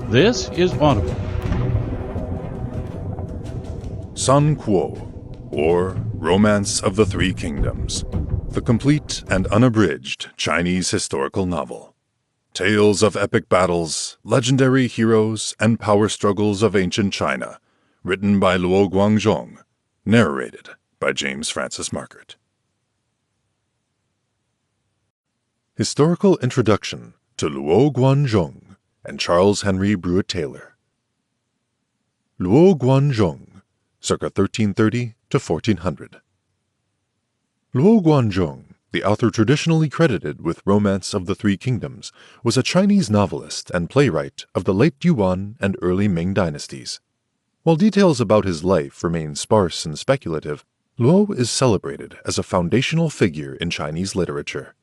This is Audible. Sun Kuo, or Romance of the Three Kingdoms, the complete and unabridged Chinese historical novel. Tales of epic battles, legendary heroes, and power struggles of ancient China, written by Luo Guanzhong, narrated by James Francis Margaret. Historical Introduction to Luo Guanzhong and Charles Henry Brewitt-Taylor. Luo Guanzhong, circa 1330 to 1400. Luo Guanzhong, the author traditionally credited with Romance of the Three Kingdoms, was a Chinese novelist and playwright of the late Yuan and early Ming dynasties. While details about his life remain sparse and speculative, Luo is celebrated as a foundational figure in Chinese literature.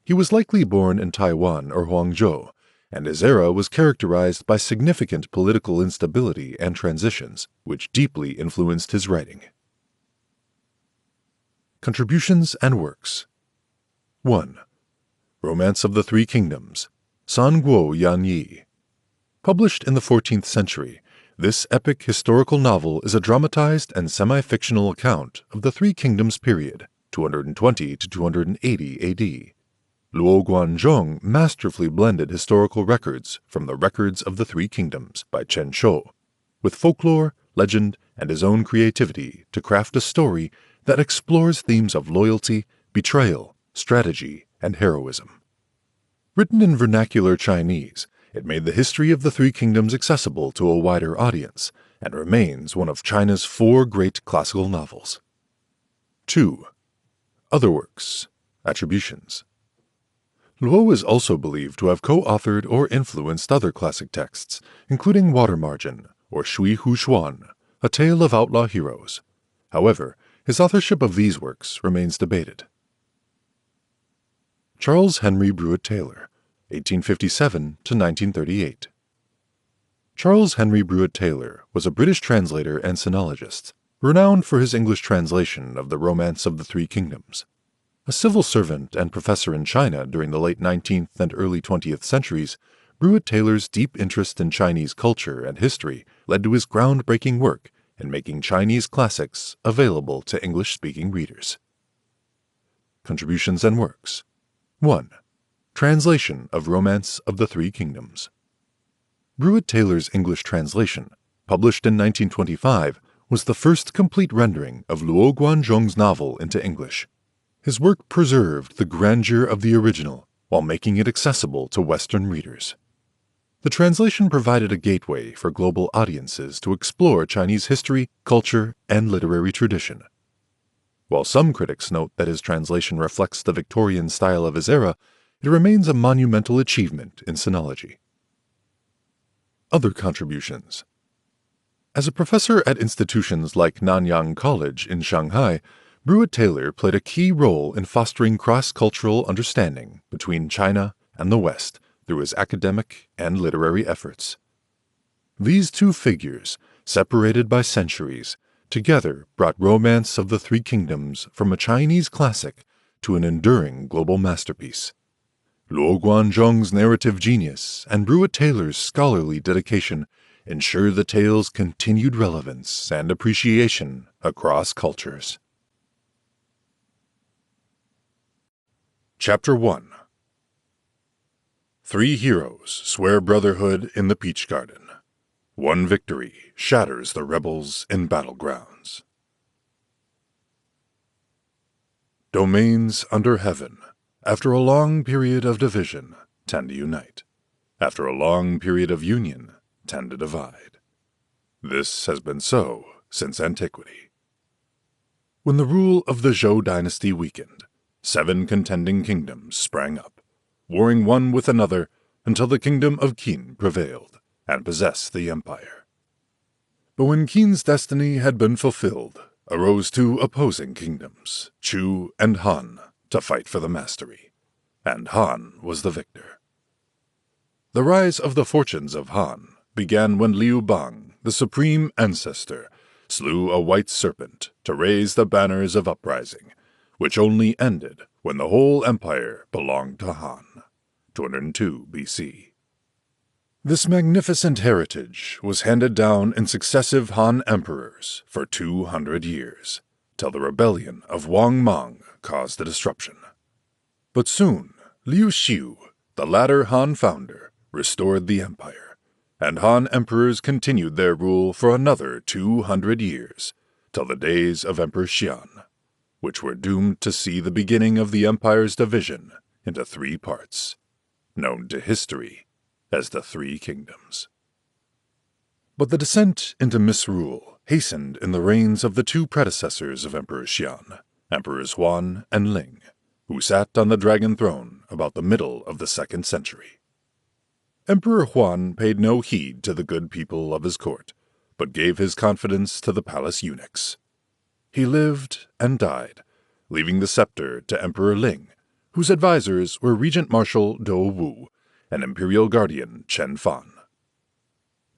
He was likely born in Taiwan or Huangzhou, and his era was characterized by significant political instability and transitions, which deeply influenced his writing. Contributions and Works 1. Romance of the Three Kingdoms, San Guo Yan Yi. Published in the 14th century, this epic historical novel is a dramatized and semi-fictional account of the Three Kingdoms period, 220 to 280 A.D. Luo Guanzhong masterfully blended historical records from the Records of the Three Kingdoms by Chen Shou, with folklore, legend, and his own creativity to craft a story that explores themes of loyalty, betrayal, strategy, and heroism. Written in vernacular Chinese, it made the history of the Three Kingdoms accessible to a wider audience and remains one of China's four great classical novels. 2. Other works. Attributions. Luo is also believed to have co-authored or influenced other classic texts, including Water Margin, or Shui Hu Xuan, A Tale of Outlaw Heroes. However, his authorship of these works remains debated. Charles Henry Brewitt-Taylor, 1857 to 1938. Charles Henry Brewitt-Taylor was a British translator and sinologist, renowned for his English translation of the Romance of the Three Kingdoms. A civil servant and professor in China during the late 19th and early 20th centuries, Brewitt-Taylor's deep interest in Chinese culture and history led to his groundbreaking work in making Chinese classics available to English-speaking readers. Contributions and Works 1. Translation of Romance of the Three Kingdoms. Brewitt-Taylor's English translation, published in 1925, was the first complete rendering of Luo Guanzhong's novel into English. His work preserved the grandeur of the original while making it accessible to Western readers. The translation provided a gateway for global audiences to explore Chinese history, culture, and literary tradition. While some critics note that his translation reflects the Victorian style of his era, it remains a monumental achievement in sinology. Other contributions. As a professor at institutions like Nanyang College in Shanghai, Brewitt-Taylor played a key role in fostering cross-cultural understanding between China and the West through his academic and literary efforts. These two figures, separated by centuries, together brought Romance of the Three Kingdoms from a Chinese classic to an enduring global masterpiece. Luo Guanzhong's narrative genius and Brewitt-Taylor's scholarly dedication ensure the tale's continued relevance and appreciation across cultures. Chapter 1. Three heroes swear brotherhood in the Peach Garden. One victory shatters the rebels in battlegrounds. Domains under heaven, after a long period of division, tend to unite. After a long period of union, tend to divide. This has been so since antiquity. When the rule of the Zhou dynasty weakened, 7 contending kingdoms sprang up, warring one with another until the kingdom of Qin prevailed and possessed the empire. But when Qin's destiny had been fulfilled, arose 2 opposing kingdoms, Chu and Han, to fight for the mastery, and Han was the victor. The rise of the fortunes of Han began when Liu Bei, the supreme ancestor, slew a white serpent to raise the banners of uprising, which only ended when the whole empire belonged to Han, 202 BC. This magnificent heritage was handed down in successive Han emperors for 200 years, till the rebellion of Wang Mang caused the disruption. But soon, Liu Xiu, the latter Han founder, restored the empire, and Han emperors continued their rule for another 200 years, till the days of Emperor Xian, which were doomed to see the beginning of the empire's division into 3 parts, known to history as the Three Kingdoms. But the descent into misrule hastened in the reigns of the 2 predecessors of Emperor Xian, Emperors Huan and Ling, who sat on the dragon throne about the middle of the 2nd century. Emperor Huan paid no heed to the good people of his court, but gave his confidence to the palace eunuchs. He lived and died, leaving the scepter to Emperor Ling, whose advisors were Regent Marshal Dou Wu and Imperial Guardian Chen Fan.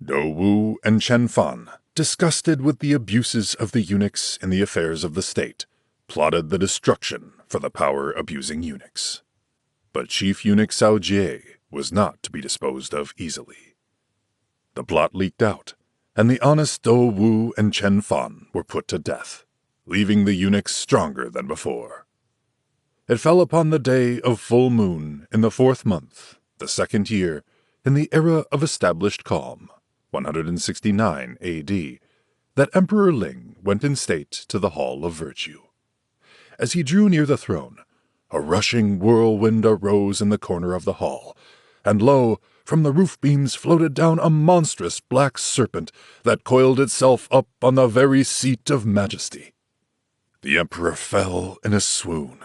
Dou Wu and Chen Fan, disgusted with the abuses of the eunuchs in the affairs of the state, plotted the destruction for the power-abusing eunuchs. But Chief Eunuch Cao Jie was not to be disposed of easily. The plot leaked out, and the honest Dou Wu and Chen Fan were put to death, leaving the eunuchs stronger than before. It fell upon the day of full moon in the 4th month, the 2nd year, in the era of established calm, 169 A.D., that Emperor Ling went in state to the Hall of Virtue. As he drew near the throne, a rushing whirlwind arose in the corner of the hall, and lo, from the roof beams floated down a monstrous black serpent that coiled itself up on the very seat of majesty. The emperor fell in a swoon.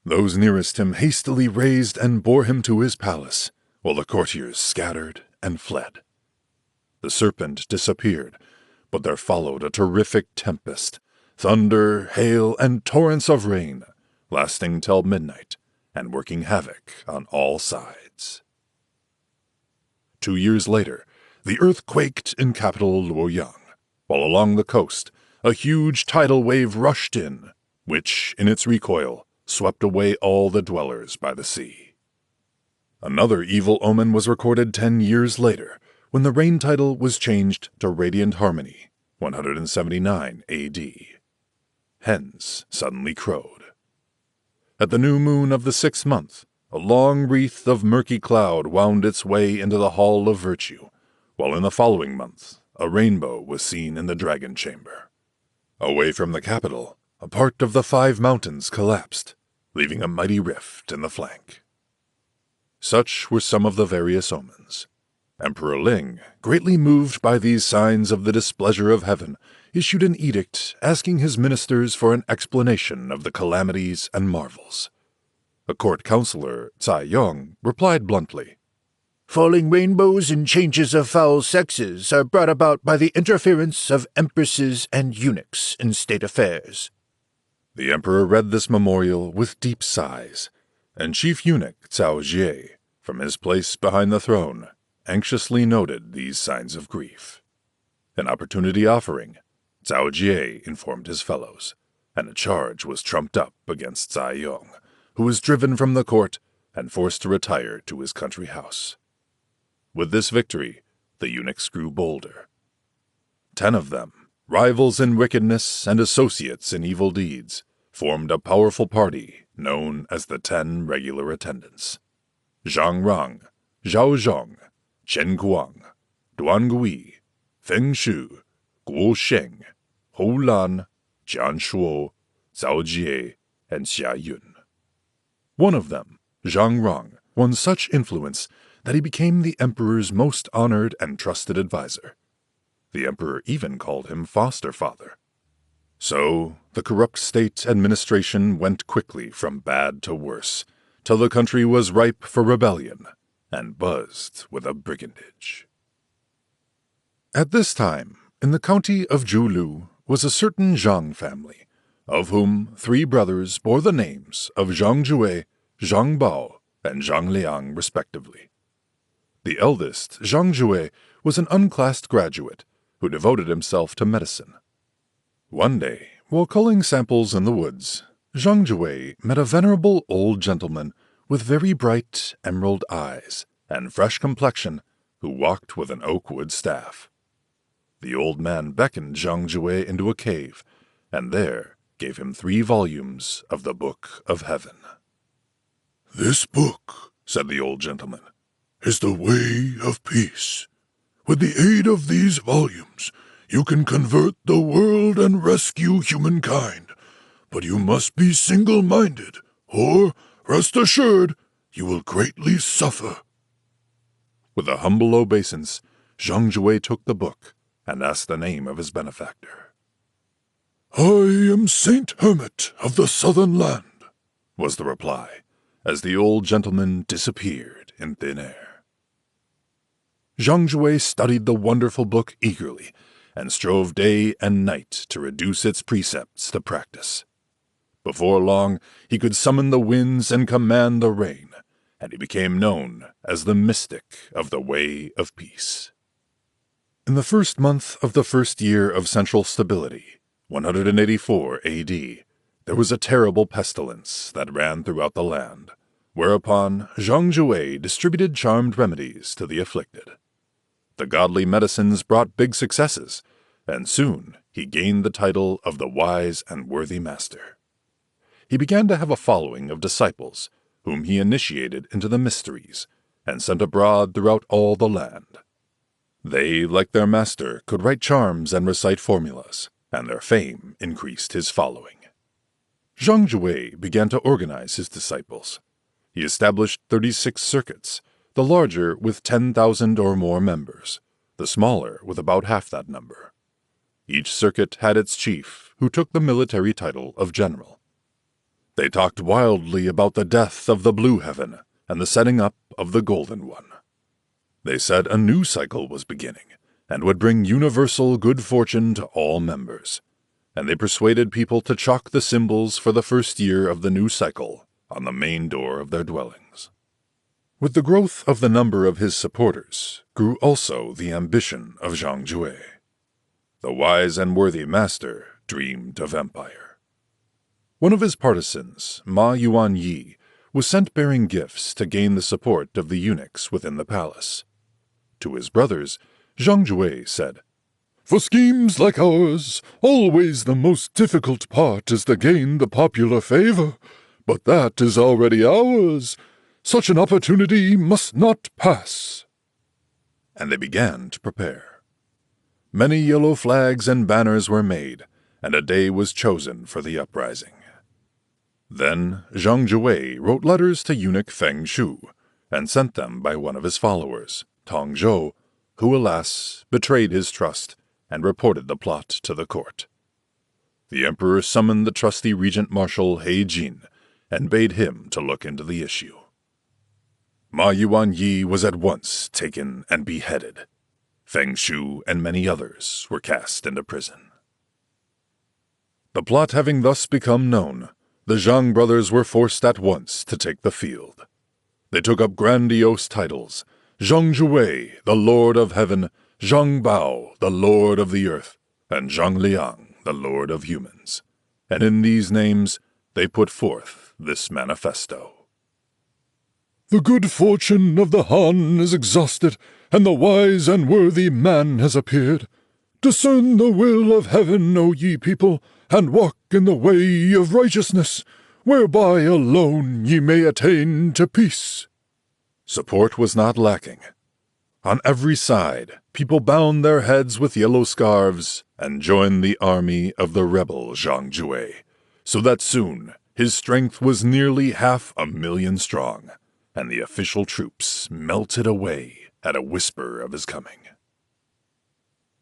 Those nearest him hastily raised and bore him to his palace, while the courtiers scattered and fled. The serpent disappeared, but there followed a terrific tempest, thunder, hail, and torrents of rain, lasting till midnight and working havoc on all sides. 2 years later, the earth quaked in capital Luoyang, while along the coast a huge tidal wave rushed in, which, in its recoil, swept away all the dwellers by the sea. Another evil omen was recorded 10 years later, when the rain title was changed to Radiant Harmony, 179 A.D. Hens suddenly crowed. At the new moon of the 6th month, a long wreath of murky cloud wound its way into the Hall of Virtue, while in the following month a rainbow was seen in the Dragon Chamber. Away from the capital, a part of the 5 mountains collapsed, leaving a mighty rift in the flank. Such were some of the various omens. Emperor Ling, greatly moved by these signs of the displeasure of heaven, issued an edict asking his ministers for an explanation of the calamities and marvels. A court counselor, Cai Yong, replied bluntly, "Falling rainbows and changes of foul sexes are brought about by the interference of empresses and eunuchs in state affairs." The emperor read this memorial with deep sighs, and Chief Eunuch Cao Jie, from his place behind the throne, anxiously noted these signs of grief. An opportunity offering, Cao Jie informed his fellows, and a charge was trumped up against Cai Yong, who was driven from the court and forced to retire to his country house. With this victory, the eunuchs grew bolder. 10 of them, rivals in wickedness and associates in evil deeds, formed a powerful party known as the 10 Regular Attendants. Zhang Rang, Zhao Zhong, Chen Guang, Duan Gui, Feng Shu, Guo Sheng, Hou Lan, Jian Shuo, Cao Jie, and Xia Yun. One of them, Zhang Rang, won such influence that he became the emperor's most honored and trusted advisor. The emperor even called him foster father. So, the corrupt state administration went quickly from bad to worse, till the country was ripe for rebellion and buzzed with a brigandage. At this time, in the county of Zhulu was a certain Zhang family, of whom 3 brothers bore the names of Zhang Jue, Zhang Bao, and Zhang Liang respectively. The eldest, Zhang Jue, was an unclassed graduate who devoted himself to medicine. One day, while culling samples in the woods, Zhang Jue met a venerable old gentleman with very bright emerald eyes and fresh complexion, who walked with an oak wood staff. The old man beckoned Zhang Jue into a cave, and there gave him 3 volumes of the Book of Heaven. "This book," said the old gentleman, "is the way of peace. With the aid of these volumes, you can convert the world and rescue humankind. But you must be single-minded, or, rest assured, you will greatly suffer." With a humble obeisance, Zhang Jue took the book and asked the name of his benefactor. "I am Saint Hermit of the Southern Land," was the reply, as the old gentleman disappeared in thin air. Zhang Jue studied the wonderful book eagerly and strove day and night to reduce its precepts to practice. Before long, he could summon the winds and command the rain, and he became known as the mystic of the Way of Peace. In the first month of the first year of central stability, 184 A.D., there was a terrible pestilence that ran throughout the land, whereupon Zhang Jue distributed charmed remedies to the afflicted. The godly medicines brought big successes, and soon he gained the title of the Wise and Worthy Master. He began to have a following of disciples, whom he initiated into the mysteries, and sent abroad throughout all the land. They, like their master, could write charms and recite formulas, and their fame increased his following. Zhang Jue began to organize his disciples. He established 36 circuits, the larger with 10,000 or more members, the smaller with about half that number. Each circuit had its chief, who took the military title of general. They talked wildly about the death of the blue heaven and the setting up of the golden one. They said a new cycle was beginning and would bring universal good fortune to all members, and they persuaded people to chalk the symbols for the first year of the new cycle on the main door of their dwellings. With the growth of the number of his supporters grew also the ambition of Zhang Jue. The wise and worthy master dreamed of empire. One of his partisans, Ma Yuan-yi, was sent bearing gifts to gain the support of the eunuchs within the palace. To his brothers, Zhang Jue said, "For schemes like ours, always the most difficult part is to gain the popular favor, but that is already ours. Such an opportunity must not pass." And they began to prepare. Many yellow flags and banners were made, and a day was chosen for the uprising. Then Zhang Jue wrote letters to eunuch Feng Shu, and sent them by one of his followers, Tong Zhou, who, alas, betrayed his trust and reported the plot to the court. The emperor summoned the trusty regent-marshal He Jin and bade him to look into the issue. Ma Yuan-yi was at once taken and beheaded. Feng Shu and many others were cast into prison. The plot having thus become known, the Zhang brothers were forced at once to take the field. They took up grandiose titles: Zhang Jue, the Lord of Heaven, Zhang Bao, the Lord of the Earth, and Zhang Liang, the Lord of Humans. And in these names they put forth this manifesto. "The good fortune of the Han is exhausted, and the wise and worthy man has appeared. Discern the will of heaven, O ye people, and walk in the way of righteousness, whereby alone ye may attain to peace." Support was not lacking. On every side, people bound their heads with yellow scarves and joined the army of the rebel Zhang Jue, so that soon his strength was nearly 500,000 strong, and the official troops melted away at a whisper of his coming.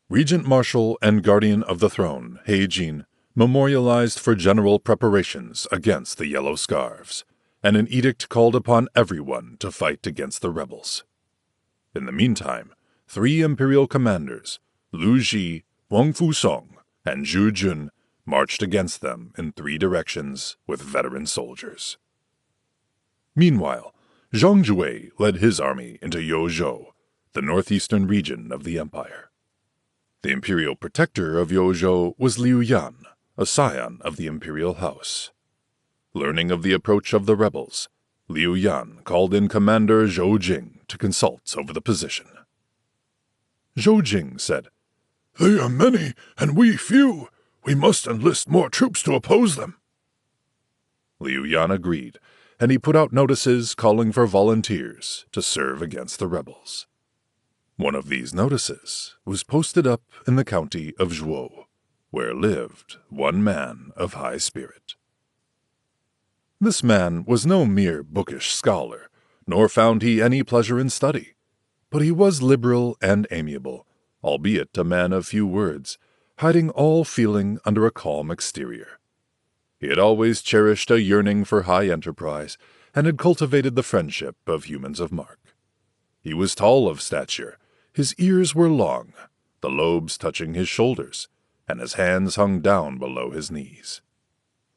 Regent-Marshal and Guardian of the Throne, He Jin, memorialized for general preparations against the Yellow Scarves, and an edict called upon everyone to fight against the rebels. In the meantime, 3 imperial commanders, Liu Ji, Wang Fusong, and Zhu Jun, marched against them in 3 directions with veteran soldiers. Meanwhile, Zhang Jue led his army into Youzhou, the northeastern region of the empire. The imperial protector of Youzhou was Liu Yan, a scion of the imperial house. Learning of the approach of the rebels, Liu Yan called in Commander Zhou Jing to consult over the position. Zhou Jing said, "They are many, and we few. We must enlist more troops to oppose them." Liu Yan agreed, and he put out notices calling for volunteers to serve against the rebels. One of these notices was posted up in the county of Zhuo, where lived one man of high spirit. This man was no mere bookish scholar, nor found he any pleasure in study, but he was liberal and amiable, albeit a man of few words, hiding all feeling under a calm exterior. He had always cherished a yearning for high enterprise, and had cultivated the friendship of humans of mark. He was tall of stature, his ears were long, the lobes touching his shoulders, and his hands hung down below his knees.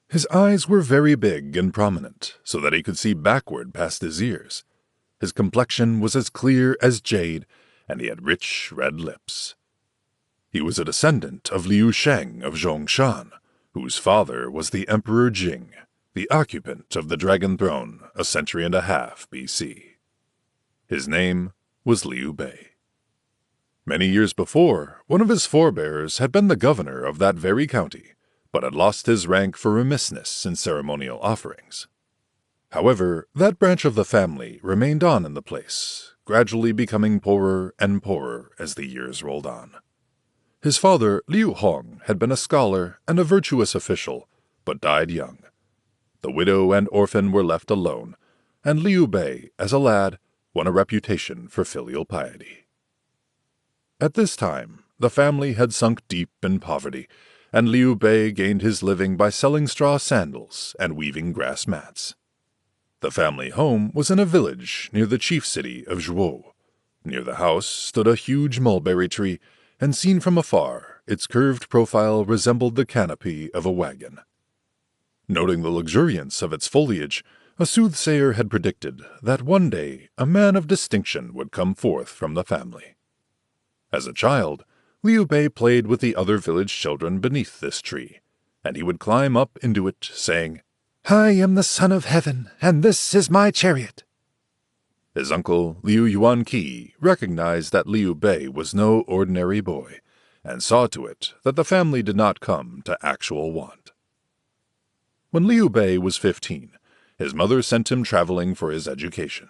His eyes were very big and prominent, so that he could see backward past his ears. His complexion was as clear as jade, and he had rich red lips. He was a descendant of Liu Sheng of Zhongshan, whose father was the Emperor Jing, the occupant of the Dragon Throne a century and a half B.C. His name was Liu Bei. Many years before, one of his forebears had been the governor of that very county, but had lost his rank for remissness in ceremonial offerings. However, that branch of the family remained on in the place, gradually becoming poorer and poorer as the years rolled on. His father, Liu Hong, had been a scholar and a virtuous official, but died young. The widow and orphan were left alone, and Liu Bei, as a lad, won a reputation for filial piety. At this time, the family had sunk deep in poverty, and Liu Bei gained his living by selling straw sandals and weaving grass mats. The family home was in a village near the chief city of Zhuo. Near the house stood a huge mulberry tree, and seen from afar, its curved profile resembled the canopy of a wagon. Noting the luxuriance of its foliage, a soothsayer had predicted that one day a man of distinction would come forth from the family. As a child, Liu Bei played with the other village children beneath this tree, and he would climb up into it, saying, "I am the son of heaven, and this is my chariot." His uncle, Liu Yuanqi, recognized that Liu Bei was no ordinary boy, and saw to it that the family did not come to actual want. When Liu Bei was 15, his mother sent him traveling for his education.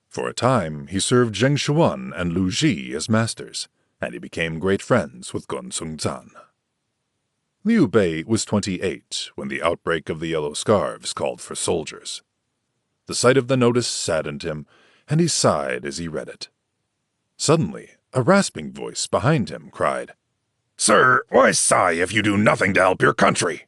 For a time, he served Zheng Xuan and Lu Ji as masters, and he became great friends with Guanzhong. Liu Bei was 28 when the outbreak of the Yellow Scarves called for soldiers. The sight of the notice saddened him, and he sighed as he read it. Suddenly, a rasping voice behind him cried, "Sir, why sigh if you do nothing to help your country?"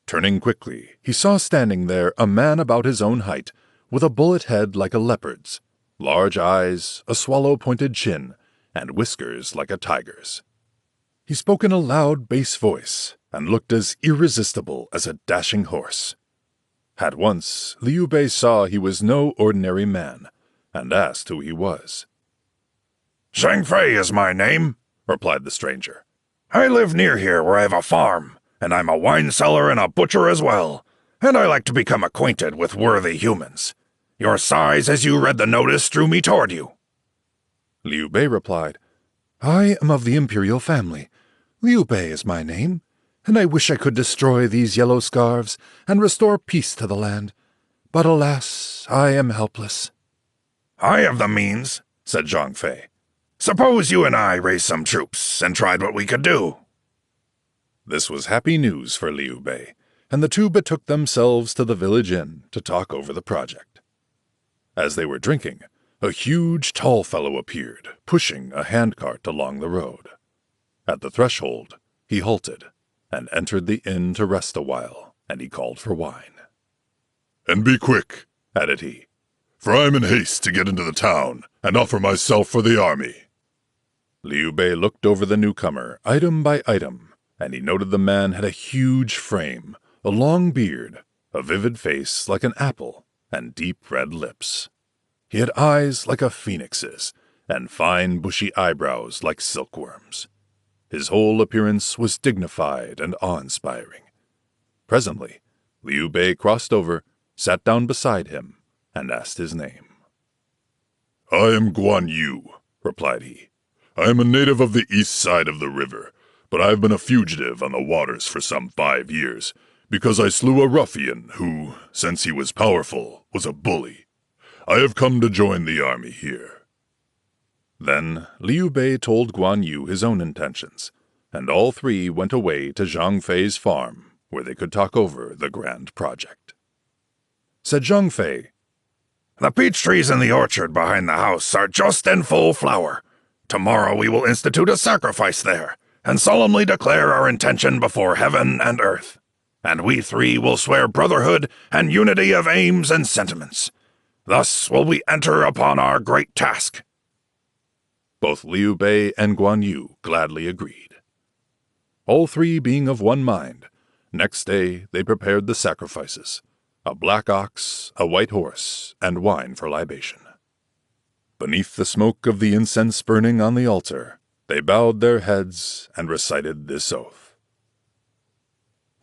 Turning quickly, he saw standing there a man about his own height, with a bullet head like a leopard's, large eyes, a swallow-pointed chin, and whiskers like a tiger's. He spoke in a loud bass voice, and looked as irresistible as a dashing horse. At once, Liu Bei saw he was no ordinary man, and asked who he was. "Zhang Fei is my name," replied the stranger. "I live near here where I have a farm, and I'm a wine seller and a butcher as well, and I like to become acquainted with worthy humans. Your sighs as you read the notice drew me toward you." Liu Bei replied, "I am of the imperial family. Liu Bei is my name, and I wish I could destroy these yellow scarves and restore peace to the land. But alas, I am helpless." "I have the means," said Zhang Fei. "Suppose you and I raised some troops and tried what we could do." This was happy news for Liu Bei, and the two betook themselves to the village inn to talk over the project. As they were drinking, a huge, tall fellow appeared, pushing a handcart along the road. At the threshold, he halted, and entered the inn to rest a while, and he called for wine. "And be quick," added he, "for I am in haste to get into the town and offer myself for the army." Liu Bei looked over the newcomer item by item, and he noted the man had a huge frame, a long beard, a vivid face like an apple, and deep red lips. He had eyes like a phoenix's, and fine bushy eyebrows like silkworms. His whole appearance was dignified and awe-inspiring. Presently, Liu Bei crossed over, sat down beside him, and asked his name. "I am Guan Yu," replied he. I am a native of the east side of the river, but I have been a fugitive on the waters for some 5 years, because I slew a ruffian who, since he was powerful, was a bully. I have come to join the army here." Then Liu Bei told Guan Yu his own intentions, and all three went away to Zhang Fei's farm, where they could talk over the grand project. Said Zhang Fei, "The peach trees in the orchard behind the house are just in full flower. Tomorrow we will institute a sacrifice there, and solemnly declare our intention before heaven and earth. And we three will swear brotherhood and unity of aims and sentiments. Thus will we enter upon our great task." Both Liu Bei and Guan Yu gladly agreed. All three being of one mind, next day they prepared the sacrifices, a black ox, a white horse, and wine for libation. Beneath the smoke of the incense burning on the altar, they bowed their heads and recited this oath.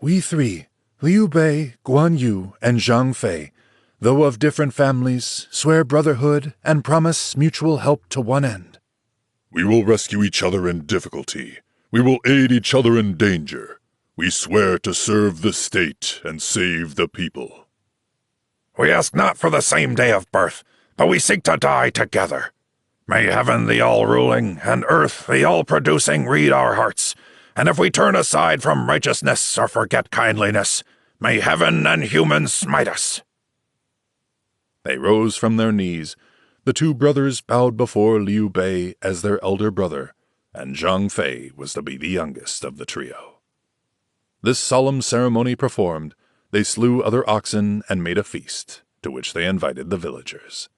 "We three, Liu Bei, Guan Yu, and Zhang Fei, though of different families, swear brotherhood and promise mutual help to one end. We will rescue each other in difficulty. We will aid each other in danger. We swear to serve the state and save the people. We ask not for the same day of birth, but we seek to die together. May heaven the all-ruling and earth the all-producing read our hearts, and if we turn aside from righteousness or forget kindliness, may heaven and humans smite us." They rose from their knees. The two brothers bowed before Liu Bei as their elder brother, and Zhang Fei was to be the youngest of the trio. This solemn ceremony performed, they slew other oxen and made a feast, to which they invited the villagers.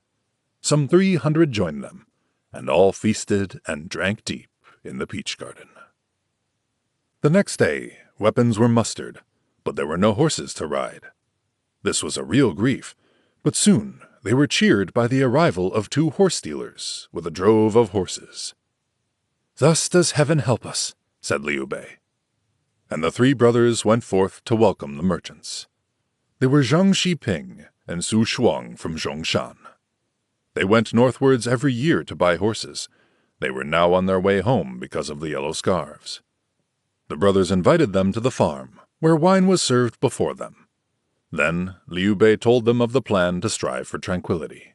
Some 300 joined them, and all feasted and drank deep in the peach garden. The next day, weapons were mustered, but there were no horses to ride. This was a real grief, but soon they were cheered by the arrival of 2 horse dealers with a drove of horses. "Thus does heaven help us," said Liu Bei. And the 3 brothers went forth to welcome the merchants. They were Zhang Shiping and Su Shuang from Zhongshan. They went northwards every year to buy horses. They were now on their way home because of the yellow scarves. The brothers invited them to the farm, where wine was served before them. Then Liu Bei told them of the plan to strive for tranquility.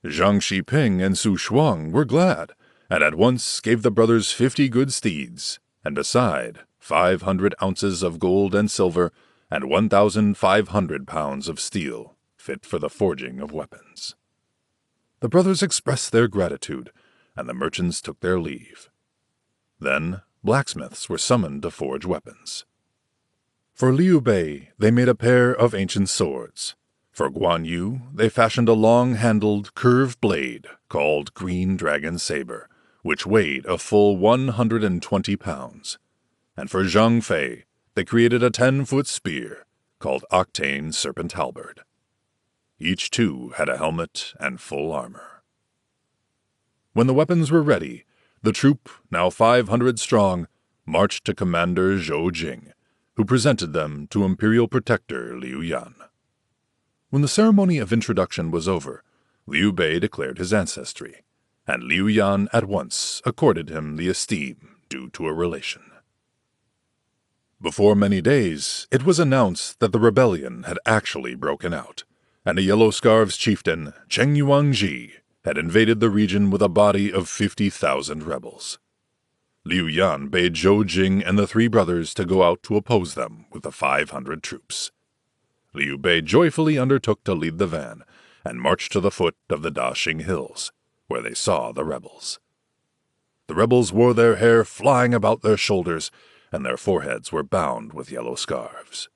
Zhang Shiping and Su Shuang were glad, and at once gave the brothers 50 good steeds, and beside 500 ounces of gold and silver, and 1,500 pounds of steel, fit for the forging of weapons. The brothers expressed their gratitude, and the merchants took their leave. Then blacksmiths were summoned to forge weapons. For Liu Bei they made a pair of ancient swords. For Guan Yu they fashioned a long-handled, curved blade called Green Dragon Saber, which weighed a full 120 pounds. And for Zhang Fei they created a 10-foot spear called Octane Serpent Halberd. Each two had a helmet and full armor. When the weapons were ready, the troop, now 500 strong, marched to Commander Zhou Jing, who presented them to Imperial Protector Liu Yan. When the ceremony of introduction was over, Liu Bei declared his ancestry, and Liu Yan at once accorded him the esteem due to a relation. Before many days, it was announced that the rebellion had actually broken out, and a Yellow Scarves chieftain, Cheng Yuanji, had invaded the region with a body of 50,000 rebels. Liu Yan bade Zhou Jing and the 3 brothers to go out to oppose them with the 500 troops. Liu Bei joyfully undertook to lead the van, and marched to the foot of the Daxing Hills, where they saw the rebels. The rebels wore their hair flying about their shoulders, and their foreheads were bound with yellow scarves.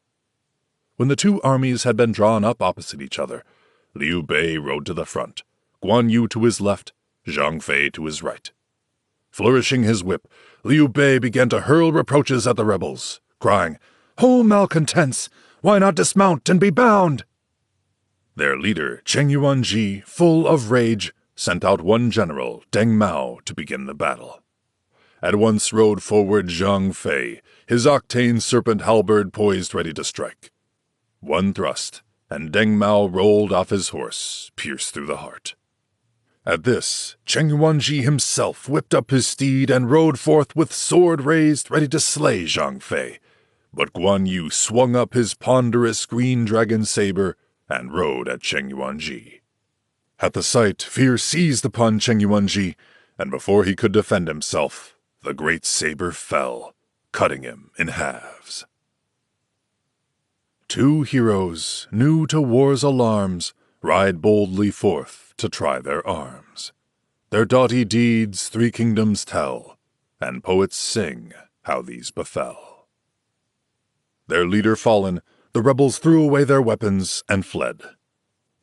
When the 2 armies had been drawn up opposite each other, Liu Bei rode to the front, Guan Yu to his left, Zhang Fei to his right. Flourishing his whip, Liu Bei began to hurl reproaches at the rebels, crying, "Ho, malcontents! Why not dismount and be bound?" Their leader, Cheng Yuanji, full of rage, sent out one general, Deng Mao, to begin the battle. At once rode forward Zhang Fei, his octane serpent halberd poised ready to strike. One thrust, and Deng Mao rolled off his horse, pierced through the heart. At this, Cheng Yuanji himself whipped up his steed and rode forth with sword raised, ready to slay Zhang Fei. But Guan Yu swung up his ponderous green dragon saber and rode at Cheng Yuanji. At the sight, fear seized upon Cheng Yuanji, and before he could defend himself, the great saber fell, cutting him in halves. Two heroes, new to war's alarms, ride boldly forth to try their arms. Their doughty deeds 3 kingdoms tell, and poets sing how these befell. Their leader fallen, the rebels threw away their weapons and fled.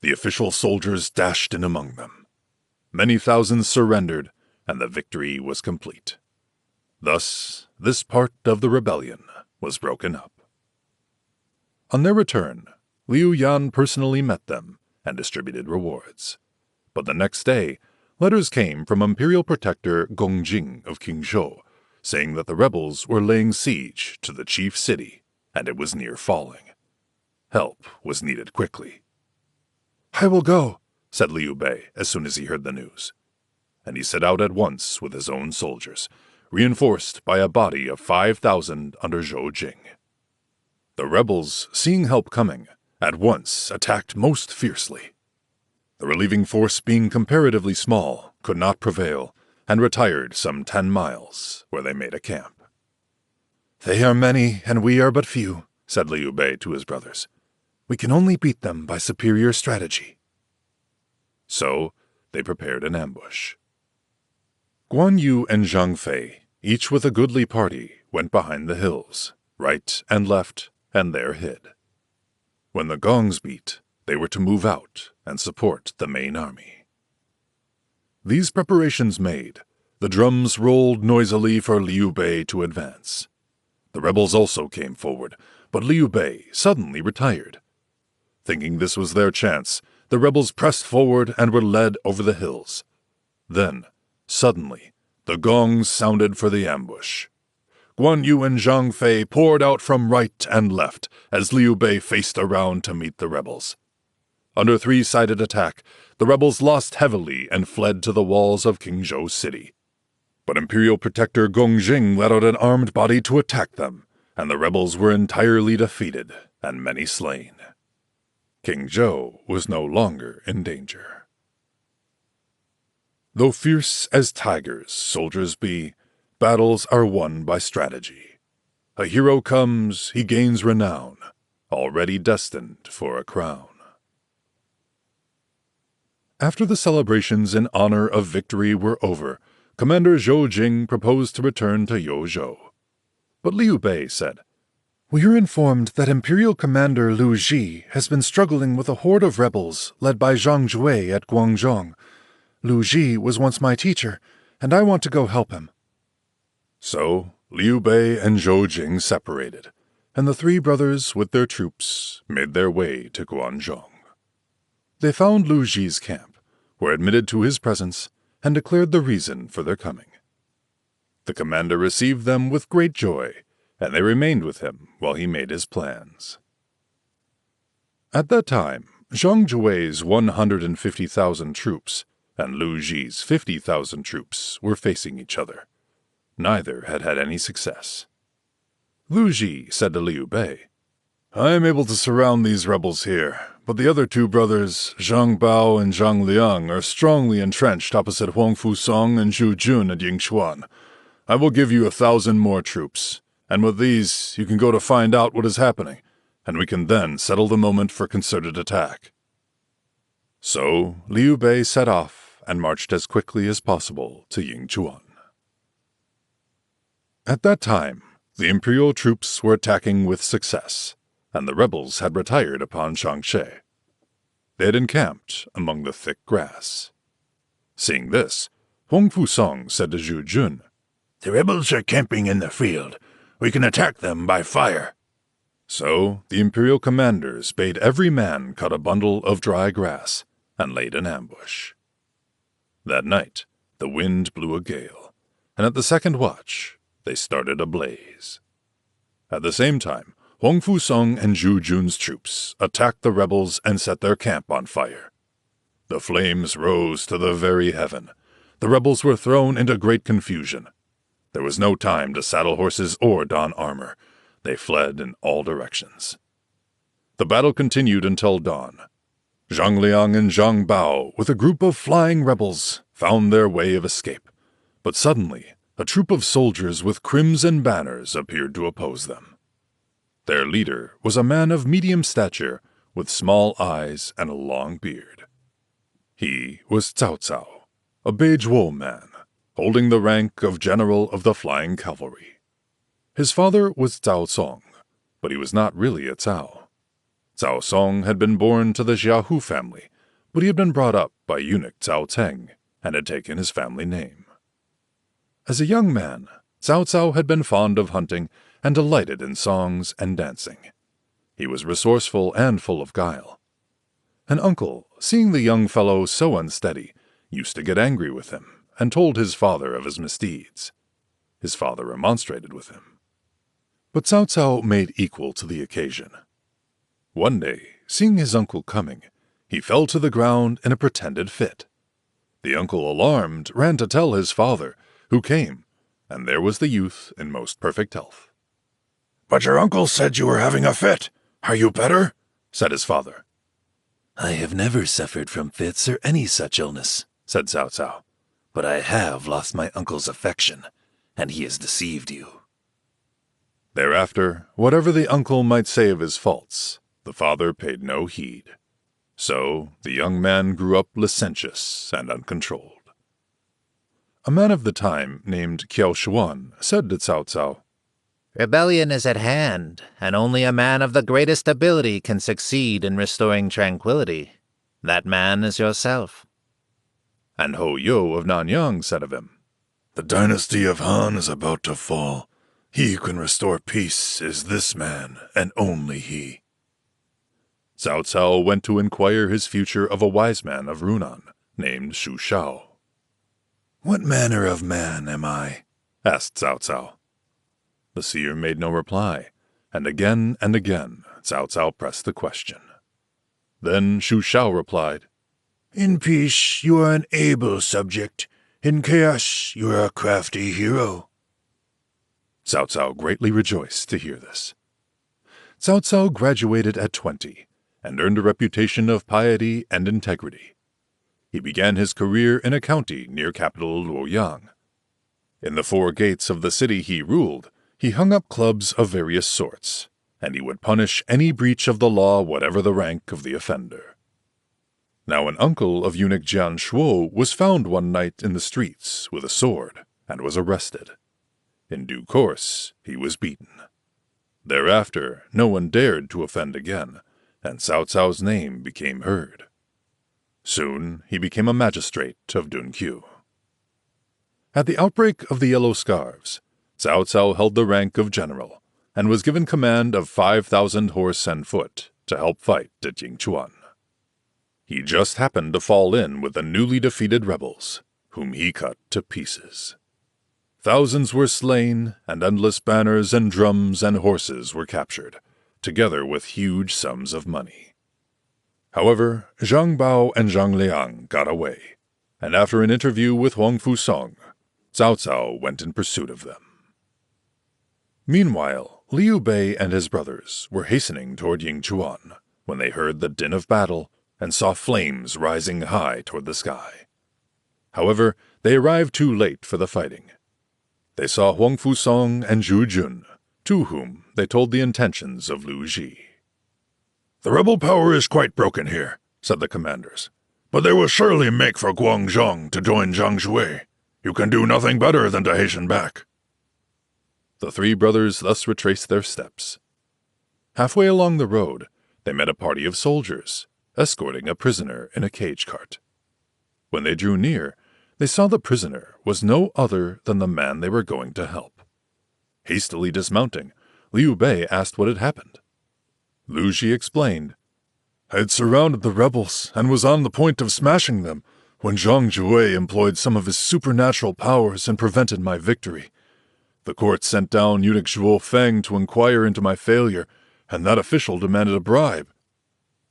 The official soldiers dashed in among them. Many thousands surrendered, and the victory was complete. Thus, this part of the rebellion was broken up. On their return, Liu Yan personally met them and distributed rewards. But the next day, letters came from Imperial Protector Gongjing of Qingzhou, saying that the rebels were laying siege to the chief city, and it was near falling. Help was needed quickly. "I will go," said Liu Bei as soon as he heard the news. And he set out at once with his own soldiers, reinforced by a body of 5,000 under Zhou Jing. The rebels, seeing help coming, at once attacked most fiercely. The relieving force, being comparatively small, could not prevail, and retired some 10 miles, where they made a camp. "They are many, and we are but few," said Liu Bei to his brothers. "We can only beat them by superior strategy." So they prepared an ambush. Guan Yu and Zhang Fei, each with a goodly party, went behind the hills, right and left, and there hid. When the gongs beat, they were to move out and support the main army. These preparations made, the drums rolled noisily for Liu Bei to advance. The rebels also came forward, but Liu Bei suddenly retired. Thinking this was their chance, the rebels pressed forward and were led over the hills. Then, suddenly, the gongs sounded for the ambush. Guan Yu and Zhang Fei poured out from right and left as Liu Bei faced around to meet the rebels. Under 3-sided attack, the rebels lost heavily and fled to the walls of Qingzhou City. But Imperial Protector Gongjing led out an armed body to attack them, and the rebels were entirely defeated and many slain. Qingzhou was no longer in danger. Though fierce as tigers soldiers be, battles are won by strategy. A hero comes, he gains renown, already destined for a crown. After the celebrations in honor of victory were over, Commander Zhou Jing proposed to return to Youzhou. But Liu Bei said, "We are informed that Imperial Commander Liu Ji has been struggling with a horde of rebels led by Zhang Jue at Guanzhong. Liu Ji was once my teacher, and I want to go help him." So Liu Bei and Zhou Jing separated, and the 3 brothers with their troops made their way to Guanzhong. They found Liu Ji's camp, were admitted to his presence, and declared the reason for their coming. The commander received them with great joy, and they remained with him while he made his plans. At that time, Zhang Jue's 150,000 troops and Liu Ji's 50,000 troops were facing each other. Neither had had any success. Liu Ji said to Liu Bei, "I am able to surround these rebels here, but the other 2 brothers, Zhang Bao and Zhang Liang, are strongly entrenched opposite Huangfu Song and Zhu Jun at Yingchuan. I will give you 1,000 more troops, and with these you can go to find out what is happening, and we can then settle the moment for concerted attack." So Liu Bei set off and marched as quickly as possible to Yingchuan. At that time, the imperial troops were attacking with success, and the rebels had retired upon Changshe. They had encamped among the thick grass. Seeing this, Huangfu Song said to Zhu Jun, "The rebels are camping in the field. We can attack them by fire." So the imperial commanders bade every man cut a bundle of dry grass and laid an ambush. That night, the wind blew a gale, and at the second watch, they started a blaze. At the same time, Huangfu Song and Zhu Jun's troops attacked the rebels and set their camp on fire. The flames rose to the very heaven. The rebels were thrown into great confusion. There was no time to saddle horses or don armor. They fled in all directions. The battle continued until dawn. Zhang Liang and Zhang Bao, with a group of flying rebels, found their way of escape. But suddenly, a troop of soldiers with crimson banners appeared to oppose them. Their leader was a man of medium stature, with small eyes and a long beard. He was Cao Cao, a Beizhuo man, holding the rank of general of the flying cavalry. His father was Cao Song, but he was not really a Cao. Cao Song had been born to the Xiaohu family, but he had been brought up by eunuch Cao Teng and had taken his family name. As a young man, Cao Cao had been fond of hunting and delighted in songs and dancing. He was resourceful and full of guile. An uncle, seeing the young fellow so unsteady, used to get angry with him and told his father of his misdeeds. His father remonstrated with him. But Cao Cao made equal to the occasion. One day, seeing his uncle coming, he fell to the ground in a pretended fit. The uncle, alarmed, ran to tell his father, who came, and there was the youth in most perfect health. "But your uncle said you were having a fit. Are you better?" said his father. "I have never suffered from fits or any such illness," said Cao Cao, "but I have lost my uncle's affection, and he has deceived you." Thereafter, whatever the uncle might say of his faults, the father paid no heed. So the young man grew up licentious and uncontrolled. A man of the time named Qiao Shuan said to Cao Cao, "Rebellion is at hand, and only a man of the greatest ability can succeed in restoring tranquility. That man is yourself." And Ho Yo of Nanyang said of him, "The dynasty of Han is about to fall. He who can restore peace is this man, and only he." Cao Cao went to inquire his future of a wise man of Runan named Shu Shao. "What manner of man am I?" asked Cao Cao. The seer made no reply, and again Cao Cao pressed the question. Then Shu Shao replied, In peace, you are an able subject. In chaos, you are a crafty hero. Cao Cao greatly rejoiced to hear this. Cao Cao graduated at 20 and earned a reputation of piety and integrity. He began his career in a county near capital Luoyang. In the 4 gates of the city he ruled, he hung up clubs of various sorts, and he would punish any breach of the law whatever the rank of the offender. Now an uncle of eunuch Jian Shuo was found one night in the streets with a sword and was arrested. In due course, he was beaten. Thereafter, no one dared to offend again, and Cao Cao's name became heard. Soon, he became a magistrate of Dunqiu. At the outbreak of the Yellow Scarves, Cao Cao held the rank of general and was given command of 5,000 horse and foot to help fight at Yingchuan. He just happened to fall in with the newly defeated rebels, whom he cut to pieces. Thousands were slain, and endless banners and drums and horses were captured, together with huge sums of money. However, Zhang Bao and Zhang Liang got away, and after an interview with Huang Fusong, Cao Cao went in pursuit of them. Meanwhile, Liu Bei and his brothers were hastening toward Yingchuan when they heard the din of battle and saw flames rising high toward the sky. However, they arrived too late for the fighting. They saw Huang Fusong and Zhu Jun, to whom they told the intentions of Liu Ji. "The rebel power is quite broken here," said the commanders, "but they will surely make for Guanzhong to join Zhang Shui. You can do nothing better than to hasten back." The 3 brothers thus retraced their steps. Halfway along the road, they met a party of soldiers, escorting a prisoner in a cage cart. When they drew near, they saw the prisoner was no other than the man they were going to help. Hastily dismounting, Liu Bei asked what had happened. Liu Ji explained, "I had surrounded the rebels and was on the point of smashing them when Zhang Jue employed some of his supernatural powers and prevented my victory. The court sent down eunuch Zhuo Feng to inquire into my failure, and that official demanded a bribe.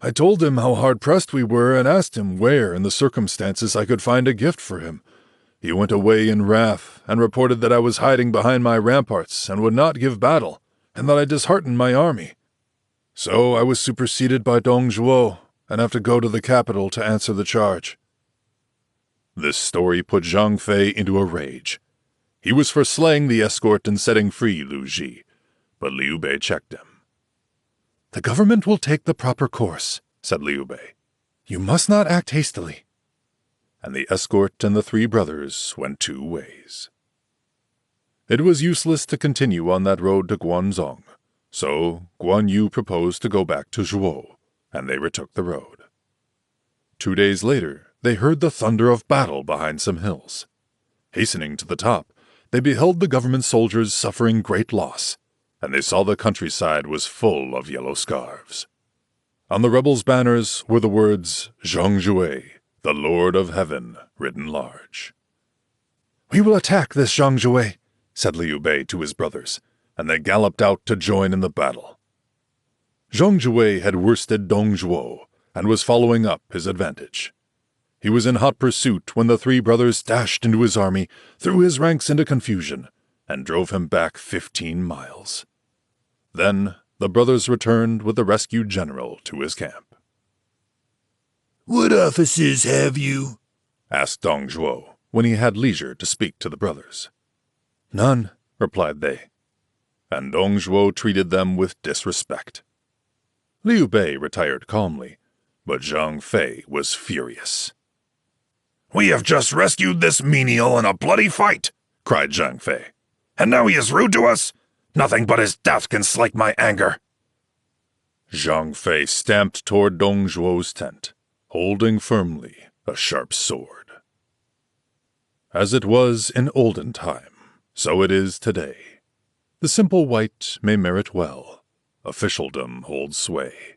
I told him how hard-pressed we were and asked him where in the circumstances I could find a gift for him. He went away in wrath and reported that I was hiding behind my ramparts and would not give battle, and that I disheartened my army. So I was superseded by Dong Zhuo and have to go to the capital to answer the charge." This story put Zhang Fei into a rage. He was for slaying the escort and setting free Liu Ji, but Liu Bei checked him. "The government will take the proper course," said Liu Bei. "You must not act hastily." And the escort and the three brothers went two ways. It was useless to continue on that road to Guanzhong, so Guan Yu proposed to go back to Zhuo, and they retook the road. 2 days later, they heard the thunder of battle behind some hills. Hastening to the top, they beheld the government soldiers suffering great loss, and they saw the countryside was full of yellow scarves. On the rebels' banners were the words, "Zhang Jue, the Lord of Heaven," written large. "We will attack this Zhang Jue," said Liu Bei to his brothers, and they galloped out to join in the battle. Zhang Jue had worsted Dong Zhuo and was following up his advantage. He was in hot pursuit when the three brothers dashed into his army, threw his ranks into confusion, and drove him back 15 miles. Then the brothers returned with the rescued general to his camp. "What offices have you?" asked Dong Zhuo when he had leisure to speak to the brothers. "None," replied they, and Dong Zhuo treated them with disrespect. Liu Bei retired calmly, but Zhang Fei was furious. "We have just rescued this menial in a bloody fight," cried Zhang Fei. "And now he is rude to us? Nothing but his death can slake my anger." Zhang Fei stamped toward Dong Zhuo's tent, holding firmly a sharp sword. As it was in olden time, so it is today. The simple white may merit well. Officialdom holds sway.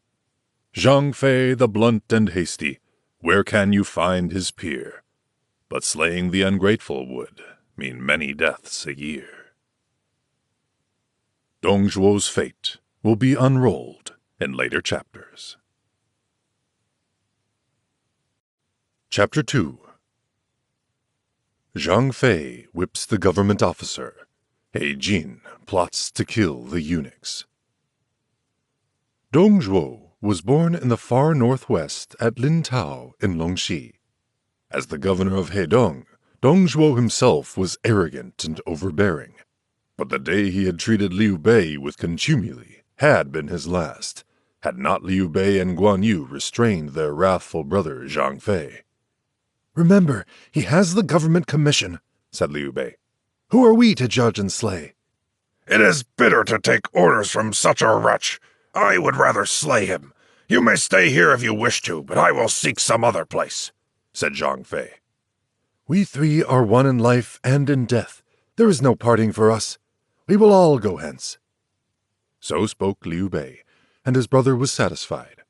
Zhang Fei, the blunt and hasty, where can you find his peer? But slaying the ungrateful would mean many deaths a year. Dong Zhuo's fate will be unrolled in later chapters. Chapter 2. Zhang Fei whips the government officer. He Jin plots to kill the eunuchs. Dong Zhuo was born in the far northwest at Lintao in Longxi. As the governor of Hedong, Dong Zhuo himself was arrogant and overbearing. But the day he had treated Liu Bei with contumely had been his last, had not Liu Bei and Guan Yu restrained their wrathful brother Zhang Fei. "Remember, he has the government commission," said Liu Bei. "Who are we to judge and slay?" "It is bitter to take orders from such a wretch. I would rather slay him. You may stay here if you wish to, but I will seek some other place," said Zhang Fei. "We three are one in life and in death. There is no parting for us. We will all go hence." So spoke Liu Bei, and his brother was satisfied.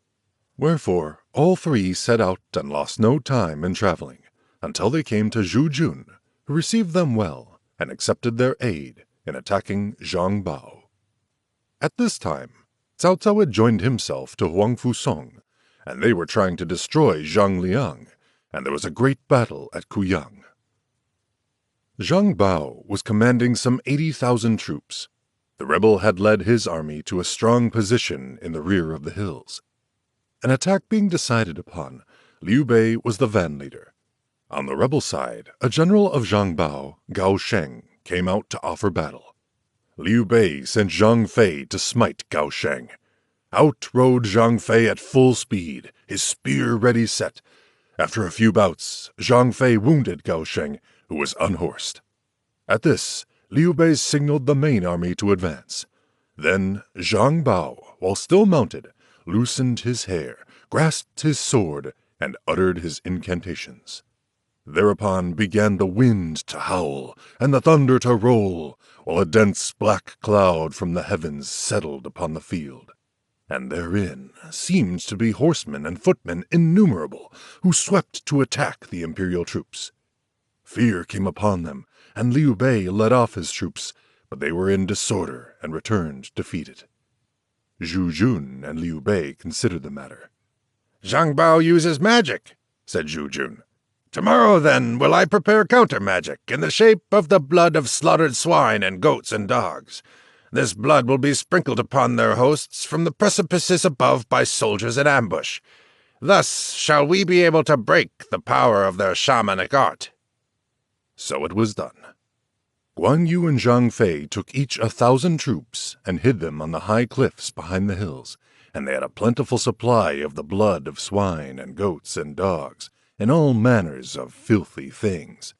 Wherefore all three set out and lost no time in traveling, until they came to Zhu Jun, who received them well and accepted their aid in attacking Zhang Bao. At this time, Cao Cao had joined himself to Huang Fusong, and they were trying to destroy Zhang Liang, and there was a great battle at Kuyang. Zhang Bao was commanding some 80,000 troops. The rebel had led his army to a strong position in the rear of the hills. An attack being decided upon, Liu Bei was the van leader. On the rebel side, a general of Zhang Bao, Gao Sheng, came out to offer battle. Liu Bei sent Zhang Fei to smite Gao Sheng. Out rode Zhang Fei at full speed, his spear ready set. After a few bouts, Zhang Fei wounded Gao Sheng, who was unhorsed. At this, Liu Bei signaled the main army to advance. Then Zhang Bao, while still mounted, loosened his hair, grasped his sword, and uttered his incantations. Thereupon began the wind to howl and the thunder to roll, while a dense black cloud from the heavens settled upon the field. And therein seemed to be horsemen and footmen innumerable, who swept to attack the imperial troops. Fear came upon them, and Liu Bei led off his troops, but they were in disorder and returned defeated. Zhu Jun and Liu Bei considered the matter. Zhang Bao uses magic, said Zhu Jun. Tomorrow, then, will I prepare counter-magic in the shape of the blood of slaughtered swine and goats and dogs. This blood will be sprinkled upon their hosts from the precipices above by soldiers in ambush. Thus shall we be able to break the power of their shamanic art. So it was done. Guan Yu and Zhang Fei took each 1,000 troops and hid them on the high cliffs behind the hills, and they had a plentiful supply of the blood of swine and goats and dogs, and all manners of filthy things.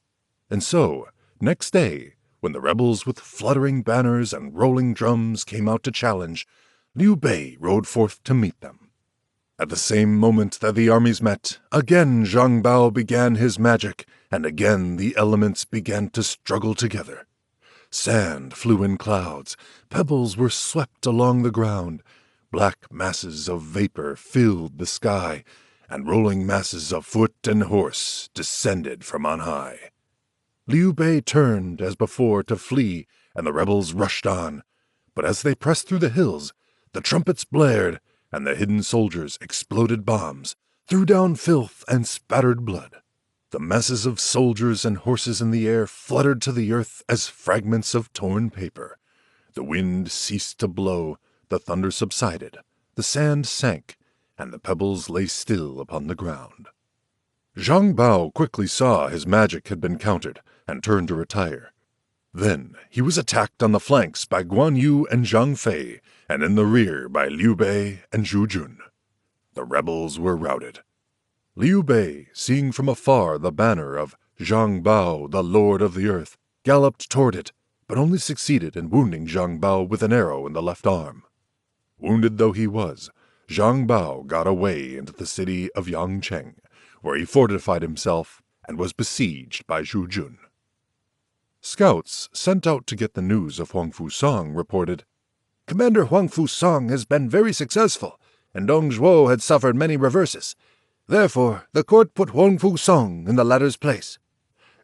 And so, next day, when the rebels with fluttering banners and rolling drums came out to challenge, Liu Bei rode forth to meet them. At the same moment that the armies met, again Zhang Bao began his magic, and again the elements began to struggle together. Sand flew in clouds, pebbles were swept along the ground, black masses of vapor filled the sky, and rolling masses of foot and horse descended from on high. Liu Bei turned as before to flee, and the rebels rushed on. But as they pressed through the hills, the trumpets blared, and the hidden soldiers exploded bombs, threw down filth and spattered blood. The masses of soldiers and horses in the air fluttered to the earth as fragments of torn paper. The wind ceased to blow, the thunder subsided, the sand sank, and the pebbles lay still upon the ground. Zhang Bao quickly saw his magic had been countered, and turned to retire. Then he was attacked on the flanks by Guan Yu and Zhang Fei, and in the rear by Liu Bei and Zhu Jun. The rebels were routed. Liu Bei, seeing from afar the banner of Zhang Bao, the Lord of the Earth, galloped toward it, but only succeeded in wounding Zhang Bao with an arrow in the left arm. Wounded though he was, Zhang Bao got away into the city of Yangcheng, where he fortified himself and was besieged by Zhu Jun. Scouts sent out to get the news of Huang Fu-song reported, Commander Huang Fu-song has been very successful, and Dong Zhuo had suffered many reverses. Therefore, the court put Huang Fu-song in the latter's place.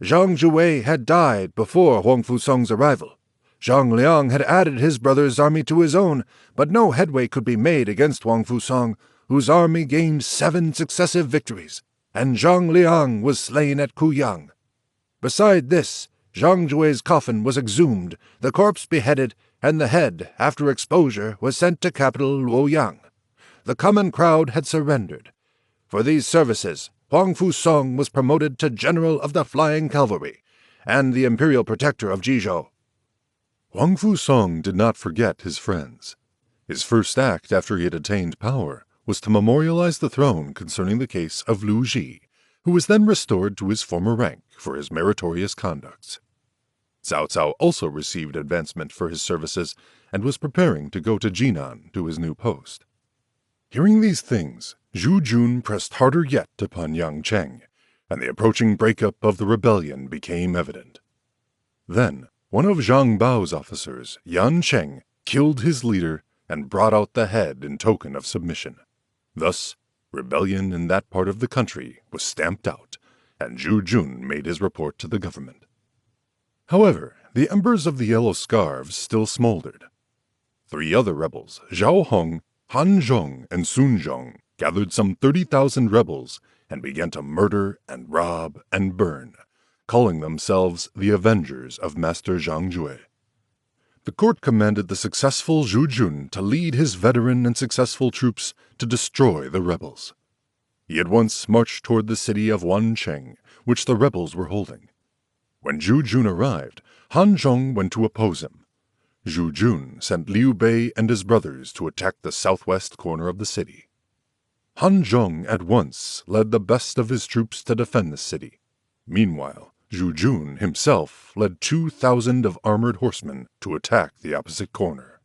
Zhang Zhuwei had died before Huang Fu-song's arrival. Zhang Liang had added his brother's army to his own, but no headway could be made against Huang Fu-song, whose army gained 7 successive victories, and Zhang Liang was slain at Kuyang. Beside this, Zhang Zhuwei's coffin was exhumed, the corpse beheaded, and the head, after exposure, was sent to capital Luoyang. The common crowd had surrendered. For these services, Huang Fu-song was promoted to General of the Flying Cavalry, and the Imperial Protector of Jizhou. Huang Fu-song did not forget his friends. His first act after he had attained power was to memorialize the throne concerning the case of Liu Ji, who was then restored to his former rank for his meritorious conducts. Cao Cao also received advancement for his services and was preparing to go to Jinan to his new post. Hearing these things, Zhu Jun pressed harder yet upon Yangcheng, and the approaching breakup of the rebellion became evident. Then one of Zhang Bao's officers, Yan Cheng, killed his leader and brought out the head in token of submission. Thus, rebellion in that part of the country was stamped out, and Zhu Jun made his report to the government. However, the embers of the yellow scarves still smoldered. 3 other rebels, Zhao Hong, Han Zhong, and Sun Zhong, gathered some 30,000 rebels and began to murder and rob and burn, calling themselves the Avengers of Master Zhang Jue. The court commanded the successful Zhu Jun to lead his veteran and successful troops to destroy the rebels. He at once marched toward the city of Wancheng, which the rebels were holding. When Zhu Jun arrived, Han Zhong went to oppose him. Zhu Jun sent Liu Bei and his brothers to attack the southwest corner of the city. Han Zhong at once led the best of his troops to defend the city. Meanwhile, Zhu Jun himself led 2,000 of armored horsemen to attack the opposite corner.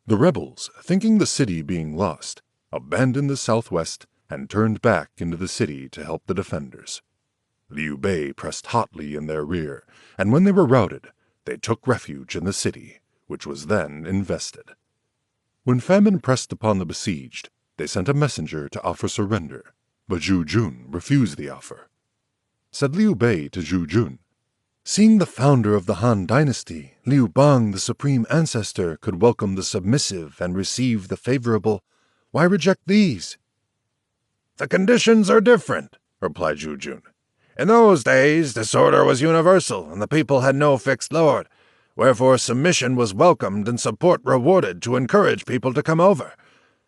The rebels, thinking the city being lost, abandoned the southwest and turned back into the city to help the defenders. Liu Bei pressed hotly in their rear, and when they were routed, they took refuge in the city, which was then invested. When famine pressed upon the besieged, they sent a messenger to offer surrender, but Zhu Jun refused the offer. Said Liu Bei to Zhu Jun, "Seeing the founder of the Han dynasty, Liu Bang, the supreme ancestor, could welcome the submissive and receive the favorable, why reject these?" "The conditions are different," replied Zhu Jun. "In those days, disorder was universal, and the people had no fixed lord. Wherefore submission was welcomed and support rewarded to encourage people to come over.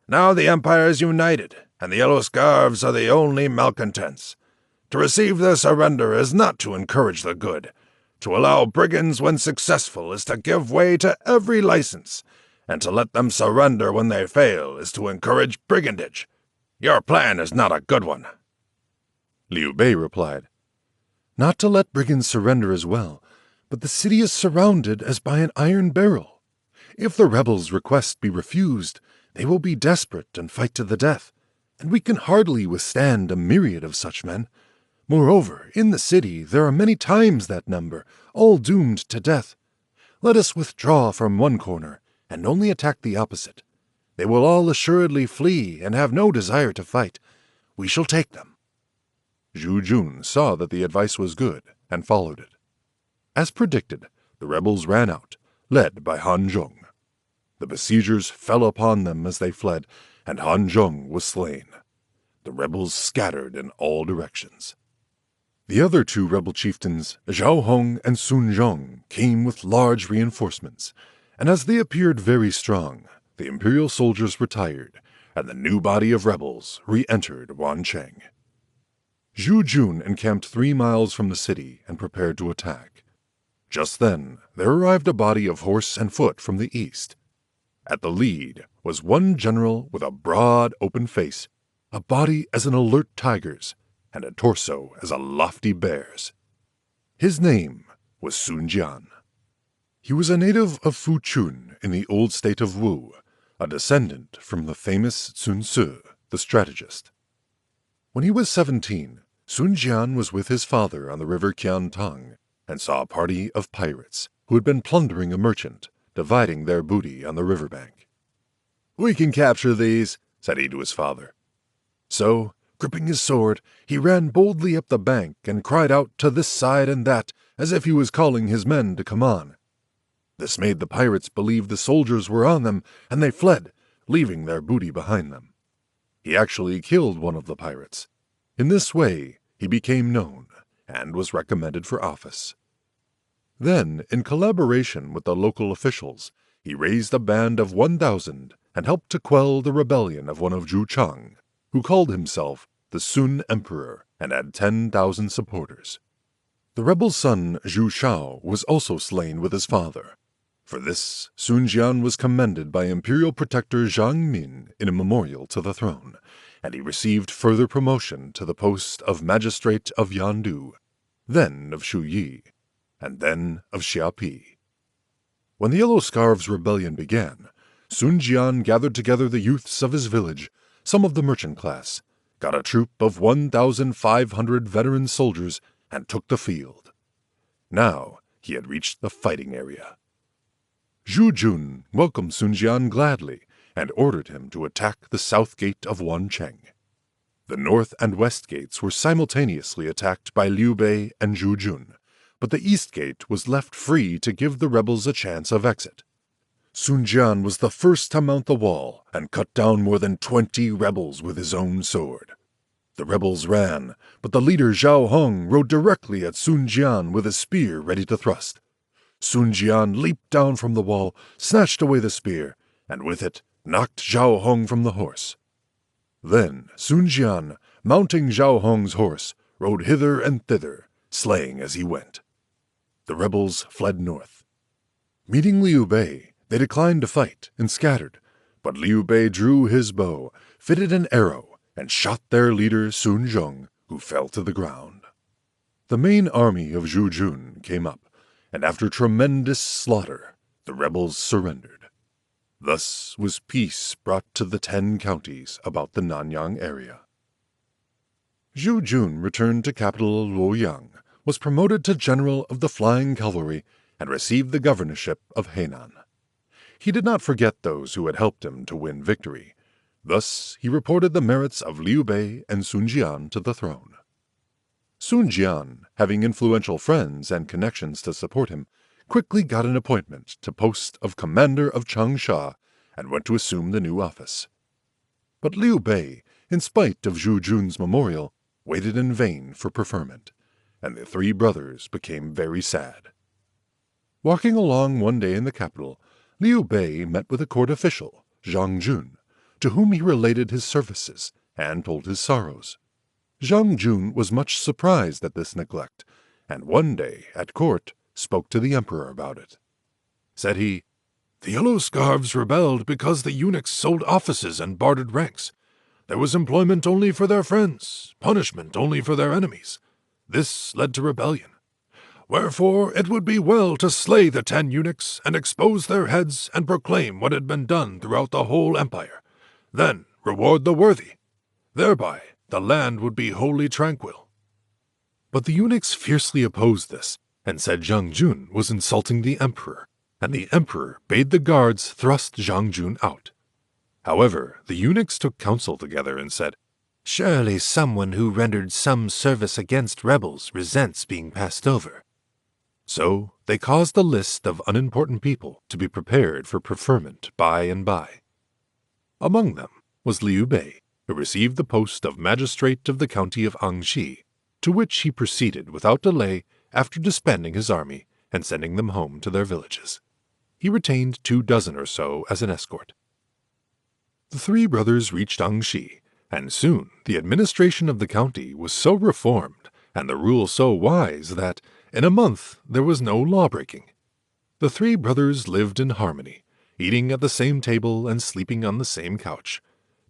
Now the empire is united, and the yellow scarves are the only malcontents. To receive their surrender is not to encourage the good. To allow brigands when successful is to give way to every license, and to let them surrender when they fail is to encourage brigandage. Your plan is not a good one." Liu Bei replied, "Not to let brigands surrender as well, but the city is surrounded as by an iron barrel. If the rebels' request be refused, they will be desperate and fight to the death, and we can hardly withstand a myriad of such men. Moreover, in the city there are many times that number, all doomed to death. Let us withdraw from one corner, and only attack the opposite. They will all assuredly flee and have no desire to fight. We shall take them." Zhu Jun saw that the advice was good and followed it. As predicted, the rebels ran out, led by Guanzhong. The besiegers fell upon them as they fled, and Guanzhong was slain. The rebels scattered in all directions. The other two rebel chieftains, Zhao Hong and Sun Zhong, came with large reinforcements, and as they appeared very strong, the imperial soldiers retired, and the new body of rebels re-entered Wancheng. Zhu Jun encamped 3 miles from the city and prepared to attack. Just then, there arrived a body of horse and foot from the east. At the lead was one general with a broad, open face, a body as an alert tiger's, and a torso as a lofty bear's. His name was Sun Jian. He was a native of Fuchun in the old state of Wu, a descendant from the famous Sun Tzu, the strategist. When he was 17, Sun Jian was with his father on the river Qiantang and saw a party of pirates who had been plundering a merchant, dividing their booty on the riverbank. "We can capture these," said he to his father. So, gripping his sword, he ran boldly up the bank and cried out to this side and that, as if he was calling his men to come on. This made the pirates believe the soldiers were on them, and they fled, leaving their booty behind them. He actually killed one of the pirates. In this way, he became known and was recommended for office. Then, in collaboration with the local officials, he raised a band of 1,000 and helped to quell the rebellion of one of Zhu Chang, who called himself the Sun Emperor and had 10,000 supporters. The rebel son Zhu Shao was also slain with his father. For this, Sun Jian was commended by Imperial Protector Zhang Min in a memorial to the throne, and he received further promotion to the post of Magistrate of Yandu, then of Shuyi, and then of Xiapi. When the Yellow Scarves Rebellion began, Sun Jian gathered together the youths of his village, some of the merchant class, got a troop of 1,500 veteran soldiers, and took the field. Now he had reached the fighting area. Zhu Jun welcomed Sun Jian gladly and ordered him to attack the south gate of Wancheng. The north and west gates were simultaneously attacked by Liu Bei and Zhu Jun, but the east gate was left free to give the rebels a chance of exit. Sun Jian was the first to mount the wall and cut down more than 20 rebels with his own sword. The rebels ran, but the leader Zhao Hong rode directly at Sun Jian with a spear ready to thrust. Sun Jian leaped down from the wall, snatched away the spear, and with it knocked Zhao Hong from the horse. Then Sun Jian, mounting Zhao Hong's horse, rode hither and thither, slaying as he went. The rebels fled north. Meeting Liu Bei, they declined to fight and scattered, but Liu Bei drew his bow, fitted an arrow, and shot their leader Sun Zhong, who fell to the ground. The main army of Zhu Jun came up, and after tremendous slaughter, the rebels surrendered. Thus was peace brought to the 10 counties about the Nanyang area. Zhu Jun returned to capital Luoyang, was promoted to general of the flying cavalry, and received the governorship of Henan. He did not forget those who had helped him to win victory. Thus he reported the merits of Liu Bei and Sun Jian to the throne. Sun Jian, having influential friends and connections to support him, quickly got an appointment to post of commander of Changsha and went to assume the new office. But Liu Bei, in spite of Zhu Jun's memorial, waited in vain for preferment, and the three brothers became very sad. Walking along one day in the capital, Liu Bei met with a court official, Zhang Jun, to whom he related his services and told his sorrows. Zhang Jun was much surprised at this neglect, and one day, at court, spoke to the emperor about it. Said he, "The Yellow Scarves rebelled because the eunuchs sold offices and bartered ranks. There was employment only for their friends, punishment only for their enemies. This led to rebellion. Wherefore it would be well to slay the 10 eunuchs and expose their heads and proclaim what had been done throughout the whole empire. Then reward the worthy. Thereby the land would be wholly tranquil." But the eunuchs fiercely opposed this, and said Zhang Jun was insulting the emperor, and the emperor bade the guards thrust Zhang Jun out. However, the eunuchs took counsel together and said, "Surely someone who rendered some service against rebels resents being passed over." So they caused a list of unimportant people to be prepared for preferment by and by. Among them was Liu Bei, who received the post of magistrate of the county of Anxi, to which he proceeded without delay after disbanding his army and sending them home to their villages. He retained 24 or so as an escort. The three brothers reached Anxi, and soon the administration of the county was so reformed and the rule so wise that, in a month, there was no law-breaking. The three brothers lived in harmony, eating at the same table and sleeping on the same couch.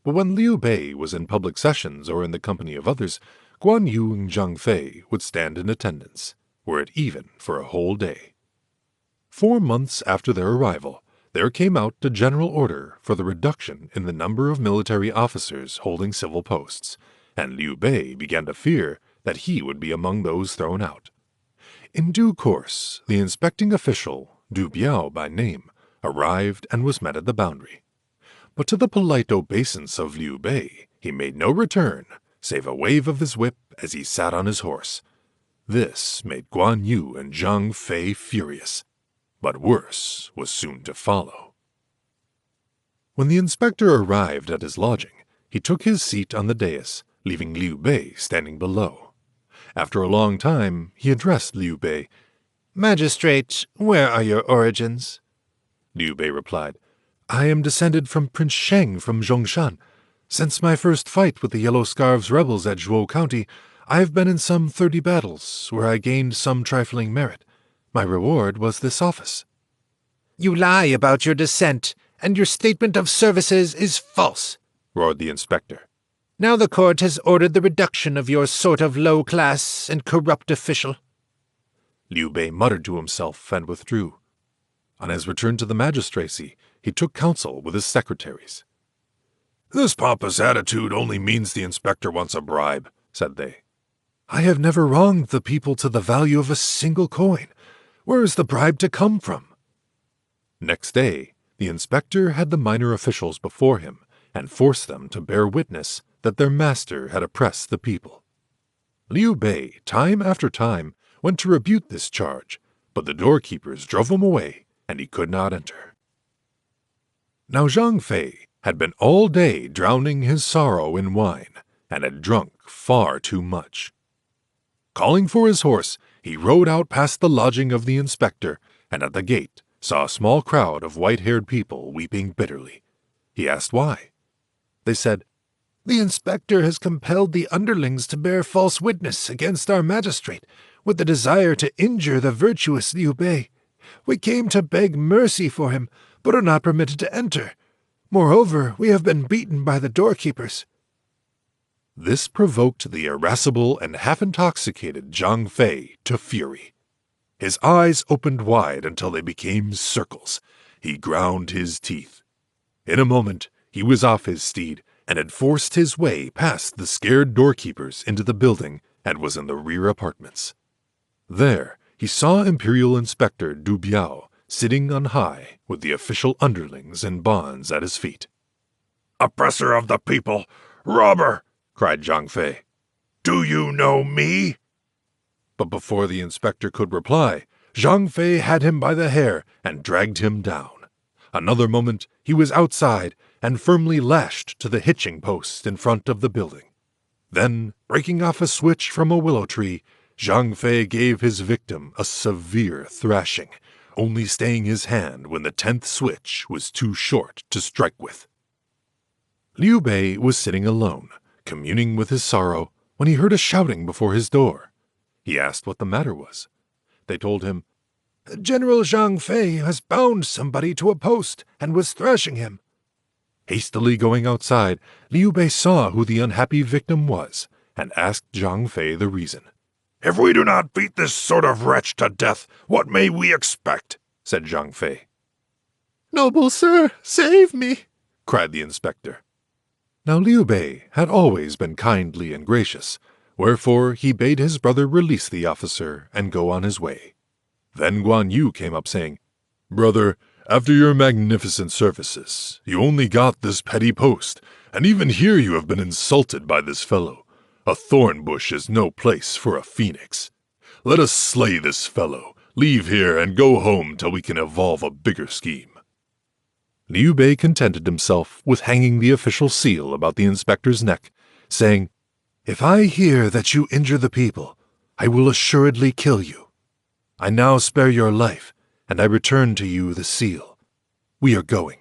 But when Liu Bei was in public sessions or in the company of others, Guan Yu and Zhang Fei would stand in attendance, were it even for a whole day. 4 months after their arrival, there came out a general order for the reduction in the number of military officers holding civil posts, and Liu Bei began to fear that he would be among those thrown out. In due course, the inspecting official, Du Biao by name, arrived and was met at the boundary. But to the polite obeisance of Liu Bei, he made no return, save a wave of his whip as he sat on his horse. This made Guan Yu and Zhang Fei furious, but worse was soon to follow. When the inspector arrived at his lodging, he took his seat on the dais, leaving Liu Bei standing below. After a long time, he addressed Liu Bei. "Magistrate, where are your origins?" Liu Bei replied, "I am descended from Prince Sheng from Zhongshan. Since my first fight with the Yellow Scarves rebels at Zhuo County, I have been in some 30 battles, where I gained some trifling merit. My reward was this office." "You lie about your descent, and your statement of services is false," roared the inspector. "Now the court has ordered the reduction of your sort of low-class and corrupt official." Liu Bei muttered to himself and withdrew. On his return to the magistracy, he took counsel with his secretaries. "This pompous attitude only means the inspector wants a bribe," said they. "I have never wronged the people to the value of a single coin. Where is the bribe to come from?" Next day, the inspector had the minor officials before him and forced them to bear witness that their master had oppressed the people. Liu Bei, time after time, went to rebuke this charge, but the doorkeepers drove him away, and he could not enter. Now Zhang Fei had been all day drowning his sorrow in wine, and had drunk far too much. Calling for his horse, he rode out past the lodging of the inspector, and at the gate saw a small crowd of white-haired people weeping bitterly. He asked why. They said, "The inspector has compelled the underlings to bear false witness against our magistrate, with the desire to injure the virtuous Liu Bei. We came to beg mercy for him, but are not permitted to enter. Moreover, we have been beaten by the doorkeepers." This provoked the irascible and half-intoxicated Zhang Fei to fury. His eyes opened wide until they became circles. He ground his teeth. In a moment, he was off his steed and had forced his way past the scared doorkeepers into the building and was in the rear apartments. There, he saw Imperial Inspector Du Biao sitting on high with the official underlings in bonds at his feet. "Oppressor of the people! Robber!" cried Zhang Fei. "Do you know me?" But before the inspector could reply, Zhang Fei had him by the hair and dragged him down. Another moment, he was outside, and firmly lashed to the hitching post in front of the building. Then, breaking off a switch from a willow tree, Zhang Fei gave his victim a severe thrashing, only staying his hand when the 10th switch was too short to strike with. Liu Bei was sitting alone, communing with his sorrow, when he heard a shouting before his door. He asked what the matter was. They told him, "General Zhang Fei has bound somebody to a post and was thrashing him." Hastily going outside, Liu Bei saw who the unhappy victim was, and asked Zhang Fei the reason. "If we do not beat this sort of wretch to death, what may we expect?" said Zhang Fei. "Noble sir, save me!" cried the inspector. Now Liu Bei had always been kindly and gracious, wherefore he bade his brother release the officer and go on his way. Then Guan Yu came up, saying, "Brother, after your magnificent services, you only got this petty post, and even here you have been insulted by this fellow. A thorn bush is no place for a phoenix. Let us slay this fellow, leave here, and go home till we can evolve a bigger scheme." Liu Bei contented himself with hanging the official seal about the inspector's neck, saying, "If I hear that you injure the people, I will assuredly kill you. I now spare your life, and I return to you the seal. We are going."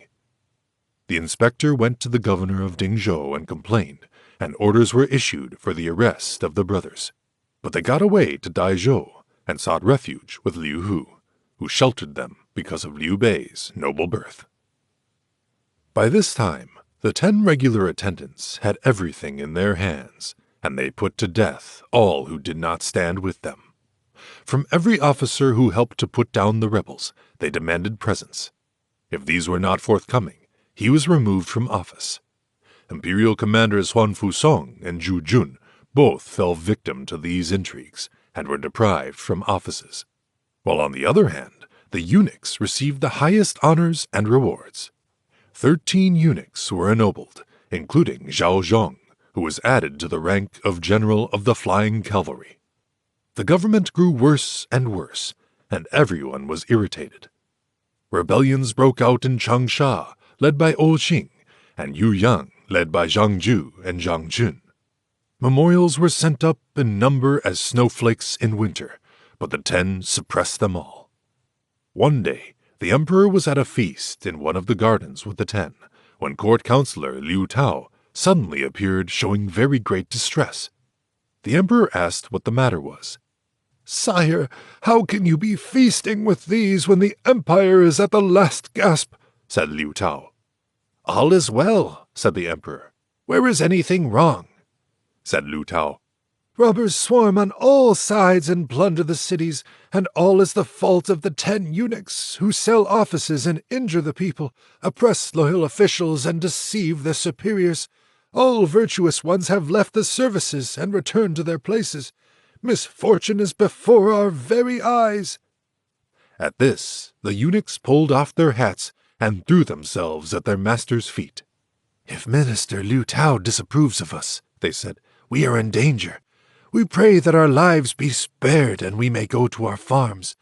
The inspector went to the governor of Dingzhou and complained, and orders were issued for the arrest of the brothers. But they got away to Daizhou and sought refuge with Liu Hu, who sheltered them because of Liu Bei's noble birth. By this time, the 10 regular attendants had everything in their hands, and they put to death all who did not stand with them. From every officer who helped to put down the rebels, they demanded presents. If these were not forthcoming, he was removed from office. Imperial commanders Huan Fusong and Zhu Jun both fell victim to these intrigues and were deprived from offices, while on the other hand, the eunuchs received the highest honors and rewards. 13 eunuchs were ennobled, including Zhao Zhong, who was added to the rank of General of the Flying Cavalry. The government grew worse and worse, and everyone was irritated. Rebellions broke out in Changsha, led by Ou Xing, and Yuyang, led by Zhang Ju and Zhang Jun. Memorials were sent up in number as snowflakes in winter, but the 10 suppressed them all. One day, the emperor was at a feast in one of the gardens with the 10, when court counselor Liu Tao suddenly appeared showing very great distress. The emperor asked what the matter was. "Sire, how can you be feasting with these when the empire is at the last gasp?" said Liu Tao. "All is well," said the emperor. "Where is anything wrong?" said Liu Tao. "Robbers swarm on all sides and plunder the cities, and all is the fault of the 10 eunuchs who sell offices and injure the people, oppress loyal officials, and deceive their superiors. All virtuous ones have left the services and returned to their places. Misfortune is before our very eyes." At this, the eunuchs pulled off their hats and threw themselves at their master's feet. "If Minister Liu Tao disapproves of us," they said, "we are in danger. We pray that our lives be spared and we may go to our farms.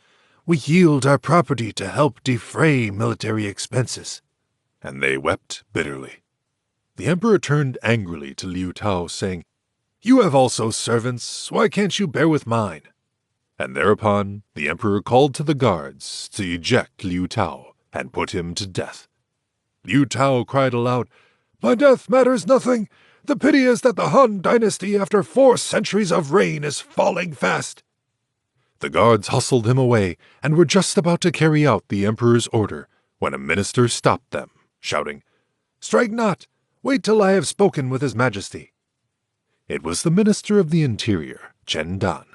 We yield our property to help defray military expenses." And they wept bitterly. The emperor turned angrily to Liu Tao, saying, "You have also servants. Why can't you bear with mine?" And thereupon the emperor called to the guards to eject Liu Tao and put him to death. Liu Tao cried aloud, "My death matters nothing. The pity is that the Han dynasty, after 4 centuries of reign, is falling fast." The guards hustled him away and were just about to carry out the emperor's order when a minister stopped them, shouting, "Strike not! Wait till I have spoken with His Majesty." It was the Minister of the Interior, Chen Dan.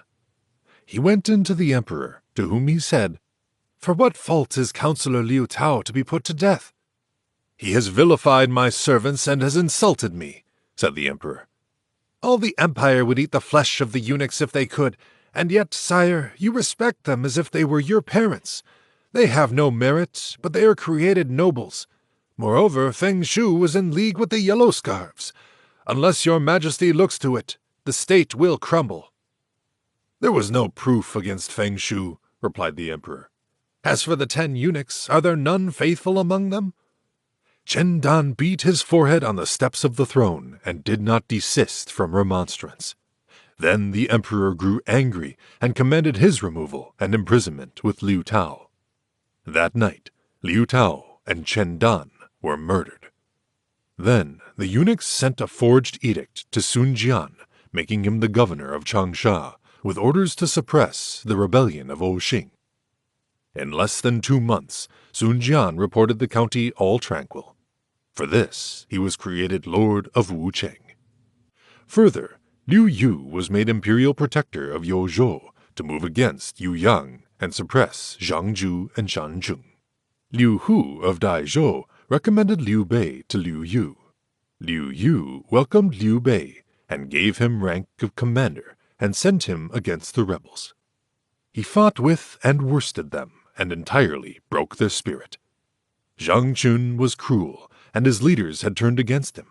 He went in to the emperor, to whom he said, "For what fault is Counselor Liu Tao to be put to death?" "He has vilified my servants and has insulted me," said the emperor. "All the empire would eat the flesh of the eunuchs if they could, and yet, sire, you respect them as if they were your parents. They have no merit, but they are created nobles. Moreover, Feng Shu was in league with the Yellow Scarves. Unless your majesty looks to it, the state will crumble." "There was no proof against Feng Shu," replied the emperor. "As for the 10 eunuchs, are there none faithful among them?" Chen Dan beat his forehead on the steps of the throne and did not desist from remonstrance. Then the emperor grew angry and commanded his removal and imprisonment with Liu Tao. That night, Liu Tao and Chen Dan were murdered. Then the eunuchs sent a forged edict to Sun Jian, making him the governor of Changsha, with orders to suppress the rebellion of Oxing. In less than 2 months, Sun Jian reported the county all tranquil. For this, he was created Lord of Wucheng. Further, Liu Yu was made imperial protector of Youzhou to move against Yu Yang and suppress Zhangju and Shanzhong. Liu Hu of Daizhou recommended Liu Bei to Liu Yu. Liu Yu welcomed Liu Bei and gave him rank of commander and sent him against the rebels. He fought with and worsted them and entirely broke their spirit. Zhang Chun was cruel, and his leaders had turned against him.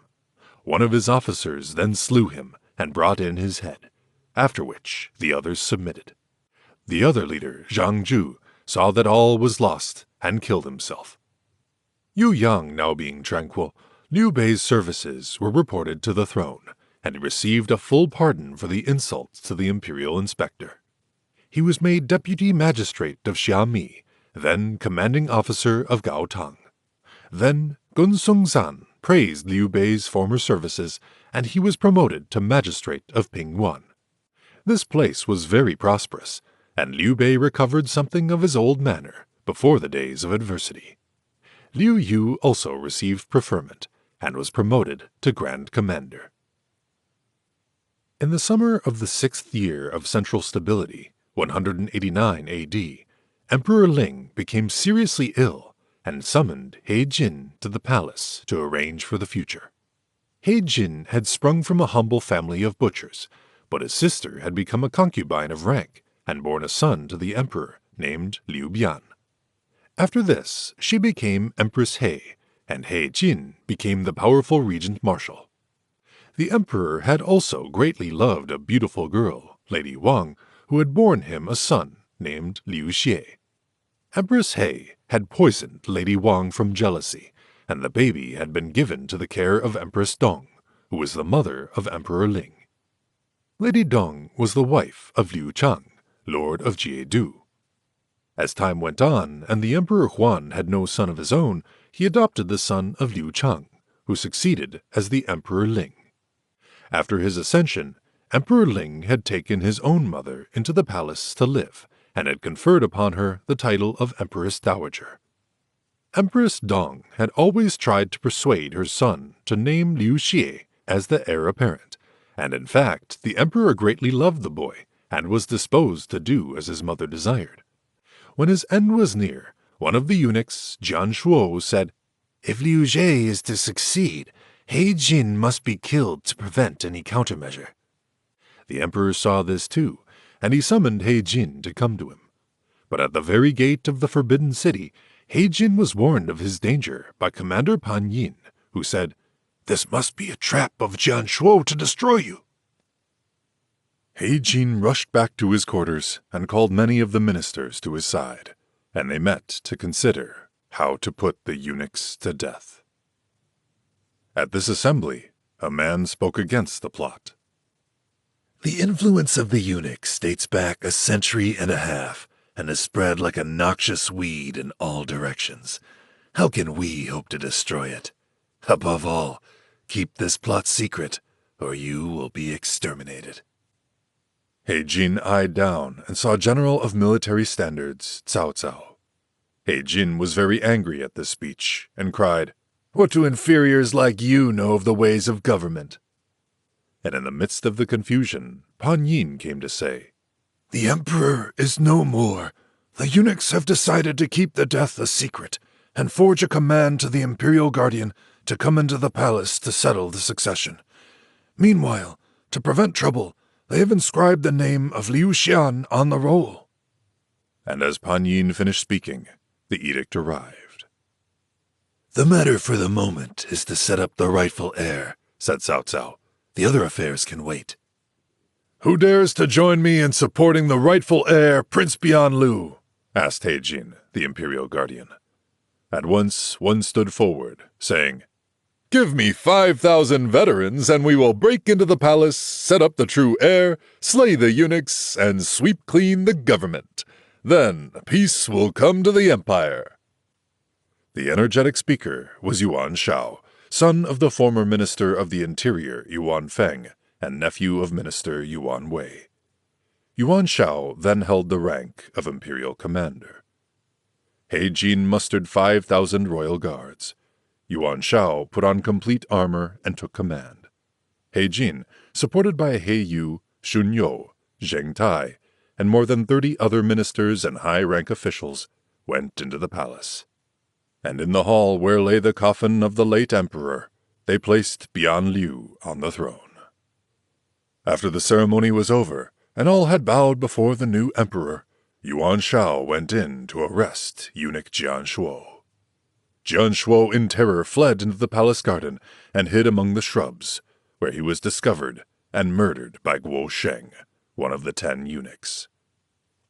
One of his officers then slew him and brought in his head, after which the others submitted. The other leader, Zhang Ju, saw that all was lost and killed himself. Yu Yang now being tranquil, Liu Bei's services were reported to the throne, and he received a full pardon for the insults to the imperial inspector. He was made deputy magistrate of Xiami, then commanding officer of Gaotang. Then Guanzhong Zan praised Liu Bei's former services, and he was promoted to magistrate of Pingguan. This place was very prosperous, and Liu Bei recovered something of his old manner before the days of adversity. Liu Yu also received preferment, and was promoted to Grand Commander. In the summer of the 6th year of central stability, 189 A.D., Emperor Ling became seriously ill and summoned He Jin to the palace to arrange for the future. He Jin had sprung from a humble family of butchers, but his sister had become a concubine of rank and borne a son to the emperor named Liu Bian. After this, she became Empress He, and He Jin became the powerful regent marshal. The emperor had also greatly loved a beautiful girl, Lady Wang, who had borne him a son named Liu Xie. Empress He had poisoned Lady Wang from jealousy, and the baby had been given to the care of Empress Dong, who was the mother of Emperor Ling. Lady Dong was the wife of Liu Chang, Lord of Jiedu. As time went on, and the Emperor Huan had no son of his own, he adopted the son of Liu Chang, who succeeded as the Emperor Ling. After his ascension, Emperor Ling had taken his own mother into the palace to live, and had conferred upon her the title of Empress Dowager. Empress Dong had always tried to persuade her son to name Liu Xie as the heir apparent, and in fact the emperor greatly loved the boy, and was disposed to do as his mother desired. When his end was near, one of the eunuchs, Jian Shuo, said, "If Liu Xie is to succeed, He Jin must be killed to prevent any countermeasure." The emperor saw this too, and he summoned He Jin to come to him. But at the very gate of the Forbidden City, He Jin was warned of his danger by Commander Pan Yin, who said, "This must be a trap of Jian Shuo to destroy you." He Jin rushed back to his quarters and called many of the ministers to his side, and they met to consider how to put the eunuchs to death. At this assembly, a man spoke against the plot. The influence of the eunuchs dates back 1.5 centuries and has spread like a noxious weed in all directions. How can we hope to destroy it? Above all, keep this plot secret, or you will be exterminated. He Jin eyed down and saw General of Military Standards Cao Cao. He Jin was very angry at this speech and cried, "What do inferiors like you know of the ways of government?" And in the midst of the confusion, Pan Yin came to say, "The emperor is no more. The eunuchs have decided to keep the death a secret and forge a command to the imperial guardian to come into the palace to settle the succession. Meanwhile, to prevent trouble, they have inscribed the name of Liu Xian on the roll." And as Pan Yin finished speaking, the edict arrived. "The matter for the moment is to set up the rightful heir," said Cao Cao. "The other affairs can wait." "Who dares to join me in supporting the rightful heir, Prince Bian Lu?" asked He Jin, the imperial guardian. At once one stood forward, saying, "Give me 5,000 veterans, and we will break into the palace, set up the true heir, slay the eunuchs, and sweep clean the government. Then peace will come to the empire." The energetic speaker was Yuan Shao, son of the former Minister of the Interior Yuan Feng, and nephew of Minister Yuan Wei. Yuan Shao then held the rank of imperial commander. He Jin mustered 5,000 royal guards. Yuan Shao put on complete armor and took command. He Jin, supported by He Yu, Shun You, Zheng Tai, and more than 30 other ministers and high-rank officials, went into the palace. And in the hall where lay the coffin of the late emperor, they placed Bian Liu on the throne. After the ceremony was over, and all had bowed before the new emperor, Yuan Shao went in to arrest eunuch Jian Shuo. Jian Shuo in terror fled into the palace garden and hid among the shrubs, where he was discovered and murdered by Guo Sheng, one of the 10 eunuchs.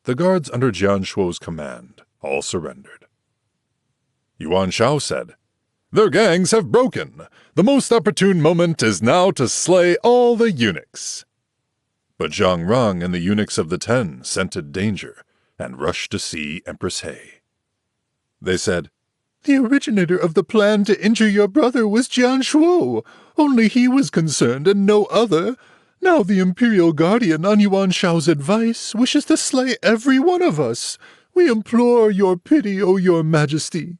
The guards under Jian Shuo's command all surrendered. Yuan Shao said, "Their gangs have broken. The most opportune moment is now to slay all the eunuchs." But Zhang Rang and the eunuchs of the 10 scented danger and rushed to see Empress He. They said, "The originator of the plan to injure your brother was Jian Shuo. Only he was concerned and no other. Now the imperial guardian, on Yuan Shao's advice, wishes to slay every one of us. We implore your pity, O your majesty."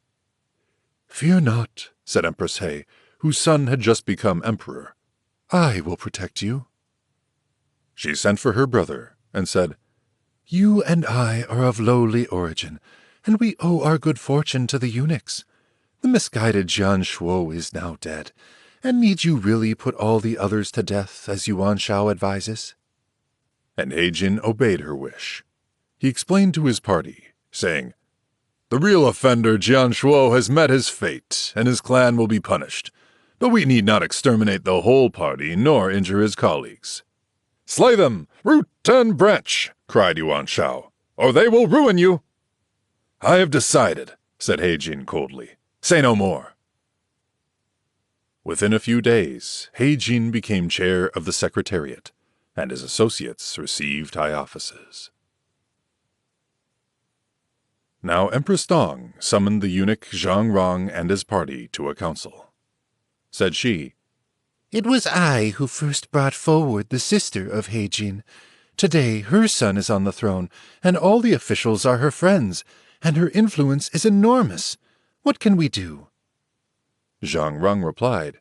"Fear not," said Empress He, whose son had just become emperor. "I will protect you." She sent for her brother and said, "You and I are of lowly origin, and we owe our good fortune to the eunuchs. The misguided Jian Shuo is now dead, and need you really put all the others to death as Yuan Shao advises?" And He Jin obeyed her wish. He explained to his party, saying, "The real offender, Jian Shuo, has met his fate, and his clan will be punished. But we need not exterminate the whole party, nor injure his colleagues." "Slay them, root and branch," cried Yuan Shao, "or they will ruin you." "I have decided," said He Jin coldly. "Say no more." Within a few days, He Jin became chair of the secretariat, and his associates received high offices. Now Empress Dong summoned the eunuch Zhang Rang and his party to a council. Said she, "It was I who first brought forward the sister of He Jin. Today her son is on the throne, and all the officials are her friends, and her influence is enormous. What can we do?" Zhang Rang replied,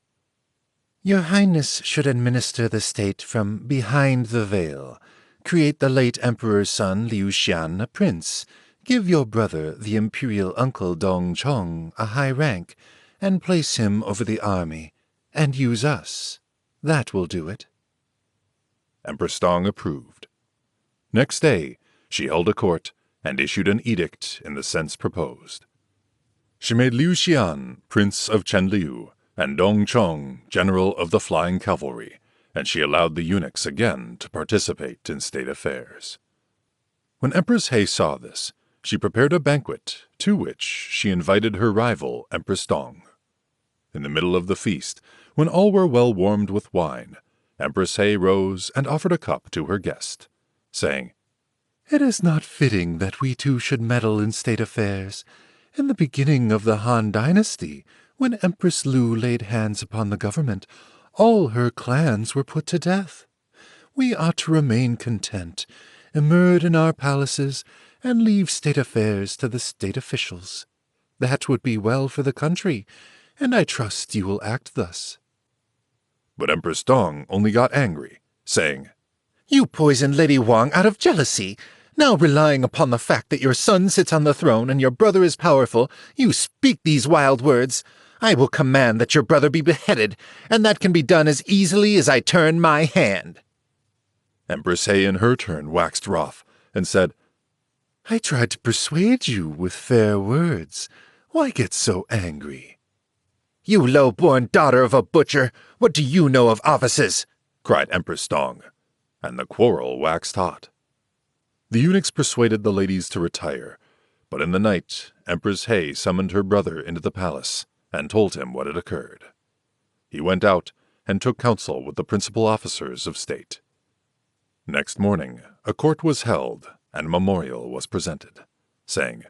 "Your Highness should administer the state from behind the veil. Create the late emperor's son Liu Xian a prince. Give your brother, the imperial uncle Dong Chong, a high rank, and place him over the army, and use us. That will do it." Empress Dong approved. Next day, she held a court and issued an edict in the sense proposed. She made Liu Xian Prince of Chenliu and Dong Chong General of the Flying Cavalry, and she allowed the eunuchs again to participate in state affairs. When Empress He saw this, she prepared a banquet to which she invited her rival, Empress Dong. In the middle of the feast, when all were well warmed with wine, Empress He rose and offered a cup to her guest, saying, "It is not fitting that we two should meddle in state affairs. In the beginning of the Han dynasty, when Empress Liu laid hands upon the government, all her clans were put to death. We ought to remain content, immured in our palaces, and leave state affairs to the state officials. That would be well for the country, and I trust you will act thus." But Empress Dong only got angry, saying, "You poisoned Lady Wang out of jealousy. Now, relying upon the fact that your son sits on the throne and your brother is powerful, you speak these wild words. I will command that your brother be beheaded, and that can be done as easily as I turn my hand." Empress He in her turn waxed wroth, and said, "I tried to persuade you with fair words. Why get so angry?" "You low-born daughter of a butcher! What do you know of offices?" cried Empress Dong, and the quarrel waxed hot. The eunuchs persuaded the ladies to retire, But in the night, Empress He summoned her brother into the palace and told him what had occurred. He went out and took counsel with the principal officers of state. Next morning, a court was held and a memorial was presented, saying,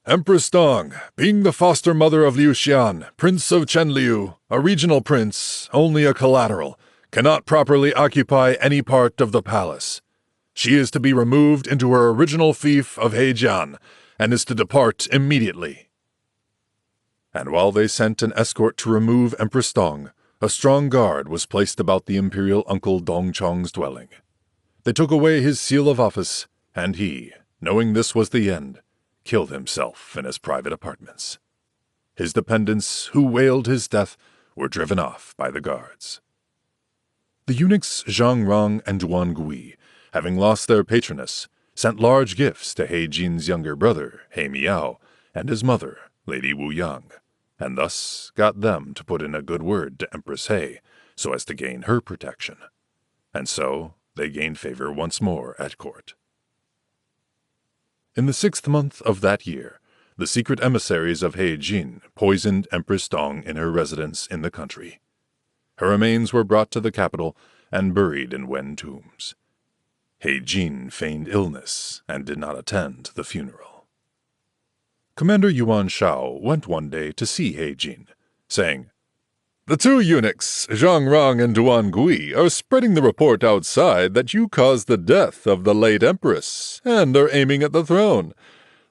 Empress Dong, being the foster mother of Liu Xian, Prince of Chenliu, a regional prince, only a collateral, cannot properly occupy any part of the palace. She is to be removed into her original fief of Hejian, and is to depart immediately. And while they sent an escort to remove Empress Dong, a strong guard was placed about the imperial uncle Dongchong's dwelling. They took away his seal of office, and he, knowing this was the end, killed himself in his private apartments. His dependents, who wailed his death, were driven off by the guards. The eunuchs Zhang Rong and Duan Gui, having lost their patroness, sent large gifts to He Jin's younger brother, He Miao, and his mother, Lady Wu Yang, and thus got them to put in a good word to Empress He, so as to gain her protection. And so they gained favor once more at court. In the 6th month of that year, the secret emissaries of He Jin poisoned Empress Dong in her residence in the country. Her remains were brought to the capital and buried in Wen tombs. He Jin feigned illness and did not attend the funeral. Commander Yuan Shao went one day to see He Jin, saying, "The two eunuchs, Zhang Rong and Duan Gui, are spreading the report outside that you caused the death of the late empress, and are aiming at the throne.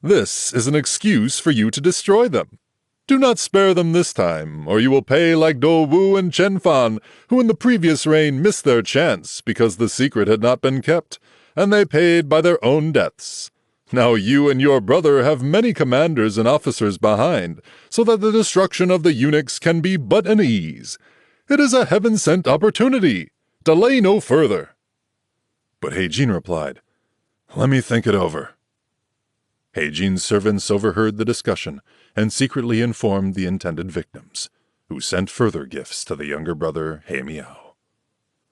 This is an excuse for you to destroy them. Do not spare them this time, or you will pay like Do Wu and Chen Fan, who in the previous reign missed their chance because the secret had not been kept, and they paid by their own deaths. Now you and your brother have many commanders and officers behind, so that the destruction of the eunuchs can be but an ease. It is a heaven-sent opportunity. Delay no further." But He Jin replied, "Let me think it over." He Jin's servants overheard the discussion and secretly informed the intended victims, who sent further gifts to the younger brother He Miao.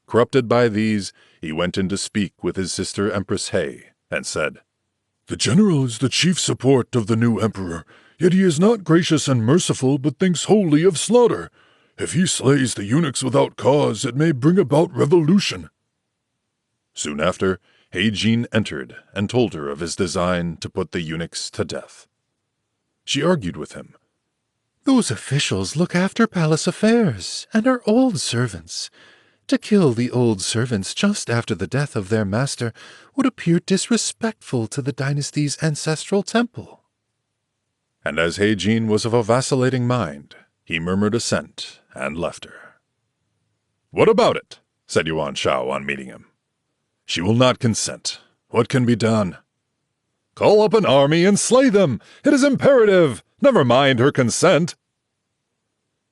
Corrupted by these, he went in to speak with his sister Empress He, and said, "The general is the chief support of the new emperor, yet he is not gracious and merciful, but thinks wholly of slaughter. If he slays the eunuchs without cause, it may bring about revolution." Soon after, He Jin entered and told her of his design to put the eunuchs to death. She argued with him. "Those officials look after palace affairs and are old servants. To kill the old servants just after the death of their master would appear disrespectful to the dynasty's ancestral temple." And as He Jin was of a vacillating mind, he murmured assent and left her. "What about it?" said Yuan Shao on meeting him. "She will not consent. What can be done?" "Call up an army and slay them. It is imperative. Never mind her consent."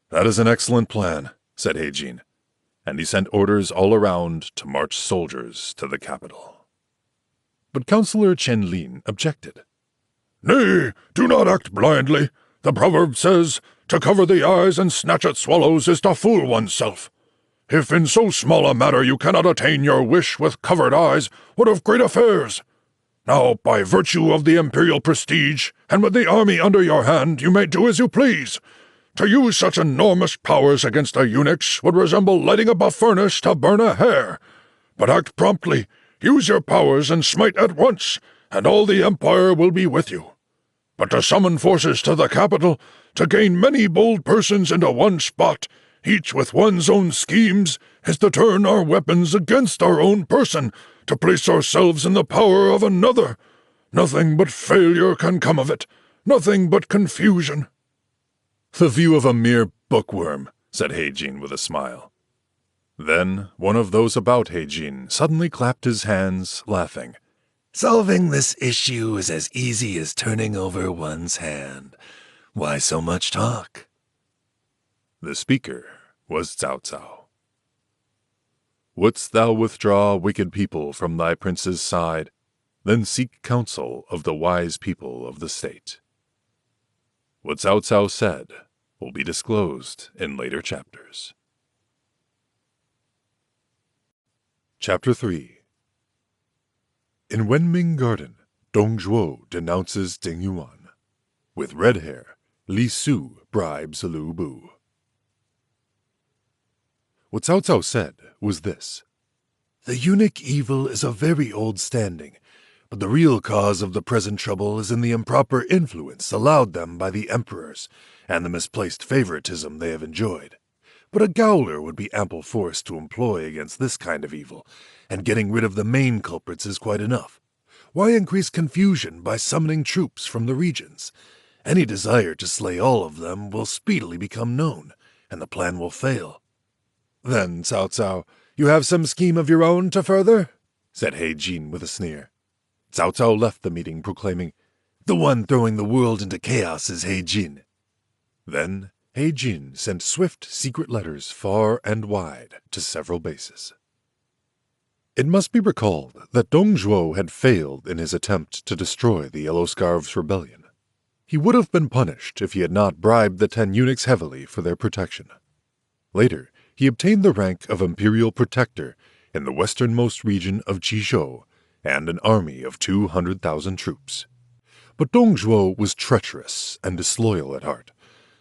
"That is an excellent plan," said He Jin, and he sent orders all around to march soldiers to the capital. But Councillor Chen Lin objected. "Nay, do not act blindly. The proverb says, 'To cover the eyes and snatch at swallows is to fool oneself.' If in so small a matter you cannot attain your wish with covered eyes, what of great affairs? Now, by virtue of the imperial prestige, and with the army under your hand, you may do as you please. To use such enormous powers against the eunuchs would resemble lighting up a furnace to burn a hare. But act promptly, use your powers and smite at once, and all the empire will be with you. But to summon forces to the capital, to gain many bold persons into one spot, each with one's own schemes, is to turn our weapons against our own person, to place ourselves in the power of another. Nothing but failure can come of it, nothing but confusion." "The view of a mere bookworm," said He Jin with a smile. Then one of those about He Jin suddenly clapped his hands, laughing. "Solving this issue is as easy as turning over one's hand. Why so much talk?" The speaker was Cao Cao. "Wouldst thou withdraw wicked people from thy prince's side? Then seek counsel of the wise people of the state." What Cao Cao said will be disclosed in later chapters. Chapter 3. In Wenming Garden, Dong Zhuo denounces Ding Yuan. With red hair, Li Su bribes Liu Bu. What Cao Cao said was this: "The eunuch evil is of very old standing, but the real cause of the present trouble is in the improper influence allowed them by the emperors, and the misplaced favoritism they have enjoyed. But a gaoler would be ample force to employ against this kind of evil, and getting rid of the main culprits is quite enough. Why increase confusion by summoning troops from the regions? Any desire to slay all of them will speedily become known, and the plan will fail." "Then, Cao Cao, you have some scheme of your own to further?" said He Jin with a sneer. Cao Cao left the meeting proclaiming, "The one throwing the world into chaos is He Jin." Then He Jin sent swift secret letters far and wide to several bases. It must be recalled that Dong Zhuo had failed in his attempt to destroy the Yellow Scarves Rebellion. He would have been punished if he had not bribed the 10 eunuchs heavily for their protection. Later, he obtained the rank of Imperial Protector in the westernmost region of Jizhou and an army of 200,000 troops. But Dong Zhuo was treacherous and disloyal at heart,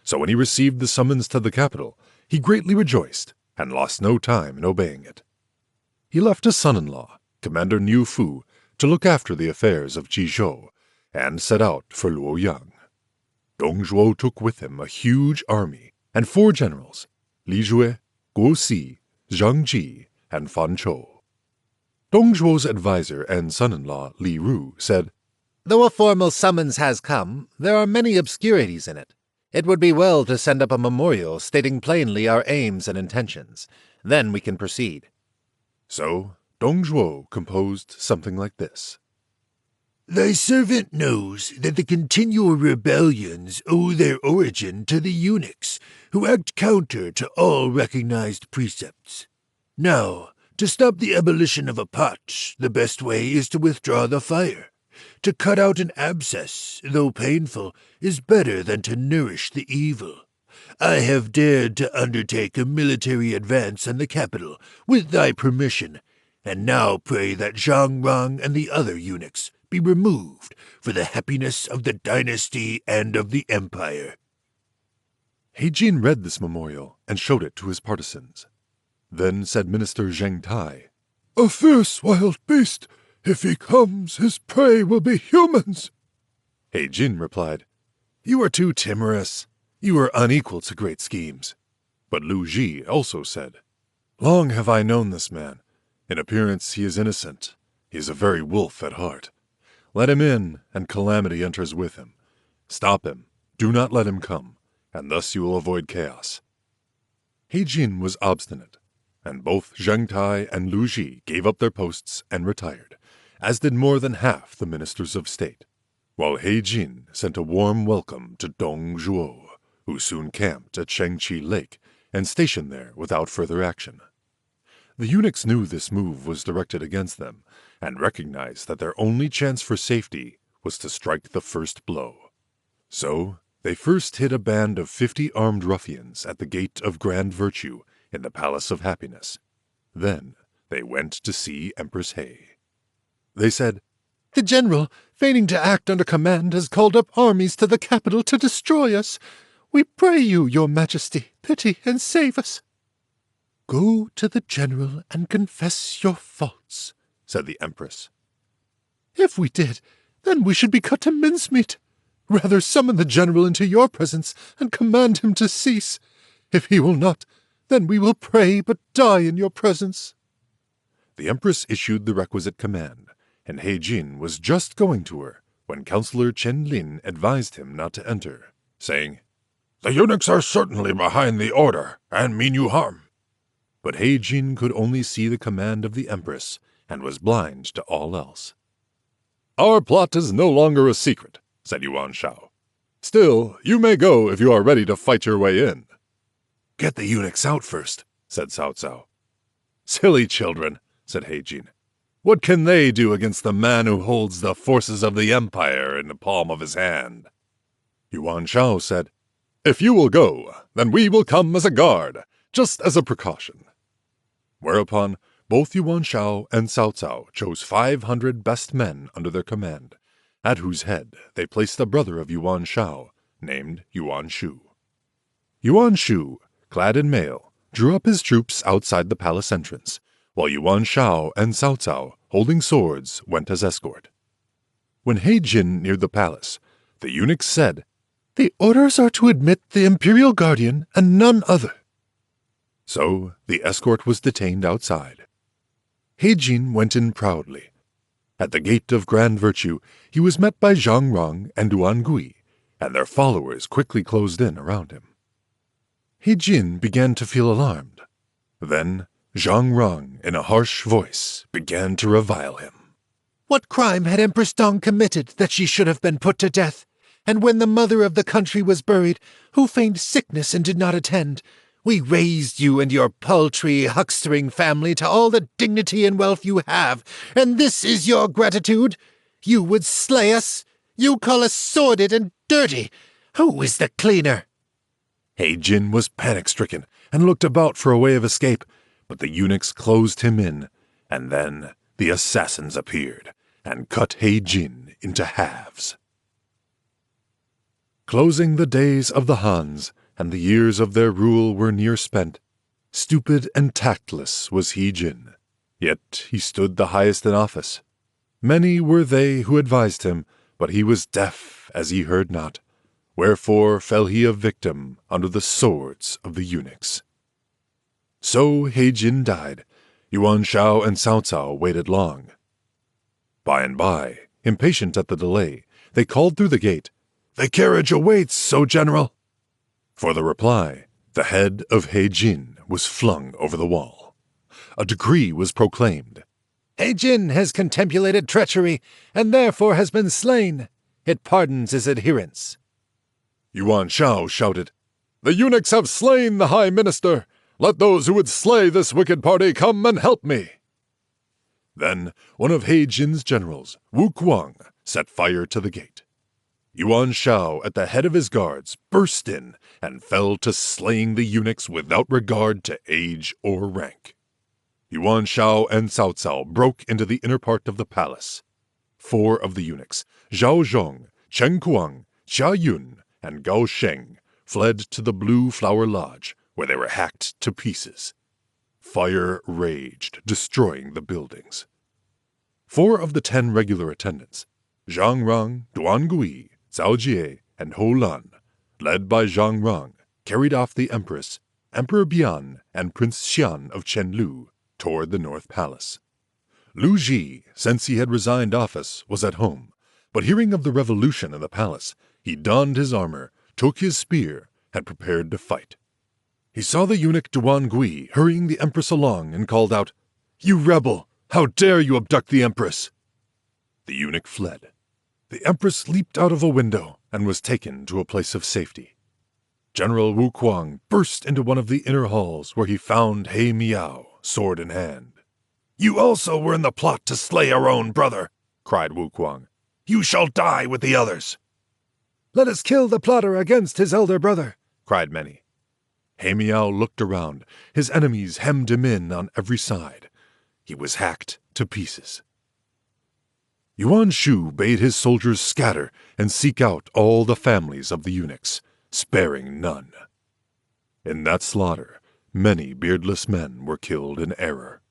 so when he received the summons to the capital, he greatly rejoiced and lost no time in obeying it. He left his son-in-law, Commander Niu Fu, to look after the affairs of Jizhou, and set out for Luoyang. Dong Zhuo took with him a huge army and 4 generals, Li Jue, Guo Si, Zhang Ji, and Fan Chou. Dong Zhuo's advisor and son-in-law, Li Ru, said, "Though a formal summons has come, there are many obscurities in it. It would be well to send up a memorial stating plainly our aims and intentions. Then we can proceed." So Dong Zhuo composed something like this: "Thy servant knows that the continual rebellions owe their origin to the eunuchs, who act counter to all recognized precepts. Now, to stop the ebullition of a pot, the best way is to withdraw the fire. To cut out an abscess, though painful, is better than to nourish the evil. I have dared to undertake a military advance on the capital, with thy permission, and now pray that Zhang Rang and the other eunuchs be removed for the happiness of the dynasty and of the empire." He Jin read this memorial and showed it to his partisans. Then said Minister Zheng Tai, "A fierce wild beast. If he comes, his prey will be humans." He Jin replied, "You are too timorous. You are unequal to great schemes." But Lu Ji also said, "Long have I known this man. In appearance he is innocent. He is a very wolf at heart. Let him in, and calamity enters with him. Stop him. Do not let him come, and thus you will avoid chaos." He Jin was obstinate, and both Zheng Tai and Lu Ji gave up their posts and retired, as did more than half the ministers of state, while He Jin sent a warm welcome to Dong Zhuo, who soon camped at Shengqi Lake and stationed there without further action. The eunuchs knew this move was directed against them, and recognized that their only chance for safety was to strike the first blow. So they first hid a band of 50 armed ruffians at the Gate of Grand Virtue in the Palace of Happiness. Then they went to see Empress He. They said, "The general, feigning to act under command, has called up armies to the capital to destroy us. We pray you, your majesty, pity and save us." "Go to the general and confess your faults," said the empress. "If we did, then we should be cut to mincemeat. Rather summon the general into your presence and command him to cease. If he will not, then we will pray but die in your presence." The empress issued the requisite command, and He Jin was just going to her when Councillor Chen Lin advised him not to enter, saying, "The eunuchs are certainly behind the order, and mean you harm." But He Jin could only see the command of the empress, and was blind to all else. "Our plot is no longer a secret," said Yuan Shao. "Still, you may go if you are ready to fight your way in." "Get the eunuchs out first," said Cao Cao. "Silly children," said He Jin. "What can they do against the man who holds the forces of the empire in the palm of his hand?" Yuan Shao said, "If you will go, then we will come as a guard, just as a precaution." Whereupon both Yuan Shao and Cao Cao chose 500 best men under their command, at whose head they placed the brother of Yuan Shao, named Yuan Shu. Yuan Shu, clad in mail, drew up his troops outside the palace entrance, while Yuan Shao and Cao Cao, holding swords, went as escort. When He Jin neared the palace, the eunuchs said, "The orders are to admit the imperial guardian and none other." So the escort was detained outside. He Jin went in proudly. At the gate of grand virtue, he was met by Zhang Rong and Duan Gui, and their followers quickly closed in around him. He Jin began to feel alarmed. Then Zhang Rong, in a harsh voice, began to revile him. What crime had Empress Dong committed that she should have been put to death? And when the mother of the country was buried, who feigned sickness and did not attend? We raised you and your paltry, huckstering family to all the dignity and wealth you have, and this is your gratitude? You would slay us? You call us sordid and dirty? Who is the cleaner? He Jin was panic-stricken and looked about for a way of escape, but the eunuchs closed him in, and then the assassins appeared and cut He Jin into halves. Closing the days of the Hans, and the years of their rule were near spent, stupid and tactless was He Jin, yet he stood the highest in office. Many were they who advised him, but he was deaf as he heard not, wherefore fell he a victim under the swords of the eunuchs. So He Jin died. Yuan Shao and Cao Cao waited long. By and by, impatient at the delay, they called through the gate, "The carriage awaits, O General!" For the reply, the head of He Jin was flung over the wall. A decree was proclaimed. He Jin has contemplated treachery, and therefore has been slain. It pardons his adherents. Yuan Shao shouted, "The eunuchs have slain the High Minister! Let those who would slay this wicked party come and help me!" Then one of He Jin's generals, Wu Kuang, set fire to the gate. Yuan Shao, at the head of his guards, burst in and fell to slaying the eunuchs without regard to age or rank. Yuan Shao and Cao Cao broke into the inner part of the palace. 4 of the eunuchs, Zhao Zhong, Chen Kuang, Xia Yun, and Gao Sheng, fled to the Blue Flower Lodge, where they were hacked to pieces. Fire raged, destroying the buildings. 4 of the 10 regular attendants, Zhang Rong, Duan Gui, Cao Jie, and Ho Lan, led by Zhang Rong, carried off the Empress, Emperor Bian, and Prince Xian of Chenlu toward the North Palace. Lu Ji, since he had resigned office, was at home, but hearing of the revolution in the palace, he donned his armor, took his spear, and prepared to fight. He saw the eunuch Duan Gui hurrying the Empress along and called out, "You rebel! How dare you abduct the Empress?" The eunuch fled. The Empress leaped out of a window and was taken to a place of safety. General Wu Kuang burst into one of the inner halls where he found He Miao, sword in hand. "You also were in the plot to slay our own brother," cried Wu Kuang. "You shall die with the others." "Let us kill the plotter against his elder brother," cried many. He Miao looked around. His enemies hemmed him in on every side. He was hacked to pieces. Yuan Shu bade his soldiers scatter and seek out all the families of the eunuchs, sparing none. In that slaughter, many beardless men were killed in error.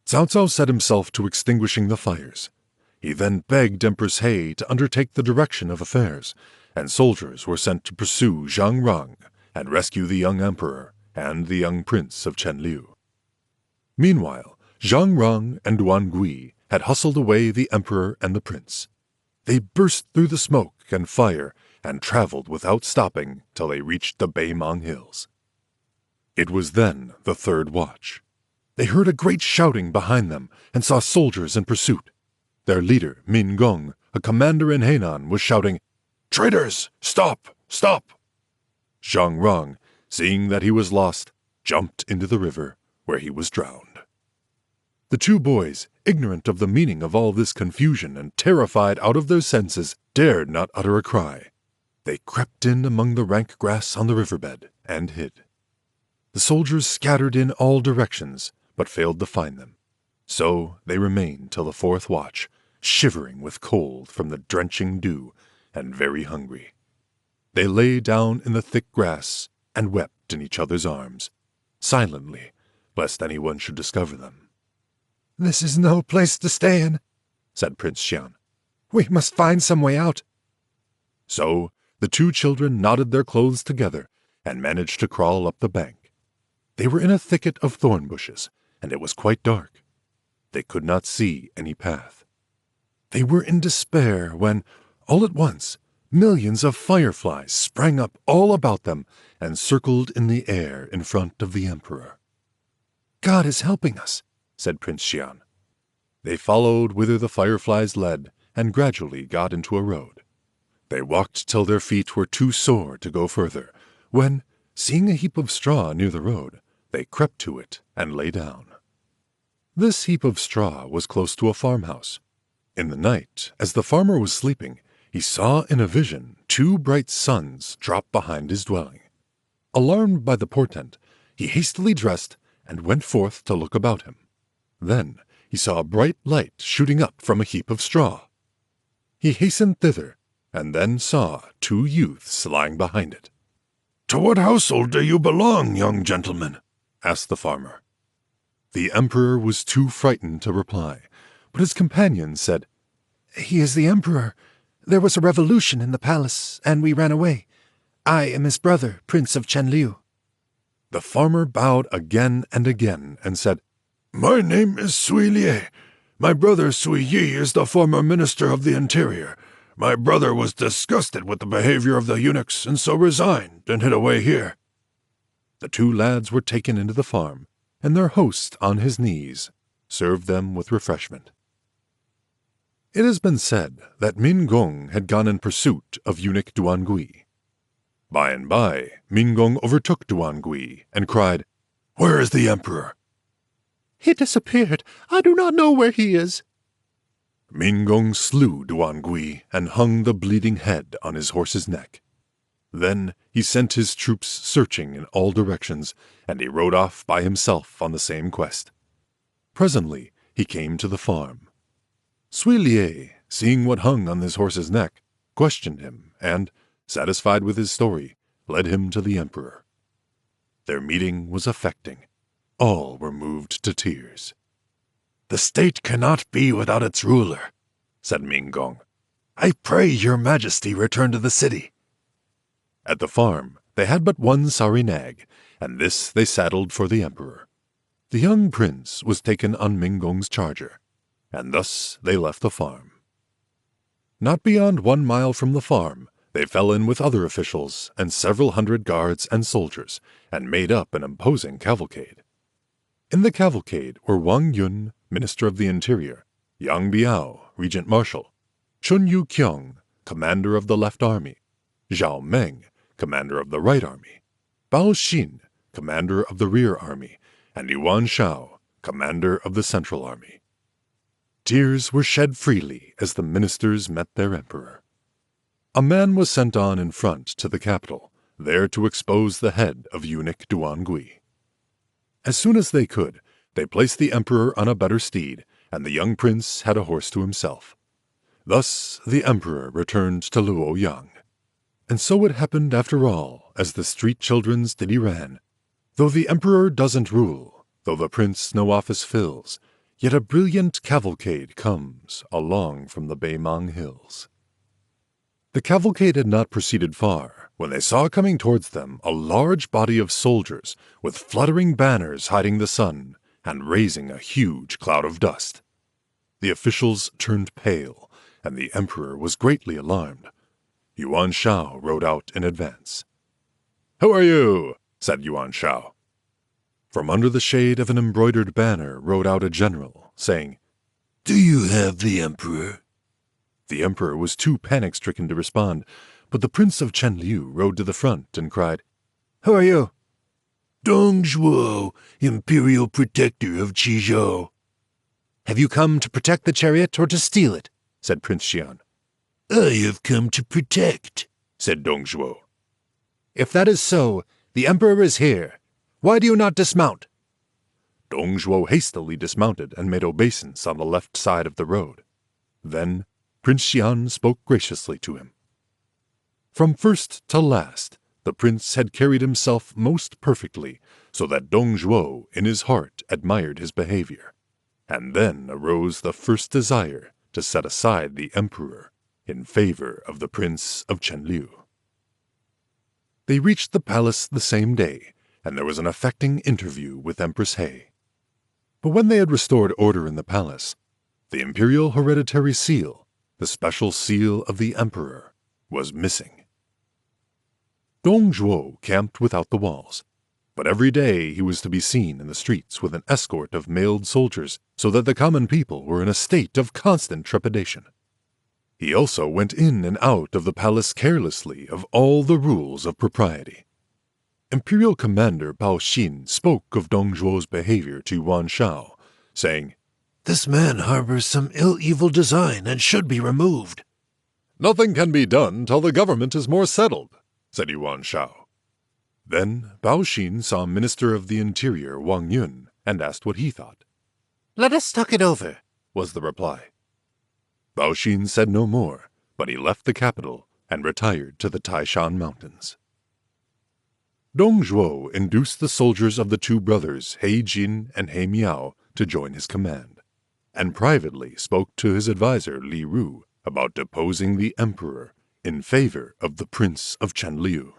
Cao Cao set himself to extinguishing the fires. He then begged Empress He to undertake the direction of affairs, and soldiers were sent to pursue Zhang Rong and rescue the young emperor and the young prince of Chenlu. Meanwhile, Zhang Rong and Duan Gui had hustled away the emperor and the prince. They burst through the smoke and fire and traveled without stopping till they reached the Beimang Hills. It was then the 3rd watch. They heard a great shouting behind them and saw soldiers in pursuit. Their leader, Min Gong, a commander in Hainan, was shouting, "Traitors! Stop! Stop!" Zhang Rong, seeing that he was lost, jumped into the river, where he was drowned. The 2 boys, ignorant of the meaning of all this confusion and terrified out of their senses, dared not utter a cry. They crept in among the rank grass on the riverbed and hid. The soldiers scattered in all directions, but failed to find them. So they remained till the 4th watch, shivering with cold from the drenching dew and very hungry. They lay down in the thick grass and wept in each other's arms, silently, lest anyone should discover them. "This is no place to stay in," said Prince Xian. "We must find some way out." So the two children knotted their clothes together and managed to crawl up the bank. They were in a thicket of thorn bushes, and it was quite dark. They could not see any path. They were in despair when, all at once, millions of fireflies sprang up all about them and circled in the air in front of the emperor. "God is helping us," said Prince Xian. They followed whither the fireflies led and gradually got into a road. They walked till their feet were too sore to go further, when, seeing a heap of straw near the road, they crept to it and lay down. This heap of straw was close to a farmhouse. In the night, as the farmer was sleeping, he saw in a vision 2 bright suns drop behind his dwelling. Alarmed by the portent, he hastily dressed and went forth to look about him. Then he saw a bright light shooting up from a heap of straw. He hastened thither, and then saw 2 youths lying behind it. "To what household do you belong, young gentleman?" asked the farmer. The emperor was too frightened to reply, but his companions said, "He is the emperor. There was a revolution in the palace, and we ran away. I am his brother, Prince of Chenliu." The farmer bowed again and again and said, "My name is Sui Lie. My brother Sui Yi is the former minister of the interior. My brother was disgusted with the behavior of the eunuchs and so resigned and hid away here." The 2 lads were taken into the farm, and their host, on his knees, served them with refreshment. It has been said that Min Gong had gone in pursuit of eunuch Duan Gui. By and by, Min Gong overtook Duan Gui and cried, "Where is the emperor?" He disappeared. I do not know where he is. Min Gong slew Duan Gui and hung the bleeding head on his horse's neck. Then he sent his troops searching in all directions, and he rode off by himself on the same quest. Presently he came to the farm. Sui Lie, seeing what hung on his horse's neck, questioned him and, satisfied with his story, led him to the emperor. Their meeting was affecting. All were moved to tears. "The state cannot be without its ruler," said Min Gong. "I pray your majesty return to the city." At the farm they had but one sorry nag, and this they saddled for the emperor. The young prince was taken on Min Gong's charger, and thus they left the farm. Not beyond 1 mile from the farm, they fell in with other officials and several hundred guards and soldiers, and made up an imposing cavalcade. In the cavalcade were Wang Yun, Minister of the Interior, Yang Biao, Regent Marshal, Chun Yu Kyong, Commander of the Left Army, Zhao Meng, Commander of the Right Army, Bao Xin, Commander of the Rear Army, and Yuan Shao, Commander of the Central Army. Tears were shed freely as the ministers met their emperor. A man was sent on in front to the capital, there to expose the head of eunuch Duan Gui. As soon as they could, they placed the emperor on a better steed, and the young prince had a horse to himself. Thus the emperor returned to Luoyang. And so it happened after all, as the street children's ditty ran. Though the emperor doesn't rule, though the prince no office fills, yet a brilliant cavalcade comes along from the Beimang hills. The cavalcade had not proceeded far when they saw coming towards them a large body of soldiers with fluttering banners hiding the sun and raising a huge cloud of dust. The officials turned pale, and the emperor was greatly alarmed. Yuan Shao rode out in advance. "Who are you?" said Yuan Shao. From under the shade of an embroidered banner rode out a general, saying, "Do you have the emperor?" The emperor was too panic-stricken to respond, but the Prince of Chenliu rode to the front and cried, "Who are you?" "Dong Zhuo, Imperial Protector of Qizhou." "Have you come to protect the chariot or to steal it?" said Prince Xian. "I have come to protect," said Dong Zhuo. "If that is so, the emperor is here. Why do you not dismount?" Dong Zhuo hastily dismounted and made obeisance on the left side of the road. Then Prince Xian spoke graciously to him. From first to last, the prince had carried himself most perfectly, so that Dong Zhuo in his heart admired his behavior. And then arose the first desire to set aside the emperor in favor of the prince of Chenliu. They reached the palace the same day, and there was an affecting interview with Empress He. But when they had restored order in the palace, the imperial hereditary seal, the special seal of the emperor, was missing. Dong Zhuo camped without the walls, but every day he was to be seen in the streets with an escort of mailed soldiers, so that the common people were in a state of constant trepidation. He also went in and out of the palace carelessly of all the rules of propriety. Imperial Commander Bao Xin spoke of Dong Zhuo's behavior to Yuan Shao, saying, "This man harbors some evil design and should be removed." "Nothing can be done till the government is more settled," said Yuan Shao. Then Bao Xin saw Minister of the Interior Wang Yun and asked what he thought. "Let us talk it over," was the reply. Bao Xin said no more, but he left the capital and retired to the Taishan Mountains. Dong Zhuo induced the soldiers of the two brothers He Jin and He Miao to join his command, and privately spoke to his adviser Li Ru about deposing the emperor in favor of the Prince of Chenliu.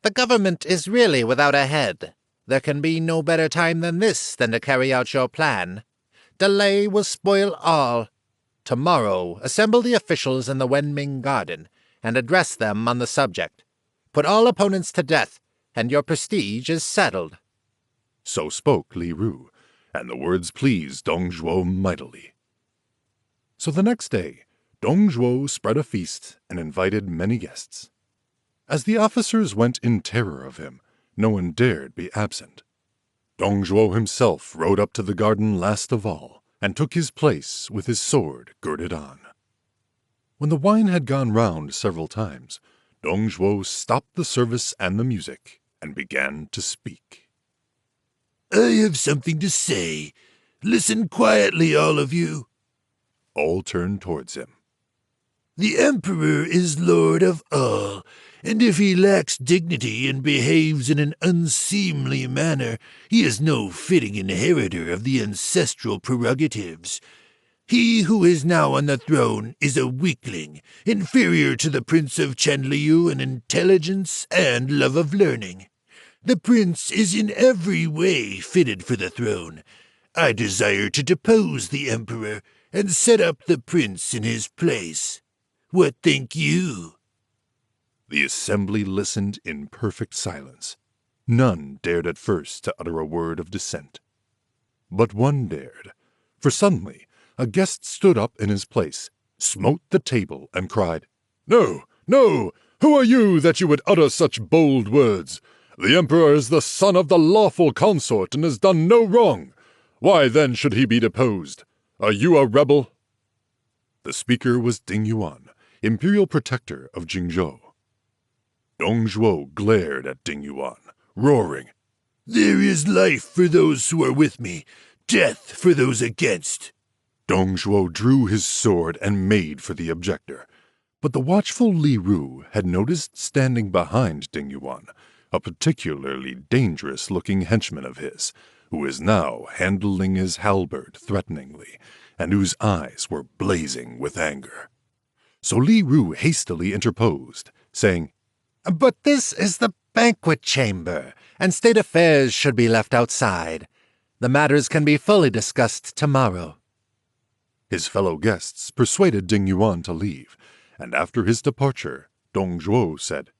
"The government is really without a head. There can be no better time than this to carry out your plan. Delay will spoil all. Tomorrow, assemble the officials in the Wenming Garden and address them on the subject. Put all opponents to death, and your prestige is settled." So spoke Li Ru, and the words pleased Dong Zhuo mightily. So the next day, Dong Zhuo spread a feast and invited many guests. As the officers went in terror of him, no one dared be absent. Dong Zhuo himself rode up to the garden last of all, and took his place with his sword girded on. When the wine had gone round several times, Dong Zhuo stopped the service and the music, and began to speak. "I have something to say. Listen quietly, all of you." All turned towards him. "The Emperor is lord of all, and if he lacks dignity and behaves in an unseemly manner, he is no fitting inheritor of the ancestral prerogatives. He who is now on the throne is a weakling, inferior to the Prince of Chenliu in intelligence and love of learning. The prince is in every way fitted for the throne. I desire to depose the emperor and set up the prince in his place. What think you?" The assembly listened in perfect silence. None dared at first to utter a word of dissent. But one dared, for suddenly a guest stood up in his place, smote the table, and cried, "No, no! Who are you that you would utter such bold words? The emperor is the son of the lawful consort and has done no wrong. Why then should he be deposed? Are you a rebel?" The speaker was Ding Yuan, imperial protector of Jingzhou. Dong Zhuo glared at Ding Yuan, roaring, "There is life for those who are with me, death for those against." Dong Zhuo drew his sword and made for the objector, but the watchful Li Ru had noticed standing behind Ding Yuan a particularly dangerous-looking henchman of his, who was now handling his halberd threateningly, and whose eyes were blazing with anger. So Li Ru hastily interposed, saying, "But this is the banquet chamber, and state affairs should be left outside. The matters can be fully discussed tomorrow." His fellow guests persuaded Ding Yuan to leave, and after his departure, Dong Zhuo said,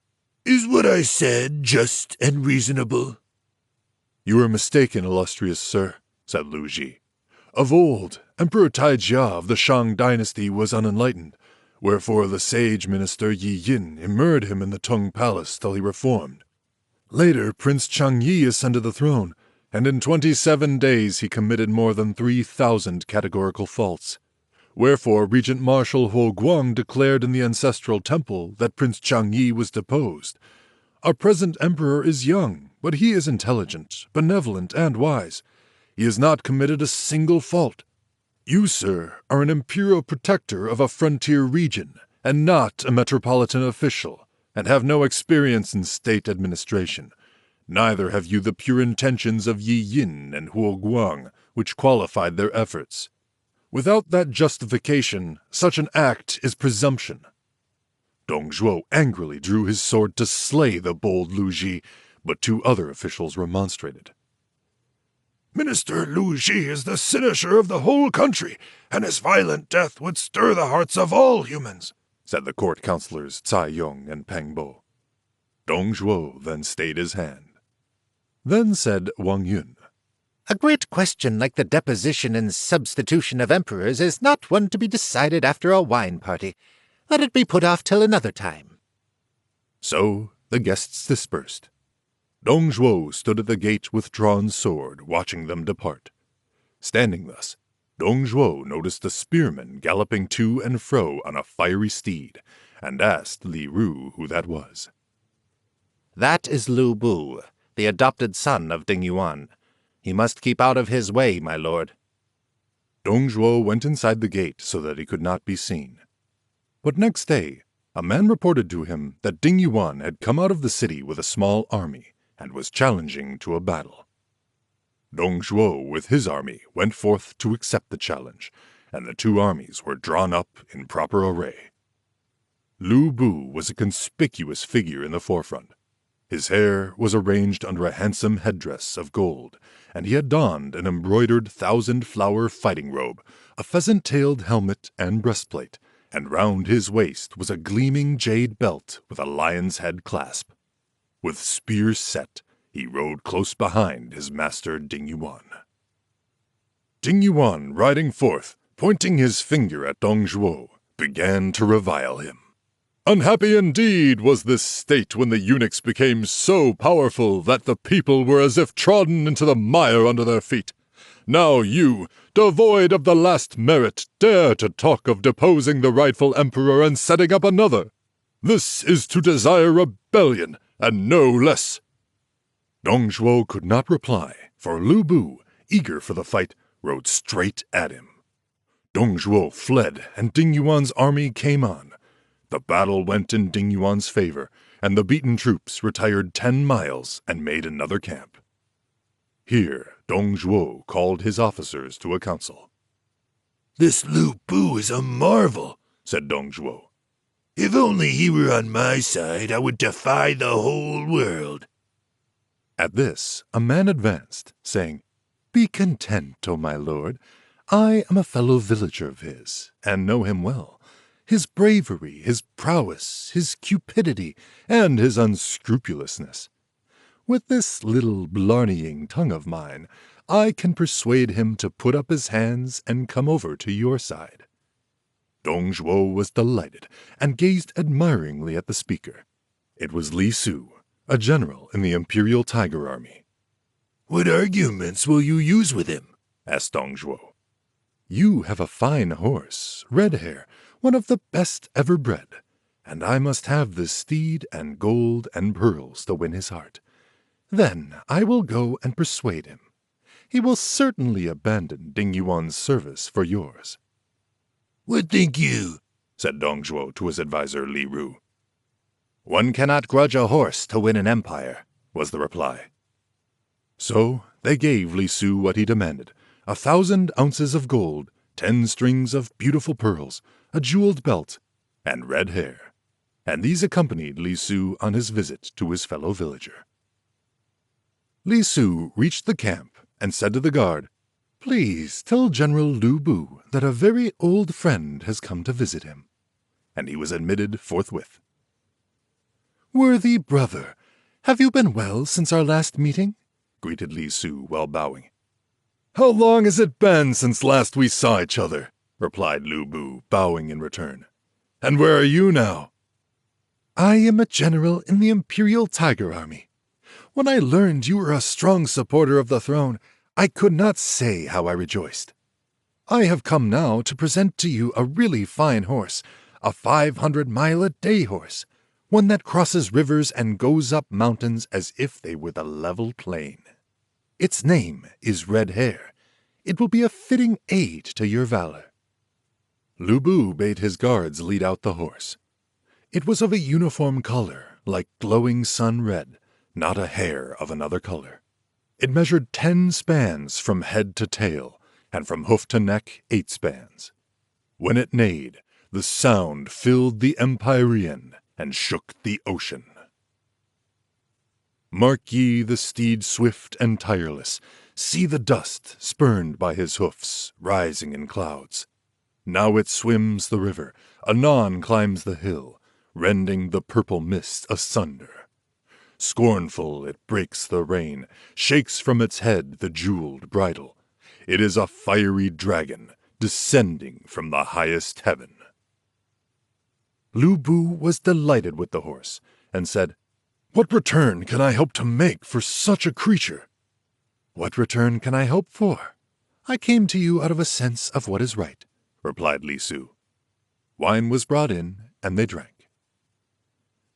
"Is what I said just and reasonable?" "You are mistaken, illustrious sir," said Lu Ji. "Of old, Emperor Taijia of the Shang dynasty was unenlightened, wherefore the sage minister Yi Yin immured him in the Tung Palace till he reformed. Later, Prince Chang Yi ascended the throne, and in 27 days he committed more than 3,000 categorical faults. Wherefore Regent Marshal Huo Guang declared in the ancestral temple that Prince Chang Yi was deposed. Our present emperor is young, but he is intelligent, benevolent, and wise. He has not committed a single fault. You, sir, are an imperial protector of a frontier region, and not a metropolitan official, and have no experience in state administration. Neither have you the pure intentions of Yi Yin and Huo Guang, which qualified their efforts. Without that justification, such an act is presumption. Dong Zhuo angrily drew his sword to slay the bold Lu Ji, but 2 other officials remonstrated. Minister Lu Ji is the cynosure of the whole country, and his violent death would stir the hearts of all humans, said the court councilors Cai Yong and Peng Bo. Dong Zhuo then stayed his hand. Then said Wang Yun, A great question like the deposition and substitution of emperors is not one to be decided after a wine party. Let it be put off till another time. So the guests dispersed. Dong Zhuo stood at the gate with drawn sword, watching them depart. Standing thus, Dong Zhuo noticed a spearman galloping to and fro on a fiery steed, and asked Li Ru who that was. That is Liu Bu, the adopted son of Ding Yuan. He must keep out of his way, my lord. Dong Zhuo went inside the gate so that he could not be seen. But next day, a man reported to him that Ding Yuan had come out of the city with a small army, and was challenging to a battle. Dong Zhuo with his army went forth to accept the challenge, and the 2 armies were drawn up in proper array. Lu Bu was a conspicuous figure in the forefront. His hair was arranged under a handsome headdress of gold, and he had donned an embroidered 1,000-flower fighting robe, a pheasant-tailed helmet and breastplate, and round his waist was a gleaming jade belt with a lion's head clasp. With spears set, he rode close behind his master Ding Yuan. Ding Yuan, riding forth, pointing his finger at Dong Zhuo, began to revile him. Unhappy indeed was this state when the eunuchs became so powerful that the people were as if trodden into the mire under their feet. Now you, devoid of the last merit, dare to talk of deposing the rightful emperor and setting up another. This is to desire rebellion, and no less. Dong Zhuo could not reply, for Lu Bu, eager for the fight, rode straight at him. Dong Zhuo fled, and Ding Yuan's army came on. The battle went in Ding Yuan's favor, and the beaten troops retired 10 miles and made another camp. Here Dong Zhuo called his officers to a council. This Lu Bu is a marvel, said Dong Zhuo. If only he were on my side, I would defy the whole world. At this, a man advanced, saying, Be content, O my lord. I am a fellow villager of his, and know him well. His bravery, his prowess, his cupidity, and his unscrupulousness. With this little blarneying tongue of mine, I can persuade him to put up his hands and come over to your side. Dong Zhuo was delighted, and gazed admiringly at the speaker. It was Li Su, a general in the Imperial Tiger Army. What arguments will you use with him? asked Dong Zhuo. You have a fine horse, red hair, one of the best ever bred, and I must have the steed and gold and pearls to win his heart. Then I will go and persuade him. He will certainly abandon Ding Yuan's service for yours. What think you? said Dong Zhuo to his adviser Li Ru. One cannot grudge a horse to win an empire, was the reply. So they gave Li Su what he demanded, 1,000 ounces of gold, 10 strings of beautiful pearls, a jeweled belt, and red hair, and these accompanied Li Su on his visit to his fellow villager. Li Su reached the camp and said to the guard, Please tell General Lu Bu that a very old friend has come to visit him. And he was admitted forthwith. Worthy brother, have you been well since our last meeting? Greeted Li Su while bowing. How long has it been since last we saw each other? Replied Lu Bu, bowing in return. And where are you now? I am a general in the Imperial Tiger Army. When I learned you were a strong supporter of the throne, I could not say how I rejoiced. I have come now to present to you a really fine horse, a 500-mile-a-day horse, one that crosses rivers and goes up mountains as if they were the level plain. Its name is Red Hair. It will be a fitting aid to your valor." Liu Bei bade his guards lead out the horse. It was of a uniform color, like glowing sun red, not a hair of another color. It measured 10 spans from head to tail, and from hoof to neck 8 spans. When it neighed, the sound filled the Empyrean and shook the ocean. Mark ye the steed swift and tireless, see the dust spurned by his hoofs rising in clouds. Now it swims the river, anon climbs the hill, rending the purple mist asunder. Scornful it breaks the rein, shakes from its head the jeweled bridle. It is a fiery dragon, descending from the highest heaven. Liu Bei was delighted with the horse, and said, "What return can I hope to make for such a creature?" "What return can I hope for? I came to you out of a sense of what is right," replied Li Su. Wine was brought in, and they drank.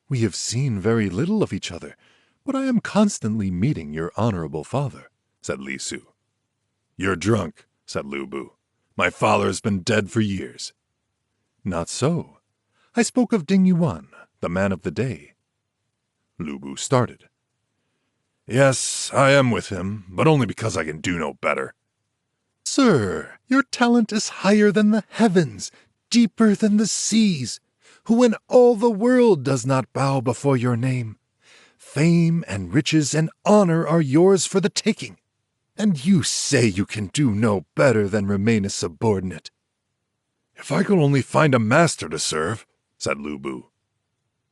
"We have seen very little of each other, but I am constantly meeting your honorable father," said Li Su. "You're drunk," said Liu Bei. "My father's been dead for years." "Not so. I spoke of Ding Yuan, the man of the day." Liu Bei started. "Yes, I am with him, but only because I can do no better." "Sir, your talent is higher than the heavens, deeper than the seas. Who in all the world does not bow before your name? Fame and riches and honor are yours for the taking, and you say you can do no better than remain a subordinate." "If I could only find a master to serve," said Liu Bei.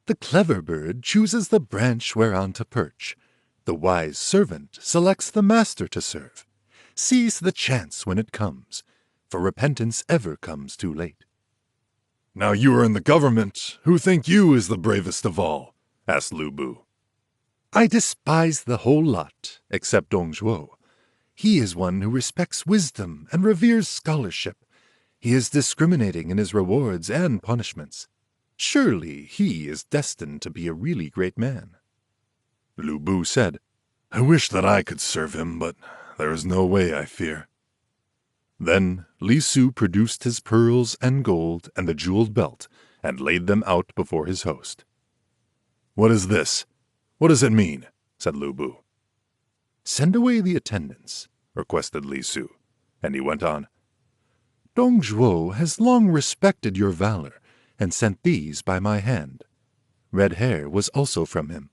"The clever bird chooses the branch whereon to perch. The wise servant selects the master to serve. Seize the chance when it comes, for repentance ever comes too late." "Now you are in the government, who think you is the bravest of all?" asked Liu Bei. "I despise the whole lot, except Dongzhuo. He is one who respects wisdom and reveres scholarship. He is discriminating in his rewards and punishments. Surely he is destined to be a really great man." Liu Bei said, "I wish that I could serve him, but there is no way, I fear." Then Li Su produced his pearls and gold and the jeweled belt, and laid them out before his host. "What is this? What does it mean?" said Liu Bei. "Send away the attendants," requested Li Su, and he went on. "Dongzhuo has long respected your valor, and sent these by my hand. Red hair was also from him."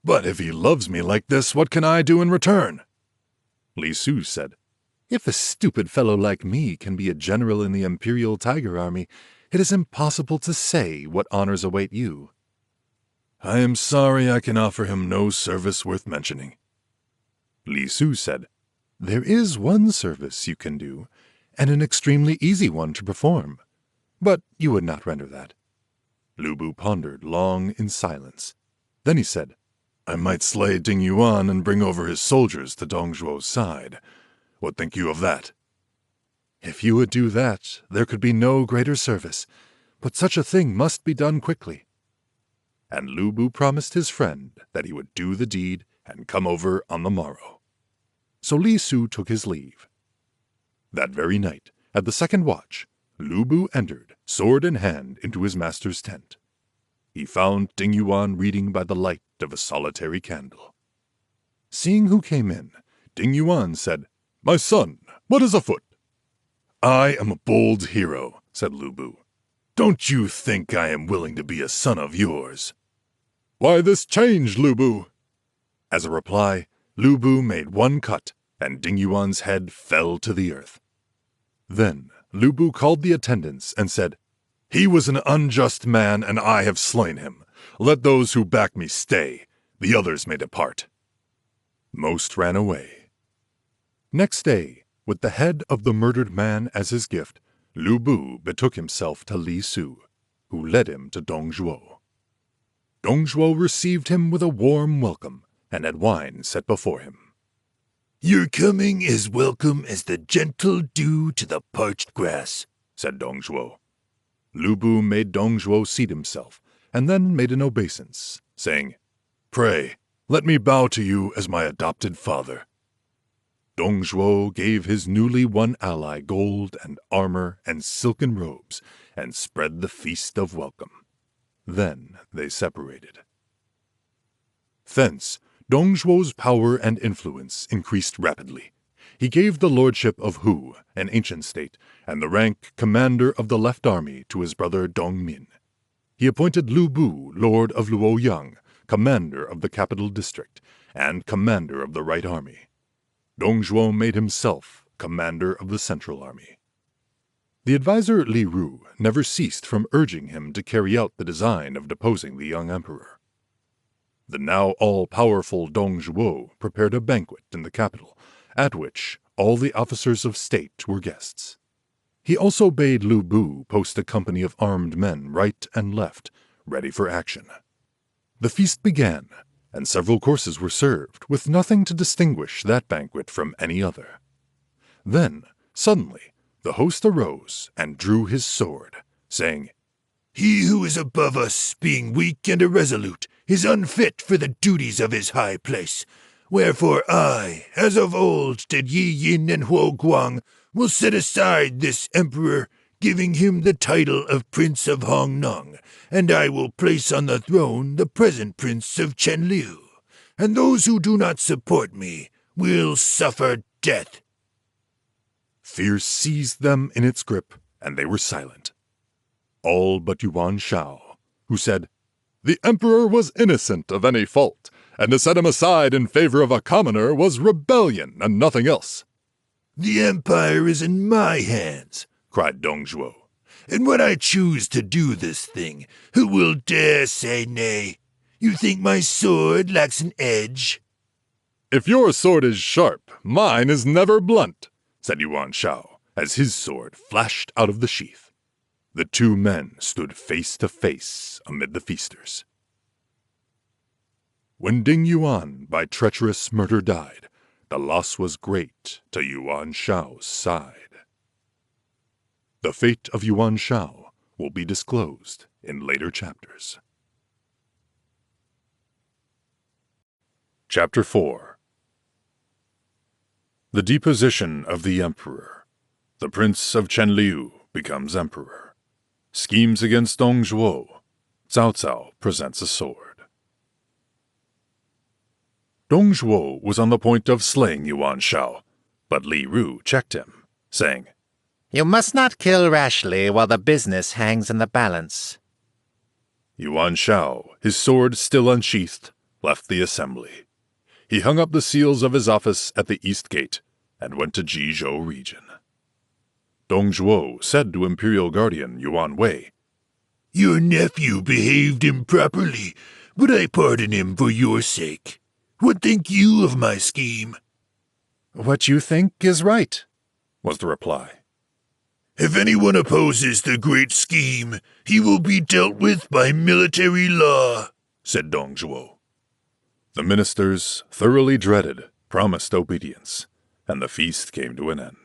"But if he loves me like this, what can I do in return?" Li Su said, "If a stupid fellow like me can be a general in the Imperial Tiger Army, it is impossible to say what honors await you." "I am sorry I can offer him no service worth mentioning." Li Su said, "There is one service you can do, and an extremely easy one to perform. But you would not render that." Liu Bei pondered long in silence. Then he said, "I might slay Ding Yuan and bring over his soldiers to Dongzhuo's side. What think you of that?" "If you would do that, there could be no greater service, but such a thing must be done quickly." And Liu Bei promised his friend that he would do the deed and come over on the morrow. So Li Su took his leave. That very night, at the second watch, Liu Bei entered, sword in hand, into his master's tent. He found Ding Yuan reading by the light of a solitary candle. Seeing who came in, Ding Yuan said, "My son, what is afoot?" "I am a bold hero," said Liu Bei. "Don't you think I am willing to be a son of yours?" "Why this change, Liu Bei?" As a reply, Liu Bei made one cut, and Ding Yuan's head fell to the earth. Then Liu Bei called the attendants and said, "He was an unjust man, and I have slain him. Let those who back me stay. The others may depart." Most ran away. Next day, with the head of the murdered man as his gift, Liu Bei betook himself to Li Su, who led him to Dongzhuo. Dongzhuo received him with a warm welcome, and had wine set before him. "Your coming is welcome as the gentle dew to the parched grass," said Dongzhuo. Liu Bei made Dongzhuo seat himself, and then made an obeisance, saying, "Pray, let me bow to you as my adopted father." Dong Zhuo gave his newly won ally gold and armor and silken robes and spread the feast of welcome. Then they separated. Thence, Dong Zhuo's power and influence increased rapidly. He gave the lordship of Hu, an ancient state, and the rank commander of the left army to his brother Dong Min. He appointed Liu Bu, lord of Luoyang, commander of the capital district, and commander of the right army. Dong Zhuo made himself commander of the central army. The advisor Li Ru never ceased from urging him to carry out the design of deposing the young emperor. The now all-powerful Dong Zhuo prepared a banquet in the capital, at which all the officers of state were guests. He also bade Liu Bu post a company of armed men right and left, ready for action. The feast began, and several courses were served, with nothing to distinguish that banquet from any other. Then, suddenly, the host arose and drew his sword, saying, "He who is above us, being weak and irresolute, is unfit for the duties of his high place. Wherefore I, as of old did Yi Yin and Huo Guang, will set aside this emperor, giving him the title of Prince of Hong Nong, and I will place on the throne the present Prince of Chen Liu, and those who do not support me will suffer death." Fear seized them in its grip, and they were silent. All but Yuan Shao, who said, "The emperor was innocent of any fault, and to set him aside in favor of a commoner was rebellion and nothing else." "The empire is in my hands," cried Dong Zhuo. "and when I choose to do this thing, who will dare say nay? You think my sword lacks an edge?" "If your sword is sharp, mine is never blunt," said Yuan Shao, as his sword flashed out of the sheath. The two men stood face to face amid the feasters. When Ding Yuan by treacherous murder died, the loss was great to Yuan Shao's side. The fate of Yuan Shao will be disclosed in later chapters. Chapter 4. The deposition of the emperor. The prince of Chenliu becomes emperor. Schemes against Dong Zhuo. Cao Cao presents a sword. Dong Zhuo was on the point of slaying Yuan Shao, but Li Ru checked him, saying, "You must not kill rashly while the business hangs in the balance." Yuan Shao, his sword still unsheathed, left the assembly. He hung up the seals of his office at the east gate and went to Jizhou region. Dong Zhuo said to Imperial Guardian Yuan Wei, "Your nephew behaved improperly, but I pardon him for your sake. What think you of my scheme?" "What you think is right," was the reply. "If anyone opposes the great scheme, he will be dealt with by military law," said Dong Zhuo. The ministers, thoroughly dreaded, promised obedience, and the feast came to an end.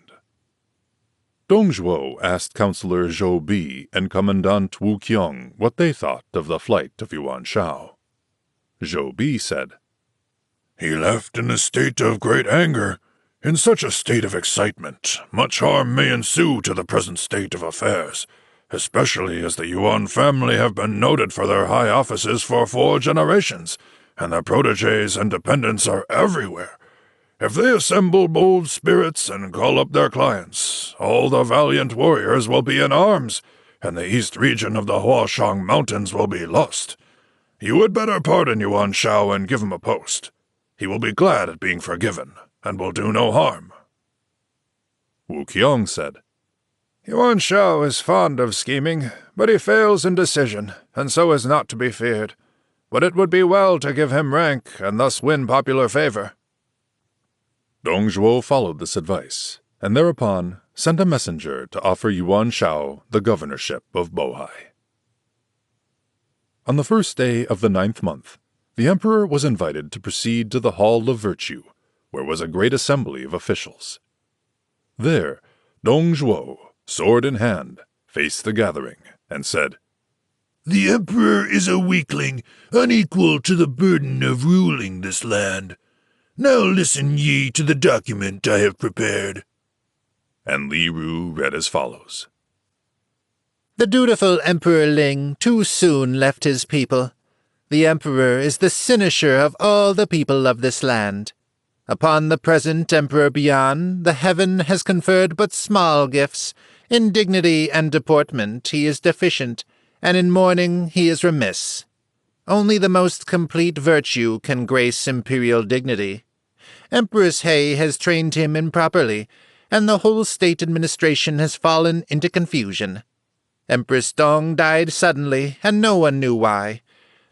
Dong Zhuo asked Councillor Zhou Bei and Commandant Wu Qiong what they thought of the flight of Yuan Shao. Zhou Bei said, "He left in a state of great anger. In such a state of excitement, much harm may ensue to the present state of affairs, especially as the Yuan family have been noted for their high offices for 4 generations, and their protégés and dependents are everywhere. If they assemble bold spirits and call up their clients, all the valiant warriors will be in arms, and the east region of the Huashang Mountains will be lost. You had better pardon Yuan Shao and give him a post. He will be glad at being forgiven, and will do no harm." Wu Qiong said, "Yuan Shao is fond of scheming, but he fails in decision, and so is not to be feared. But it would be well to give him rank, and thus win popular favor." Dong Zhuo followed this advice, and thereupon sent a messenger to offer Yuan Shao the governorship of Bohai. On the first day of the 9th month, the emperor was invited to proceed to the Hall of Virtue, where was a great assembly of officials. There, Dong Zhuo, sword in hand, faced the gathering, and said, "The emperor is a weakling, unequal to the burden of ruling this land. Now listen ye to the document I have prepared. And Li Ru read as follows. The dutiful Emperor Ling too soon left his people. The Emperor is the cynosure of all the people of this land. Upon the present Emperor Bian, the heaven has conferred but small gifts. In dignity and deportment he is deficient, and in mourning he is remiss. Only the most complete virtue can grace imperial dignity. Empress He has trained him improperly, and the whole state administration has fallen into confusion. Empress Dong died suddenly, and no one knew why.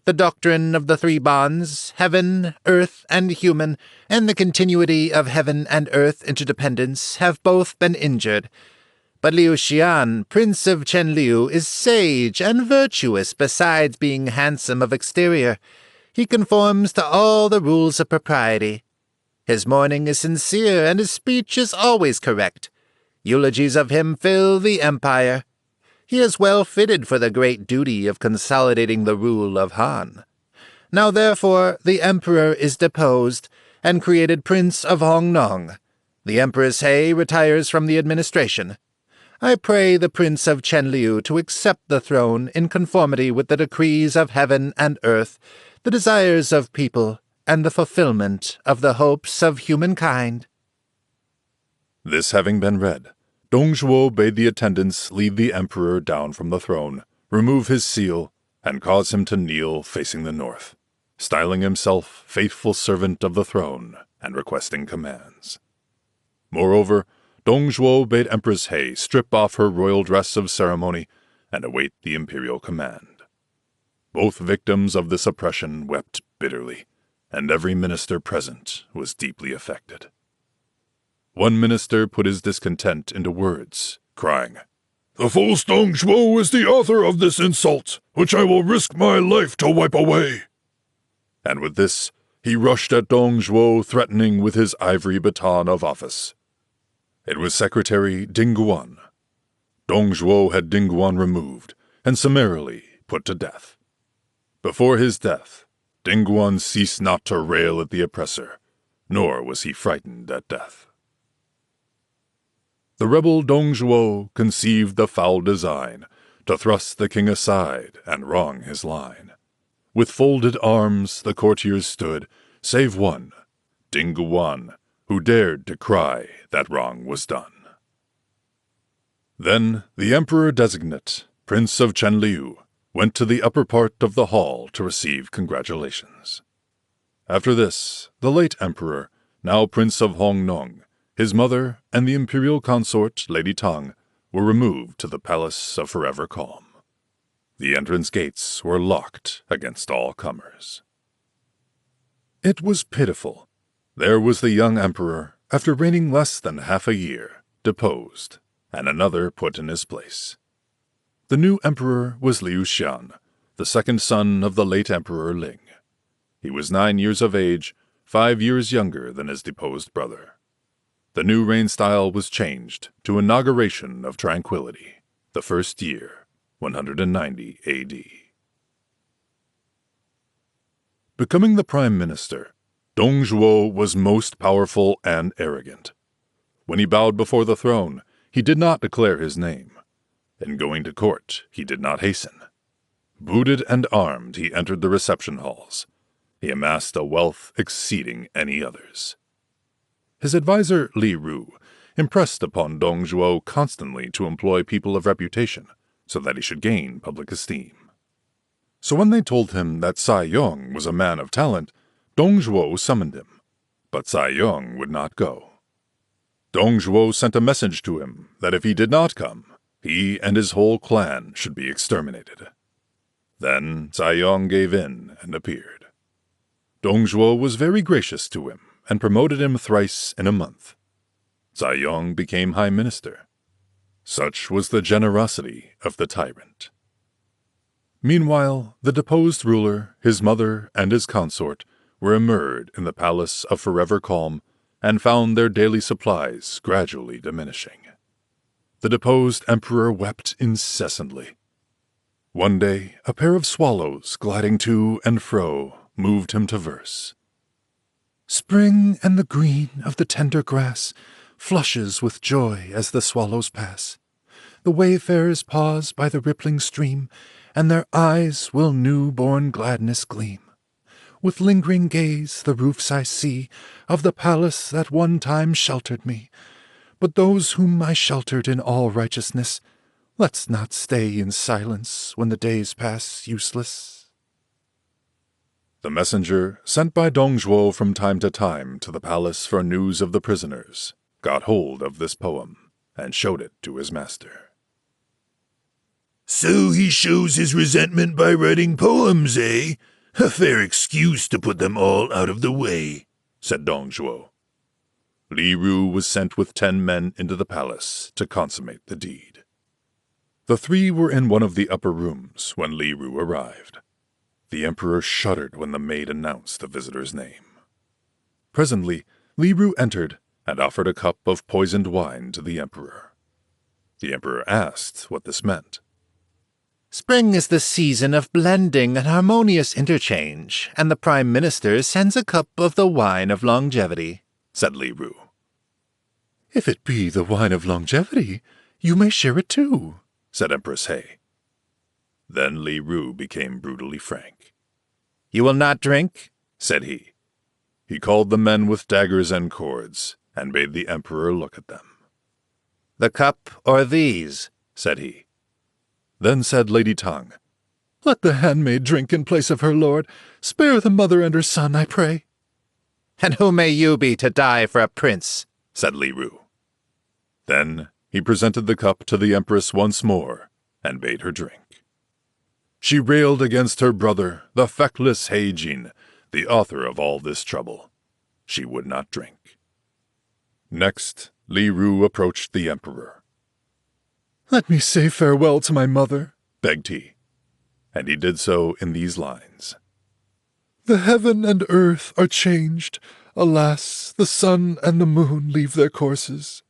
The doctrine of the three bonds, heaven, earth, and human, and the continuity of heaven and earth interdependence have both been injured. But Liu Xian, Prince of Chenliu, is sage and virtuous besides being handsome of exterior. He conforms to all the rules of propriety. His mourning is sincere, and his speech is always correct. Eulogies of him fill the empire. He is well fitted for the great duty of consolidating the rule of Han. Now therefore the emperor is deposed, and created Prince of Hongnong. The Empress He retires from the administration. I pray the Prince of Chenliu to accept the throne in conformity with the decrees of heaven and earth, the desires of people, and the fulfillment of the hopes of humankind. This having been read, Dongzhuo bade the attendants lead the emperor down from the throne, remove his seal, and cause him to kneel facing the north, styling himself faithful servant of the throne and requesting commands. Moreover, Dongzhuo bade Empress He strip off her royal dress of ceremony and await the imperial command. Both victims of this oppression wept bitterly, and every minister present was deeply affected. One minister put his discontent into words, crying, "The false Dongzhuo is the author of this insult, which I will risk my life to wipe away." And with this, he rushed at Dongzhuo, threatening with his ivory baton of office. It was Secretary Dingguan. Dongzhuo had Dingguan removed and summarily put to death. Before his death, Dingguan ceased not to rail at the oppressor, nor was he frightened at death. The rebel Dongzhuo conceived the foul design to thrust the king aside and wrong his line. With folded arms the courtiers stood, save one, Dingguan, who dared to cry that wrong was done. Then the emperor-designate, Prince of Chenliu, went to the upper part of the hall to receive congratulations. After this, the late emperor, now Prince of Hongnong, his mother, and the imperial consort, Lady Tang, were removed to the palace of Forever Calm. The entrance gates were locked against all comers. It was pitiful. There was the young emperor, after reigning less than half a year, deposed, and another put in his place. The new emperor was Liu Xian, the second son of the late Emperor Ling. He was 9 years of age, 5 years younger than his deposed brother. The new reign style was changed to Inauguration of Tranquility, the first year, 190 A.D. Becoming the prime minister, Dongzhuo was most powerful and arrogant. When he bowed before the throne, he did not declare his name. In going to court, he did not hasten. Booted and armed, he entered the reception halls. He amassed a wealth exceeding any others. His adviser, Li Ru, impressed upon Dongzhuo constantly to employ people of reputation, so that he should gain public esteem. So when they told him that Cai Yong was a man of talent, Dongzhuo summoned him, but Cai Yong would not go. Dongzhuo sent a message to him that if he did not come, he and his whole clan should be exterminated. Then Cai Yong gave in and appeared. Dongzhuo was very gracious to him and promoted him thrice in a month. Cai Yong became high minister. Such was the generosity of the tyrant. Meanwhile, the deposed ruler, his mother, and his consort were immured in the palace of Forever Calm and found their daily supplies gradually diminishing. The deposed emperor wept incessantly. One day, a pair of swallows gliding to and fro moved him to verse. Spring and the green of the tender grass flushes with joy as the swallows pass. The wayfarers pause by the rippling stream, and their eyes will new-born gladness gleam. With lingering gaze the roofs I see of the palace that one time sheltered me. But those whom I sheltered in all righteousness, let's not stay in silence when the days pass useless. The messenger, sent by Dongzhuo from time to time to the palace for news of the prisoners, got hold of this poem and showed it to his master. So he shows his resentment by writing poems, eh? A fair excuse to put them all out of the way, said Dongzhuo. Li Ru was sent with 10 men into the palace to consummate the deed. The 3 were in one of the upper rooms when Li Ru arrived. The emperor shuddered when the maid announced the visitor's name. Presently, Li Ru entered and offered a cup of poisoned wine to the emperor. The emperor asked what this meant. Spring is the season of blending and harmonious interchange, and the Prime Minister sends a cup of the wine of longevity, said Li Ru. If it be the wine of longevity, you may share it too, said Empress He. Then Li Ru became brutally frank. You will not drink? Said he. He called the men with daggers and cords, and bade the emperor look at them. The cup or these? Said he. Then said Lady Tang, Let the handmaid drink in place of her lord. Spare the mother and her son, I pray. And who may you be to die for a prince? Said Li Ru. Then he presented the cup to the empress once more, and bade her drink. She railed against her brother, the feckless He Jin, the author of all this trouble. She would not drink. Next, Li Ru approached the emperor. Let me say farewell to my mother, begged he, and he did so in these lines. The heaven and earth are changed. Alas, the sun and the moon leave their courses.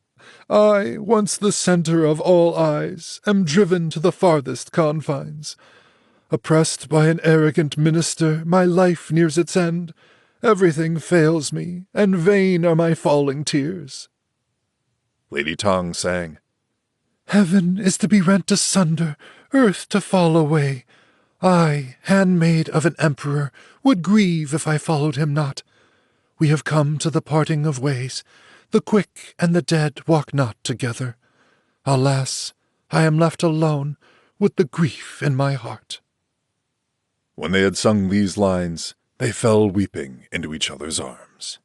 I, once the center of all eyes, am driven to the farthest confines. Oppressed by an arrogant minister, my life nears its end. Everything fails me, and vain are my falling tears. Lady Tang sang, Heaven is to be rent asunder, earth to fall away. I, handmaid of an emperor, would grieve if I followed him not. We have come to the parting of ways. The quick and the dead walk not together. Alas, I am left alone with the grief in my heart. When they had sung these lines, they fell weeping into each other's arms.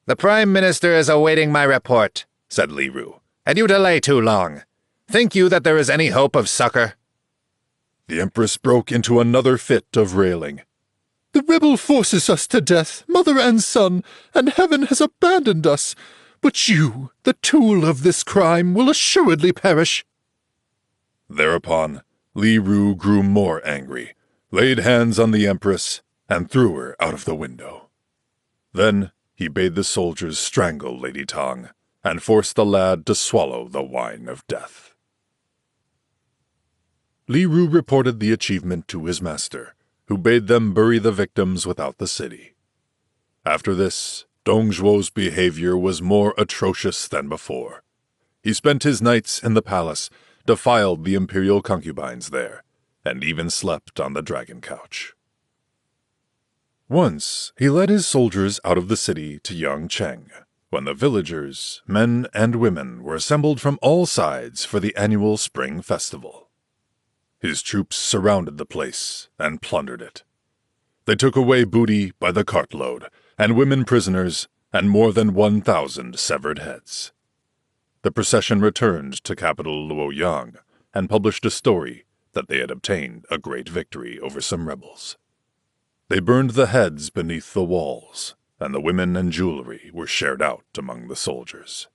The Prime Minister is awaiting my report, said Li Ru, and you delay too long. Think you that there is any hope of succor? The Empress broke into another fit of railing. The rebel forces us to death, mother and son, and heaven has abandoned us. But you, the tool of this crime, will assuredly perish. Thereupon, Li Ru grew more angry, laid hands on the Empress, and threw her out of the window. Then he bade the soldiers strangle Lady Tang, and forced the lad to swallow the wine of death. Li Ru reported the achievement to his master, who bade them bury the victims without the city. After this, Dongzhuo's behavior was more atrocious than before. He spent his nights in the palace, defiled the imperial concubines there, and even slept on the dragon couch. Once he led his soldiers out of the city to Yangcheng, when the villagers, men and women, were assembled from all sides for the annual spring festival. His troops surrounded the place and plundered it. They took away booty by the cartload, and women prisoners, and more than 1,000 severed heads. The procession returned to capital Luoyang and published a story that they had obtained a great victory over some rebels. They burned the heads beneath the walls, and the women and jewelry were shared out among the soldiers.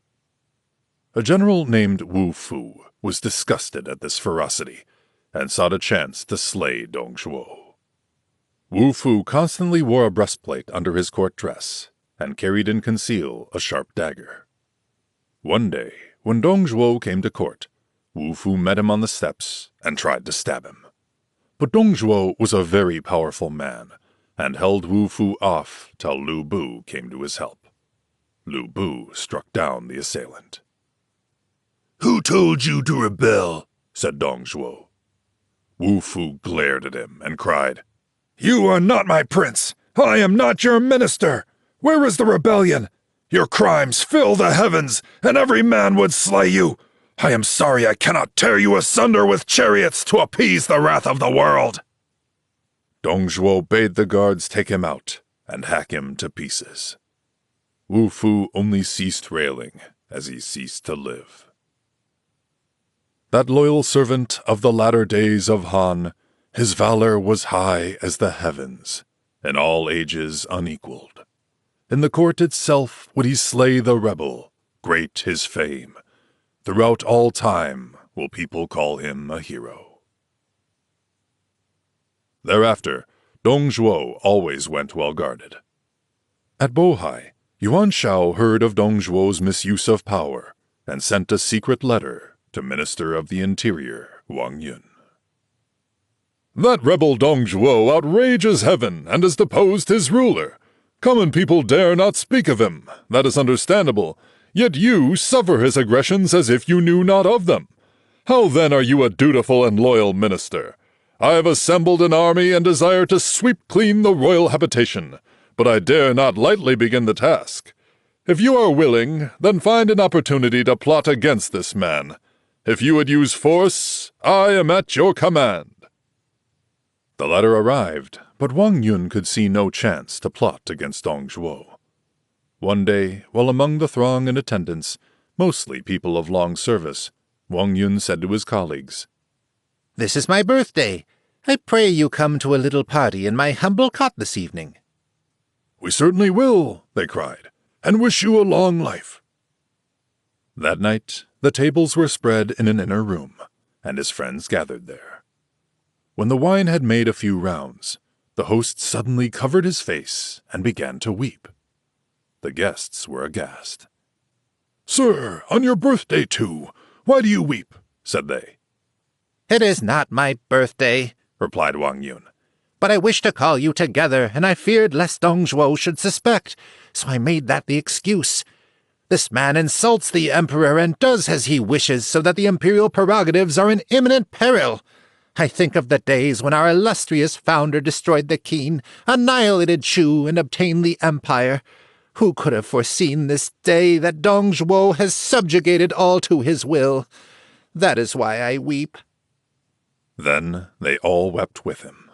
A general named Wu Fu was disgusted at this ferocity, and sought a chance to slay Dongzhuo. Wu Fu constantly wore a breastplate under his court dress, and carried in conceal a sharp dagger. One day, when Dongzhuo came to court, Wu Fu met him on the steps and tried to stab him. But Dongzhuo was a very powerful man, and held Wu Fu off till Liu Bu came to his help. Liu Bu struck down the assailant. "Who told you to rebel?" said Dong Zhuo. Wu Fu glared at him and cried, You are not my prince. I am not your minister. Where is the rebellion? Your crimes fill the heavens, and every man would slay you. I am sorry I cannot tear you asunder with chariots to appease the wrath of the world. Dong Zhuo bade the guards take him out and hack him to pieces. Wu Fu only ceased railing as he ceased to live. That loyal servant of the latter days of Han, his valor was high as the heavens, in all ages unequaled. In the court itself would he slay the rebel, great his fame. Throughout all time will people call him a hero. Thereafter, Dong Zhuo always went well guarded. At Bohai, Yuan Shao heard of Dong Zhuo's misuse of power and sent a secret letter to Minister of the Interior, Wang Yun. That rebel Dong Zhuo outrages heaven and has deposed his ruler. Common people dare not speak of him, that is understandable, yet you suffer his aggressions as if you knew not of them. How then are you a dutiful and loyal minister? I have assembled an army and desire to sweep clean the royal habitation, but I dare not lightly begin the task. If you are willing, then find an opportunity to plot against this man. If you would use force, I am at your command. The letter arrived, but Wang Yun could see no chance to plot against Dong Zhuo. One day, while among the throng in attendance, mostly people of long service, Wang Yun said to his colleagues, "This is my birthday. I pray you come to a little party in my humble cot this evening." "We certainly will," they cried, "and wish you a long life." That night, the tables were spread in an inner room, and his friends gathered there. When the wine had made a few rounds, the host suddenly covered his face and began to weep. The guests were aghast. "Sir, on your birthday too, why do you weep?" said they. "It is not my birthday," replied Wang Yun, "but I wished to call you together, and I feared lest Dong Zhuo should suspect, so I made that the excuse. This man insults the emperor and does as he wishes, so that the imperial prerogatives are in imminent peril. I think of the days when our illustrious founder destroyed the Qin, annihilated Chu, and obtained the empire. Who could have foreseen this day that Dong Zhuo has subjugated all to his will? That is why I weep." Then they all wept with him.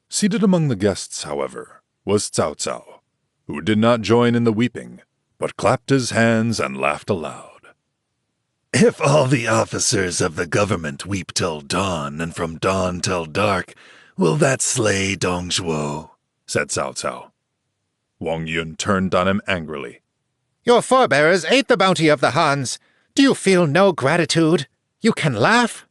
Seated among the guests, however, was Cao Cao, who did not join in the weeping, but clapped his hands and laughed aloud. "If all the officers of the government weep till dawn, and from dawn till dark, will that slay Dong Zhuo?" said Cao Cao. Wang Yun turned on him angrily. "Your forebears ate the bounty of the Hans. Do you feel no gratitude? You can laugh?"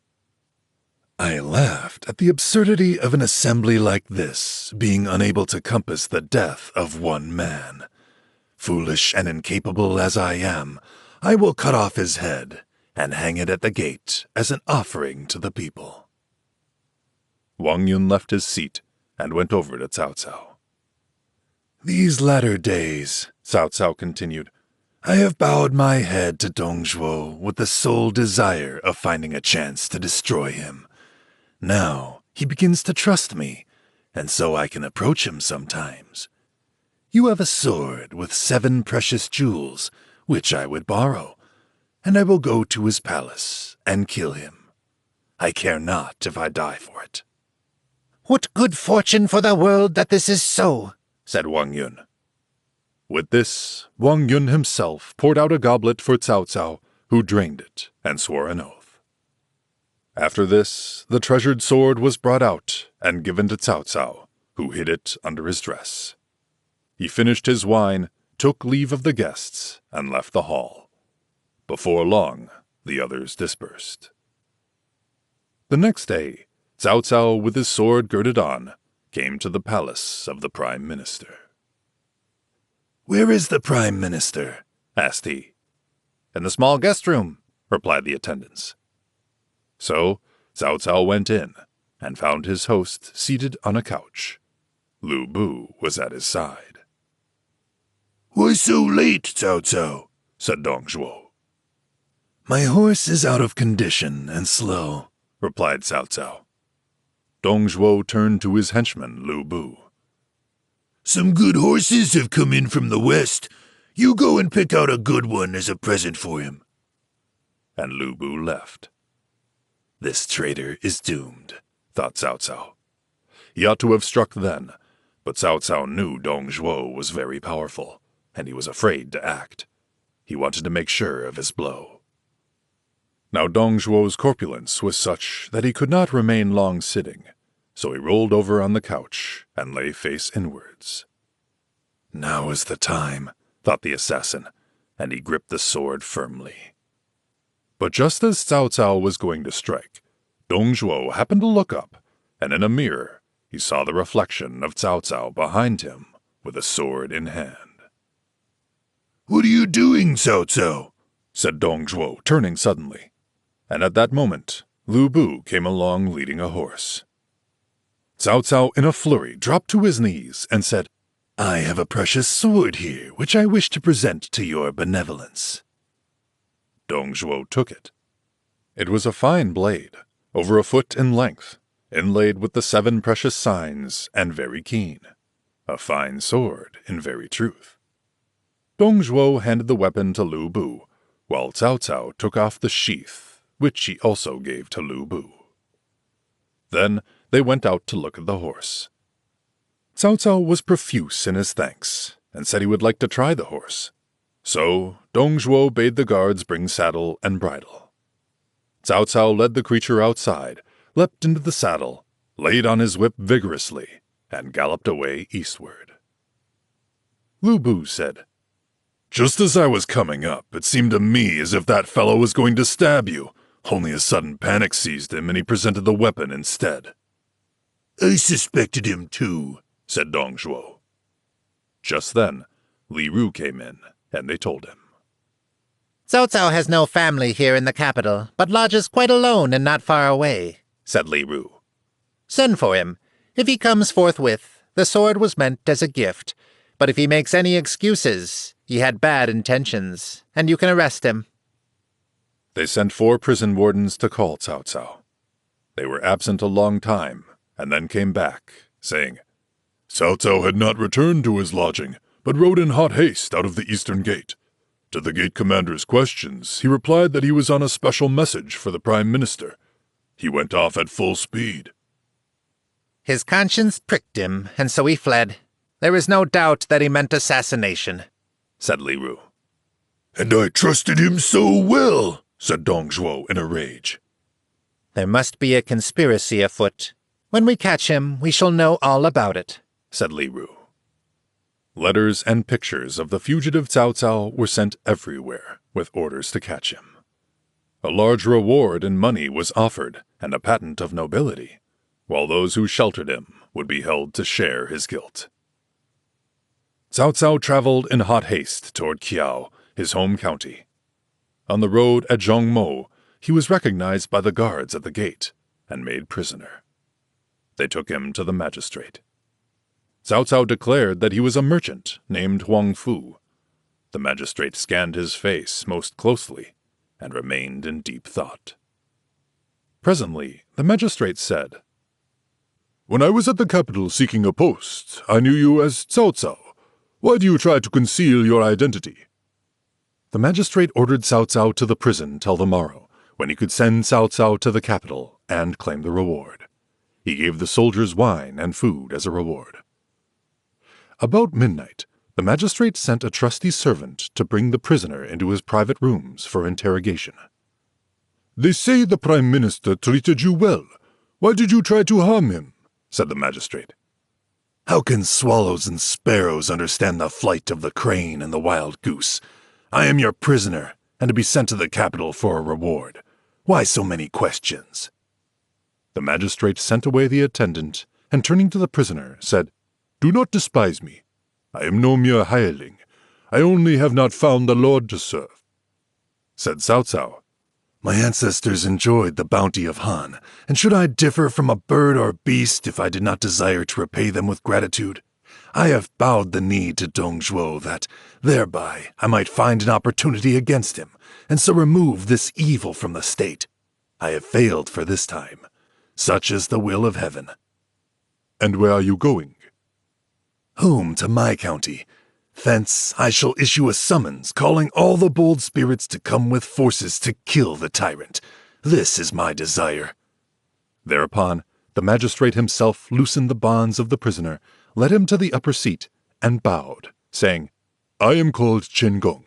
I laughed at the absurdity of an assembly like this being unable to compass the death of one man. Foolish and incapable as I am, I will cut off his head and hang it at the gate as an offering to the people. Wang Yun left his seat and went over to Cao Cao. "These latter days," Cao Cao continued, "I have bowed my head to Dong Zhuo with the sole desire of finding a chance to destroy him. Now he begins to trust me, and so I can approach him sometimes. You have a sword with 7 precious jewels, which I would borrow, and I will go to his palace and kill him. I care not if I die for it." "What good fortune for the world that this is so," said Wang Yun. With this, Wang Yun himself poured out a goblet for Cao Cao, who drained it and swore an oath. After this, the treasured sword was brought out and given to Cao Cao, who hid it under his dress. He finished his wine, took leave of the guests, and left the hall. Before long, the others dispersed. The next day, Cao Cao, with his sword girded on, came to the palace of the Prime Minister. "Where is the Prime Minister?" asked he. "In the small guest room," replied the attendants. So Cao Cao went in and found his host seated on a couch. Liu Bei was at his side. "Why so late, Cao Cao?" said Dong Zhuo. "My horse is out of condition and slow," replied Cao Cao. Dong Zhuo turned to his henchman, Liu Bei. "Some good horses have come in from the west. You go and pick out a good one as a present for him." And Liu Bei left. "This traitor is doomed," thought Cao Cao. He ought to have struck then, but Cao Cao knew Dong Zhuo was very powerful, and he was afraid to act. He wanted to make sure of his blow. Now Dong Zhuo's corpulence was such that he could not remain long sitting, so he rolled over on the couch and lay face inwards. "Now is the time," thought the assassin, and he gripped the sword firmly. But just as Cao Cao was going to strike, Dong Zhuo happened to look up, and in a mirror he saw the reflection of Cao Cao behind him with a sword in hand. "What are you doing, Cao Cao?" said Dong Zhuo, turning suddenly. And at that moment, Liu Bei came along leading a horse. Cao Cao, in a flurry, dropped to his knees and said, "I have a precious sword here, which I wish to present to your benevolence." Dong Zhuo took it. It was a fine blade, over a foot in length, inlaid with the 7 precious signs, and very keen. A fine sword, in very truth. Dong Zhuo handed the weapon to Liu Bei, while Cao Cao took off the sheath, which he also gave to Liu Bei. Then they went out to look at the horse. Cao Cao was profuse in his thanks, and said he would like to try the horse. So Dong Zhuo bade the guards bring saddle and bridle. Cao Cao led the creature outside, leapt into the saddle, laid on his whip vigorously, and galloped away eastward. Liu Bei said, "Just as I was coming up, it seemed to me as if that fellow was going to stab you, only a sudden panic seized him and he presented the weapon instead." "I suspected him too," said Dong Zhuo. Just then, Li Ru came in, and they told him. Cao Cao has no family here in the capital, but lodges quite alone and not far away, said Li Ru. "Send for him. If he comes forthwith, the sword was meant as a gift, but if he makes any excuses, he had bad intentions, and you can arrest him." They sent 4 prison wardens to call Cao Cao. They were absent a long time, and then came back, saying, Cao Cao had not returned to his lodging, but rode in hot haste out of the eastern gate. To the gate commander's questions, he replied that he was on a special message for the Prime Minister. He went off at full speed. His conscience pricked him, and so he fled. There is no doubt that he meant assassination, said Li Ru. "And I trusted him so well," said Dong Zhuo in a rage. "There must be a conspiracy afoot. When we catch him, we shall know all about it," said Li Ru. Letters and pictures of the fugitive Cao Cao were sent everywhere, with orders to catch him. A large reward in money was offered, and a patent of nobility, while those who sheltered him would be held to share his guilt. Cao Cao traveled in hot haste toward Qiao, his home county. On the road at Zhongmo, he was recognized by the guards at the gate and made prisoner. They took him to the magistrate. Cao Cao declared that he was a merchant named Huang Fu. The magistrate scanned his face most closely and remained in deep thought. Presently, the magistrate said, "When I was at the capital seeking a post, I knew you as Cao Cao. Why do you try to conceal your identity?" The magistrate ordered Cao Cao to the prison till the morrow, when he could send Cao Cao to the capital and claim the reward. He gave the soldiers wine and food as a reward. About midnight, the magistrate sent a trusty servant to bring the prisoner into his private rooms for interrogation. "They say the Prime Minister treated you well. Why did you try to harm him?" said the magistrate. "How can swallows and sparrows understand the flight of the crane and the wild goose? I am your prisoner, and to be sent to the capital for a reward. Why so many questions?" The magistrate sent away the attendant, and turning to the prisoner, said, "Do not despise me. I am no mere hireling. I only have not found the Lord to serve." Said Cao Cao, My ancestors enjoyed the bounty of Han, and should I differ from a bird or beast if I did not desire to repay them with gratitude? I have bowed the knee to Dong Zhuo that, thereby, I might find an opportunity against him, and so remove this evil from the state. I have failed for this time. Such is the will of heaven. And where are you going? Home to my county. Thence I shall issue a summons calling all the bold spirits to come with forces to kill the tyrant. This is my desire. Thereupon, the magistrate himself loosened the bonds of the prisoner, led him to the upper seat, and bowed, saying, I am called Chen Gong.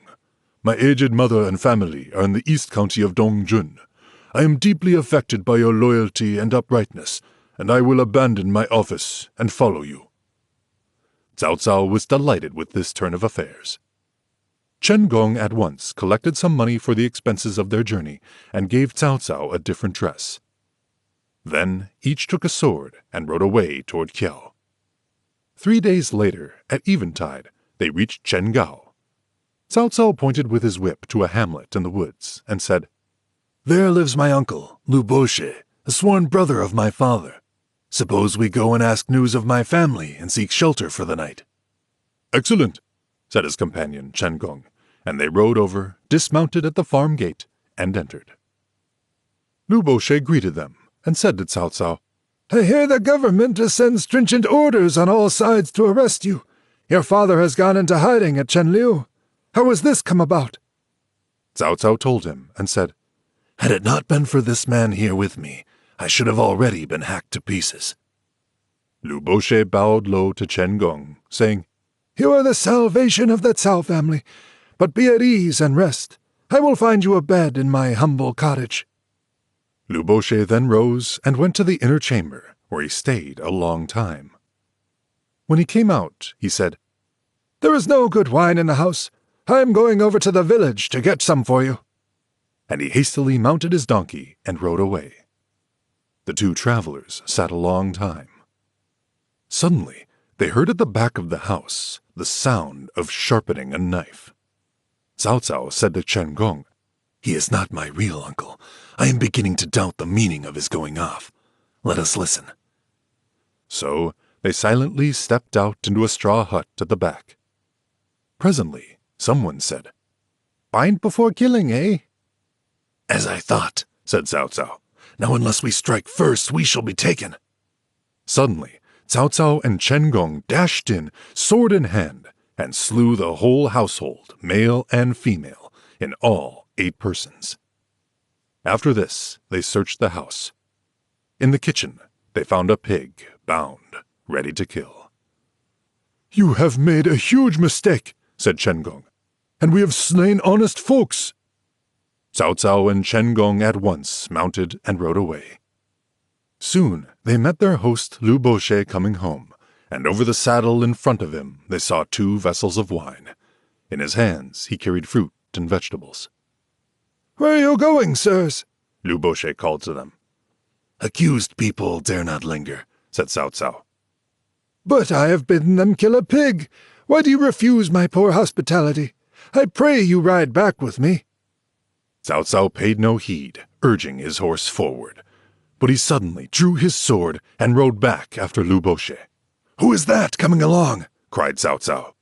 My aged mother and family are in the east county of Dongjun. I am deeply affected by your loyalty and uprightness, and I will abandon my office and follow you. Cao Cao was delighted with this turn of affairs. Chen Gong at once collected some money for the expenses of their journey and gave Cao Cao a different dress. Then each took a sword and rode away toward Kiao. 3 days later, at eventide, they reached Chen Gao. Cao Cao pointed with his whip to a hamlet in the woods and said, There lives my uncle, Liu Bei, a sworn brother of my father. Suppose we go and ask news of my family and seek shelter for the night. Excellent, said his companion Chen Gong, and they rode over, dismounted at the farm gate, and entered. Liu Bei greeted them and said to Cao Cao, I hear the government has sent stringent orders on all sides to arrest you. Your father has gone into hiding at Chenliu. How has this come about? Cao Cao told him and said, Had it not been for this man here with me, I should have already been hacked to pieces. Liu Bei bowed low to Chen Gong, saying, You are the salvation of the Cao family, but be at ease and rest. I will find you a bed in my humble cottage. Liu Bei then rose and went to the inner chamber, where he stayed a long time. When he came out, he said, There is no good wine in the house. I am going over to the village to get some for you. And he hastily mounted his donkey and rode away. The two travelers sat a long time. Suddenly, they heard at the back of the house the sound of sharpening a knife. Cao Cao said to Chen Gong, He is not my real uncle. I am beginning to doubt the meaning of his going off. Let us listen. So they silently stepped out into a straw hut at the back. Presently, someone said, Bind before killing, eh? As I thought, said Cao Cao. Now unless we strike first, we shall be taken. Suddenly, Cao Cao and Chen Gong dashed in, sword in hand, and slew the whole household, male and female, in all 8 persons. After this, they searched the house. In the kitchen, they found a pig, bound, ready to kill. You have made a huge mistake, said Chen Gong, and we have slain honest folks. Cao Cao and Chen Gong at once mounted and rode away. Soon they met their host Liu Bei coming home, and over the saddle in front of him they saw 2 vessels of wine. In his hands he carried fruit and vegetables. Where are you going, sirs? Liu Bei called to them. Accused people dare not linger, said Cao Cao. But I have bidden them kill a pig. Why do you refuse my poor hospitality? I pray you ride back with me. Cao Cao paid no heed, urging his horse forward. But he suddenly drew his sword and rode back after Liu Bei. Who is that coming along? Cried Cao Cao.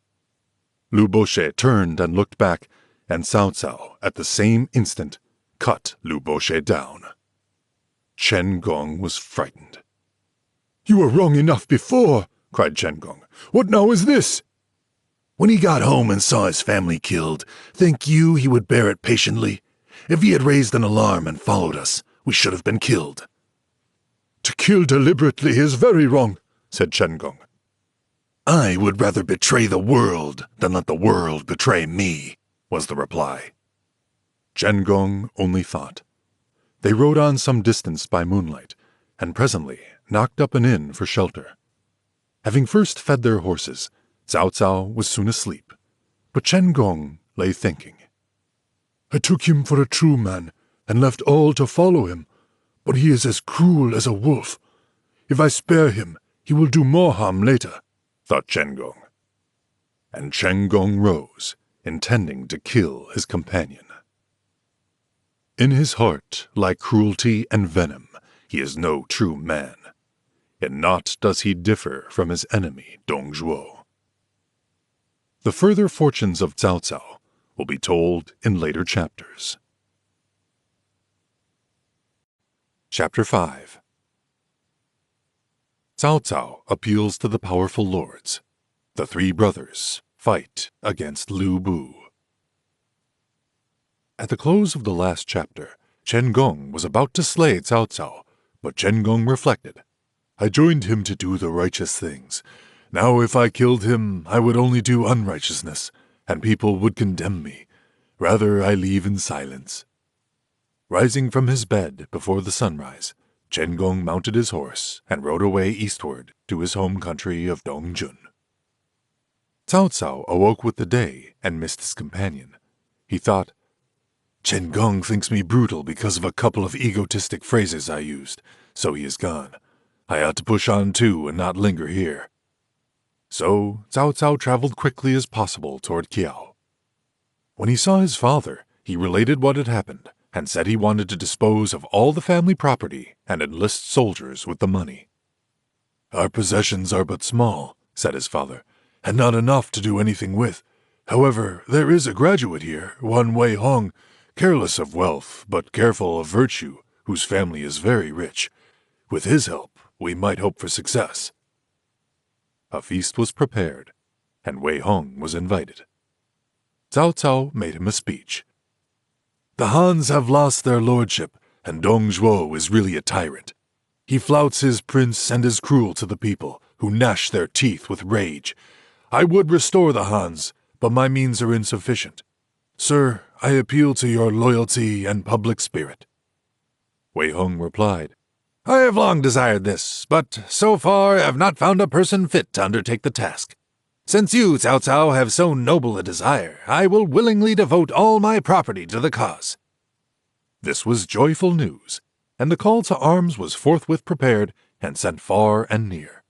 Liu Bei turned and looked back, and Cao Cao, at the same instant, cut Liu Bei down. Chen Gong was frightened. You were wrong enough before, cried Chen Gong. What now is this? When he got home and saw his family killed, think you he would bear it patiently? If he had raised an alarm and followed us, we should have been killed. To kill deliberately is very wrong, said Chen Gong. I would rather betray the world than let the world betray me, was the reply. Chen Gong only thought. They rode on some distance by moonlight, and presently knocked up an inn for shelter. Having first fed their horses, Cao Cao was soon asleep, but Chen Gong lay thinking. I took him for a true man, and left all to follow him, but he is as cruel as a wolf. If I spare him, he will do more harm later, thought Chen Gong. And Chen Gong rose, intending to kill his companion. In his heart lie cruelty and venom. He is no true man. In naught does he differ from his enemy, Dong Zhuo. The further fortunes of Cao Cao will be told in later chapters. Chapter 5. Cao Cao appeals to the powerful lords. The three brothers fight against Liu Bei. At the close of the last chapter, Chen Gong was about to slay Cao Cao, but Chen Gong reflected. I joined him to do the righteous things. Now if I killed him, I would only do unrighteousness, and people would condemn me. Rather I leave in silence. Rising from his bed before the sunrise, Chen Gong mounted his horse and rode away eastward to his home country of Dongjun. Cao Cao awoke with the day and missed his companion. He thought, Chen Gong thinks me brutal because of a couple of egotistic phrases I used, so he is gone. I ought to push on too and not linger here. So Cao Cao traveled quickly as possible toward Kiao. When he saw his father, he related what had happened and said he wanted to dispose of all the family property and enlist soldiers with the money. Our possessions are but small, said his father, and not enough to do anything with. However, there is a graduate here, one Wei Hong, careless of wealth but careful of virtue, whose family is very rich. With his help, we might hope for success. A feast was prepared, and Wei Hong was invited. Cao Cao made him a speech. The Hans have lost their lordship, and Dong Zhuo is really a tyrant. He flouts his prince and is cruel to the people, who gnash their teeth with rage. I would restore the Hans, but my means are insufficient. Sir, I appeal to your loyalty and public spirit. Wei Hong replied, I have long desired this, but so far I have not found a person fit to undertake the task. Since you, Cao Cao, have so noble a desire, I will willingly devote all my property to the cause. This was joyful news, and the call to arms was forthwith prepared and sent far and near.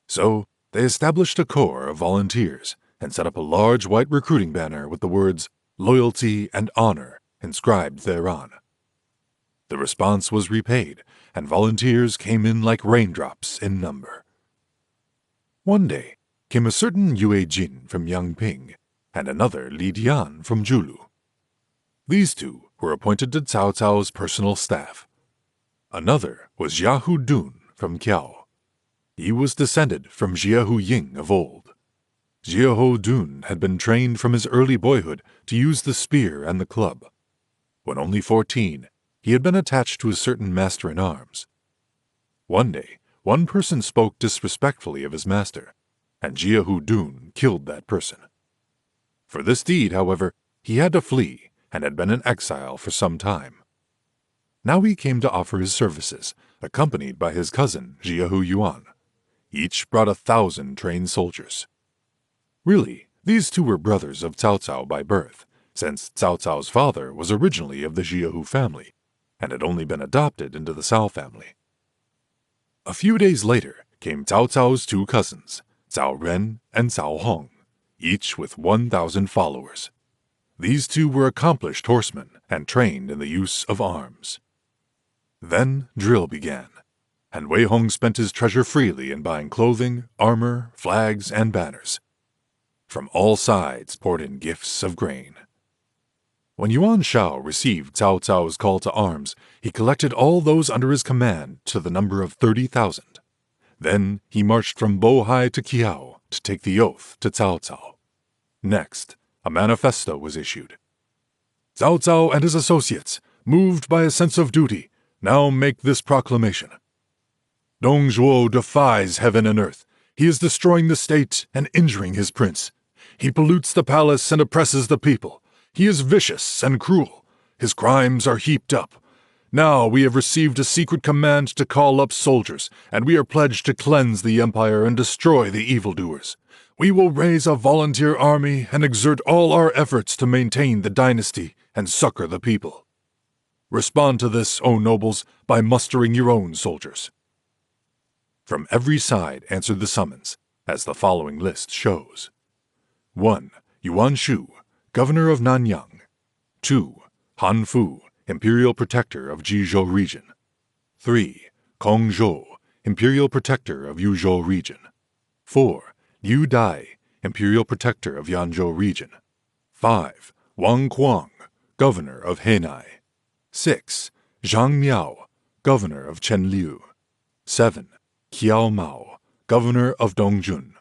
So they established a corps of volunteers and set up a large white recruiting banner with the words Loyalty and Honor inscribed thereon. The response was repaid, and volunteers came in like raindrops in number. One day came a certain Yue Jin from Yangping, and another Li Dian from Julu. These two were appointed to Cao Cao's personal staff. Another was Yahu Dun from Kiao. He was descended from Jiahu Ying of old. Jiahu Dun had been trained from his early boyhood to use the spear and the club. When only 14, he had been attached to a certain master-in-arms. One day, one person spoke disrespectfully of his master, and Jiahu Dun killed that person. For this deed, however, he had to flee and had been in exile for some time. Now he came to offer his services, accompanied by his cousin Jiahu Yuan. Each brought 1,000 trained soldiers. Really, these two were brothers of Cao Cao by birth, since Cao Cao's father was originally of the Jiahu family, and had only been adopted into the Cao family. A few days later came Cao Cao's two cousins, Cao Ren and Cao Hong, each with 1,000 followers. These two were accomplished horsemen and trained in the use of arms. Then drill began, and Wei Hong spent his treasure freely in buying clothing, armor, flags, and banners. From all sides poured in gifts of grain. When Yuan Shao received Cao Cao's call to arms, he collected all those under his command to the number of 30,000. Then he marched from Bohai to Kiao to take the oath to Cao Cao. Next, a manifesto was issued. Cao Cao and his associates, moved by a sense of duty, now make this proclamation. Dong Zhuo defies heaven and earth. He is destroying the state and injuring his prince. He pollutes the palace and oppresses the people. He is vicious and cruel. His crimes are heaped up. Now we have received a secret command to call up soldiers, and we are pledged to cleanse the empire and destroy the evildoers. We will raise a volunteer army and exert all our efforts to maintain the dynasty and succor the people. Respond to this, O nobles, by mustering your own soldiers. From every side answered the summons, as the following list shows. 1. Yuan Shu, governor of Nanyang. 2. Han Fu, Imperial Protector of Jizhou Region. 3. Kong Zhou, Imperial Protector of Yuzhou Region. 4. Liu Dai, Imperial Protector of Yanzhou Region. 5. Wang Kuang, Governor of Henai. 6. Zhang Miao, Governor of Chenliu. 7. Qiao Mao, Governor of Dongjun.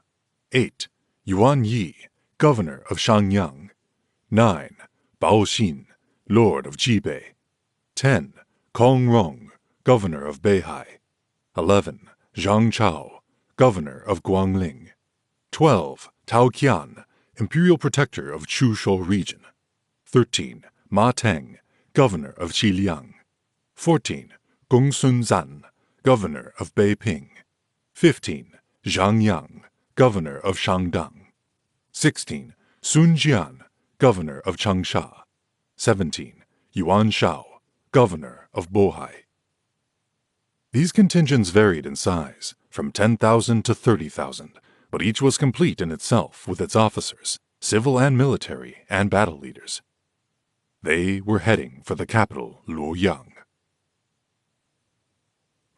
8. Yuan Yi, Governor of Shangyang. 9. Bao Xin, Lord of Jibei. 10. Kong Rong, Governor of Beihai. 11. Zhang Chao, Governor of Guangling. 12. Tao Qian, Imperial Protector of Chushou Region. 13. Ma Teng, Governor of Xiliang. 14. Gong Sun Zan, Governor of Beiping. 15. Zhang Yang, Governor of Shangdang. 16. Sun Jian, Governor of Changsha. 17. Yuan Shao, Governor of Bohai. These contingents varied in size, from 10,000 to 30,000, but each was complete in itself with its officers, civil and military, and battle leaders. They were heading for the capital, Luoyang.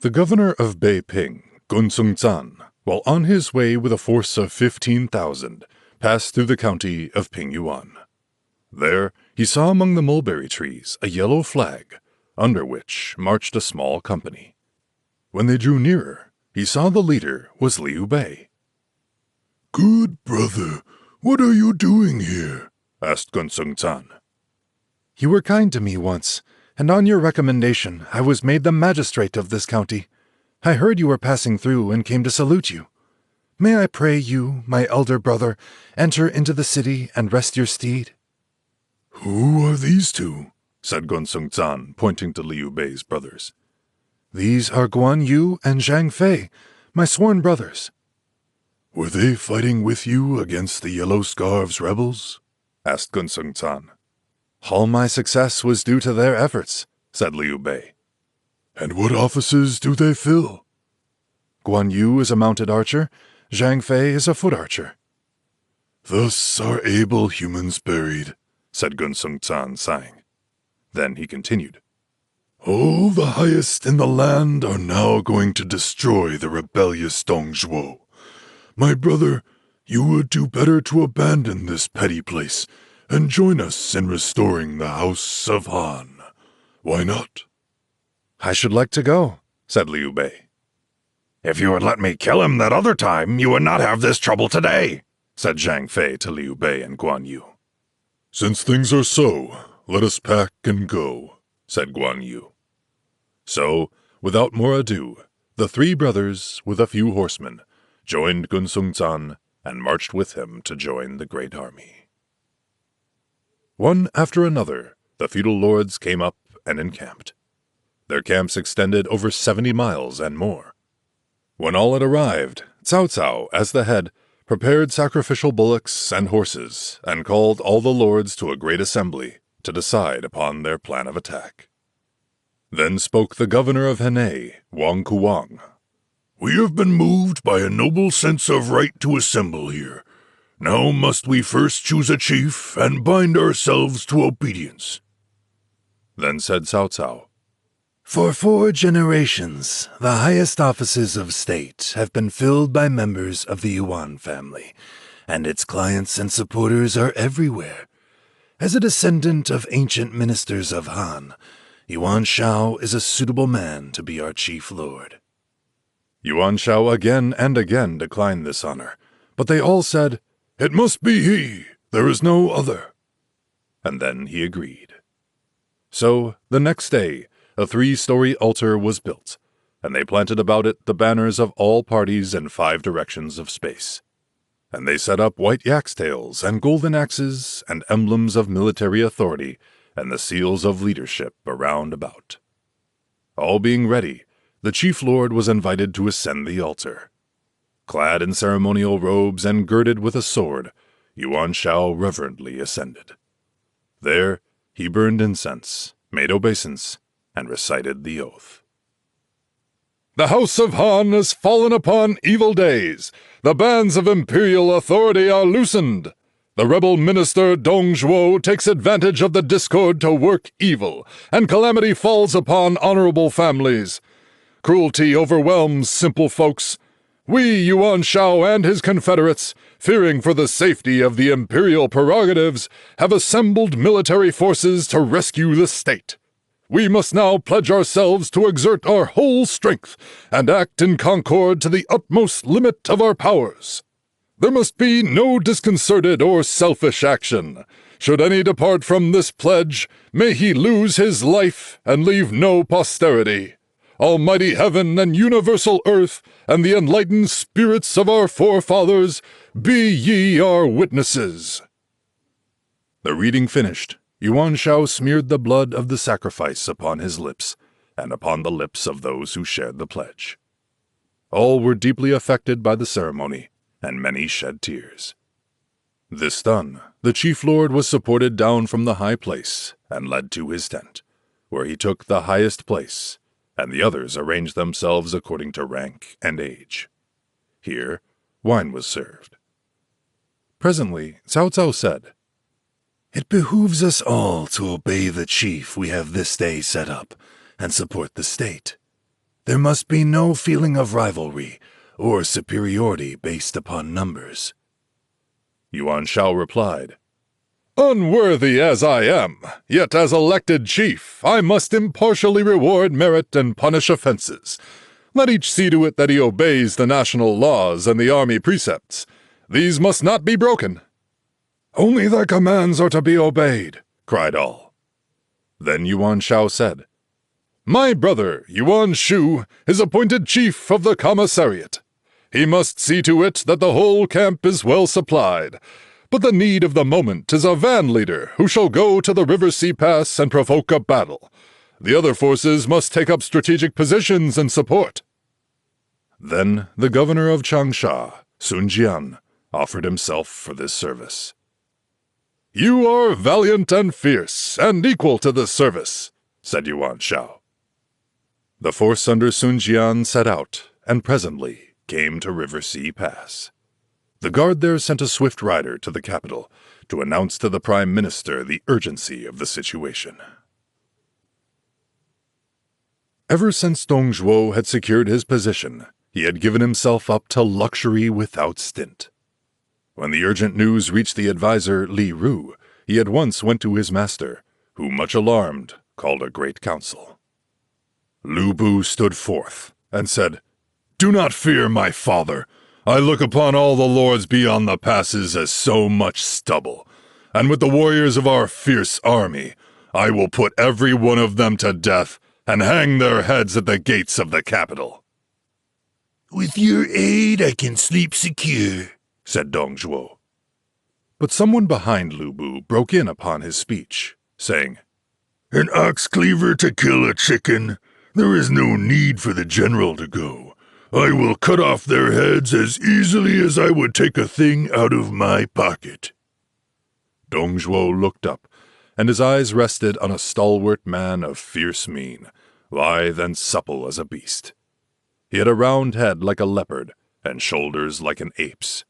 The governor of Beiping, Gunsung Zan, while on his way with a force of 15,000, passed through the county of Pingyuan. There he saw among the mulberry trees a yellow flag, under which marched a small company. When they drew nearer, he saw the leader was Liu Bei. "Good brother, what are you doing here?" asked Gunsung Zan. You were kind to me once, and on your recommendation I was made the magistrate of this county. I heard you were passing through and came to salute you. May I pray you, my elder brother, enter into the city and rest your steed?" "Who are these two?" said Gunsung Zan, pointing to Liu Bei's brothers. These are Guan Yu and Zhang Fei, my sworn brothers. "Were they fighting with you against the Yellow Scarves rebels?" asked Gunsung Zan. All my success was due to their efforts, said Liu Bei. "And what offices do they fill?" Guan Yu is a mounted archer, Zhang Fei is a foot archer. "Thus are able humans buried," said Gunsung Zan, sighing. Then he continued. "All the highest in the land are now going to destroy the rebellious Dongzhuo. My brother, you would do better to abandon this petty place and join us in restoring the House of Han. Why not?" I should like to go, said Liu Bei. "If you had let me kill him that other time, you would not have this trouble today," said Zhang Fei to Liu Bei and Guan Yu. "Since things are so, let us pack and go," said Guan Yu. So, without more ado, the three brothers, with a few horsemen, joined Gunsung Zan and marched with him to join the great army. One after another, the feudal lords came up and encamped. Their camps extended over 70 miles and more. When all had arrived, Cao Cao, as the head, prepared sacrificial bullocks and horses and called all the lords to a great assembly to decide upon their plan of attack. Then spoke the governor of Henei, Wang Kuang. "We have been moved by a noble sense of right to assemble here. Now must we first choose a chief and bind ourselves to obedience." Then said Cao Cao, For 4 generations, the highest offices of state have been filled by members of the Yuan family, and its clients and supporters are everywhere. As a descendant of ancient ministers of Han, Yuan Shao is a suitable man to be our chief lord. Yuan Shao again and again declined this honor, but they all said, "It must be he. There is no other." And then he agreed. So, the next day, a 3-story altar was built, and they planted about it the banners of all parties in 5 directions of space. And they set up white yak's tails and golden axes and emblems of military authority and the seals of leadership around about. All being ready, the chief lord was invited to ascend the altar. Clad in ceremonial robes and girded with a sword, Yuan Shao reverently ascended. There he burned incense, made obeisance, and recited the oath. The House of Han has fallen upon evil days. The bands of imperial authority are loosened. The rebel minister Dong Zhuo takes advantage of the discord to work evil, and calamity falls upon honorable families. Cruelty overwhelms simple folks. We, Yuan Shao and his confederates, fearing for the safety of the imperial prerogatives, have assembled military forces to rescue the state. We must now pledge ourselves to exert our whole strength and act in concord to the utmost limit of our powers. There must be no disconcerted or selfish action. Should any depart from this pledge, may he lose his life and leave no posterity. Almighty heaven and universal earth, and the enlightened spirits of our forefathers, be ye our witnesses. The reading finished, Yuan Shao smeared the blood of the sacrifice upon his lips, and upon the lips of those who shared the pledge. All were deeply affected by the ceremony, and many shed tears. This done, the chief lord was supported down from the high place, and led to his tent, where he took the highest place, and the others arranged themselves according to rank and age. Here, wine was served. Presently, Cao Cao said, "It behooves us all to obey the chief we have this day set up, and support the state. There must be no feeling of rivalry or superiority based upon numbers." Yuan Shao replied, "Unworthy as I am, yet as elected chief, I must impartially reward merit and punish offenses. Let each see to it that he obeys the national laws and the army precepts. These must not be broken." "Only thy commands are to be obeyed," cried all. Then Yuan Shao said, "My brother, Yuan Shu, is appointed chief of the commissariat. He must see to it that the whole camp is well supplied. But the need of the moment is a van leader who shall go to the River Sea Pass and provoke a battle. The other forces must take up strategic positions and support." Then the governor of Changsha, Sun Jian, offered himself for this service. "You are valiant and fierce, and equal to this service," said Yuan Shao. The force under Sun Jian set out, and presently came to River Sea Pass. The guard there sent a swift rider to the capital to announce to the prime minister the urgency of the situation. Ever since Dong Zhuo had secured his position, he had given himself up to luxury without stint. When the urgent news reached the adviser Li Ru, he at once went to his master, who, much alarmed, called a great council. Lu Bu stood forth and said, "Do not fear, my father. I look upon all the lords beyond the passes as so much stubble, and with the warriors of our fierce army, I will put every one of them to death and hang their heads at the gates of the capital." "With your aid, I can sleep secure," said Dong Zhuo. But someone behind Lu Bu broke in upon his speech, saying, "An ox cleaver to kill a chicken? There is no need for the general to go. I will cut off their heads as easily as I would take a thing out of my pocket." Dong Zhuo looked up, and his eyes rested on a stalwart man of fierce mien, lithe and supple as a beast. He had a round head like a leopard, and shoulders like an ape's.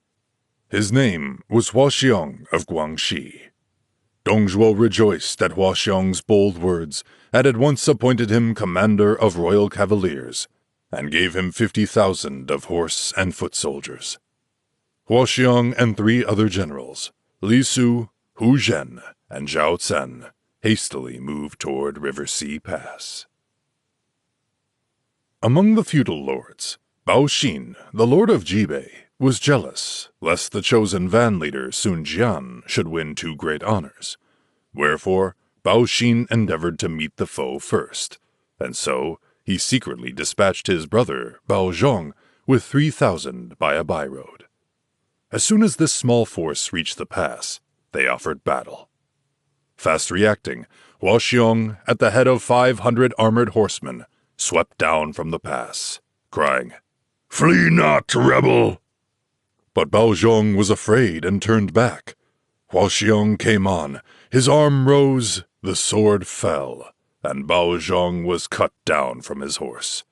His name was Huaxiong of Guangxi. Dong Zhuo rejoiced at Huaxiong's bold words, and at once appointed him commander of royal cavaliers, and gave him 50,000 of horse and foot soldiers. Huaxiong and 3 other generals, Li Su, Hu Zhen, and Zhao Tsen, hastily moved toward River Sea Pass. Among the feudal lords, Bao Xin, the lord of Jibei, was jealous lest the chosen van leader Sun Jian should win 2 great honors. Wherefore, Bao Xin endeavored to meet the foe first, and so he secretly dispatched his brother, Bao Zhong, with 3,000 by a byroad. As soon as this small force reached the pass, they offered battle. Fast reacting, Huaxiong, at the head of 500 armored horsemen, swept down from the pass, crying, "Flee not, rebel!" But Bao Zhong was afraid and turned back. Huaxiong came on, his arm rose, the sword fell, and Bao Zhong was cut down from his horse.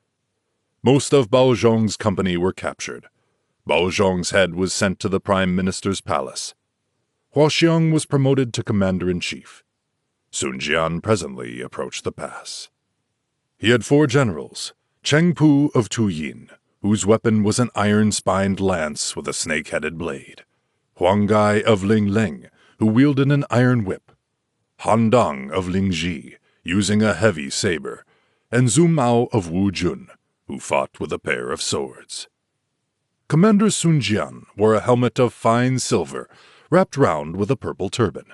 Most of Bao Zhong's company were captured. Bao Zhong's head was sent to the prime minister's palace. Huaxiang was promoted to commander-in-chief. Sun Jian presently approached the pass. He had 4 generals, Cheng Pu of Tuyin, whose weapon was an iron-spined lance with a snake-headed blade, Huang Gai of Ling, who wielded an iron whip, Han Dong of Lingji, using a heavy saber, and Zhu Mao of Wu Jun, who fought with a pair of swords. Commander Sun Jian wore a helmet of fine silver, wrapped round with a purple turban.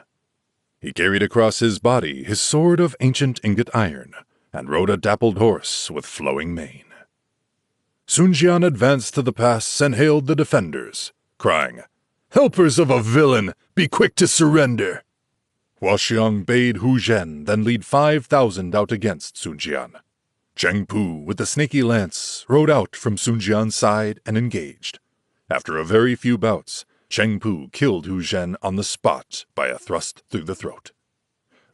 He carried across his body his sword of ancient ingot iron, and rode a dappled horse with flowing mane. Sun Jian advanced to the pass and hailed the defenders, crying, "Helpers of a villain, be quick to surrender!" Huaxiang bade Hu Zhen then lead 5,000 out against Sun Jian. Cheng Pu, with the snaky lance, rode out from Sun Jian's side and engaged. After a very few bouts, Cheng Pu killed Hu Zhen on the spot by a thrust through the throat.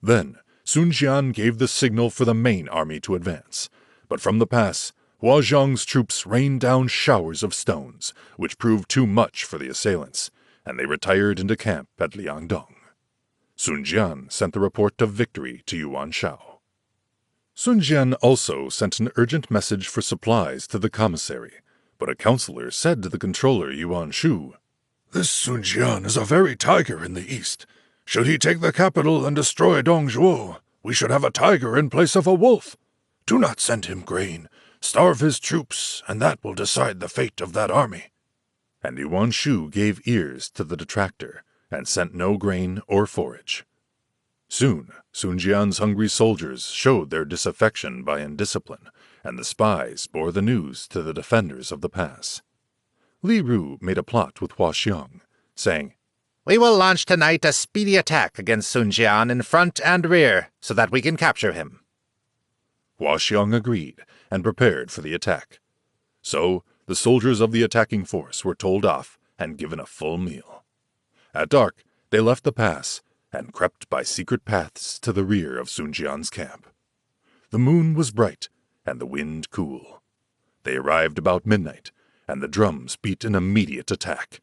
Then Sun Jian gave the signal for the main army to advance, but from the pass, Huazhong's troops rained down showers of stones, which proved too much for the assailants, and they retired into camp at Liangdong. Sun Jian sent the report of victory to Yuan Shao. Sun Jian also sent an urgent message for supplies to the commissary, but a counselor said to the controller Yuan Shu, "This Sun Jian is a very tiger in the east. Should he take the capital and destroy Dongzhuo, we should have a tiger in place of a wolf. Do not send him grain. Starve his troops, and that will decide the fate of that army." And Yuan Shu gave ears to the detractor, and sent no grain or forage. Soon, Sun Jian's hungry soldiers showed their disaffection by indiscipline, and the spies bore the news to the defenders of the pass. Li Ru made a plot with Huaxiang, saying, "We will launch tonight a speedy attack against Sun Jian in front and rear, so that we can capture him." Huaxiang agreed, and prepared for the attack. So, the soldiers of the attacking force were told off and given a full meal. At dark, they left the pass, and crept by secret paths to the rear of Sun Jian's camp. The moon was bright, and the wind cool. They arrived about midnight, and the drums beat an immediate attack.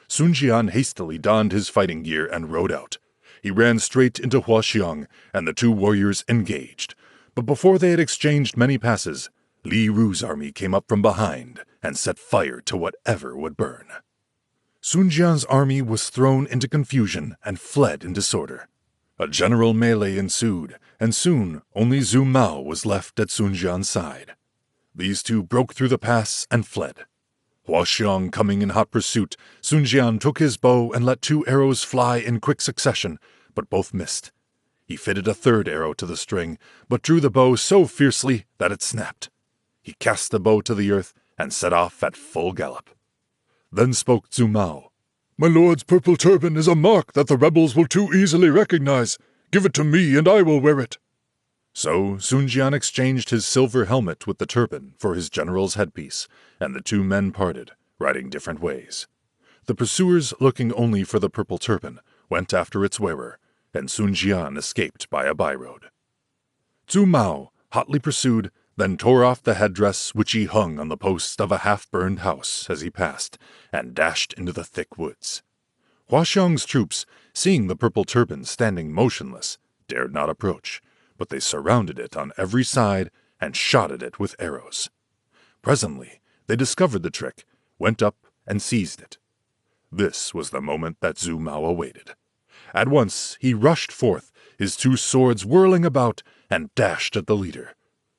Sun Jian hastily donned his fighting gear and rode out. He ran straight into Huaxiang, and the 2 warriors engaged. But before they had exchanged many passes, Li Ru's army came up from behind and set fire to whatever would burn. Sun Jian's army was thrown into confusion and fled in disorder. A general melee ensued, and soon only Zhu Mao was left at Sun Jian's side. These 2 broke through the pass and fled. Huaxiang coming in hot pursuit, Sun Jian took his bow and let 2 arrows fly in quick succession, but both missed. He fitted a 3rd arrow to the string, but drew the bow so fiercely that it snapped. He cast the bow to the earth and set off at full gallop. Then spoke Zhu Mao. "My lord's purple turban is a mark that the rebels will too easily recognize. Give it to me, and I will wear it." So Sun Jian exchanged his silver helmet with the turban for his general's headpiece, and the 2 men parted, riding different ways. The pursuers, looking only for the purple turban, went after its wearer, and Sun Jian escaped by a byroad. Zhu Mao, hotly pursued, then tore off the headdress which he hung on the post of a half-burned house as he passed, and dashed into the thick woods. Huaxiang's troops, seeing the purple turban standing motionless, dared not approach, but they surrounded it on every side and shot at it with arrows. Presently they discovered the trick, went up and seized it. This was the moment that Zhu Mao awaited. At once he rushed forth, his 2 swords whirling about, and dashed at the leader.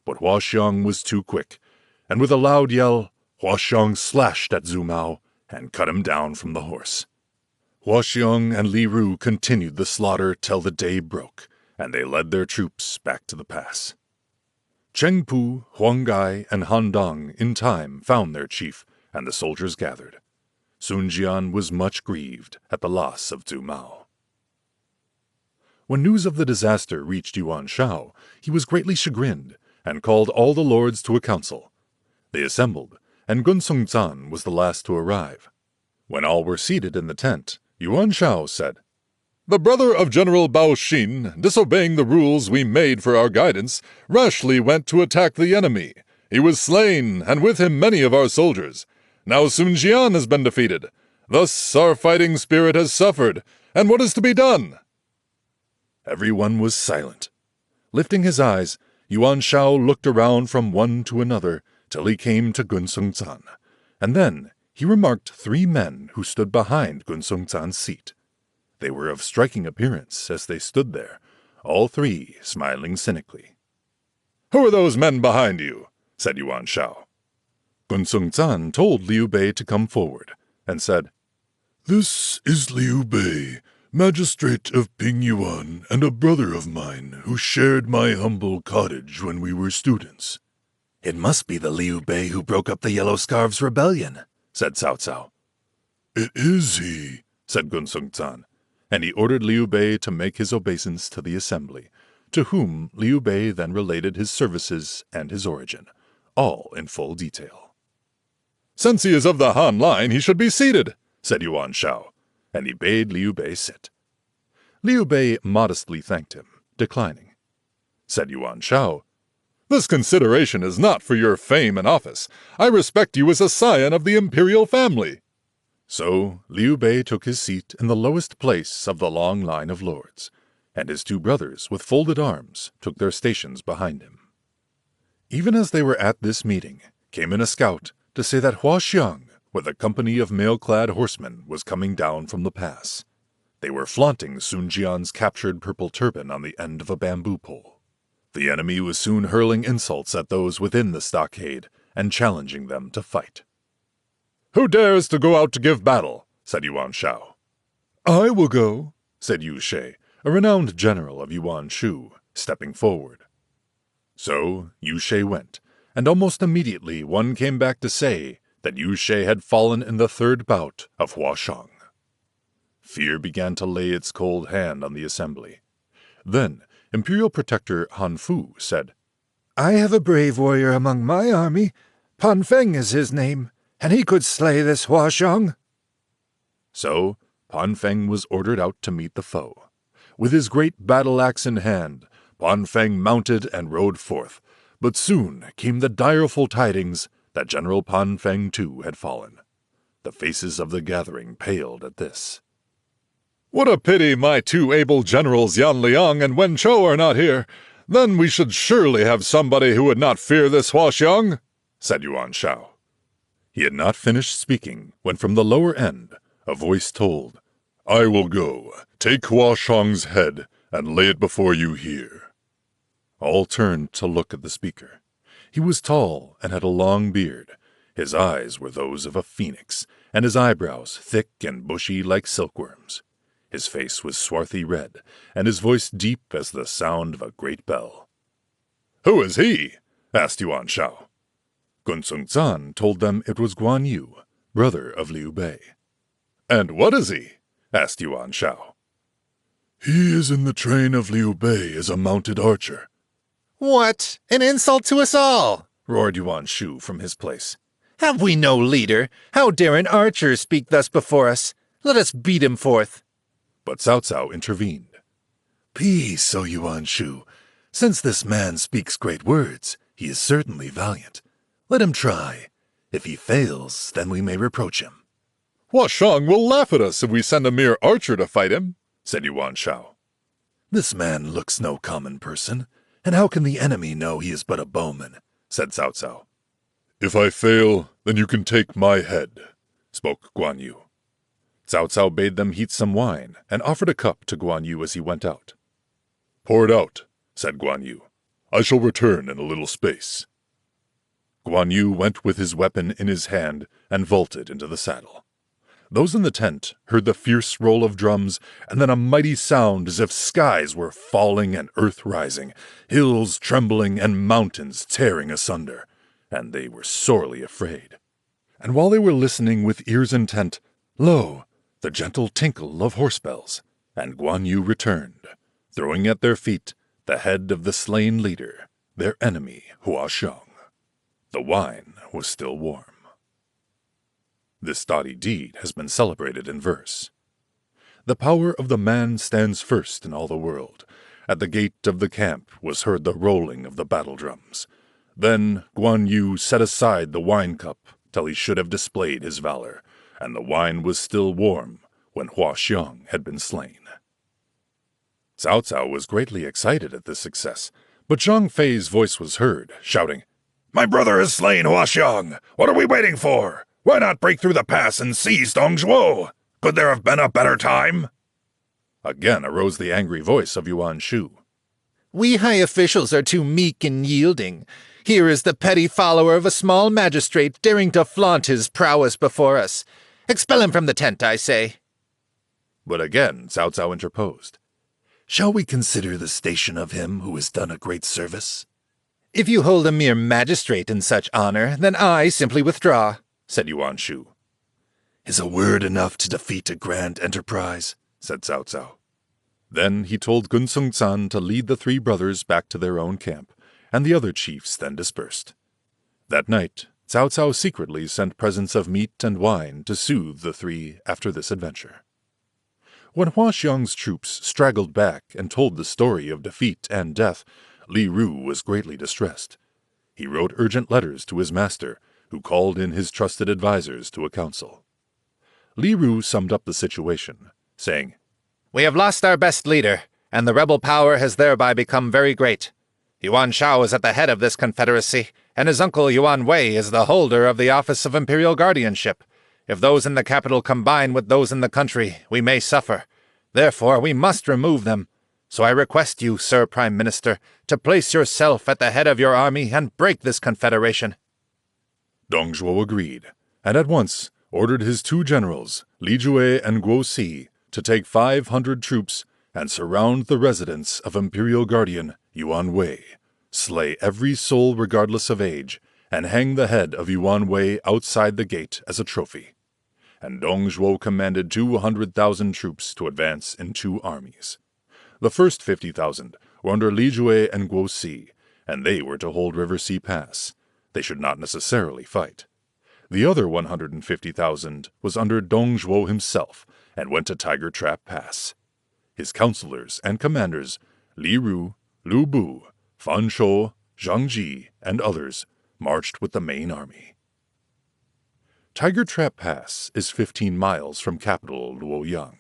But Huaxiang was too quick, and with a loud yell, Huaxiang slashed at Zhu Mao and cut him down from the horse. Huaxiang and Li Ru continued the slaughter till the day broke, and they led their troops back to the pass. Cheng Pu, Huang Gai, and Han Dong in time found their chief, and the soldiers gathered. Sun Jian was much grieved at the loss of Zhu Mao. When news of the disaster reached Yuan Shao, he was greatly chagrined, and called all the lords to a council. They assembled, and Guanzhong Zan was the last to arrive. When all were seated in the tent, Yuan Shao said, "The brother of General Bao Xin, disobeying the rules we made for our guidance, rashly went to attack the enemy. He was slain, and with him many of our soldiers. Now Sun Jian has been defeated. Thus our fighting spirit has suffered, And what is to be done?" Everyone was silent. Lifting his eyes, Yuan Shao looked around from one to another till he came to Gunsung Zan, and then he remarked 3 men who stood behind Gunsung Zan's seat. They were of striking appearance as they stood there, all 3 smiling cynically. "Who are those men behind you?" said Yuan Shao. Gunsung Zan told Liu Bei to come forward, and said, "This is Liu Bei, magistrate of Pingyuan and a brother of mine who shared my humble cottage when we were students." "It must be the Liu Bei who broke up the Yellow Scarves Rebellion," said Cao Cao. "It is he," said Gunsung Zan, and he ordered Liu Bei to make his obeisance to the assembly, to whom Liu Bei then related his services and his origin, all in full detail. "Since he is of the Han line, he should be seated," said Yuan Shao, and he bade Liu Bei sit. Liu Bei modestly thanked him, declining. Said Yuan Shao, "This consideration is not for your fame and office. I respect you as a scion of the imperial family." So Liu Bei took his seat in the lowest place of the long line of lords, and his 2 brothers, with folded arms, took their stations behind him. Even as they were at this meeting, came in a scout to say that Hua Xiang, with a company of mail-clad horsemen, was coming down from the pass. They were flaunting Sun Jian's captured purple turban on the end of a bamboo pole. The enemy was soon hurling insults at those within the stockade and challenging them to fight. "Who dares to go out to give battle?" said Yuan Shao. "I will go," said Yu She, a renowned general of Yuan Shu, stepping forward. So Yu She went, and almost immediately one came back to say that Yu She had fallen in the 3rd bout of Hua Xiang. Fear began to lay its cold hand on the assembly. Then Imperial Protector Han Fu said, "I have a brave warrior among my army. Pan Feng is his name, and he could slay this Hua Xiang." So Pan Feng was ordered out to meet the foe. With his great battle-axe in hand, Pan Feng mounted and rode forth, but soon came the direful tidings that General Pan Feng too had fallen. The faces of the gathering paled at this. "What a pity my 2 able generals Yan Liang and Wen Chou are not here. Then we should surely have somebody who would not fear this Hua Xiang," said Yuan Shao. He had not finished speaking when from the lower end a voice told, "I will go, take Hua Xiang's head, and lay it before you here." All turned to look at the speaker. He was tall and had a long beard. His eyes were those of a phoenix, and his eyebrows thick and bushy like silkworms. His face was swarthy red, and his voice deep as the sound of a great bell. "Who is he?" asked Yuan Shao. Gunsung Zan told them it was Guan Yu, brother of Liu Bei. "And what is he?" asked Yuan Shao. "He is in the train of Liu Bei as a mounted archer." "What? An insult to us all!" roared Yuan Shu from his place. "Have we no leader? How dare an archer speak thus before us? Let us beat him forth." But Cao Cao intervened. "Peace, O Yuan Shu. Since this man speaks great words, he is certainly valiant. Let him try. If he fails, then we may reproach him." "Hua Xiang will laugh at us if we send a mere archer to fight him," said Yuan Shao. "This man looks no common person, and how can the enemy know he is but a bowman?" said Cao Cao. "If I fail, then you can take my head," spoke Guan Yu. Cao Cao bade them heat some wine, and offered a cup to Guan Yu as he went out. "Pour it out," said Guan Yu. "I shall return in a little space." Guan Yu went with his weapon in his hand and vaulted into the saddle. Those in the tent heard the fierce roll of drums, and then a mighty sound as if skies were falling and earth rising, hills trembling and mountains tearing asunder, and they were sorely afraid. And while they were listening with ears intent, lo, the gentle tinkle of horse bells, and Guan Yu returned, throwing at their feet the head of the slain leader, their enemy Hua Xiang. The wine was still warm. This doughty deed has been celebrated in verse. The power of the man stands first in all the world. At the gate of the camp was heard the rolling of the battle drums. Then Guan Yu set aside the wine cup till he should have displayed his valor, and the wine was still warm when Hua Xiong had been slain. Cao Cao was greatly excited at this success, but Zhang Fei's voice was heard, shouting, "My brother has slain Hua Xiong! What are we waiting for? Why not break through the pass and seize Dongzhuo? Could there have been a better time?" Again arose the angry voice of Yuan Shu. We high officials are too meek and yielding. Here is the petty follower of a small magistrate daring to flaunt his prowess before us. Expel him from the tent, I say. But again Cao Cao interposed. Shall we consider the station of him who has done a great service? If you hold a mere magistrate in such honor, then I simply withdraw, said Yuan Shu. Is a word enough to defeat a grand enterprise? Said Cao Cao. Then he told Guanzhong Zan to lead the three brothers back to their own camp, and the other chiefs then dispersed. That night, Cao Cao secretly sent presents of meat and wine to soothe the three after this adventure. When Hua Xiong's troops straggled back and told the story of defeat and death, Li Ru was greatly distressed. He wrote urgent letters to his master, who called in his trusted advisers to a council. Li Ru summed up the situation, saying, We have lost our best leader, and the rebel power has thereby become very great. Yuan Shao is at the head of this confederacy, and his uncle Yuan Wei is the holder of the office of imperial guardianship. If those in the capital combine with those in the country, we may suffer. Therefore, we must remove them. So I request you, Sir Prime Minister, to place yourself at the head of your army and break this confederation. Dongzhuo agreed, and at once ordered his two generals, Li Jue and Guo Si, to take 500 troops and surround the residence of imperial guardian Yuan Wei, slay every soul regardless of age, and hang the head of Yuan Wei outside the gate as a trophy. And Dongzhuo commanded 200,000 troops to advance in 2 armies. The first 50,000 were under Li Jue and Guo Si, and they were to hold River Sea Pass. They should not necessarily fight. The other 150,000 was under Dongzhuo himself, and went to Tiger Trap Pass. His counselors and commanders, Li Ru, Lu Bu, Fan Shou, Zhang Ji, and others, marched with the main army. Tiger Trap Pass is 15 miles from capital Luoyang.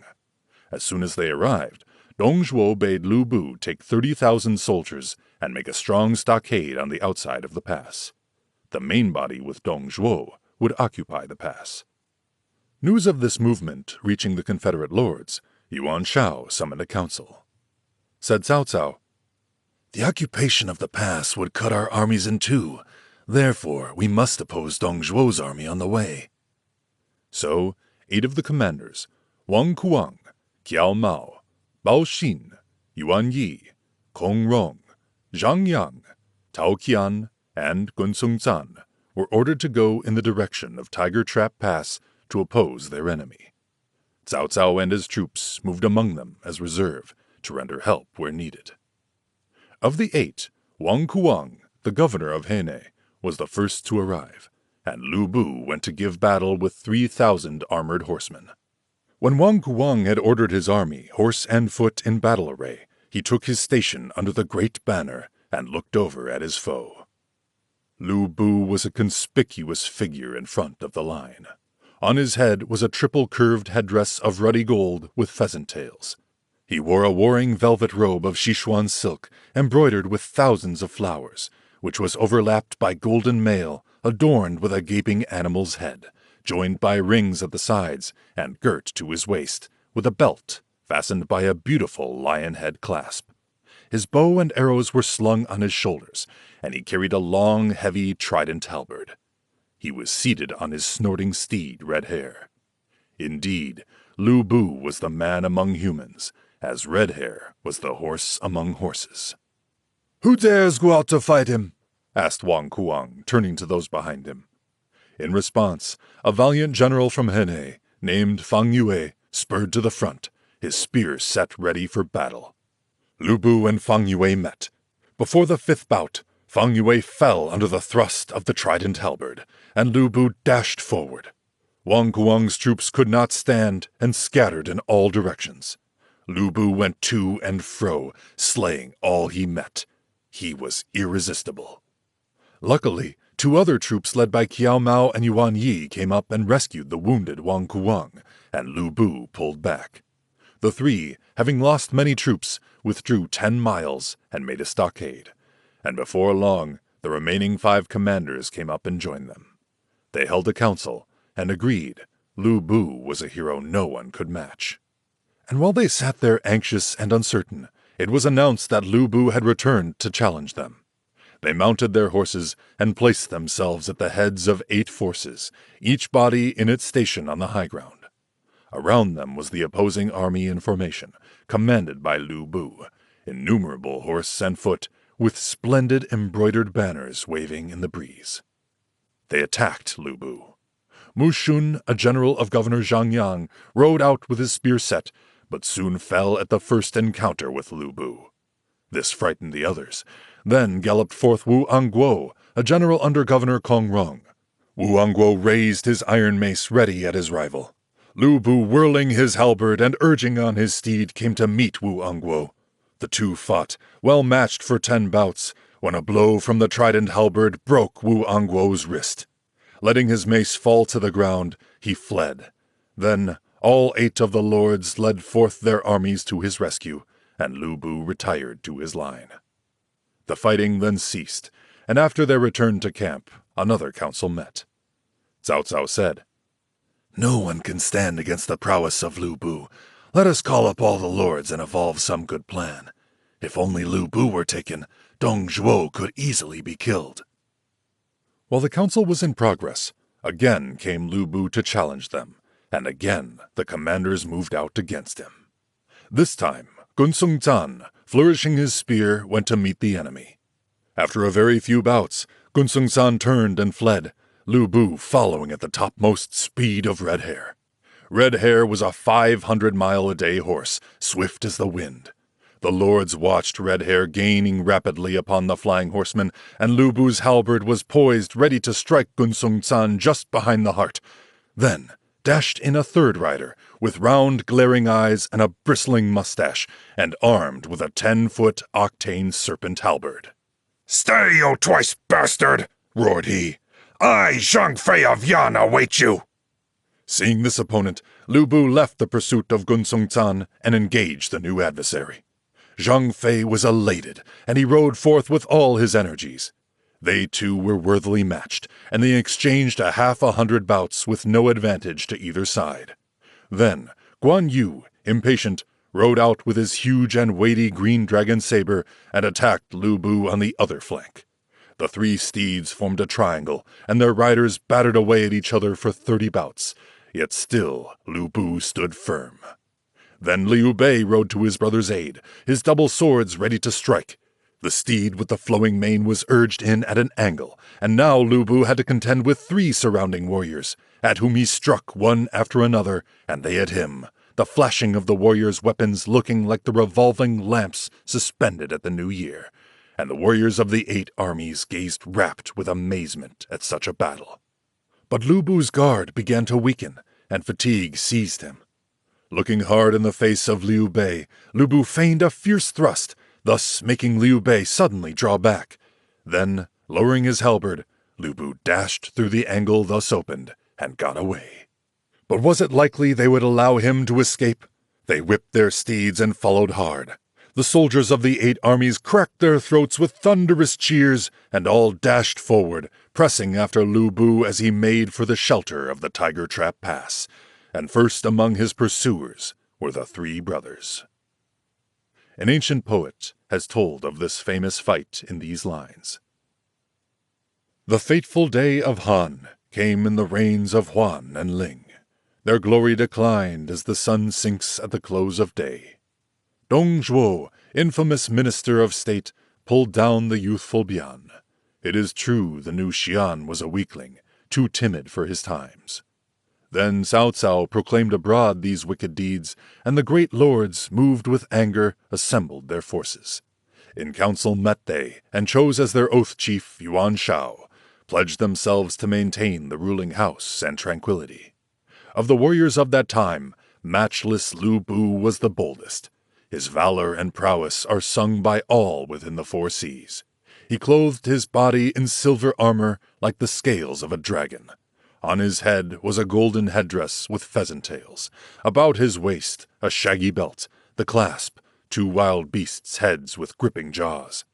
As soon as they arrived, Dongzhuo bade Lu Bu take 30,000 soldiers and make a strong stockade on the outside of the pass. The main body with Dongzhuo would occupy the pass. News of this movement reaching the Confederate lords, Yuan Shao summoned a council. Said Cao Cao, The occupation of the pass would cut our armies in two. Therefore, we must oppose Dongzhuo's army on the way. So, 8 of the commanders, Wang Kuang, Kiao Mao, Bao Xin, Yuan Yi, Kong Rong, Zhang Yang, Tao Qian, and Guanzhong Zan, were ordered to go in the direction of Tiger Trap Pass to oppose their enemy. Cao Cao and his troops moved among them as reserve to render help where needed. Of the 8, Wang Kuang, the governor of Hene, was the first to arrive, and Lu Bu went to give battle with 3,000 armored horsemen. When Wang Kuang had ordered his army, horse and foot, in battle array, he took his station under the great banner and looked over at his foe. Lu Bu was a conspicuous figure in front of the line. On his head was a triple curved headdress of ruddy gold with pheasant tails. He wore a warring velvet robe of Sichuan silk embroidered with thousands of flowers, which was overlapped by golden mail adorned with a gaping animal's head, joined by rings at the sides and girt to his waist with a belt fastened by a beautiful lion head clasp. His bow and arrows were slung on his shoulders, and he carried a long, heavy trident halberd. He was seated on his snorting steed, Red Hair. Indeed, Lu Bu was the man among humans, as Red Hair was the horse among horses. Who dares go out to fight him? Asked Wang Kuang, turning to those behind him. In response, a valiant general from Hene, named Fang Yue, spurred to the front, his spear set ready for battle. Lu Bu and Fang Yue met. Before the 5th bout, Fang Yue fell under the thrust of the trident halberd, and Lu Bu dashed forward. Wang Kuang's troops could not stand and scattered in all directions. Lu Bu went to and fro, slaying all he met. He was irresistible. Luckily, 2 other troops led by Qiao Mao and Yuan Yi came up and rescued the wounded Wang Kuang, and Lu Bu pulled back. The 3, having lost many troops, withdrew 10 miles and made a stockade, and before long the remaining 5 commanders came up and joined them. They held a council and agreed Lu Bu was a hero no one could match. And while they sat there anxious and uncertain, it was announced that Lu Bu had returned to challenge them. They mounted their horses and placed themselves at the heads of 8 forces, each body in its station on the high ground. Around them was the opposing army in formation, commanded by Lu Bu, innumerable horse and foot, with splendid embroidered banners waving in the breeze. They attacked Lu Bu. Mu Shun, a general of Governor Zhang Yang, rode out with his spear set, but soon fell at the first encounter with Lu Bu. This frightened the others. Then galloped forth Wu Angguo, a general under Governor Kong Rong. Wu Angguo raised his iron mace ready at his rival. Lu Bu, whirling his halberd and urging on his steed, came to meet Wu Angguo. The 2 fought, well matched for 10 bouts, when a blow from the trident halberd broke Wu Angguo's wrist. Letting his mace fall to the ground, he fled. Then all 8 of the lords led forth their armies to his rescue, and Lu Bu retired to his line. The fighting then ceased, and after their return to camp, another council met. Cao Cao said, "No one can stand against the prowess of Lu Bu. Let us call up all the lords and evolve some good plan. If only Lu Bu were taken, Dong Zhuo could easily be killed." While the council was in progress, again came Lu Bu to challenge them, and again the commanders moved out against him. This time, Guanzhong Zan, flourishing his spear, went to meet the enemy. After a very few bouts, Guanzhong Zan turned and fled, Lu Bu following at the topmost speed of Red Hair. Red Hair was a 500-mile-a-day horse, swift as the wind. The lords watched Red Hair gaining rapidly upon the flying horseman, and Lu Bu's halberd was poised ready to strike Guanzhong Zan just behind the heart. Then dashed in a 3rd rider, with round glaring eyes and a bristling mustache, and armed with a 10-foot octane serpent halberd. "Stay, you twice bastard!" roared he. "I, Zhang Fei of Yan, await you!" Seeing this opponent, Lu Bu left the pursuit of Guanzhong Zan and engaged the new adversary. Zhang Fei was elated, and he rode forth with all his energies. They too were worthily matched, and they exchanged 100 bouts with no advantage to either side. Then Guan Yu, impatient, rode out with his huge and weighty green dragon saber and attacked Lu Bu on the other flank. The 3 steeds formed a triangle, and their riders battered away at each other for 30 bouts, yet still Lu Bu stood firm. Then Liu Bei rode to his brother's aid, his double swords ready to strike. The steed with the flowing mane was urged in at an angle, and now Lu Bu had to contend with 3 surrounding warriors, at whom he struck one after another, and they at him, the flashing of the warriors' weapons looking like the revolving lamps suspended at the new year, and the warriors of the 8 armies gazed rapt with amazement at such a battle. But Lu Bu's guard began to weaken, and fatigue seized him. Looking hard in the face of Liu Bei, Lu Bu feigned a fierce thrust, thus making Liu Bei suddenly draw back. Then, lowering his halberd, Lu Bu dashed through the angle thus opened and got away. But was it likely they would allow him to escape? They whipped their steeds and followed hard. The soldiers of the 8 armies cracked their throats with thunderous cheers, and all dashed forward, pressing after Lu Bu as he made for the shelter of the Tiger Trap Pass. And first among his pursuers were the 3 brothers. An ancient poet has told of this famous fight in these lines. The fateful day of Han came in the reigns of Huan and Ling. Their glory declined as the sun sinks at the close of day. Dong Zhuo, infamous minister of state, pulled down the youthful Bian. It is true the new Xian was a weakling, too timid for his times. Then Cao Cao proclaimed abroad these wicked deeds, and the great lords, moved with anger, assembled their forces. In council met they, and chose as their oath chief Yuan Shao, pledged themselves to maintain the ruling house and tranquility. Of the warriors of that time, matchless Lu Bu was the boldest. His valor and prowess are sung by all within the 4 seas. He clothed his body in silver armor like the scales of a dragon. On his head was a golden headdress with pheasant tails. About his waist, a shaggy belt, the clasp, two wild beasts' heads with gripping jaws.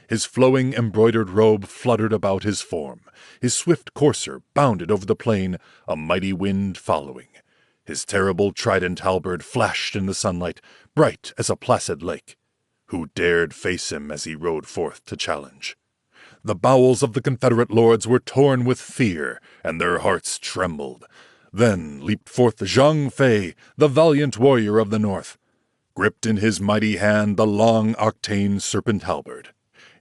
His flowing embroidered robe fluttered about his form. His swift courser bounded over the plain, a mighty wind following. His terrible trident halberd flashed in the sunlight, bright as a placid lake. Who dared face him as he rode forth to challenge? The bowels of the Confederate lords were torn with fear, and their hearts trembled. Then leaped forth Zhang Fei, the valiant warrior of the North, gripped in his mighty hand the long octane serpent halberd.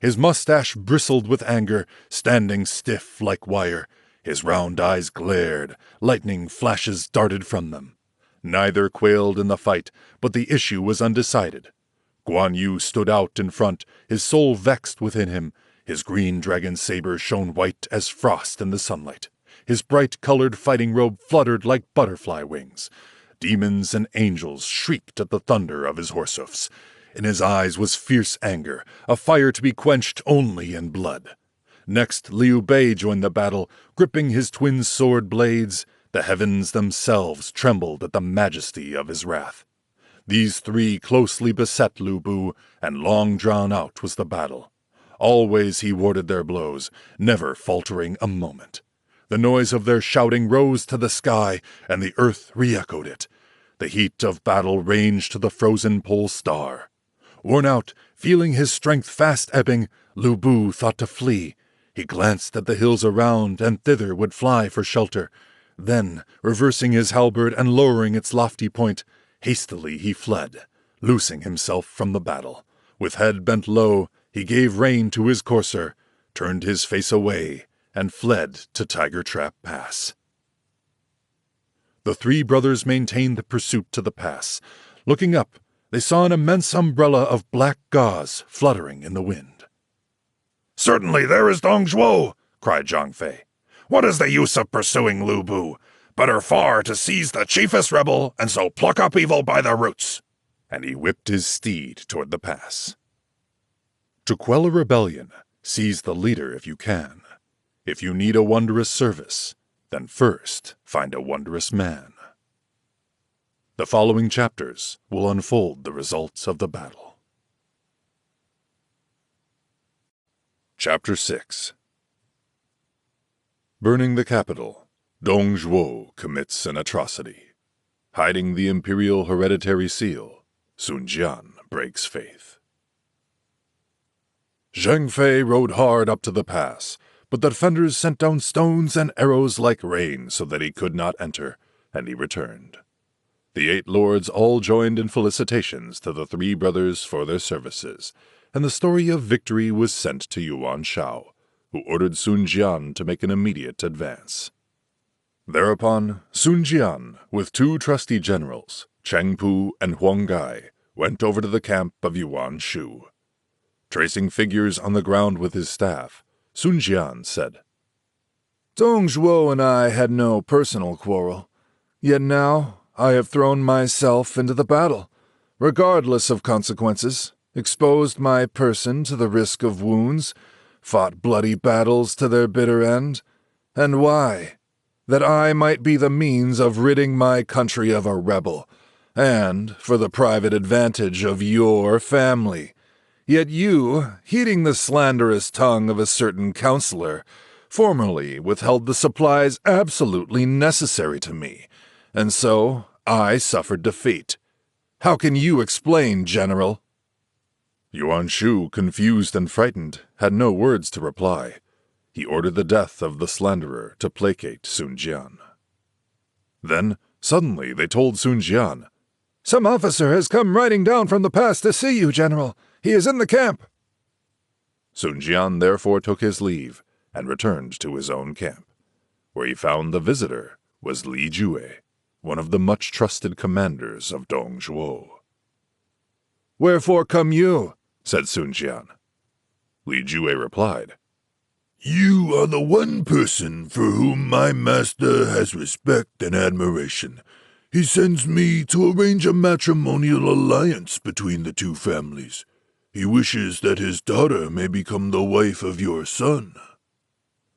His mustache bristled with anger, standing stiff like wire. His round eyes glared, lightning flashes darted from them. Neither quailed in the fight, but the issue was undecided. Guan Yu stood out in front, his soul vexed within him. His green dragon saber shone white as frost in the sunlight. His bright-colored fighting robe fluttered like butterfly wings. Demons and angels shrieked at the thunder of his horse hoofs. In his eyes was fierce anger, a fire to be quenched only in blood. Next, Liu Bei joined the battle, gripping his twin sword blades. The heavens themselves trembled at the majesty of his wrath. These three closely beset Lu Bu, and long drawn out was the battle. Always he warded their blows, never faltering a moment. The noise of their shouting rose to the sky, and the earth re-echoed it. The heat of battle ranged to the frozen pole star. Worn out, feeling his strength fast ebbing, Lu Bu thought to flee. He glanced at the hills around, and thither would fly for shelter. Then, reversing his halberd and lowering its lofty point, hastily he fled, loosing himself from the battle. With head bent low, he gave rein to his courser, turned his face away, and fled to Tiger Trap Pass. The three brothers maintained the pursuit to the pass. Looking up, they saw an immense umbrella of black gauze fluttering in the wind. "Certainly there is Dong Zhuo," cried Zhang Fei. "What is the use of pursuing Lu Bu? Better far to seize the chiefest rebel, and so pluck up evil by the roots." And he whipped his steed toward the pass. To quell a rebellion, seize the leader if you can. If you need a wondrous service, then first find a wondrous man. The following chapters will unfold the results of the battle. Chapter 6. Burning the capital, Dong Zhuo commits an atrocity. Hiding the imperial hereditary seal, Sun Jian breaks faith. Zhang Fei rode hard up to the pass, but the defenders sent down stones and arrows like rain so that he could not enter, and he returned. The 8 lords all joined in felicitations to the 3 brothers for their services, and the story of victory was sent to Yuan Shao, who ordered Sun Jian to make an immediate advance. Thereupon, Sun Jian, with 2 trusty generals, Cheng Pu and Huang Gai, went over to the camp of Yuan Shu. Tracing figures on the ground with his staff, Sun Jian said, Dong Zhuo and I had no personal quarrel, yet now I have thrown myself into the battle, regardless of consequences, exposed my person to the risk of wounds, fought bloody battles to their bitter end. And why? That I might be the means of ridding my country of a rebel, and for the private advantage of your family. Yet you, heeding the slanderous tongue of a certain counselor, formerly withheld the supplies absolutely necessary to me, and so I suffered defeat. How can you explain, General? Yuan Shu, confused and frightened, had no words to reply. He ordered the death of the slanderer to placate Sun Jian. Then, suddenly, they told Sun Jian, Some officer has come riding down from the pass to see you, General. He is in the camp. Sun Jian therefore took his leave and returned to his own camp, where he found the visitor was Li Jue, one of the much-trusted commanders of Dong Zhuo. Wherefore come you? Said Sun Jian. Li Jue replied, You are the one person for whom my master has respect and admiration. He sends me to arrange a matrimonial alliance between the 2 families. He wishes that his daughter may become the wife of your son.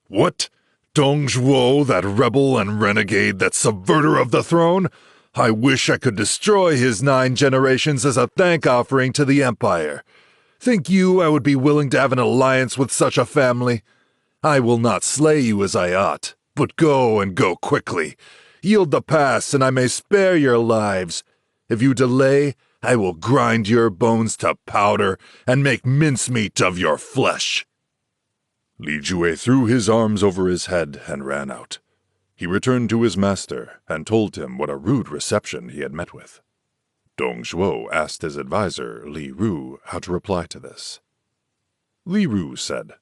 What? Dongzhuo, that rebel and renegade, that subverter of the throne? I wish I could destroy his 9 generations as a thank offering to the Empire. Think you I would be willing to have an alliance with such a family? I will not slay you as I ought, but go and go quickly. Yield the pass, and I may spare your lives. If you delay, I will grind your bones to powder and make mincemeat of your flesh." Li Jue threw his arms over his head and ran out. He returned to his master and told him what a rude reception he had met with. Dongzhuo asked his adviser, Li Ru, how to reply to this. Li Ru said,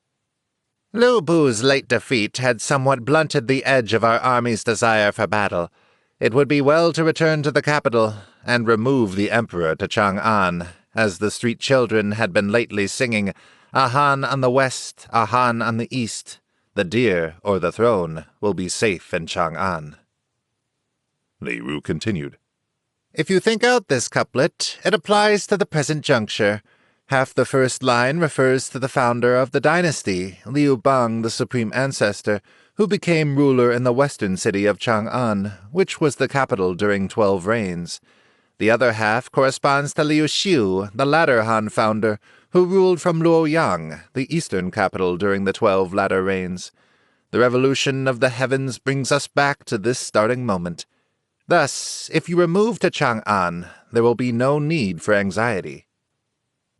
Liu Bu's late defeat had somewhat blunted the edge of our army's desire for battle. It would be well to return to the capital and remove the emperor to Chang'an, as the street children had been lately singing, "A Han on the west, a Han on the east. The deer or the throne will be safe in Chang'an." Li Ru continued, If you think out this couplet, it applies to the present juncture. Half the first line refers to the founder of the dynasty, Liu Bei, the supreme ancestor, who became ruler in the western city of Chang'an, which was the capital during 12 reigns. The other half corresponds to Liu Xiu, the latter Han founder, who ruled from Luoyang, the eastern capital, during the 12 latter reigns. The revolution of the heavens brings us back to this starting moment. Thus, if you remove to Chang'an, there will be no need for anxiety.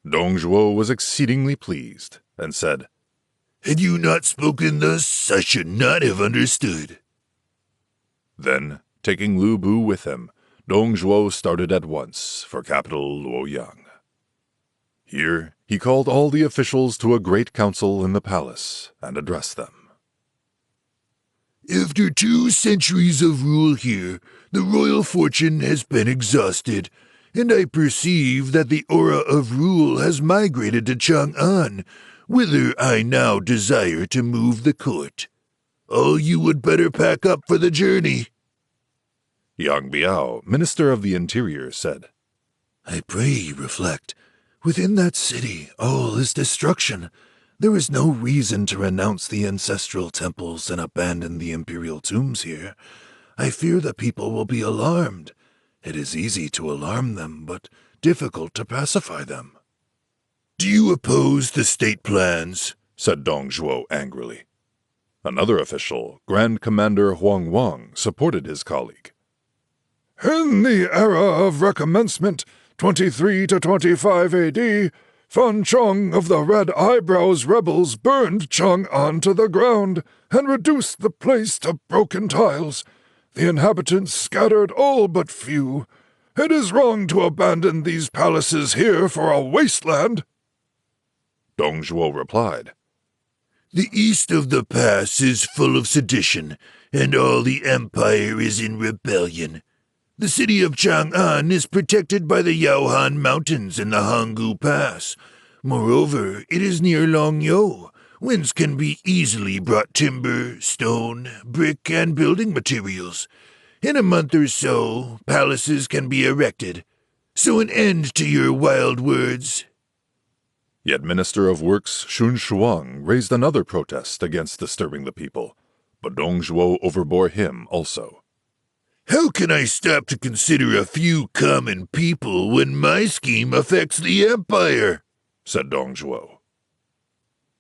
Dongzhuo was exceedingly pleased and said, Had you not spoken thus, I should not have understood. Then, taking Lu Bu with him, Dongzhuo started at once for capital Luoyang. Here he called all the officials to a great council in the palace and addressed them. After 2 centuries of rule here, the royal fortune has been exhausted, and I perceive that the aura of rule has migrated to Chang'an, whither I now desire to move the court. All you would better pack up for the journey. Yang Biao, Minister of the Interior, said, I pray you reflect. Within that city all is destruction. There is no reason to renounce the ancestral temples and abandon the imperial tombs here. I fear the people will be alarmed. It is easy to alarm them, but difficult to pacify them. Do you oppose the state plans? Said Dongzhuo angrily. Another official, Grand Commander Huang Wang, supported his colleague. In the era of recommencement, 23 to 25 AD, Fan Chong of the Red Eyebrows rebels burned Chang'an to the ground and reduced the place to broken tiles. The inhabitants scattered all but few. It is wrong to abandon these palaces here for a wasteland. Dongzhuo replied, The east of the pass is full of sedition, and all the empire is in rebellion. The city of Chang'an is protected by the Yaohan Mountains and the Hanggu Pass. Moreover, it is near Longyou, whence can be easily brought timber, stone, brick, and building materials. In a month or so, palaces can be erected. So an end to your wild words. Yet Minister of Works Shun Shuang raised another protest against disturbing the people, but Dongzhuo overbore him also. How can I stop to consider a few common people when my scheme affects the empire? Said Dongzhuo.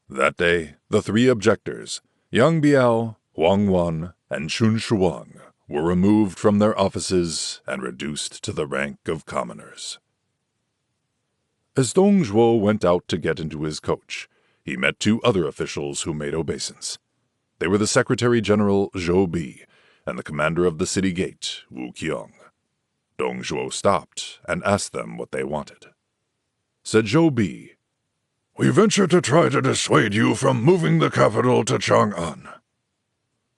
That day, the 3 objectors, Yang Biao, Huang Wan, and Shun Shuang, were removed from their offices and reduced to the rank of commoners. As Dongzhuo went out to get into his coach, he met 2 other officials who made obeisance. They were the Secretary-General Zhou Bei and the commander of the city gate, Wu Qiong. Dongzhuo stopped and asked them what they wanted. Said Zhou Bei, We venture to try to dissuade you from moving the capital to Chang'an.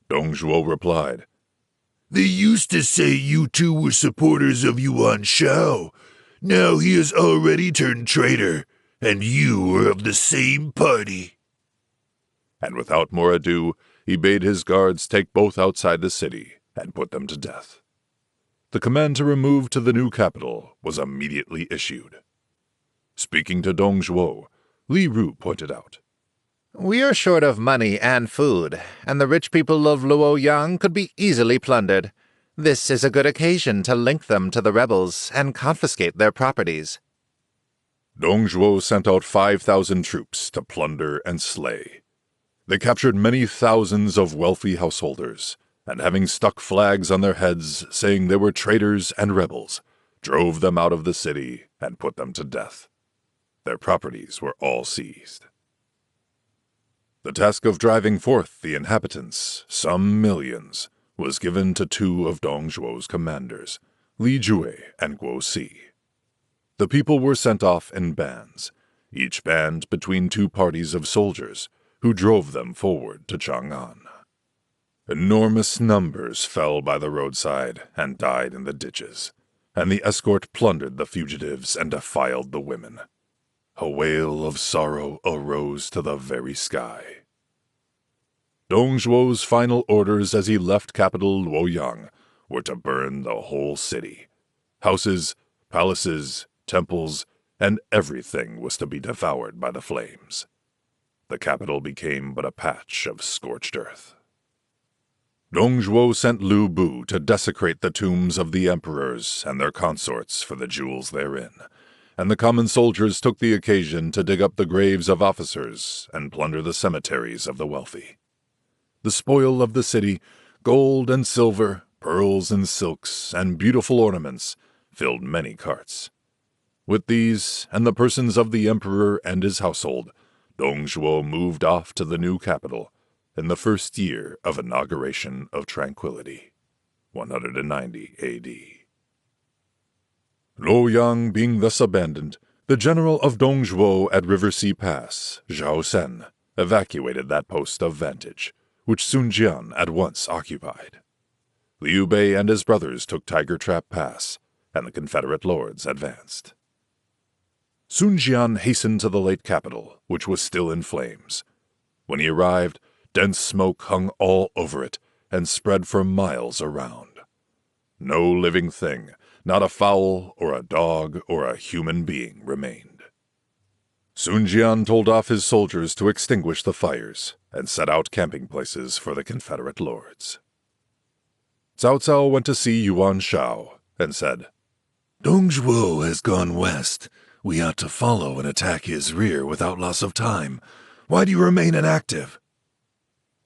Dongzhuo replied, They used to say you 2 were supporters of Yuan Shao. Now he has already turned traitor, and you are of the same party. And without more ado, he bade his guards take both outside the city and put them to death. The command to remove to the new capital was immediately issued. Speaking to Dong Zhuo, Li Ru pointed out, "We are short of money and food, and the rich people of Luoyang could be easily plundered. This is a good occasion to link them to the rebels and confiscate their properties." Dong Zhuo sent out 5,000 troops to plunder and slay. They captured many thousands of wealthy householders, and having stuck flags on their heads saying they were traitors and rebels, drove them out of the city and put them to death. Their properties were all seized. The task of driving forth the inhabitants, some millions, was given to two of Dong Zhuo's commanders, Li Jue and Guo Si. The people were sent off in bands, each band between two parties of soldiers, who drove them forward to Chang'an. Enormous numbers fell by the roadside and died in the ditches, and the escort plundered the fugitives and defiled the women. A wail of sorrow arose to the very sky. Dong Zhuo's final orders as he left capital Luoyang were to burn the whole city. Houses, palaces, temples, and everything was to be devoured by the flames. The capital became but a patch of scorched earth. Dong Zhuo sent Liu Bei to desecrate the tombs of the emperors and their consorts for the jewels therein, and the common soldiers took the occasion to dig up the graves of officers and plunder the cemeteries of the wealthy. The spoil of the city, gold and silver, pearls and silks, and beautiful ornaments, filled many carts. With these, and the persons of the emperor and his household, Dong Zhuo moved off to the new capital in the first year of inauguration of tranquility, 190 A.D. Luoyang being thus abandoned, the general of Dong Zhuo at River Sea Pass, Zhao Sen, evacuated that post of vantage, which Sun Jian at once occupied. Liu Bei and his brothers took Tiger Trap Pass, and the Confederate lords advanced. Sun Jian hastened to the late capital, which was still in flames. When he arrived, dense smoke hung all over it and spread for miles around. No living thing, not a fowl or a dog or a human being remained. Sun Jian told off his soldiers to extinguish the fires and set out camping places for the Confederate lords. Cao Cao went to see Yuan Shao and said, Dong Zhuo has gone west. We ought to follow and attack his rear without loss of time. Why do you remain inactive?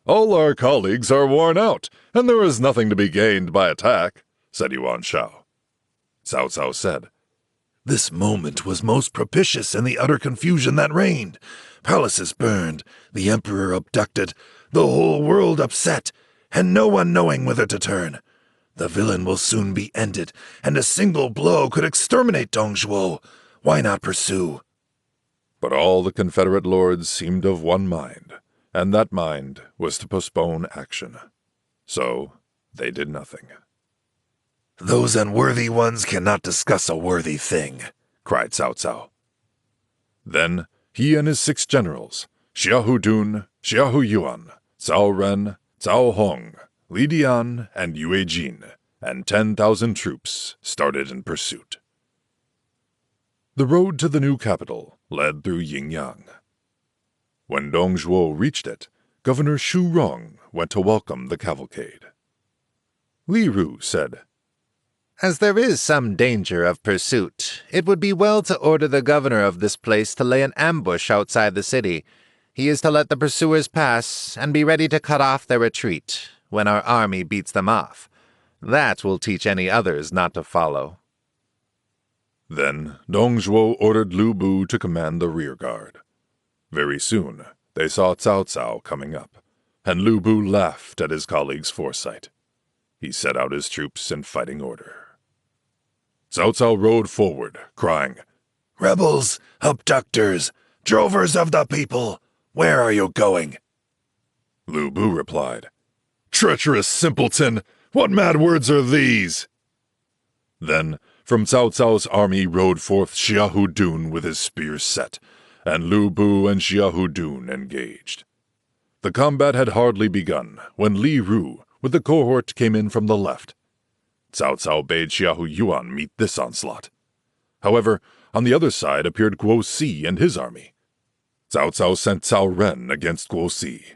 All our colleagues are worn out, and there is nothing to be gained by attack, said Yuan Shao. Cao Cao said, This moment was most propitious in the utter confusion that reigned. Palaces burned, the emperor abducted, the whole world upset, and no one knowing whither to turn. The villain will soon be ended, and a single blow could exterminate Dong Zhuo. Why not pursue? But all the Confederate lords seemed of one mind, and that mind was to postpone action. So they did nothing. Those unworthy ones cannot discuss a worthy thing, cried Cao Cao. Then he and his 6 generals, Xiahou Dun, Xiahou Yuan, Cao Ren, Cao Hong, Li Dian, and Yue Jin, and 10,000 troops started in pursuit. The road to the new capital led through Yingyang. When Dong Zhuo reached it, Governor Shu Rong went to welcome the cavalcade. Li Ru said, As there is some danger of pursuit, it would be well to order the governor of this place to lay an ambush outside the city. He is to let the pursuers pass and be ready to cut off their retreat when our army beats them off. That will teach any others not to follow. Then Dong Zhuo ordered Liu Bei to command the rear guard. Very soon they saw Cao Cao coming up, and Liu Bei laughed at his colleague's foresight. He set out his troops in fighting order. Cao Cao rode forward, crying, Rebels, abductors, drovers of the people, where are you going? Liu Bei replied, Treacherous simpleton, what mad words are these? Then from Cao Cao's army rode forth Xiahou Dun with his spear set, and Liu Bei and Xiahou Dun engaged. The combat had hardly begun when Li Ru with the cohort came in from the left. Cao Cao bade Xiahou Yuan meet this onslaught. However, On the other side appeared Guo Si and his army. Cao Cao sent Cao Ren against Guo Si.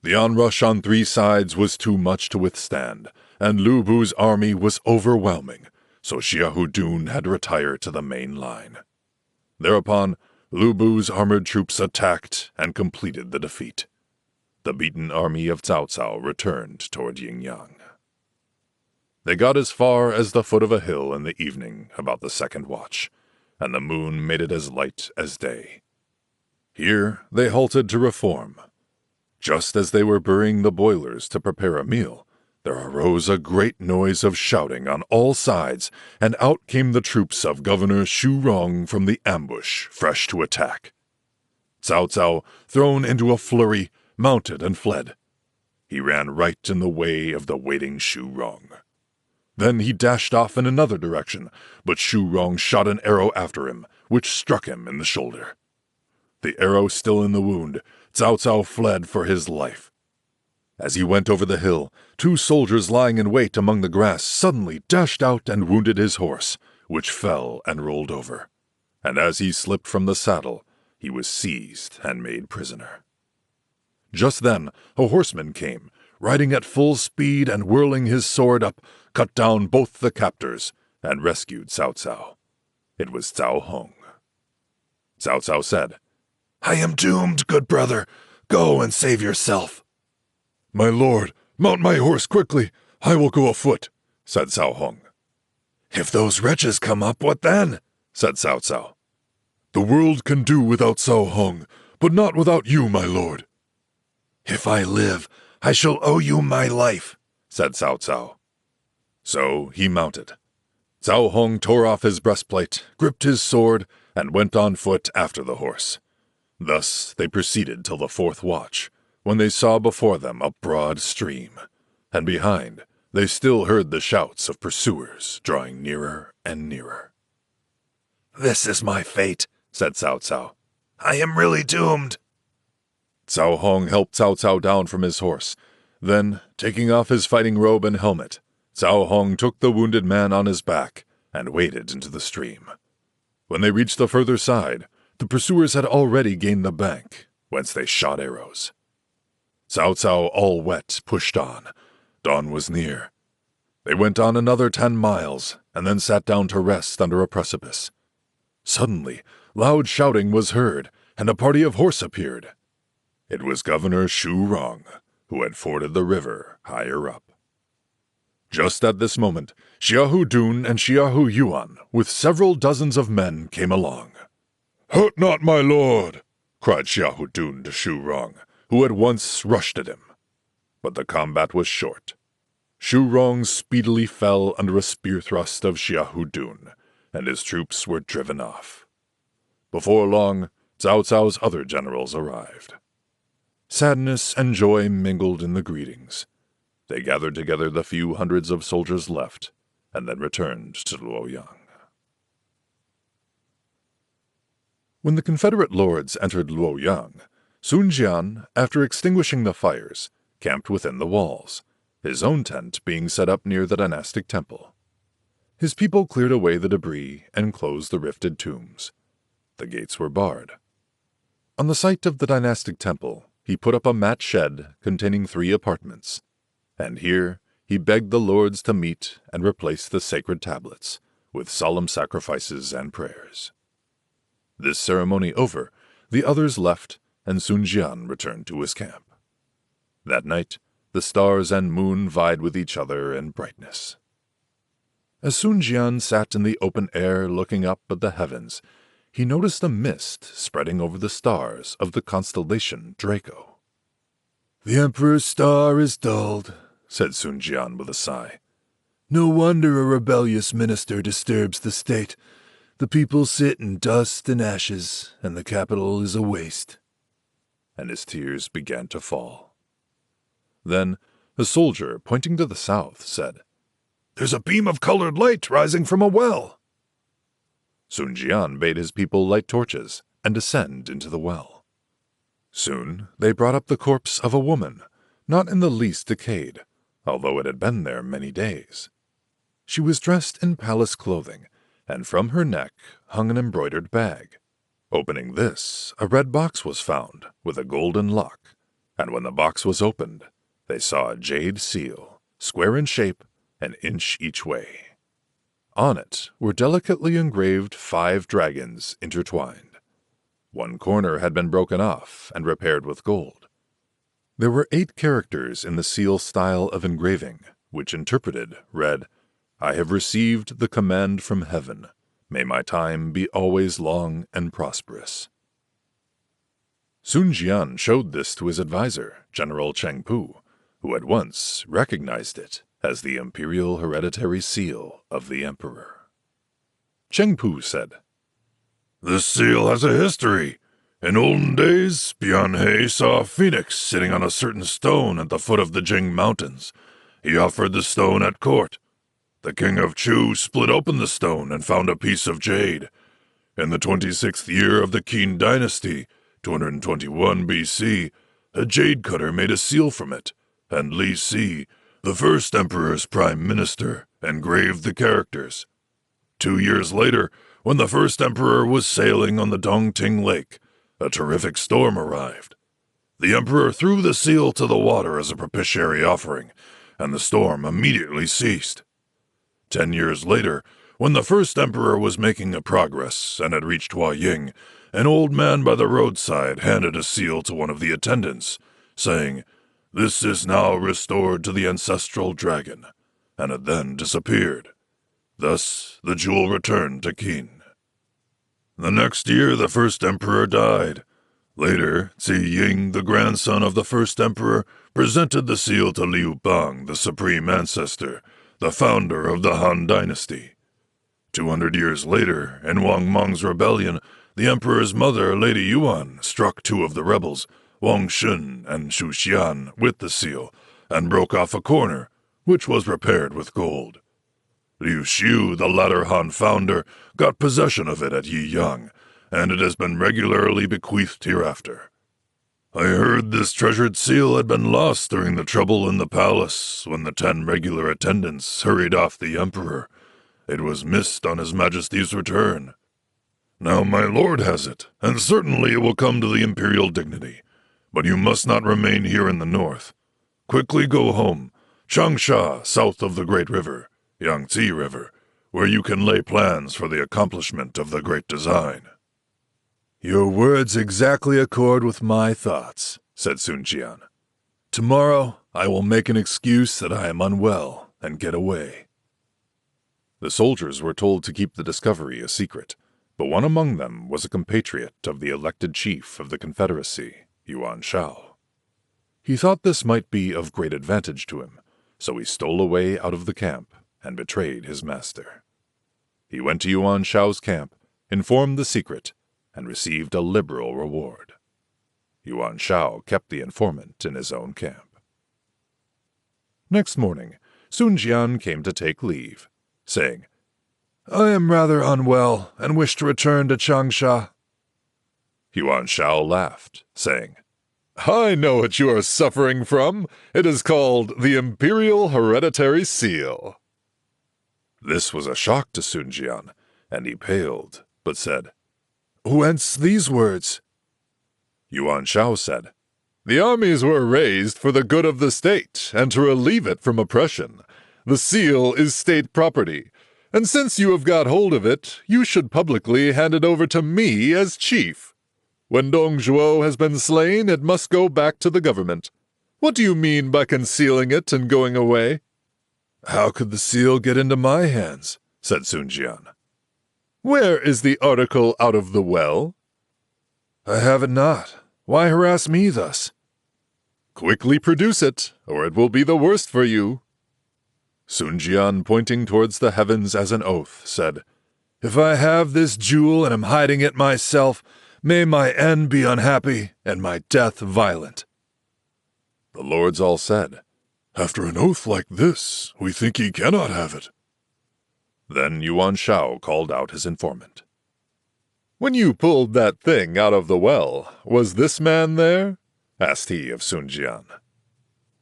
The onrush on three sides was too much to withstand, and Lu Bu's army was overwhelming, so Xiahou Dun had to retire to the main line. Thereupon, Lu Bu's armored troops attacked and completed the defeat. The beaten army of Cao Cao returned toward Yingyang. They got as far as the foot of a hill in the evening about the second watch, and the moon made it as light as day. Here they halted to reform. Just as they were burying the boilers to prepare a meal, there arose a great noise of shouting on all sides, and out came the troops of Governor Xu Rong from the ambush, fresh to attack. Cao Cao, thrown into a flurry, mounted and fled. He ran right in the way of the waiting Xu Rong. Then he dashed off in another direction, but Xu Rong shot an arrow after him, which struck him in the shoulder. The arrow still in the wound, Cao Cao fled for his life. As he went over the hill, two soldiers lying in wait among the grass suddenly dashed out and wounded his horse, which fell and rolled over. And as he slipped from the saddle, he was seized and made prisoner. Just then a horseman came, riding at full speed and whirling his sword up, cut down both the captors, and rescued Cao Cao. It was Cao Hong. Cao Cao said, "I am doomed, good brother. Go and save yourself." "My lord, mount my horse quickly. I will go afoot," said Cao Hong. "If those wretches come up, what then?" said Cao Cao. "The world can do without Cao Hong, but not without you, my lord." "If I live, I shall owe you my life," said Cao Cao. So he mounted. Cao Hong tore off his breastplate, gripped his sword, and went on foot after the horse. Thus they proceeded till the fourth watch, when they saw before them a broad stream, and behind they still heard the shouts of pursuers drawing nearer and nearer. "This is my fate," said Cao Cao. "I am really doomed." Cao Hong helped Cao Cao down from his horse. Then, taking off his fighting robe and helmet, Cao Hong took the wounded man on his back and waded into the stream. When they reached the further side, the pursuers had already gained the bank, whence they shot arrows. Cao Cao, all wet, pushed on. Dawn was near. They went on another 10 miles, and then sat down to rest under a precipice. Suddenly, loud shouting was heard, and a party of horse appeared. It was Governor Xu Rong, who had forded the river higher up. Just at this moment, Xiahou Dun and Xiahou Yuan, with several dozens of men, came along. "Hurt not, my lord!" cried Xiahou Dun to Xu Rong, who at once rushed at him. But the combat was short. Xu Rong speedily fell under a spear thrust of Xiahou Dun, and his troops were driven off. Before long, Cao Cao's other generals arrived. Sadness and joy mingled in the greetings. They gathered together the few hundreds of soldiers left, and then returned to Luoyang. When the Confederate lords entered Luoyang, Sun Jian, after extinguishing the fires, camped within the walls, his own tent being set up near the dynastic temple. His people cleared away the debris and closed the rifted tombs. The gates were barred. On the site of the dynastic temple, he put up a mat shed containing 3 apartments, and here he begged the lords to meet and replace the sacred tablets with solemn sacrifices and prayers. This ceremony over, the others left, and Sun Jian returned to his camp. That night, the stars and moon vied with each other in brightness. As Sun Jian sat in the open air looking up at the heavens, he noticed a mist spreading over the stars of the constellation Draco. "The Emperor's star is dulled," said Sun Jian with a sigh. "No wonder a rebellious minister disturbs the state. The people sit in dust and ashes, and the capital is a waste." And his tears began to fall. Then a soldier, pointing to the south, said, "There's a beam of colored light rising from a well." Sun Jian bade his people light torches and descend into the well. Soon they brought up the corpse of a woman, not in the least decayed, although it had been there many days. She was dressed in palace clothing, and from her neck hung an embroidered bag. Opening this, a red box was found with a golden lock, and when the box was opened, they saw a jade seal, square in shape, an inch each way. On it were delicately engraved 5 dragons intertwined. One corner had been broken off and repaired with gold. There were 8 characters in the seal style of engraving, which interpreted read, "I have received the command from heaven. May my time be always long and prosperous." Sun Jian showed this to his advisor, General Cheng Pu, who at once recognized it as the imperial hereditary seal of the emperor. Cheng Pu said, "This seal has a history. In olden days, Bian He saw a phoenix sitting on a certain stone at the foot of the Jing Mountains. He offered the stone at court. The king of Chu split open the stone and found a piece of jade. In the 26th year of the Qin dynasty, 221 BC, a jade cutter made a seal from it, and Li Si, the first emperor's prime minister, engraved the characters. 2 years later, when the first emperor was sailing on the Dongting Lake, a terrific storm arrived. The emperor threw the seal to the water as a propitiatory offering, and the storm immediately ceased. 10 years later, when the first emperor was making a progress and had reached Huaying, an old man by the roadside handed a seal to one of the attendants, saying, "This is now restored to the ancestral dragon," and it then disappeared. Thus, the jewel returned to Qin. The next year, the first emperor died. Later, Zi Ying, the grandson of the first emperor, presented the seal to Liu Bei, the supreme ancestor, the founder of the Han dynasty. 200 years later, in Wang Meng's rebellion, the emperor's mother, Lady Yuan, struck 2 of the rebels, Wang Shun and Shu Xian, with the seal, and broke off a corner, which was repaired with gold. Liu Xiu, the latter Han founder, got possession of it at Yiyang, and it has been regularly bequeathed hereafter. I heard this treasured seal had been lost during the trouble in the palace when the 10 regular attendants hurried off the emperor. It was missed on His Majesty's return. Now my lord has it, and certainly it will come to the imperial dignity. But you must not remain here in the north. Quickly go home, Changsha, south of the great river, Yangtze River, where you can lay plans for the accomplishment of the great design." "Your words exactly accord with my thoughts," said Sun Jian. "Tomorrow I will make an excuse that I am unwell and get away." The soldiers were told to keep the discovery a secret, but one among them was a compatriot of the elected chief of the Confederacy, Yuan Shao. He thought this might be of great advantage to him, so he stole away out of the camp and betrayed his master. He went to Yuan Shao's camp, informed the secret, and received a liberal reward. Yuan Shao kept the informant in his own camp. Next morning, Sun Jian came to take leave, saying, "I am rather unwell and wish to return to Changsha." Yuan Shao laughed, saying, "I know what you are suffering from. It is called the Imperial Hereditary Seal." This was a shock to Sun Jian, and he paled, but said, "Whence these words?" Yuan Shao said, "The armies were raised for the good of the state and to relieve it from oppression. The seal is state property, and since you have got hold of it, you should publicly hand it over to me as chief. When Dong Zhuo has been slain, it must go back to the government. What do you mean by concealing it and going away?" "How could the seal get into my hands?" said Sun Jian. "Where is the article out of the well?" "I have it not. Why harass me thus?" "Quickly produce it, or it will be the worst for you." Sun Jian, pointing towards the heavens as an oath, said, "If I have this jewel and am hiding it myself, may my end be unhappy and my death violent." The lords all said, "After an oath like this, we think he cannot have it." Then Yuan Shao called out his informant. "When you pulled that thing out of the well, was this man there?" asked he of Sun Jian.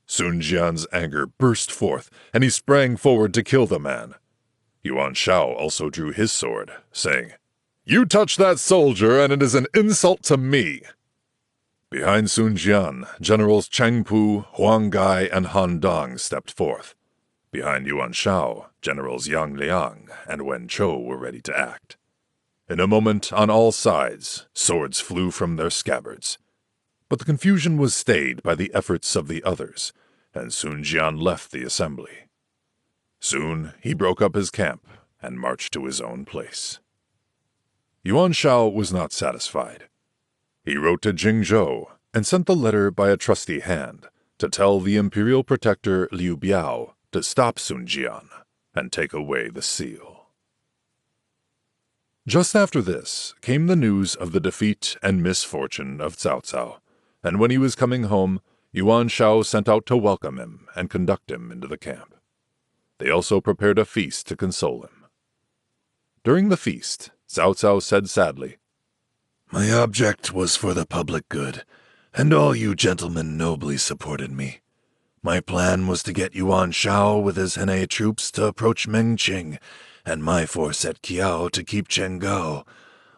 Sun Jian's anger burst forth, and he sprang forward to kill the man. Yuan Shao also drew his sword, saying, "You touch that soldier, and it is an insult to me." Behind Sun Jian, Generals Cheng Pu, Huang Gai, and Han Dong stepped forth. Behind Yuan Shao, Generals Yang Liang and Wen Chou were ready to act. In a moment, on all sides, swords flew from their scabbards. But the confusion was stayed by the efforts of the others, and Sun Jian left the assembly. Soon he broke up his camp and marched to his own place. Yuan Shao was not satisfied. He wrote to Jingzhou and sent the letter by a trusty hand to tell the imperial protector Liu Bei to stop Sun Jian and take away the seal. Just after this came the news of the defeat and misfortune of Cao Cao, and when he was coming home, Yuan Shao sent out to welcome him and conduct him into the camp. They also prepared a feast to console him. During the feast, Cao Cao said sadly, "My object was for the public good, and all you gentlemen nobly supported me. My plan was to get Yuan Shao with his Henei troops to approach Mengqing, and my force at Kiao to keep Chenggao,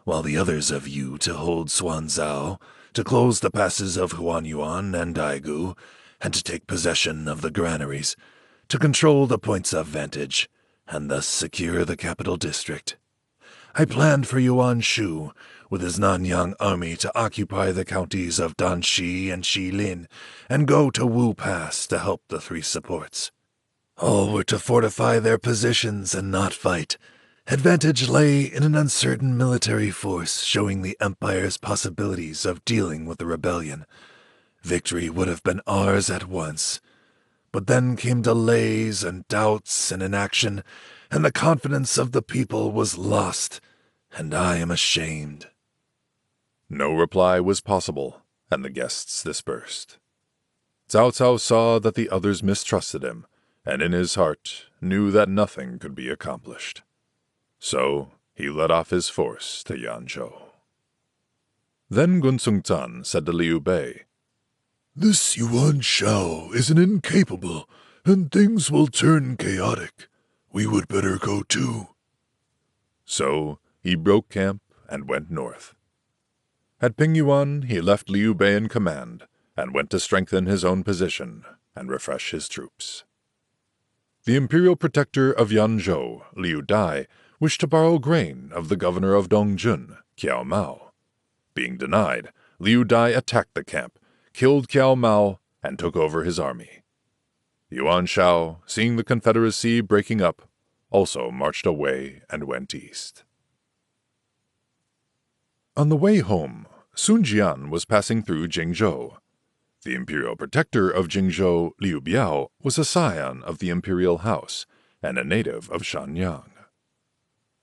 while the others of you to hold Suanzhao, to close the passes of Huanyuan and Daegu, and to take possession of the granaries, to control the points of vantage, and thus secure the capital district. I planned for Yuan Shu, with his Nanyang army, to occupy the counties of Danxi and Xilin, and go to Wu Pass to help the three supports. All were to fortify their positions and not fight. Advantage lay in an uncertain military force, showing the Empire's possibilities of dealing with the rebellion. Victory would have been ours at once. But then came delays and doubts and inaction, and the confidence of the people was lost, and I am ashamed." No reply was possible, and the guests dispersed. Cao Cao saw that the others mistrusted him, and in his heart knew that nothing could be accomplished. So he led off his force to Yanzhou. Then Gunsung Tan said to Liu Bei, "This Yuan Shao is an incapable, and things will turn chaotic. We would better go too." So he broke camp and went north. At Pingyuan, he left Liu Bei in command and went to strengthen his own position and refresh his troops. The imperial protector of Yanzhou, Liu Dai, wished to borrow grain of the governor of Dongjun, Qiao Mao. Being denied, Liu Dai attacked the camp, killed Qiao Mao, and took over his army. Yuan Shao, seeing the confederacy breaking up, also marched away and went east. On the way home, Sun Jian was passing through Jingzhou. The imperial protector of Jingzhou, Liu Biao, was a scion of the imperial house and a native of Shanyang.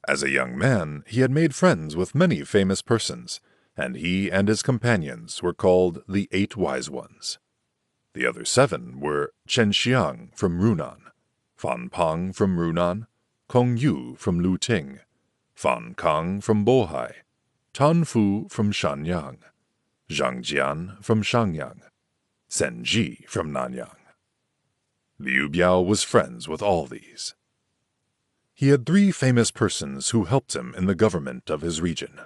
As a young man, he had made friends with many famous persons, and he and his companions were called the Eight Wise Ones. The other 7 were Chen Xiang from Runan, Fan Pang from Runan, Kong Yu from Luting, Fan Kang from Bohai, Tan Fu from Shanyang, Zhang Jian from Shangyang, Sen Ji from Nanyang. Liu Biao was friends with all these. He had 3 famous persons who helped him in the government of his region.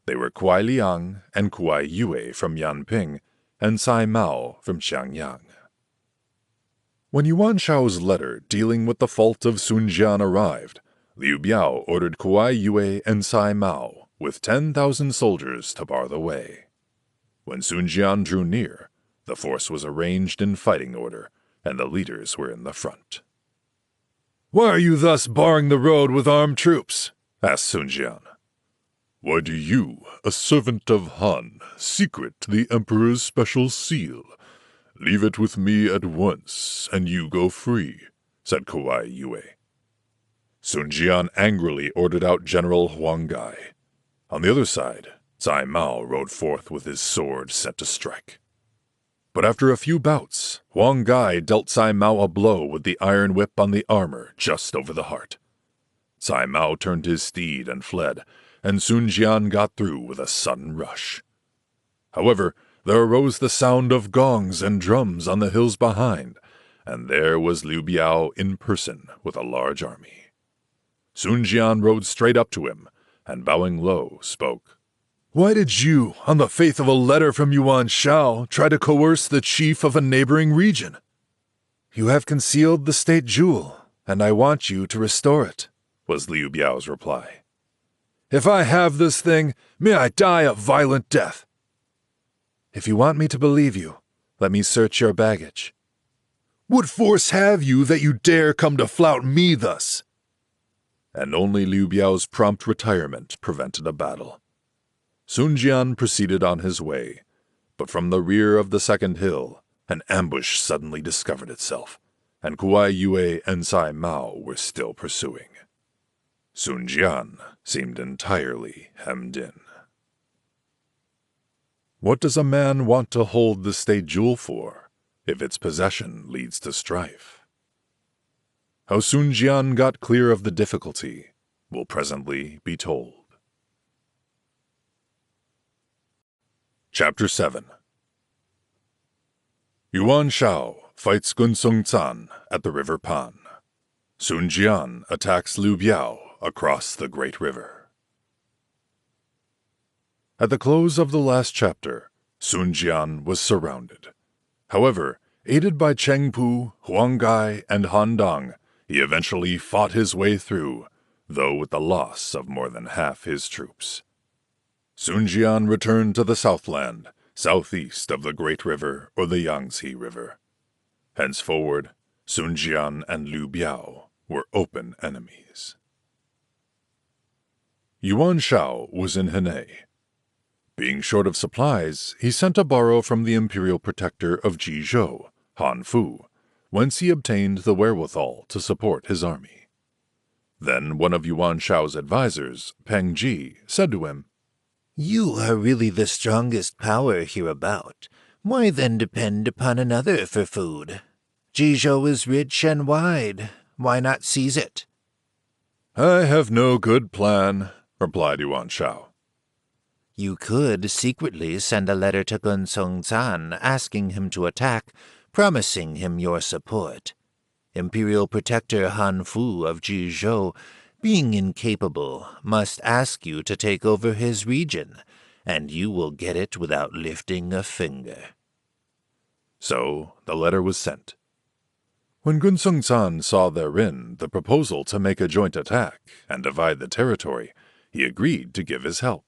They were Kuai Liang and Kuai Yue from Yanping, and Sai Mao from Xiangyang. When Yuan Shao's letter dealing with the fault of Sun Jian arrived, Liu Biao ordered Kuai Yue and Sai Mao with 10,000 soldiers to bar the way. When Sun Jian drew near, the force was arranged in fighting order, and the leaders were in the front. "Why are you thus barring the road with armed troops?" asked Sun Jian. "Why do you, a servant of Han, secret the Emperor's special seal? Leave it with me at once, and you go free," said Kuai Yue. Sun Jian angrily ordered out General Huang Gai. On the other side, Cai Mao rode forth with his sword set to strike. But after a few bouts, Huang Gai dealt Cai Mao a blow with the iron whip on the armor just over the heart. Cai Mao turned his steed and fled, and Sun Jian got through with a sudden rush. However, there arose the sound of gongs and drums on the hills behind, and there was Liu Biao in person with a large army. Sun Jian rode straight up to him, and bowing low, spoke. Why did you, on the faith of a letter from Yuan Shao, try to coerce the chief of a neighboring region? You have concealed the state jewel, and I want you to restore it, was Liu Biao's reply. If I have this thing, may I die a violent death. If you want me to believe you, let me search your baggage. What force have you that you dare come to flout me thus? And only Liu Biao's prompt retirement prevented a battle. Sun Jian proceeded on his way, but from the rear of the second hill, an ambush suddenly discovered itself, and Kuai Yue and Sai Mao were still pursuing. Sun Jian seemed entirely hemmed in. What does a man want to hold the state jewel for, if its possession leads to strife? How Sun Jian got clear of the difficulty will presently be told. Chapter 7. Yuan Shao fights Guanzhong Zan at the River Pan. Sun Jian attacks Liu Biao across the Great River. At the close of the last chapter, Sun Jian was surrounded. However, aided by Cheng Pu, Huang Gai, and Han Dang, he eventually fought his way through, though with the loss of more than half his troops. Sun Jian returned to the Southland, southeast of the Great River or the Yangtze River. Henceforward, Sun Jian and Liu Biao were open enemies. Yuan Shao was in Henei. Being short of supplies, he sent to borrow from the imperial protector of Jizhou, Han Fu, whence he obtained the wherewithal to support his army. Then one of Yuan Shao's advisers, Peng Ji, said to him, You are really the strongest power hereabout. Why then depend upon another for food? Jizhou is rich and wide. Why not seize it? I have no good plan, replied Yuan Shao. You could secretly send a letter to Guanzhong Zan asking him to attack, promising him your support. Imperial Protector Han Fu of Jizhou, being incapable, must ask you to take over his region, and you will get it without lifting a finger. So the letter was sent. When Guanzhong Zan saw therein the proposal to make a joint attack and divide the territory, he agreed to give his help.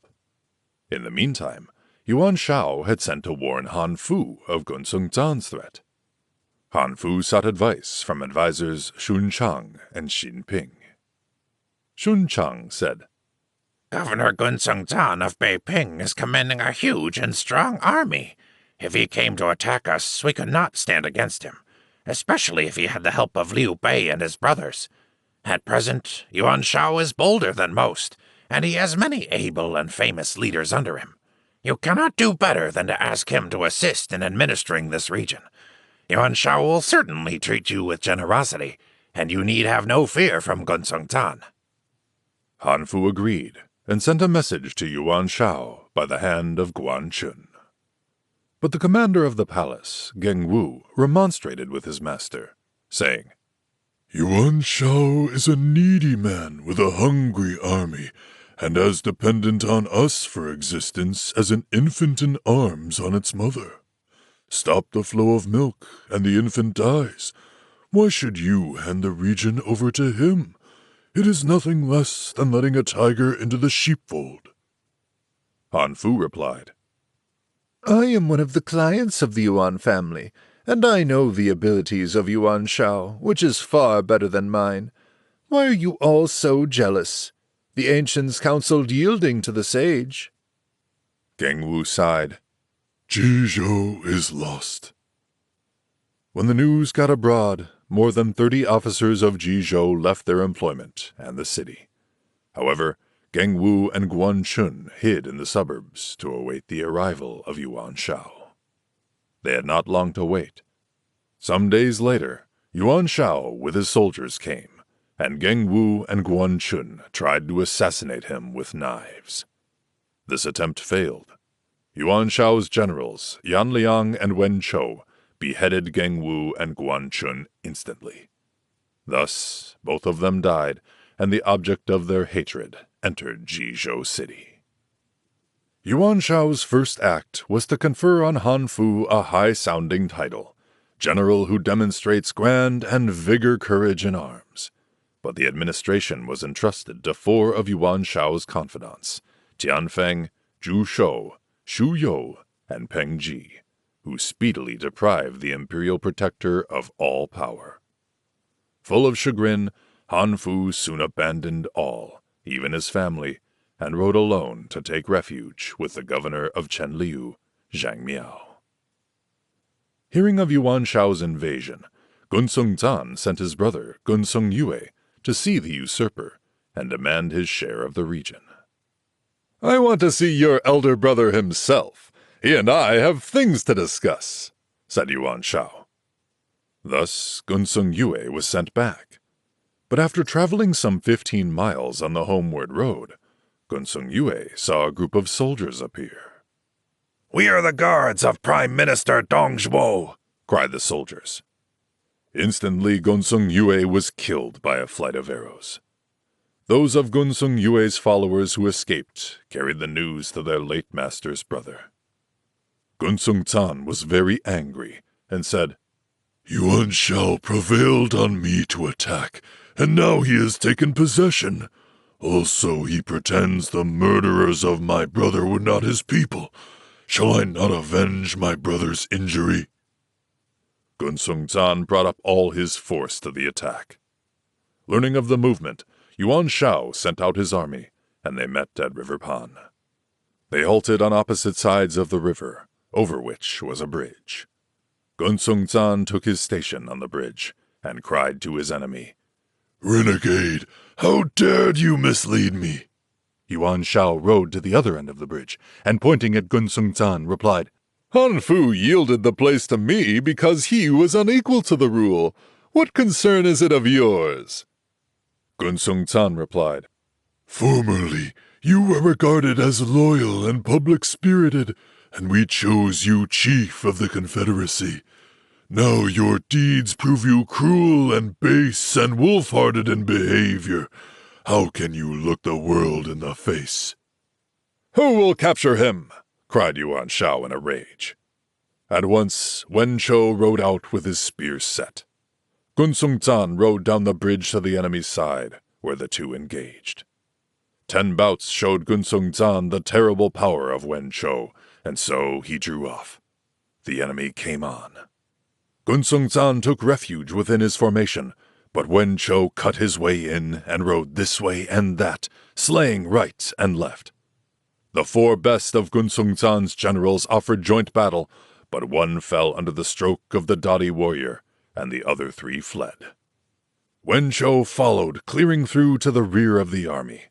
In the meantime, Yuan Shao had sent to warn Han Fu of Guanzhong Zan's threat. Han Fu sought advice from advisers Xun Chang and Xin Ping. Xun Chang said, Governor Guanzhong Zan of Beiping is commanding a huge and strong army. If he came to attack us, we could not stand against him, especially if he had the help of Liu Bei and his brothers. At present, Yuan Shao is bolder than most, and he has many able and famous leaders under him. You cannot do better than to ask him to assist in administering this region. Yuan Shao will certainly treat you with generosity, and you need have no fear from Guanzhong Zan. Han Fu agreed, and sent a message to Yuan Shao by the hand of Guan Chun. But the commander of the palace, Geng Wu, remonstrated with his master, saying, Yuan Shao is a needy man with a hungry army, and as dependent on us for existence as an infant in arms on its mother. Stop the flow of milk, and the infant dies. Why should you hand the region over to him? It is nothing less than letting a tiger into the sheepfold. Han Fu replied, I am one of the clients of the Yuan family, and I know the abilities of Yuan Shao, which is far better than mine. Why are you all so jealous? The ancients counseled yielding to the sage. Geng Wu sighed. Jizhou is lost. When the news got abroad, more than 30 officers of Jizhou left their employment and the city. However, Geng Wu and Guan Chun hid in the suburbs to await the arrival of Yuan Shao. They had not long to wait. Some days later, Yuan Shao with his soldiers came, and Geng Wu and Guan Chun tried to assassinate him with knives. This attempt failed. Yuan Shao's generals, Yan Liang and Wen Chou, beheaded Geng Wu and Guan Chun instantly. Thus, both of them died, and the object of their hatred entered Jizhou City. Yuan Shao's first act was to confer on Han Fu a high-sounding title, general who demonstrates grand and vigor courage in arms. But the administration was entrusted to 4 of Yuan Shao's confidants, Tianfeng, Zhu Shou, Shu You, and Peng Ji, who speedily deprived the imperial protector of all power. Full of chagrin, Han Fu soon abandoned all, even his family, and rode alone to take refuge with the governor of Chenliu, Zhang Miao. Hearing of Yuan Shao's invasion, Guanzhong Zan sent his brother Guanzhong Yue to see the usurper and demand his share of the region. "I want to see your elder brother himself. He and I have things to discuss," said Yuan Shao. Thus Guanzhong Yue was sent back. But after traveling some 15 miles on the homeward road, Guanzhong Yue saw a group of soldiers appear. "We are the guards of Prime Minister Dong Zhuo," cried the soldiers. Instantly, Guanzhong Yue was killed by a flight of arrows. Those of Guanzhong Yue's followers who escaped carried the news to their late master's brother. Guanzhong Zan was very angry and said, Yuan Shao prevailed on me to attack, and now he has taken possession. Also, he pretends the murderers of my brother were not his people. Shall I not avenge my brother's injury?" Guanzhong Zan brought up all his force to the attack. Learning of the movement, Yuan Shao sent out his army, and they met at River Pan. They halted on opposite sides of the river, over which was a bridge. Guanzhong Zan took his station on the bridge and cried to his enemy, "Renegade, how dared you mislead me?" Yuan Shao rode to the other end of the bridge, and pointing at Guanzhong Zan, replied, "Han Fu yielded the place to me because he was unequal to the rule. What concern is it of yours?" Guanzhong Zan replied, "Formerly, you were regarded as loyal and public-spirited, and we chose you chief of the Confederacy. Now your deeds prove you cruel and base and wolf-hearted in behavior. How can you look the world in the face?" "Who will capture him?" cried Yuan Shao in a rage. At once, Wen Chou rode out with his spear set. Guanzhong Zan rode down the bridge to the enemy's side, where the two engaged. 10 bouts showed Guanzhong Zan the terrible power of Wen Chou, and so he drew off. The enemy came on. Guanzhong Zan took refuge within his formation, but Wen Chou cut his way in and rode this way and that, slaying right and left. The 4 best of Guanzhong Zan's generals offered joint battle, but one fell under the stroke of the doughty warrior, and the other 3 fled. Wen Chou followed, clearing through to the rear of the army.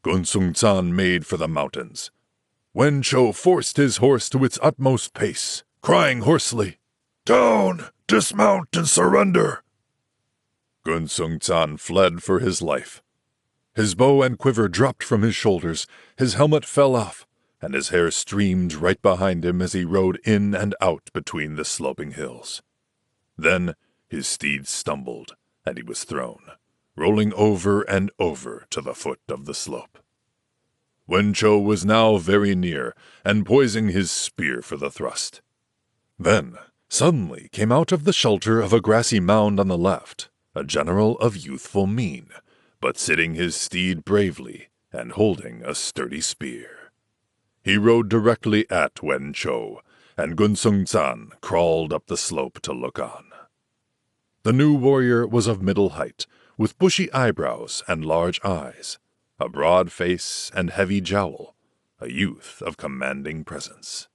Guanzhong Zan made for the mountains. Wen Chou forced his horse to its utmost pace, crying hoarsely, "Down! Dismount and surrender!" Guanzhong Zan fled for his life. His bow and quiver dropped from his shoulders, his helmet fell off, and his hair streamed right behind him as he rode in and out between the sloping hills. Then his steed stumbled, and he was thrown, rolling over and over to the foot of the slope. Wen Chou was now very near, and poising his spear for the thrust. Then, suddenly came out of the shelter of a grassy mound on the left, a general of youthful mien, but sitting his steed bravely and holding a sturdy spear. He rode directly at Wen Chou, and Guanzhong Zan crawled up the slope to look on. The new warrior was of middle height, with bushy eyebrows and large eyes, a broad face and heavy jowl, a youth of commanding presence.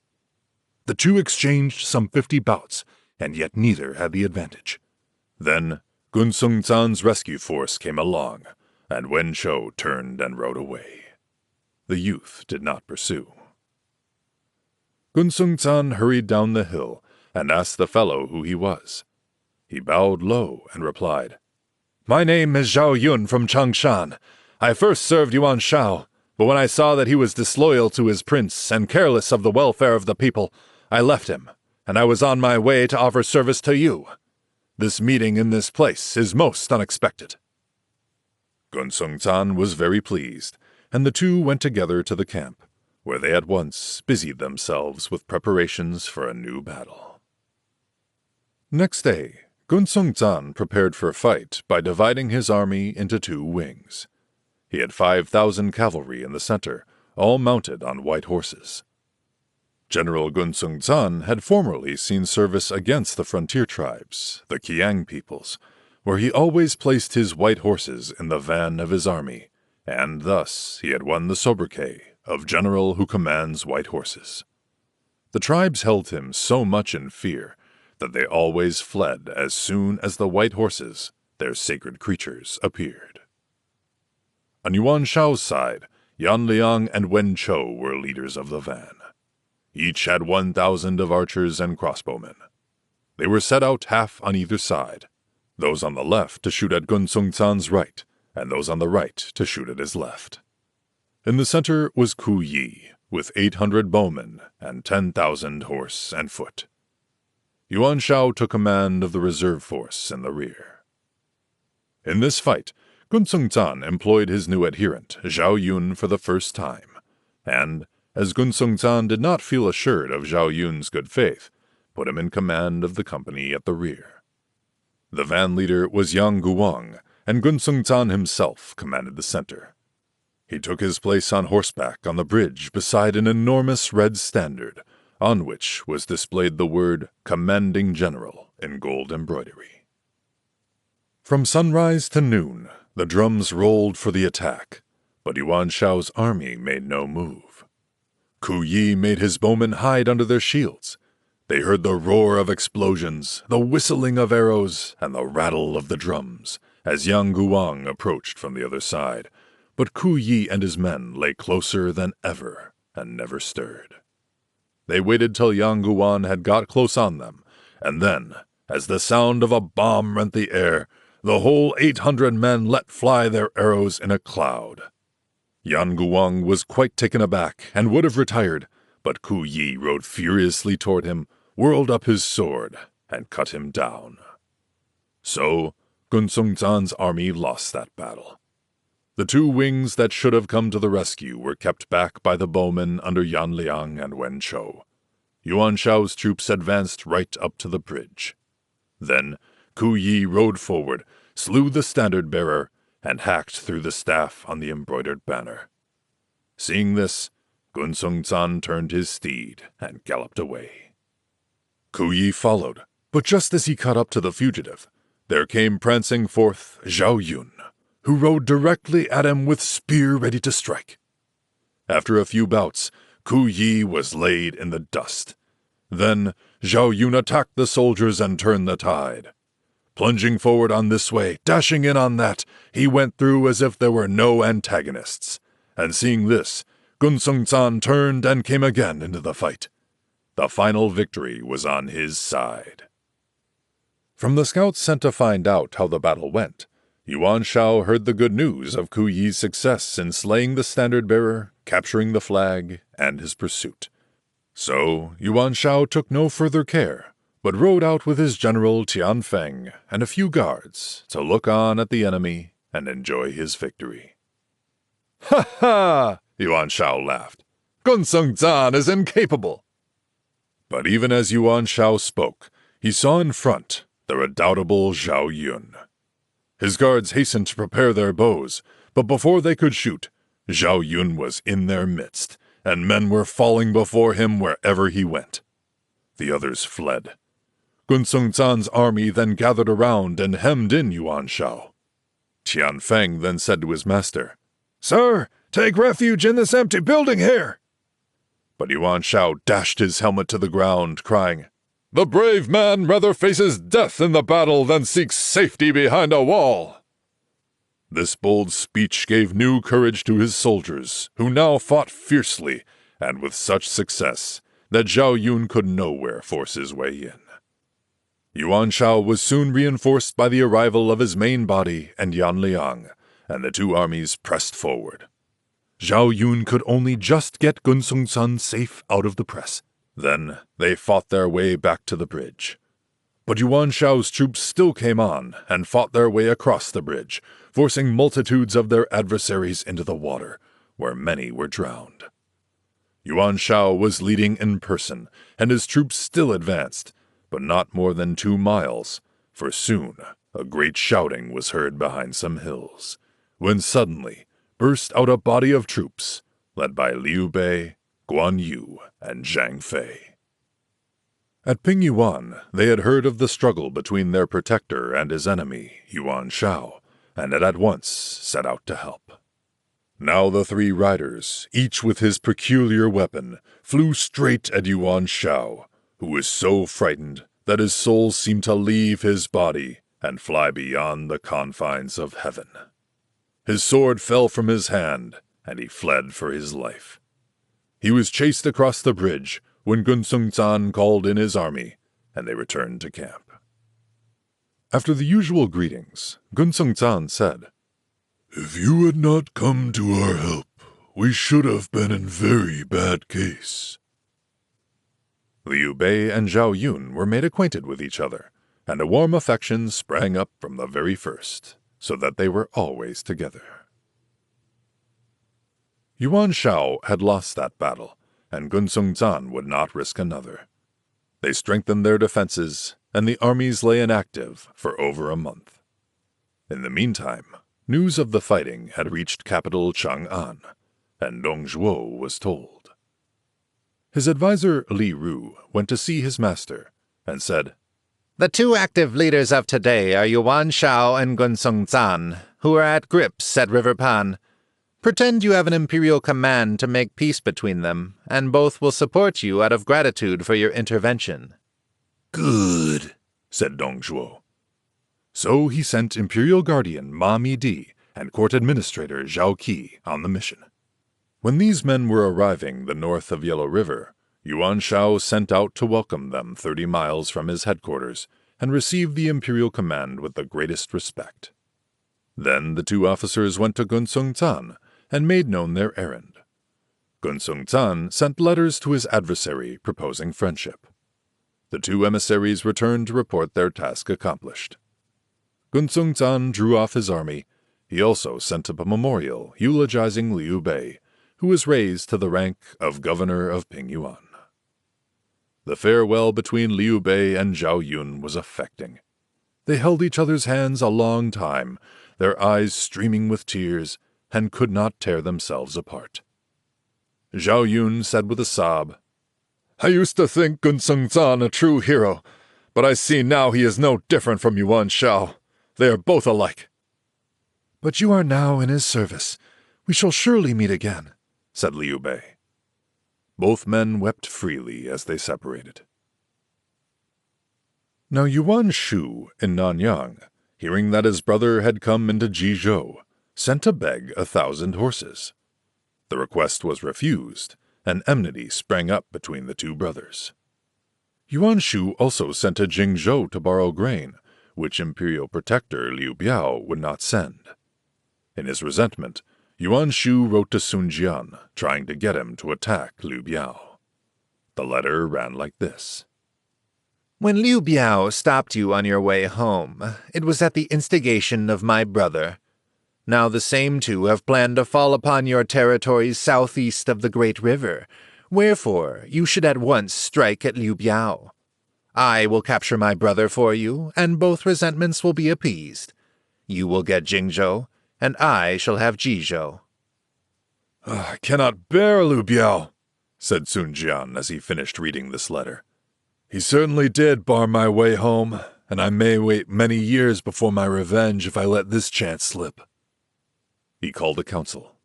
The two exchanged some 50 bouts, and yet neither had the advantage. Then Guanzhong Zan's rescue force came along, and Wen Chou turned and rode away. The youth did not pursue. Guanzhong Zan hurried down the hill and asked the fellow who he was. He bowed low and replied, "My name is Zhao Yun from Changshan. I first served Yuan Shao, but when I saw that he was disloyal to his prince and careless of the welfare of the people, I left him, and I was on my way to offer service to you. This meeting in this place is most unexpected." Gunsung-zan was very pleased, and the two went together to the camp, where they at once busied themselves with preparations for a new battle. Next day, Gunsung-zan prepared for a fight by dividing his army into two wings. He had 5,000 cavalry in the center, all mounted on white horses. General Gunsung-zan had formerly seen service against the frontier tribes, the Qiang peoples, where he always placed his white horses in the van of his army, and thus he had won the sobriquet of General who commands white horses. The tribes held him so much in fear that they always fled as soon as the white horses, their sacred creatures, appeared. On Yuan Shao's side, Yan Liang and Wen Chou were leaders of the van. Each had 1,000 of archers and crossbowmen. They were set out half on either side, those on the left to shoot at Gunsung-zan's right, and those on the right to shoot at his left. In the center was Ku Yi, with 800 bowmen and 10,000 horse and foot. Yuan Shao took command of the reserve force in the rear. In this fight, Gunsung-zan employed his new adherent, Zhao Yun, for the first time, and, as Gunsung-zan did not feel assured of Zhao Yun's good faith, put him in command of the company at the rear. The van leader was Yang Guang, and Gunsung-zan himself commanded the center. He took his place on horseback on the bridge beside an enormous red standard, on which was displayed the word Commanding General in gold embroidery. From sunrise to noon, the drums rolled for the attack, but Yuan Shao's army made no move. Ku Yi made his bowmen hide under their shields. They heard the roar of explosions, the whistling of arrows, and the rattle of the drums, as Yang Guang approached from the other side, but Ku Yi and his men lay closer than ever and never stirred. They waited till Yang Guang had got close on them, and then, as the sound of a bomb rent the air, the whole 800 men let fly their arrows in a cloud. Yan Guang was quite taken aback and would have retired, but Ku Yi rode furiously toward him, whirled up his sword, and cut him down. So, Gunsung-zan's army lost that battle. The two wings that should have come to the rescue were kept back by the bowmen under Yan Liang and Wen Chou. Yuan Shao's troops advanced right up to the bridge. Then, Ku Yi rode forward, slew the standard-bearer, and hacked through the staff on the embroidered banner. Seeing this, Gunsung-zan turned his steed and galloped away. Ku Yi followed, but just as he caught up to the fugitive, there came prancing forth Zhao Yun, who rode directly at him with spear ready to strike. After a few bouts, Ku Yi was laid in the dust. Then Zhao Yun attacked the soldiers and turned the tide. Plunging forward on this way, dashing in on that, he went through as if there were no antagonists. And seeing this, Gunsung-zan turned and came again into the fight. The final victory was on his side. From the scouts sent to find out how the battle went, Yuan Shao heard the good news of Ku Yi's success in slaying the standard-bearer, capturing the flag, and his pursuit. So Yuan Shao took no further care, but rode out with his general Tian Feng and a few guards to look on at the enemy and enjoy his victory. "Ha ha!" Yuan Shao laughed. "Gunsung-zan is incapable." But even as Yuan Shao spoke, he saw in front the redoubtable Zhao Yun. His guards hastened to prepare their bows, but before they could shoot, Zhao Yun was in their midst, and men were falling before him wherever he went. The others fled. Gunsung-zan's army then gathered around and hemmed in Yuan Shao. Tian Feng then said to his master, "Sir, take refuge in this empty building here." But Yuan Shao dashed his helmet to the ground, crying, "The brave man rather faces death in the battle than seeks safety behind a wall." This bold speech gave new courage to his soldiers, who now fought fiercely, and with such success that Zhao Yun could nowhere force his way in. Yuan Shao was soon reinforced by the arrival of his main body and Yan Liang, and the two armies pressed forward. Zhao Yun could only just get Gunsung-zan safe out of the press. Then they fought their way back to the bridge. But Yuan Shao's troops still came on and fought their way across the bridge, forcing multitudes of their adversaries into the water, where many were drowned. Yuan Shao was leading in person, and his troops still advanced, but not more than 2 miles, for soon a great shouting was heard behind some hills, when suddenly burst out a body of troops, led by Liu Bei, Guan Yu, and Zhang Fei. At Pingyuan, they had heard of the struggle between their protector and his enemy, Yuan Shao, and had at once set out to help. Now the 3 riders, each with his peculiar weapon, flew straight at Yuan Shao, who was so frightened that his soul seemed to leave his body and fly beyond the confines of heaven. His sword fell from his hand, and he fled for his life. He was chased across the bridge when Guanzhong Zan called in his army, and they returned to camp. After the usual greetings, Guanzhong Zan said, "If you had not come to our help, we should have been in very bad case." Liu Bei and Zhao Yun were made acquainted with each other, and a warm affection sprang up from the very first, so that they were always together. Yuan Shao had lost that battle, and Guanzhong Zan would not risk another. They strengthened their defenses, and the armies lay inactive for over a month. In the meantime, news of the fighting had reached capital Chang'an, and Dong Zhuo was told. His advisor Li Ru went to see his master and said, "The 2 active leaders of today are Yuan Shao and Guanzhong Zan, who are at grips at River Pan. Pretend you have an imperial command to make peace between them, and both will support you out of gratitude for your intervention." "Good," said Dong Zhuo. So he sent Imperial Guardian Ma Mi-di and Court Administrator Zhao Qi on the mission. When these men were arriving the north of Yellow River, Yuan Shao sent out to welcome them 30 miles from his headquarters and received the imperial command with the greatest respect. Then the 2 officers went to Guanzhong Zan and made known their errand. Guanzhong Zan sent letters to his adversary proposing friendship. The 2 emissaries returned to report their task accomplished. Guanzhong Zan drew off his army. He also sent up a memorial eulogizing Liu Bei, who was raised to the rank of governor of Pingyuan. The farewell between Liu Bei and Zhao Yun was affecting. They held each other's hands a long time, their eyes streaming with tears, and could not tear themselves apart. Zhao Yun said with a sob, "I used to think Guanzhong Zan a true hero, but I see now he is no different from Yuan Shao. They are both alike." "But you are now in his service. We shall surely meet again," said Liu Bei. Both men wept freely as they separated. Now Yuan Shu in Nanyang, hearing that his brother had come into Jizhou, sent to beg 1,000 horses. The request was refused, and enmity sprang up between the 2 brothers. Yuan Shu also sent to Jingzhou to borrow grain, which imperial protector Liu Biao would not send. In his resentment, Yuan Shu wrote to Sun Jian, trying to get him to attack Liu Biao. The letter ran like this. "When Liu Biao stopped you on your way home, it was at the instigation of my brother. Now the same 2 have planned to fall upon your territories southeast of the great river. Wherefore, you should at once strike at Liu Biao. I will capture my brother for you, and both resentments will be appeased. You will get Jingzhou, and I shall have Jizhou." "I cannot bear Liu Biao," said Sun Jian as he finished reading this letter. "He certainly did bar my way home, and I may wait many years before my revenge if I let this chance slip." He called a council.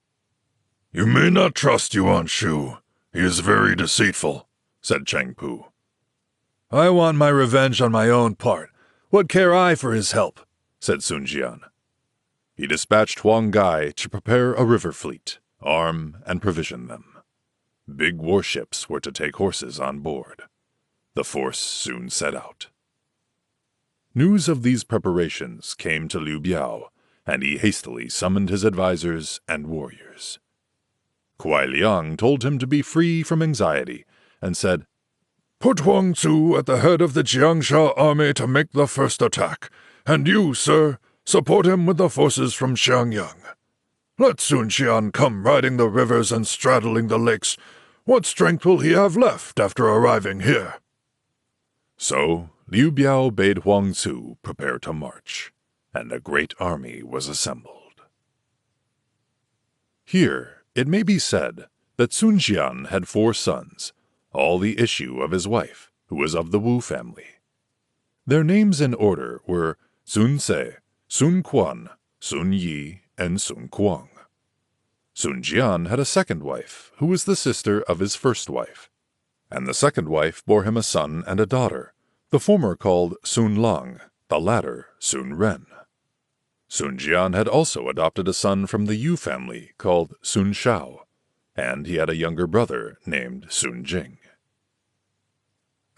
"You may not trust Yuan Shu. He is very deceitful," said Cheng Pu. "I want my revenge on my own part. What care I for his help?" said Sun Jian. He dispatched Huang Gai to prepare a river fleet, arm, and provision them. Big warships were to take horses on board. The force soon set out. News of these preparations came to Liu Biao, and he hastily summoned his advisers and warriors. Kuai Liang told him to be free from anxiety, and said, Put Huang Zu at the head of the Jiangsha army to make the first attack, and you, sir, support him with the forces from Xiangyang. Let Sun Qian come riding the rivers and straddling the lakes. What strength will he have left after arriving here?" So Liu Biao bade Huang Zu prepare to march, and a great army was assembled. Here it may be said that Sun Jian had 4 sons, all the issue of his wife, who was of the Wu family. Their names in order were Sun Ce, Sun Quan, Sun Yi, and Sun Kuang. Sun Jian had a second wife, who was the sister of his first wife, and the second wife bore him a son and a daughter, the former called Sun Lang, the latter Sun Ren. Sun Jian had also adopted a son from the Yu family called Sun Shao, and he had a younger brother named Sun Jing.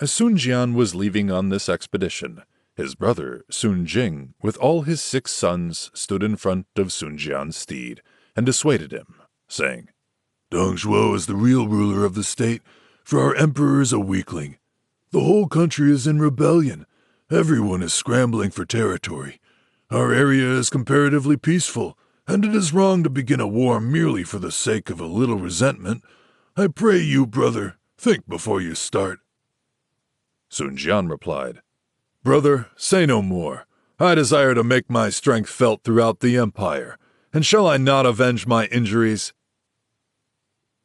As Sun Jian was leaving on this expedition, his brother Sun Jing, with all his 6 sons, stood in front of Sun Jian's steed and dissuaded him, saying, "Dong Zhuo is the real ruler of the state, for our emperor is a weakling. The whole country is in rebellion. Everyone is scrambling for territory. Our area is comparatively peaceful, and it is wrong to begin a war merely for the sake of a little resentment. I pray you, brother, think before you start." Sun Jian replied, "Brother, say no more. I desire to make my strength felt throughout the empire, and shall I not avenge my injuries?"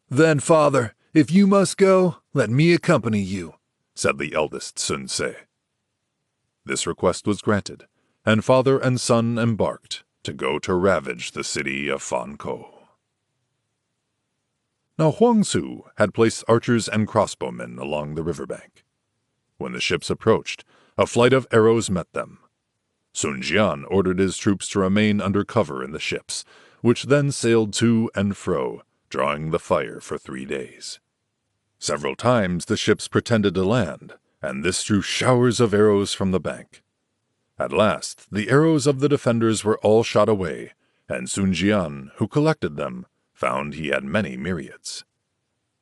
"Then, father, if you must go, let me accompany you," said the eldest Sun Ce. This request was granted, and father and son embarked to go to ravage the city of Fankou. Now Huang Zu had placed archers and crossbowmen along the riverbank. When the ships approached, a flight of arrows met them. Sun Jian ordered his troops to remain under cover in the ships, which then sailed to and fro, drawing the fire for 3 days. Several times the ships pretended to land, and this drew showers of arrows from the bank. At last the arrows of the defenders were all shot away, and Sun Jian, who collected them, found he had many myriads.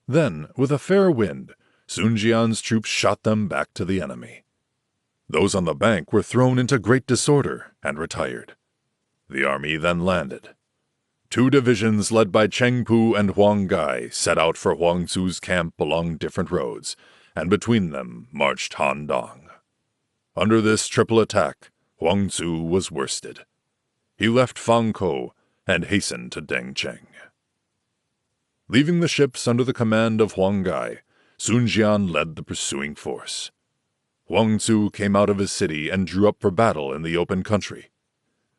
Then, with a fair wind, Sun Jian's troops shot them back to the enemy. Those on the bank were thrown into great disorder and retired. The army then landed. 2 divisions led by Cheng Pu and Huang Gai set out for Huang Zu's camp along different roads, and between them marched Han Dong. Under this triple attack, Huang Zu was worsted. He left Fankou and hastened to Dengcheng. Leaving the ships under the command of Huang Gai, Sun Jian led the pursuing force. Huang Zu came out of his city and drew up for battle in the open country.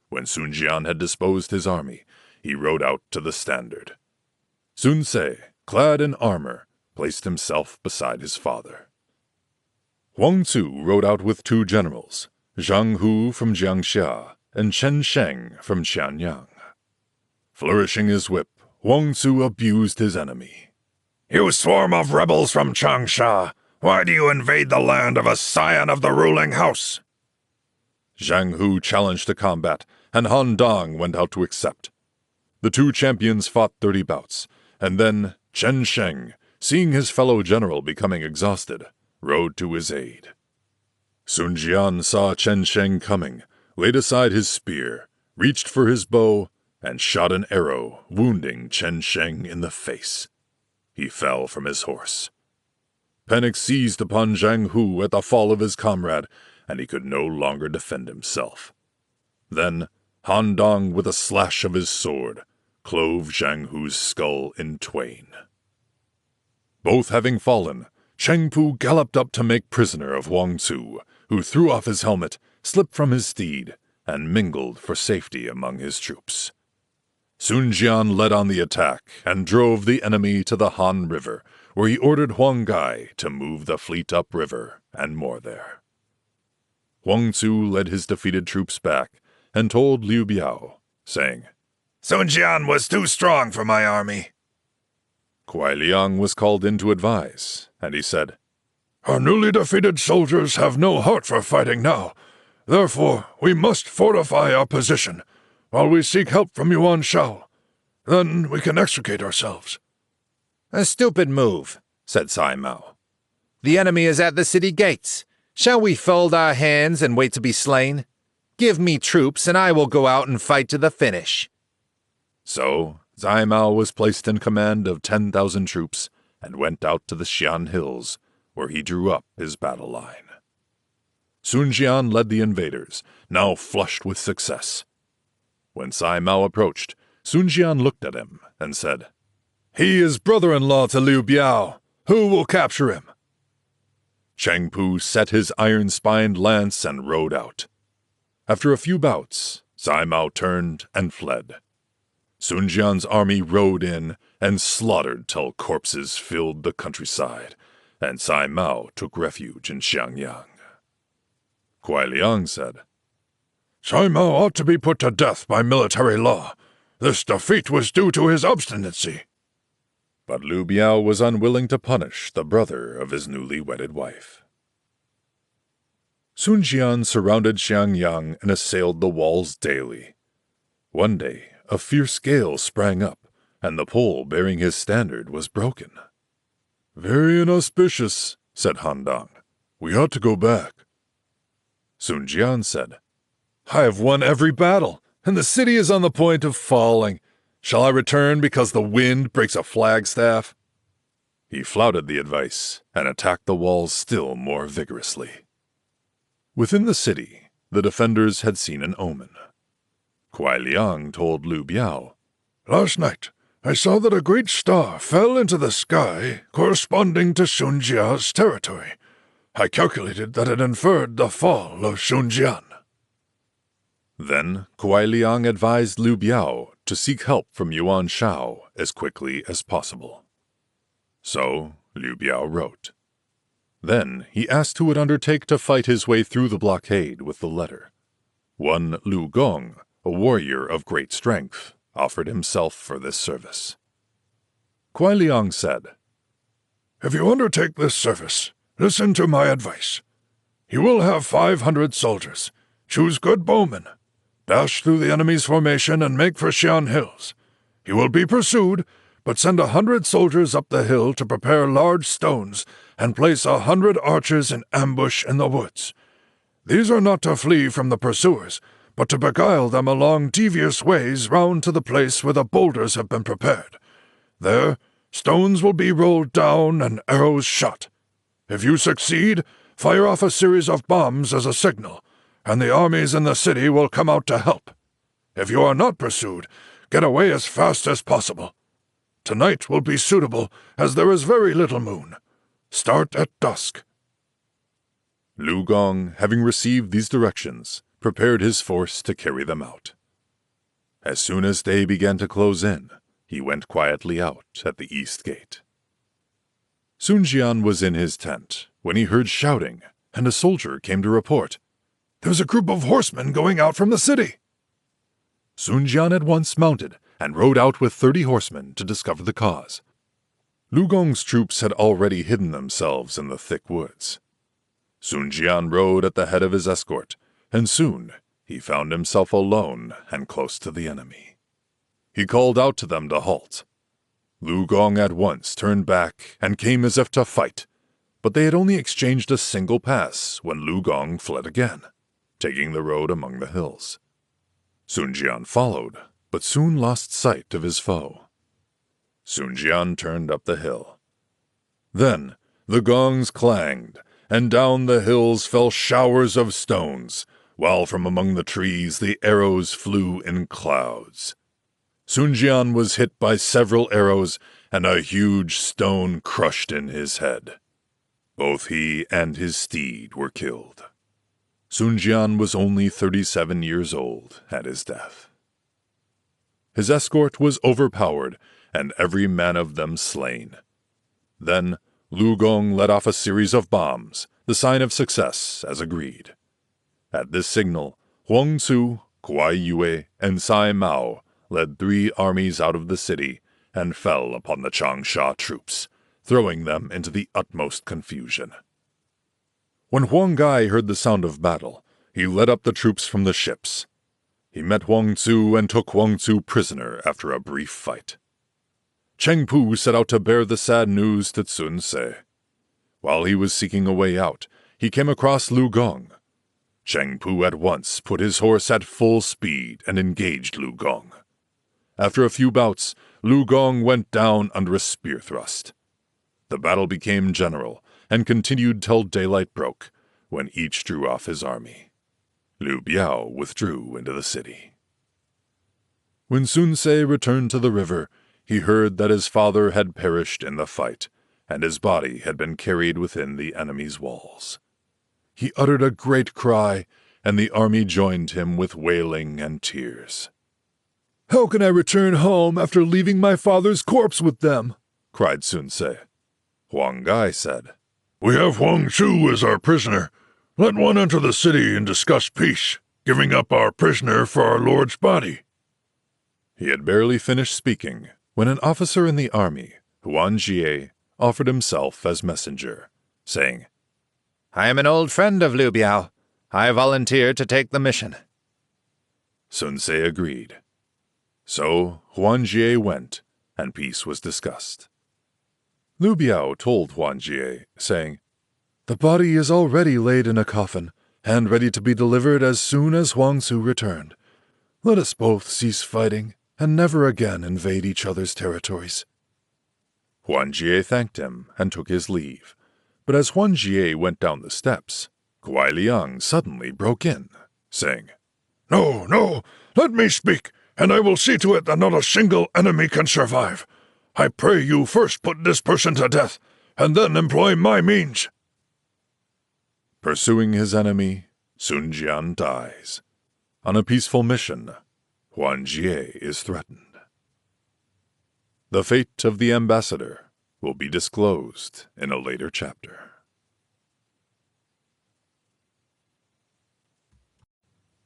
When Sun Jian had disposed his army, he rode out to the standard. Sun Ce, clad in armor, placed himself beside his father. Huang Zu rode out with 2 generals, Zhang Hu from Jiangxia and Chen Sheng from Qianyang. Flourishing his whip, Huang Zu abused his enemy. "You swarm of rebels from Changsha! Why do you invade the land of a scion of the ruling house?" Zhang Hu challenged to combat, and Han Dong went out to accept. The 2 champions fought 30 bouts, and then Chen Sheng, seeing his fellow general becoming exhausted, rode to his aid. Sun Jian saw Chen Sheng coming, laid aside his spear, reached for his bow, and shot an arrow, wounding Chen Sheng in the face. He fell from his horse. Panic seized upon Zhang Hu at the fall of his comrade, and he could no longer defend himself. Then Han Dong, with a slash of his sword, clove Zhang Hu's skull in twain. Both having fallen, Cheng Pu galloped up to make prisoner of Huang Zu, who threw off his helmet, slipped from his steed, and mingled for safety among his troops. Sun Jian led on the attack and drove the enemy to the Han River, where he ordered Huang Gai to move the fleet upriver and moor there. Huang Zu led his defeated troops back and told Liu Biao, saying, "Sun Jian was too strong for my army." Kuai Liang was called in to advise, and he said, "Our newly defeated soldiers have no heart for fighting now. Therefore, we must fortify our position, while we seek help from Yuan Shao. Then we can extricate ourselves." "A stupid move," said Sai Mao. The enemy is at the city gates. Shall we fold our hands and wait to be slain? Give me troops, and I will go out and fight to the finish." So Zai Mao was placed in command of 10,000 troops and went out to the Xian Hills, where he drew up his battle line. Sun Jian led the invaders, now flushed with success. When Zai Mao approached, Sun Jian looked at him and said, "He is brother-in-law to Liu Bei. Who will capture him?" Cheng Pu set his iron-spined lance and rode out. After a few bouts, Zai Mao turned and fled. Sun Jian's army rode in and slaughtered till corpses filled the countryside, and Zai Mao took refuge in Xiangyang. Kuai Liang said, Zai Mao ought to be put to death by military law. This defeat was due to his obstinacy. But Liu Bei was unwilling to punish the brother of his newly wedded wife. Sun Jian surrounded Xiangyang and assailed the walls daily. One day, a fierce gale sprang up, and the pole bearing his standard was broken. "Very inauspicious," said Han Dang. "We ought to go back." Sun Jian said, "I have won every battle, and the city is on the point of falling. Shall I return because the wind breaks a flagstaff?" He flouted the advice and attacked the walls still more vigorously. Within the city, the defenders had seen an omen. Kuai Liang told Liu Bei, Last night, I saw that a great star fell into the sky corresponding to Shunjia's territory. I calculated that it inferred the fall of Shunjian. Then Kuai Liang advised Liu Bei to seek help from Yuan Shao as quickly as possible. So Liu Bei wrote. Then he asked who would undertake to fight his way through the blockade with the letter. One Lu Gong, a warrior of great strength, offered himself for this service. Kuai Liang said, If you undertake this service, listen to my advice. You will have 500 soldiers. Choose good bowmen. Dash through the enemy's formation and make for Xian Hills. You will be pursued, but send 100 soldiers up the hill to prepare large stones and place 100 archers in ambush in the woods. These are not to flee from the pursuers, but to beguile them along devious ways round to the place where the boulders have been prepared. There, stones will be rolled down and arrows shot. If you succeed, fire off a series of bombs as a signal, and the armies in the city will come out to help. If you are not pursued, get away as fast as possible. Tonight will be suitable, as there is very little moon. Start at dusk. Lu Gong, having received these directions, prepared his force to carry them out. As soon as day began to close in, he went quietly out at the east gate. Sun Jian was in his tent when he heard shouting, and a soldier came to report, There's a group of horsemen going out from the city. Sun Jian at once mounted and rode out with 30 horsemen to discover the cause. Lu Gong's troops had already hidden themselves in the thick woods. Sun Jian rode at the head of his escort, and soon he found himself alone and close to the enemy. He called out to them to halt. Lu Gong at once turned back and came as if to fight, but they had only exchanged a single pass when Lu Gong fled again, taking the road among the hills. Sun Jian followed, but soon lost sight of his foe. Sun Jian turned up the hill. Then the gongs clanged, and down the hills fell showers of stones, while from among the trees the arrows flew in clouds. Sun Jian was hit by several arrows, and a huge stone crushed in his head. Both he and his steed were killed. Sun Jian was only 37 years old at his death. His escort was overpowered, and every man of them slain. Then Lu Gong let off a series of bombs, the sign of success, as agreed. At this signal, Huang Zu, Kuai Yue, and Zai Mao led 3 armies out of the city and fell upon the Changsha troops, throwing them into the utmost confusion. When Huang Gai heard the sound of battle, he led up the troops from the ships. He met Huang Zu and took Huang Zu prisoner after a brief fight. Cheng Pu set out to bear the sad news to Sun Ce. While he was seeking a way out, he came across Lu Gong. Cheng Pu at once put his horse at full speed and engaged Lu Gong. After a few bouts, Lu Gong went down under a spear thrust. The battle became general and continued till daylight broke, when each drew off his army. Liu Biao withdrew into the city. When Sun Ce returned to the river, he heard that his father had perished in the fight, and his body had been carried within the enemy's walls. He uttered a great cry, and the army joined him with wailing and tears. "How can I return home after leaving my father's corpse with them?" cried Sun Ce. Huang Gai said, "We have Huang Chu as our prisoner. Let one enter the city and discuss peace, giving up our prisoner for our lord's body." He had barely finished speaking when an officer in the army, Huan Jie, offered himself as messenger, saying, I am an old friend of Liu Biao. I volunteer to take the mission. Sun Ce agreed. So Huan Jie went, and peace was discussed. Liu Biao told Huan Jie, saying, "The body is already laid in a coffin, and ready to be delivered as soon as Huang Su returned. Let us both cease fighting, and never again invade each other's territories." Huan Jie thanked him and took his leave, but as Huan Jie went down the steps, Kuai Liang suddenly broke in, saying, "No, no, let me speak, and I will see to it that not a single enemy can survive. I pray you first put this person to death, and then employ my means." Pursuing his enemy, Sun Jian dies. On a peaceful mission, Huan Jie is threatened. The fate of the ambassador will be disclosed in a later chapter.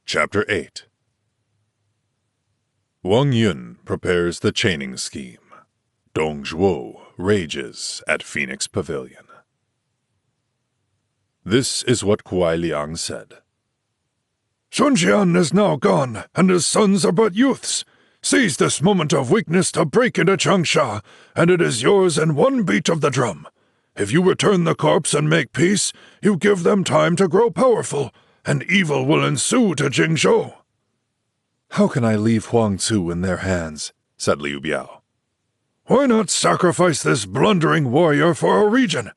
Chapter 8. Wang Yun prepares the chaining scheme. Dong Zhuo rages at Phoenix Pavilion. This is what Kuai Liang said. "Sun Jian is now gone, and his sons are but youths. Seize this moment of weakness to break into Changsha, and it is yours in one beat of the drum. If you return the corpse and make peace, you give them time to grow powerful, and evil will ensue to Jingzhou." "How can I leave Huang Zu in their hands?" said Liu Biao. "Why not sacrifice this blundering warrior for a region?"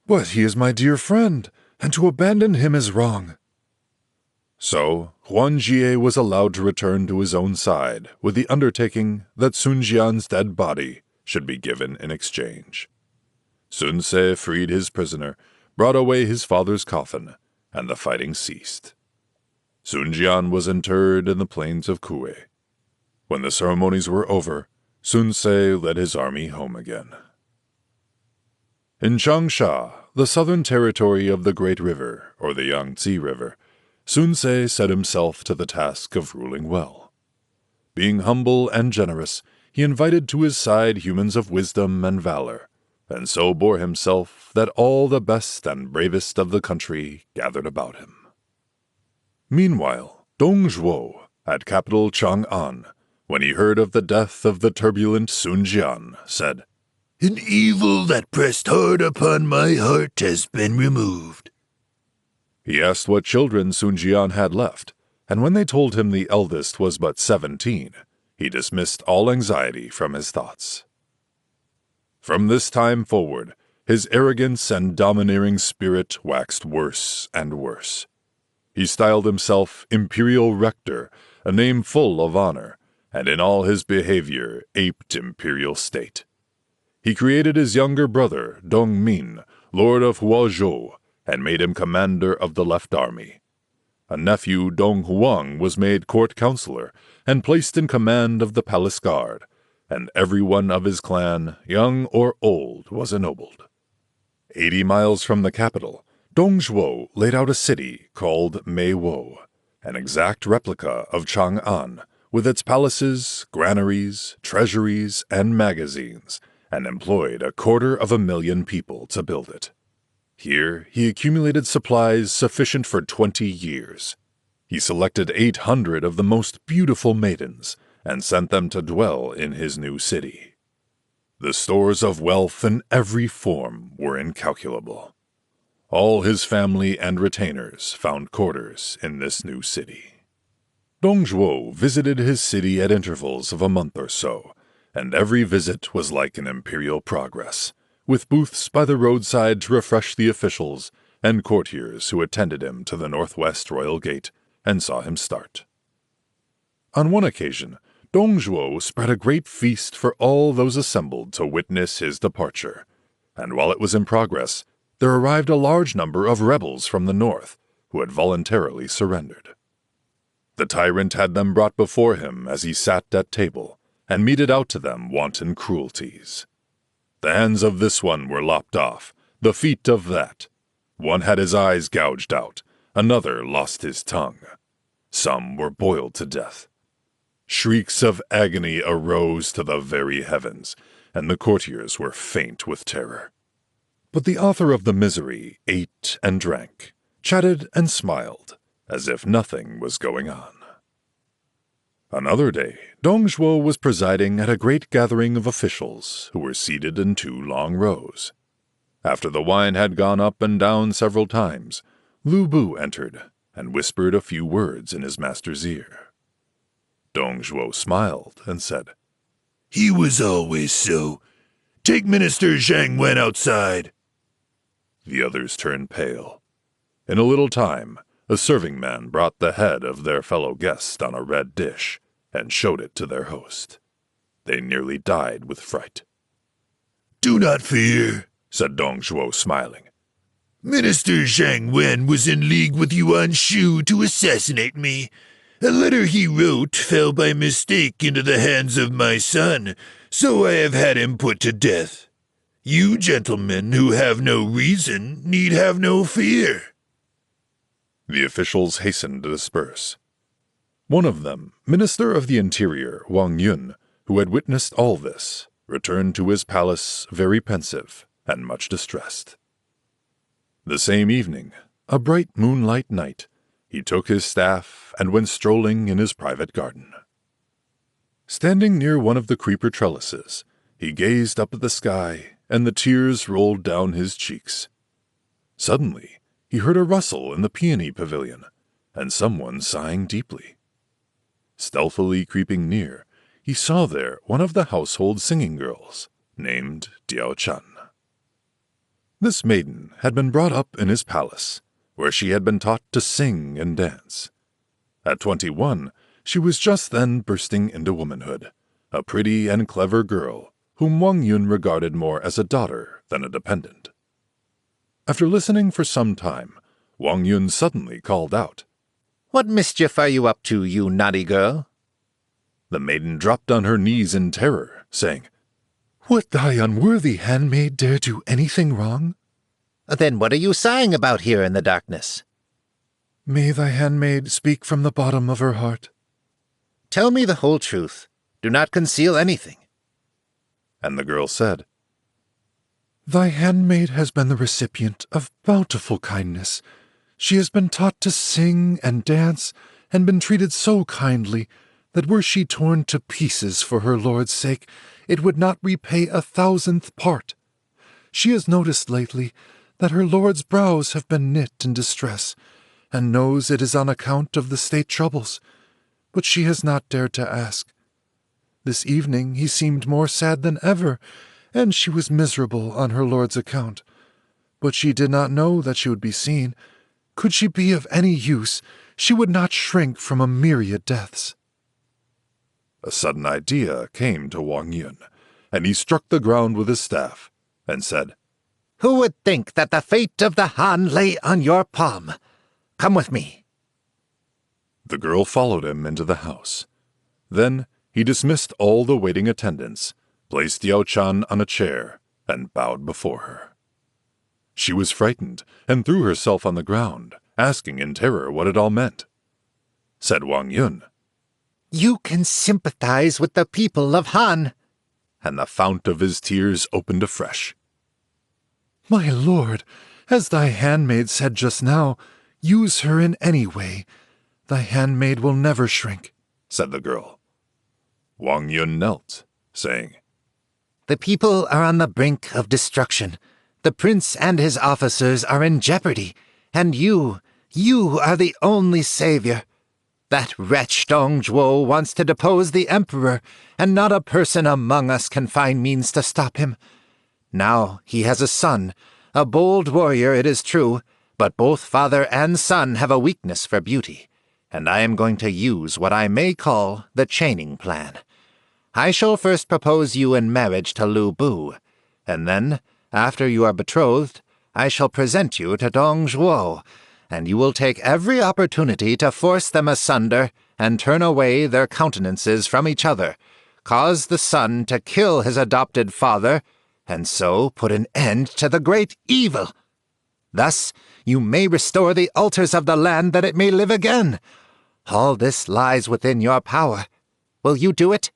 "But he is my dear friend, and to abandon him is wrong." So Huan Jie was allowed to return to his own side with the undertaking that Sun Jian's dead body should be given in exchange. Sun Ce freed his prisoner, brought away his father's coffin, and the fighting ceased. Sun Jian was interred in the plains of Kue. When the ceremonies were over, Sun Ce led his army home again. In Changsha, the southern territory of the Great River, or the Yangtze River, Sun Ce set himself to the task of ruling well. Being humble and generous, he invited to his side humans of wisdom and valor, and so bore himself that all the best and bravest of the country gathered about him. Meanwhile, Dong Zhuo, at capital Chang'an, when he heard of the death of the turbulent Sun Jian, said, "An evil that pressed hard upon my heart has been removed." He asked what children Sun Jian had left, and when they told him the eldest was but 17, he dismissed all anxiety from his thoughts. From this time forward, his arrogance and domineering spirit waxed worse and worse. He styled himself Imperial Rector, a name full of honor, and in all his behavior aped imperial state. He created his younger brother, Dong Min, Lord of Huazhou, and made him commander of the left army. A nephew, Dong Huang, was made court counselor and placed in command of the palace guard, and everyone of his clan, young or old, was ennobled. 80 miles from the capital, Dong Zhuo laid out a city called Meiwo, an exact replica of Chang'an, with its palaces, granaries, treasuries, and magazines, and employed 250,000 people to build it. Here he accumulated supplies sufficient for 20 years. He selected 800 of the most beautiful maidens and sent them to dwell in his new city. The stores of wealth in every form were incalculable. All his family and retainers found quarters in this new city. Dong Zhuo visited his city at intervals of a month or so, and every visit was like an imperial progress, with booths by the roadside to refresh the officials and courtiers who attended him to the northwest royal gate and saw him start. On one occasion, Dong Zhuo spread a great feast for all those assembled to witness his departure, and while it was in progress, there arrived a large number of rebels from the north who had voluntarily surrendered. The tyrant had them brought before him as he sat at table, and meted out to them wanton cruelties. The hands of this one were lopped off, the feet of that. One had his eyes gouged out, another lost his tongue. Some were boiled to death. Shrieks of agony arose to the very heavens, and the courtiers were faint with terror. But the author of the misery ate and drank, chatted and smiled, as if nothing was going on. Another day, Dong Zhuo was presiding at a great gathering of officials who were seated in 2 long rows. After the wine had gone up and down several times, Liu Bei entered and whispered a few words in his master's ear. Dong Zhuo smiled and said, "He was always so. Take Minister Zhang Wen outside." The others turned pale. In a little time, a serving man brought the head of their fellow guest on a red dish and showed it to their host. They nearly died with fright. "Do not fear," said Dong Zhuo, smiling. "Minister Zhang Wen was in league with Yuan Shu to assassinate me. A letter he wrote fell by mistake into the hands of my son, so I have had him put to death. You gentlemen who have no reason need have no fear." The officials hastened to disperse. One of them, Minister of the Interior, Guan Yu, who had witnessed all this, returned to his palace very pensive and much distressed. The same evening, a bright moonlight night, he took his staff and went strolling in his private garden. Standing near one of the creeper trellises, he gazed up at the sky, and the tears rolled down his cheeks. Suddenly, he heard a rustle in the peony pavilion, and someone sighing deeply. Stealthily creeping near, he saw there one of the household singing girls, named Diao Chan. This maiden had been brought up in his palace, where she had been taught to sing and dance. At 21, she was just then bursting into womanhood, a pretty and clever girl whom Wang Yun regarded more as a daughter than a dependent. After listening for some time, Wang Yun suddenly called out, "What mischief are you up to, you naughty girl?" The maiden dropped on her knees in terror, saying, "Would thy unworthy handmaid dare do anything wrong?" "Then what are you sighing about here in the darkness?" "May thy handmaid speak from the bottom of her heart." "Tell me the whole truth. Do not conceal anything." And the girl said, "Thy handmaid has been the recipient of bountiful kindness. She has been taught to sing and dance, and been treated so kindly that were she torn to pieces for her lord's sake, it would not repay 1,000th part. She has noticed lately that her lord's brows have been knit in distress, and knows it is on account of the state troubles, but she has not dared to ask. This evening he seemed more sad than ever, and she was miserable on her lord's account. But she did not know that she would be seen. Could she be of any use, she would not shrink from a myriad deaths." A sudden idea came to Wang Yun, and he struck the ground with his staff, and said, "Who would think that the fate of the Han lay on your palm? Come with me." The girl followed him into the house. Then he dismissed all the waiting attendants, placed Diao Chan on a chair, and bowed before her. She was frightened and threw herself on the ground, asking in terror what it all meant. Said Wang Yun, "You can sympathize with the people of Han." And the fount of his tears opened afresh. "My lord, as thy handmaid said just now, use her in any way. Thy handmaid will never shrink," said the girl. Wang Yun knelt, saying, The people are on the brink of destruction. The prince and his officers are in jeopardy, and you are the only savior. That wretch Dong Zhuo wants to depose the emperor, and not a person among us can find means to stop him. Now he has a son, a bold warrior, it is true, but both father and son have a weakness for beauty, and I am going to use what I may call the chaining plan. I shall first propose you in marriage to Liu Bei, and then, after you are betrothed, I shall present you to Dong Zhuo, and you will take every opportunity to force them asunder and turn away their countenances from each other, cause the son to kill his adopted father, and so put an end to the great evil. Thus you may restore the altars of the land that it may live again. All this lies within your power. Will you do it?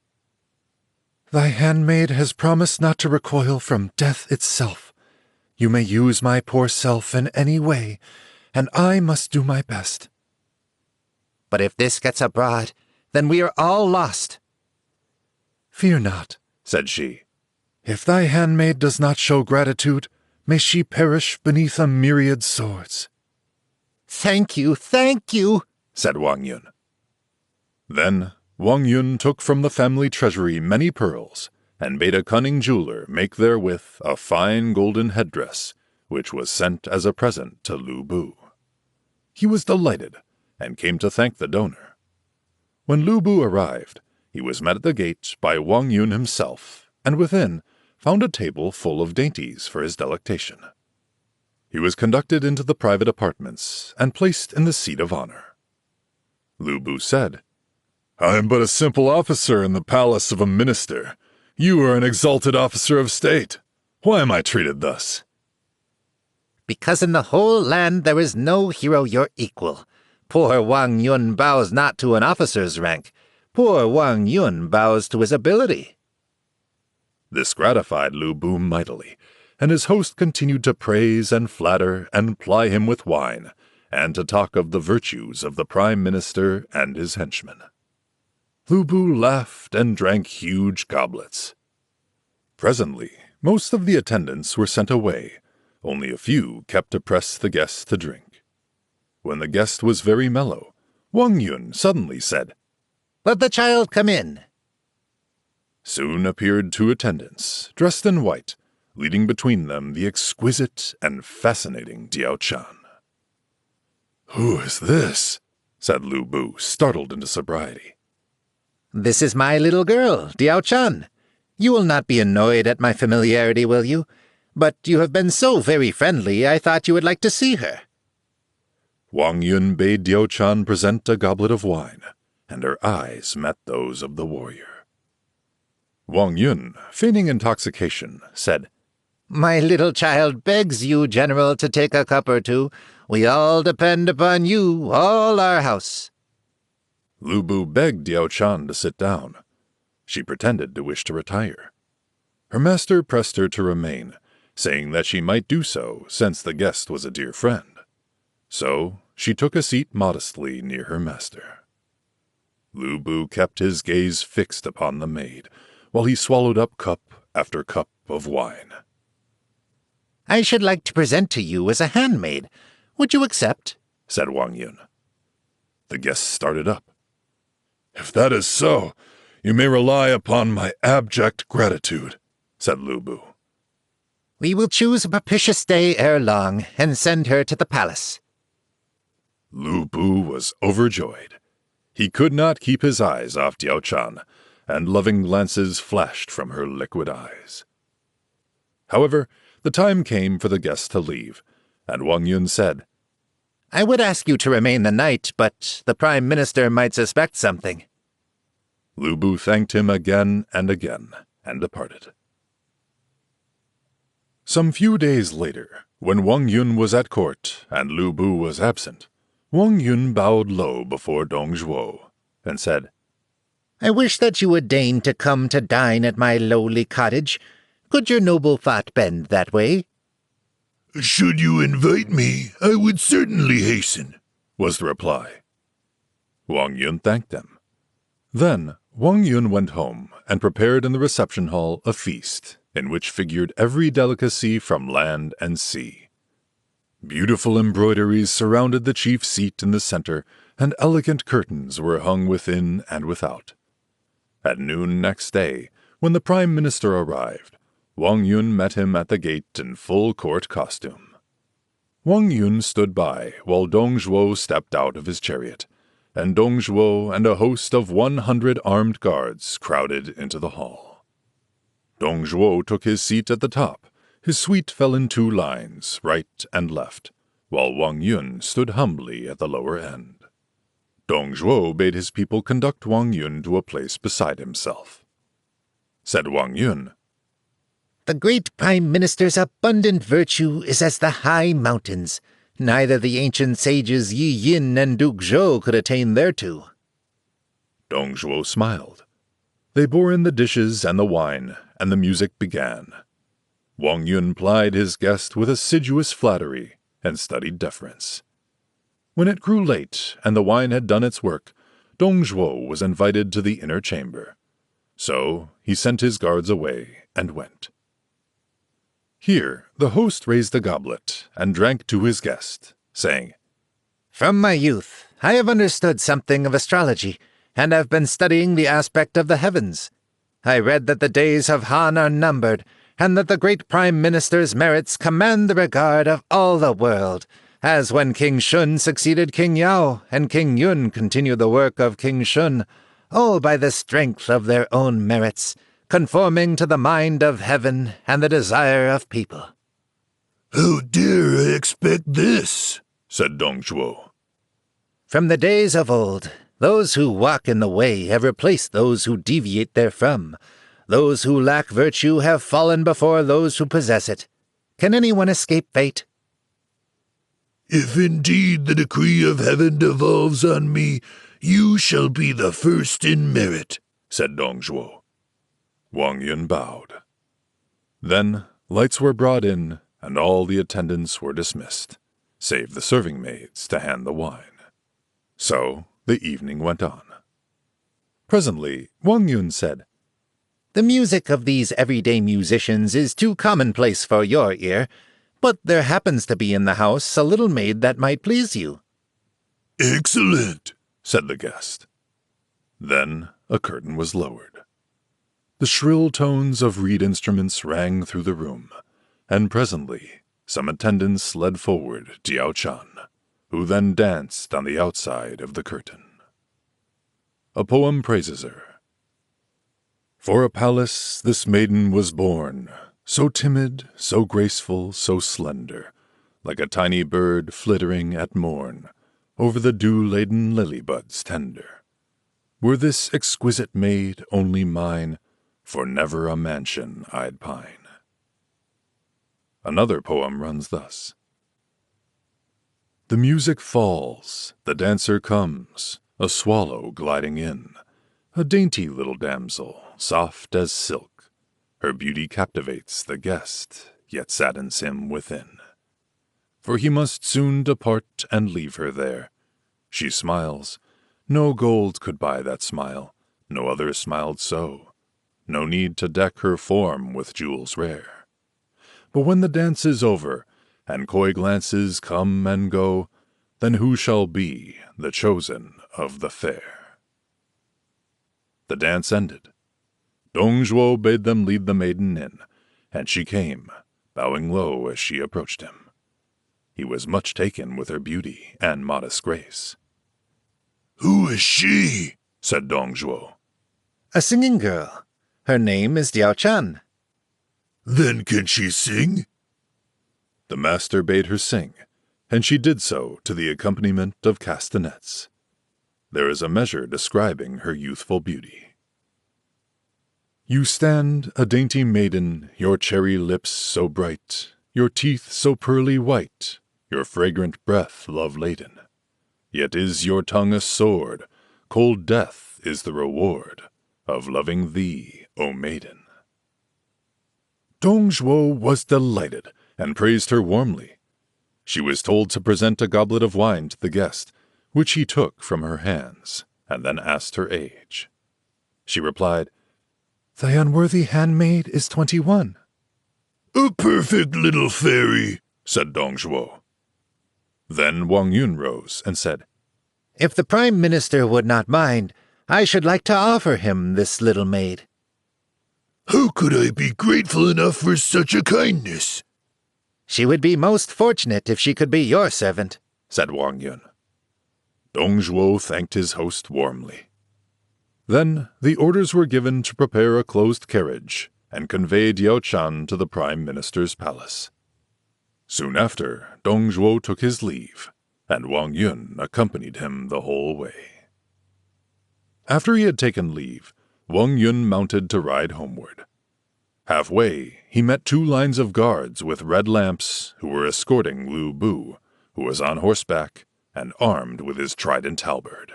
Thy handmaid has promised not to recoil from death itself. You may use my poor self in any way, and I must do my best. But if this gets abroad, then we are all lost. Fear not, said she. If thy handmaid does not show gratitude, may she perish beneath a myriad swords. Thank you, said Wang Yun. Then Wang Yun took from the family treasury many pearls, and bade a cunning jeweler make therewith a fine golden headdress, which was sent as a present to Liu Bei. He was delighted, and came to thank the donor. When Liu Bei arrived, he was met at the gate by Wang Yun himself, and within found a table full of dainties for his delectation. He was conducted into the private apartments, and placed in the seat of honor. Liu Bei said, I am but a simple officer in the palace of a minister. You are an exalted officer of state. Why am I treated thus? Because in the whole land there is no hero your equal. Poor Wang Yun bows not to an officer's rank. Poor Wang Yun bows to his ability. This gratified Liu Bei mightily, and his host continued to praise and flatter and ply him with wine, and to talk of the virtues of the prime minister and his henchmen. Liu Bei laughed and drank huge goblets. Presently, most of the attendants were sent away. Only a few kept to press the guest to drink. When the guest was very mellow, Wang Yun suddenly said, Let the child come in. Soon appeared two attendants, dressed in white, leading between them the exquisite and fascinating Diao Chan. Who is this? Said Liu Bei, startled into sobriety. This is my little girl, Diao Chan. You will not be annoyed at my familiarity, will you? But you have been so very friendly, I thought you would like to see her. Wang Yun bade Diao Chan present a goblet of wine, and her eyes met those of the warrior. Wang Yun, feigning intoxication, said, My little child begs you, General, to take a cup or two. We all depend upon you, all our house. Liu Bei begged Diao Chan to sit down. She pretended to wish to retire. Her master pressed her to remain, saying that she might do so since the guest was a dear friend. So she took a seat modestly near her master. Liu Bei kept his gaze fixed upon the maid, while he swallowed up cup after cup of wine. I should like to present to you as a handmaid. Would you accept? Said Wang Yun. The guest started up. If that is so, you may rely upon my abject gratitude, said Liu Bei. We will choose a propitious day ere long, and send her to the palace. Liu Bei was overjoyed. He could not keep his eyes off Diao Chan, and loving glances flashed from her liquid eyes. However, the time came for the guest to leave, and Wang Yun said, I would ask you to remain the night, but the Prime Minister might suspect something. Liu Bei thanked him again, and departed. Some few days later, when Wang Yun was at court and Liu Bei was absent, Wang Yun bowed low before Dong Zhuo and said, I wish that you would deign to come to dine at my lowly cottage. Could your noble thought bend that way? Should you invite me, I would certainly hasten, was the reply. Wang Yun thanked them. Then Wang Yun went home and prepared in the reception hall a feast, in which figured every delicacy from land and sea. Beautiful embroideries surrounded the chief seat in the center, and elegant curtains were hung within and without. At noon next day, when the Prime Minister arrived, Wang Yun met him at the gate in full court costume. Wang Yun stood by while Dong Zhuo stepped out of his chariot, and Dong Zhuo and a host of 100 armed guards crowded into the hall. Dong Zhuo took his seat at the top. His suite fell in 2 lines, right and left, while Wang Yun stood humbly at the lower end. Dong Zhuo bade his people conduct Wang Yun to a place beside himself. Said Wang Yun, "The great Prime Minister's abundant virtue is as the high mountains. Neither the ancient sages Yi Yin and Duke Zhou could attain thereto." Dong Zhuo smiled. They bore in the dishes and the wine, and the music began. Wang Yun plied his guest with assiduous flattery and studied deference. When it grew late and the wine had done its work, Dong Zhuo was invited to the inner chamber. So he sent his guards away and went. Here the host raised a goblet and drank to his guest, saying, "From my youth, I have understood something of astrology, and have been studying the aspect of the heavens. I read that the days of Han are numbered, and that the great Prime Minister's merits command the regard of all the world, as when King Shun succeeded King Yao, and King Yun continued the work of King Shun, all by the strength of their own merits, conforming to the mind of heaven and the desire of people." "How dare I expect this?" said Dong Zhuo. "From the days of old, those who walk in the way have replaced those who deviate therefrom. Those who lack virtue have fallen before those who possess it. Can anyone escape fate?" "If indeed the decree of heaven devolves on me, you shall be the first in merit," said Dong Zhuo. Wang Yun bowed. Then lights were brought in, and all the attendants were dismissed, save the serving maids to hand the wine. So the evening went on. Presently Wang Yun said, "The music of these everyday musicians is too commonplace for your ear, but there happens to be in the house a little maid that might please you." "Excellent," said the guest. Then a curtain was lowered. The shrill tones of reed instruments rang through the room, and presently some attendants led forward Diao Chan, who then danced on the outside of the curtain. A poem praises her. For a palace this maiden was born, so timid, so graceful, so slender, like a tiny bird flittering at morn over the dew-laden lily buds tender. Were this exquisite maid only mine, for never a mansion I'd pine. Another poem runs thus. The music falls, the dancer comes, a swallow gliding in, a dainty little damsel, soft as silk. Her beauty captivates the guest, yet saddens him within. For he must soon depart and leave her there. She smiles. No gold could buy that smile, no other smiled so. No need to deck her form with jewels rare. But when the dance is over, and coy glances come and go, then who shall be the chosen of the fair? The dance ended. Dong Zhuo bade them lead the maiden in, and she came, bowing low as she approached him. He was much taken with her beauty and modest grace. "Who is she?" said Dong Zhuo. "A singing girl. Her name is Diao Chan." "Then can she sing?" The master bade her sing, and she did so to the accompaniment of castanets. There is a measure describing her youthful beauty. You stand, a dainty maiden, your cherry lips so bright, your teeth so pearly white, your fragrant breath love-laden. Yet is your tongue a sword, cold death is the reward of loving thee, O maiden. Dong Zhuo was delighted, and praised her warmly. She was told to present a goblet of wine to the guest, which he took from her hands, and then asked her age. She replied, "Thy unworthy handmaid is 21. A perfect little fairy, said Dong Zhuo. Then Wang Yun rose and said, If the Prime Minister would not mind, I should like to offer him this little maid. How could I be grateful enough for such a kindness? She would be most fortunate if she could be your servant, said Wang Yun. Dong Zhuo thanked his host warmly. Then the orders were given to prepare a closed carriage and convey Diao Chan to the Prime Minister's palace. Soon after, Dong Zhuo took his leave, and Wang Yun accompanied him the whole way. After he had taken leave, Wang Yun mounted to ride homeward. Halfway, he met 2 lines of guards with red lamps who were escorting Liu Bei, who was on horseback and armed with his trident halberd.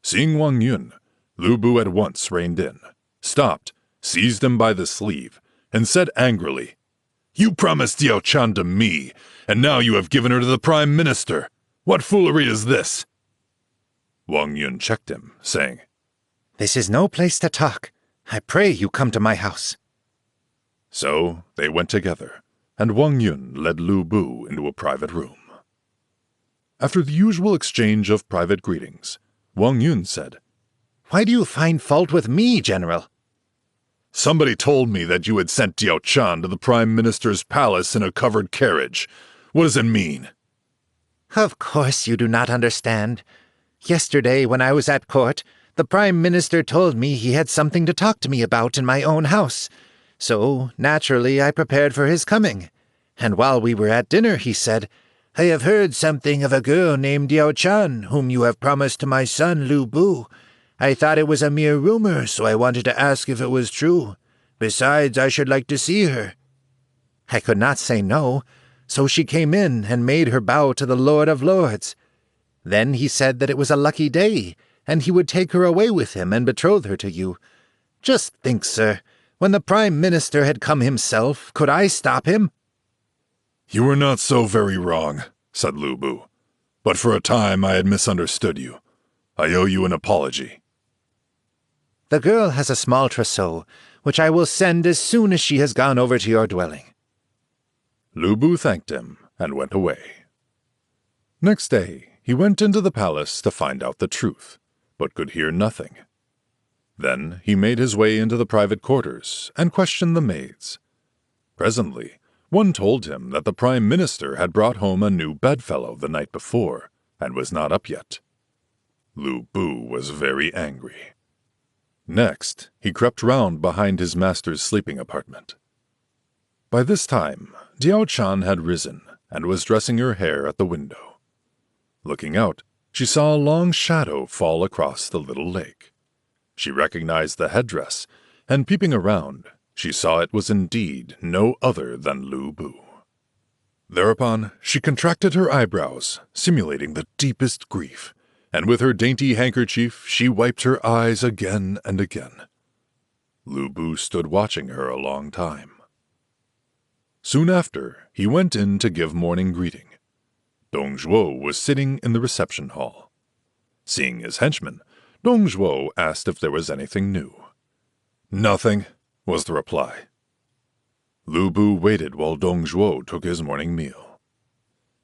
Seeing Wang Yun, Liu Bei at once reined in, stopped, seized him by the sleeve, and said angrily, "You promised Diao Chan to me, and now you have given her to the Prime Minister. What foolery is this?" Wang Yun checked him, saying, This is no place to talk. I pray you come to my house. So they went together, and Wang Yun led Liu Bei into a private room. After the usual exchange of private greetings, Wang Yun said, Why do you find fault with me, General? "Somebody told me that you had sent Diao Chan to the Prime Minister's palace in a covered carriage. What does it mean?" Of course you do not understand. Yesterday, when I was at court, the Prime Minister told me he had something to talk to me about in my own house. So, naturally, I prepared for his coming. And while we were at dinner, he said, I have heard something of a girl named Diao Chan, whom you have promised to my son Liu Bei. I thought it was a mere rumor, so I wanted to ask if it was true. Besides, I should like to see her. I could not say no, so she came in and made her bow to the Lord of Lords. Then he said that it was a lucky day, and he would take her away with him and betroth her to you. Just think, sir, when the Prime Minister had come himself, could I stop him? "You were not so very wrong," said Liu Bei. "But for a time I had misunderstood you. I owe you an apology." The girl has a small trousseau, which I will send as soon as she has gone over to your dwelling. Liu Bei thanked him and went away. Next day, he went into the palace to find out the truth, but could hear nothing. Then he made his way into the private quarters and questioned the maids. Presently, one told him that the Prime Minister had brought home a new bedfellow the night before and was not up yet. Liu Bei was very angry. Next, he crept round behind his master's sleeping apartment. By this time, Diao Chan had risen and was dressing her hair at the window. Looking out, she saw a long shadow fall across the little lake. She recognized the headdress, and peeping around, she saw it was indeed no other than Liu Bei. Thereupon, she contracted her eyebrows, simulating the deepest grief, and with her dainty handkerchief she wiped her eyes again and again. Liu Bei stood watching her a long time. Soon after, he went in to give morning greeting. Dong Zhuo was sitting in the reception hall. Seeing his henchman, Dong Zhuo asked if there was anything new. "Nothing," was the reply. Liu Bei waited while Dong Zhuo took his morning meal.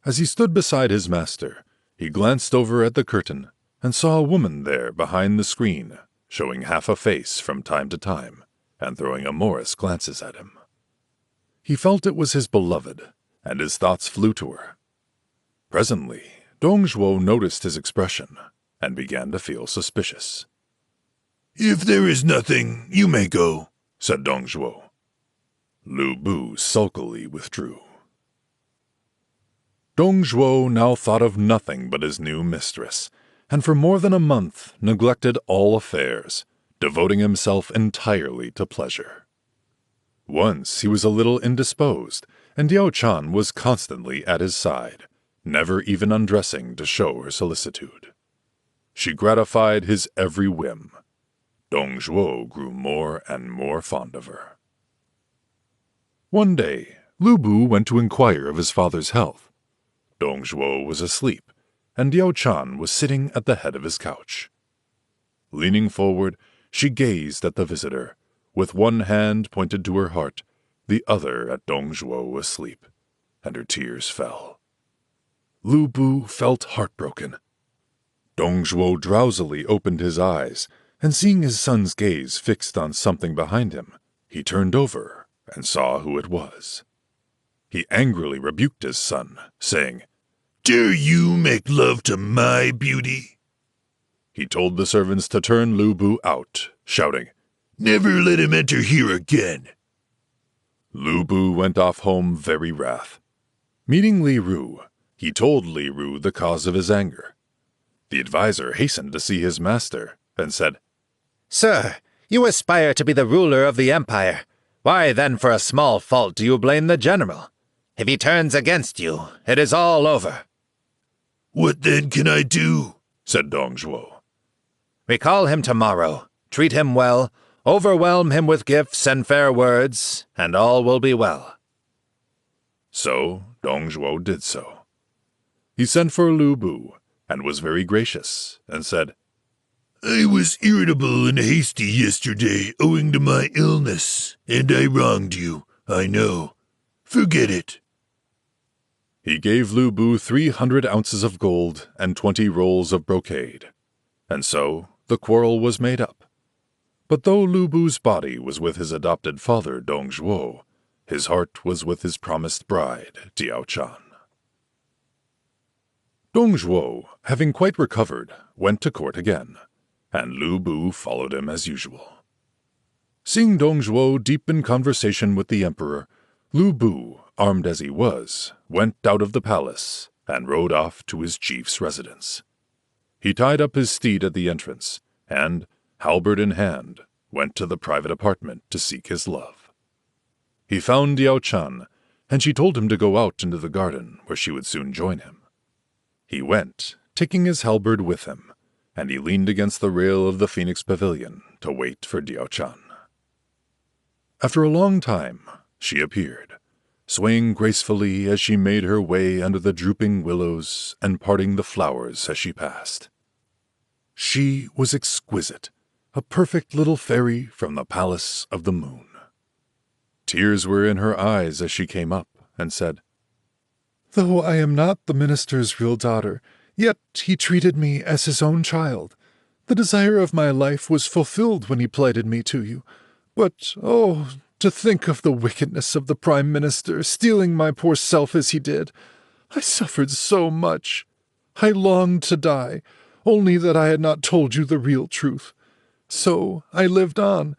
As he stood beside his master, he glanced over at the curtain and saw a woman there behind the screen, showing half a face from time to time and throwing amorous glances at him. He felt it was his beloved, and his thoughts flew to her. Presently, Dong Zhuo noticed his expression and began to feel suspicious. "If there is nothing, you may go," said Dong Zhuo. Liu Bei sulkily withdrew. Dong Zhuo now thought of nothing but his new mistress, and for more than a month neglected all affairs, devoting himself entirely to pleasure. Once he was a little indisposed, and Diao Chan was constantly at his side, never even undressing to show her solicitude. She gratified his every whim. Dong Zhuo grew more and more fond of her. One day, Liu Bei went to inquire of his father's health. Dong Zhuo was asleep, and Diao Chan was sitting at the head of his couch. Leaning forward, she gazed at the visitor, with one hand pointed to her heart, the other at Dongzhuo asleep, and her tears fell. Lu Bu felt heartbroken. Dongzhuo drowsily opened his eyes, and seeing his son's gaze fixed on something behind him, he turned over and saw who it was. He angrily rebuked his son, saying, "Dare you make love to my beauty?" He told the servants to turn Lu Bu out, shouting, "Never let him enter here again." Lu Bu went off home very wrath. Meeting Li Ru, he told Li Ru the cause of his anger. The adviser hastened to see his master and said, Sir, you aspire to be the ruler of the empire. Why then for a small fault do you blame the general? If he turns against you, it is all over. "What then can I do?" said Dongzhuo. Recall him tomorrow, treat him well, overwhelm him with gifts and fair words, and all will be well. So Dongzhuo did so. He sent for Lu Bu, and was very gracious, and said, "I was irritable and hasty yesterday owing to my illness, and I wronged you, I know. Forget it." He gave Lu Bu 300 ounces of gold and 20 rolls of brocade, and so the quarrel was made up. But though Lu Bu's body was with his adopted father, Dongzhuo, his heart was with his promised bride, Diao Chan. Dongzhuo, having quite recovered, went to court again, and Lu Bu followed him as usual. Seeing Dongzhuo deep in conversation with the emperor, Lu Bu, armed as he was, went out of the palace and rode off to his chief's residence. He tied up his steed at the entrance, and, halberd in hand, went to the private apartment to seek his love. He found Diao Chan, and she told him to go out into the garden where she would soon join him. He went, taking his halberd with him, and he leaned against the rail of the Phoenix Pavilion to wait for Diao Chan. After a long time, she appeared, swaying gracefully as she made her way under the drooping willows and parting the flowers as she passed. She was exquisite, a perfect little fairy from the palace of the moon. Tears were in her eyes as she came up and said, "Though I am not the minister's real daughter, yet he treated me as his own child. The desire of my life was fulfilled when he plighted me to you. But, oh, to think of the wickedness of the prime minister stealing my poor self as he did. I suffered so much. I longed to die, only that I had not told you the real truth. So I lived on,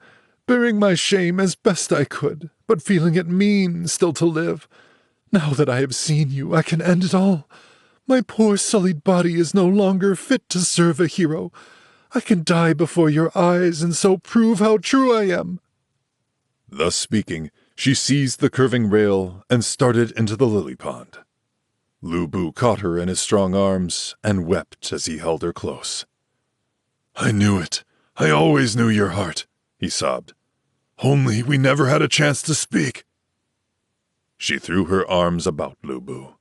bearing my shame as best I could, but feeling it mean still to live. Now that I have seen you, I can end it all. My poor sullied body is no longer fit to serve a hero. I can die before your eyes and so prove how true I am." Thus speaking, she seized the curving rail and started into the lily pond. Lu Bu caught her in his strong arms and wept as he held her close. "I knew it. I always knew your heart," he sobbed. "Only we never had a chance to speak." She threw her arms about Lu Bu.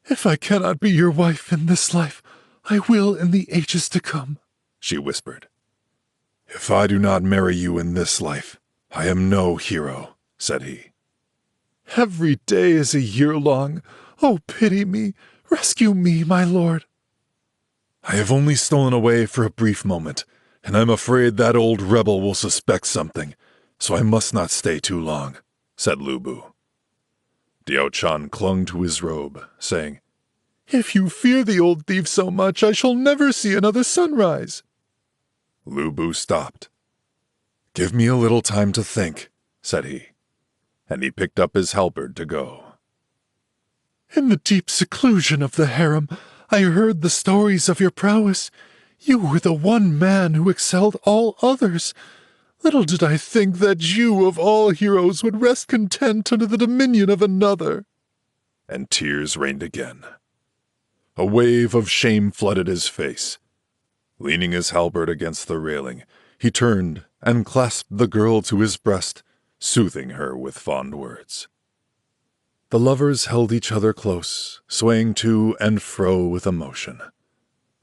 "If I cannot be your wife in this life, I will in the ages to come," she whispered. "If I do not marry you in this life, I am no hero," said he. "Every day is a year long. Oh, pity me. Rescue me, my lord." "I have only stolen away for a brief moment, and I'm afraid that old rebel will suspect something, so I must not stay too long," said Lu Bu. Diao Chan clung to his robe, saying, "If you fear the old thief so much, I shall never see another sunrise." Lu Bu stopped. "Give me a little time to think," said he, and he picked up his halberd to go. "In the deep seclusion of the harem, I heard the stories of your prowess. You were the one man who excelled all others. Little did I think that you, of all heroes, would rest content under the dominion of another." And tears rained again. A wave of shame flooded his face. Leaning his halberd against the railing, he turned and clasped the girl to his breast, soothing her with fond words. The lovers held each other close, swaying to and fro with emotion.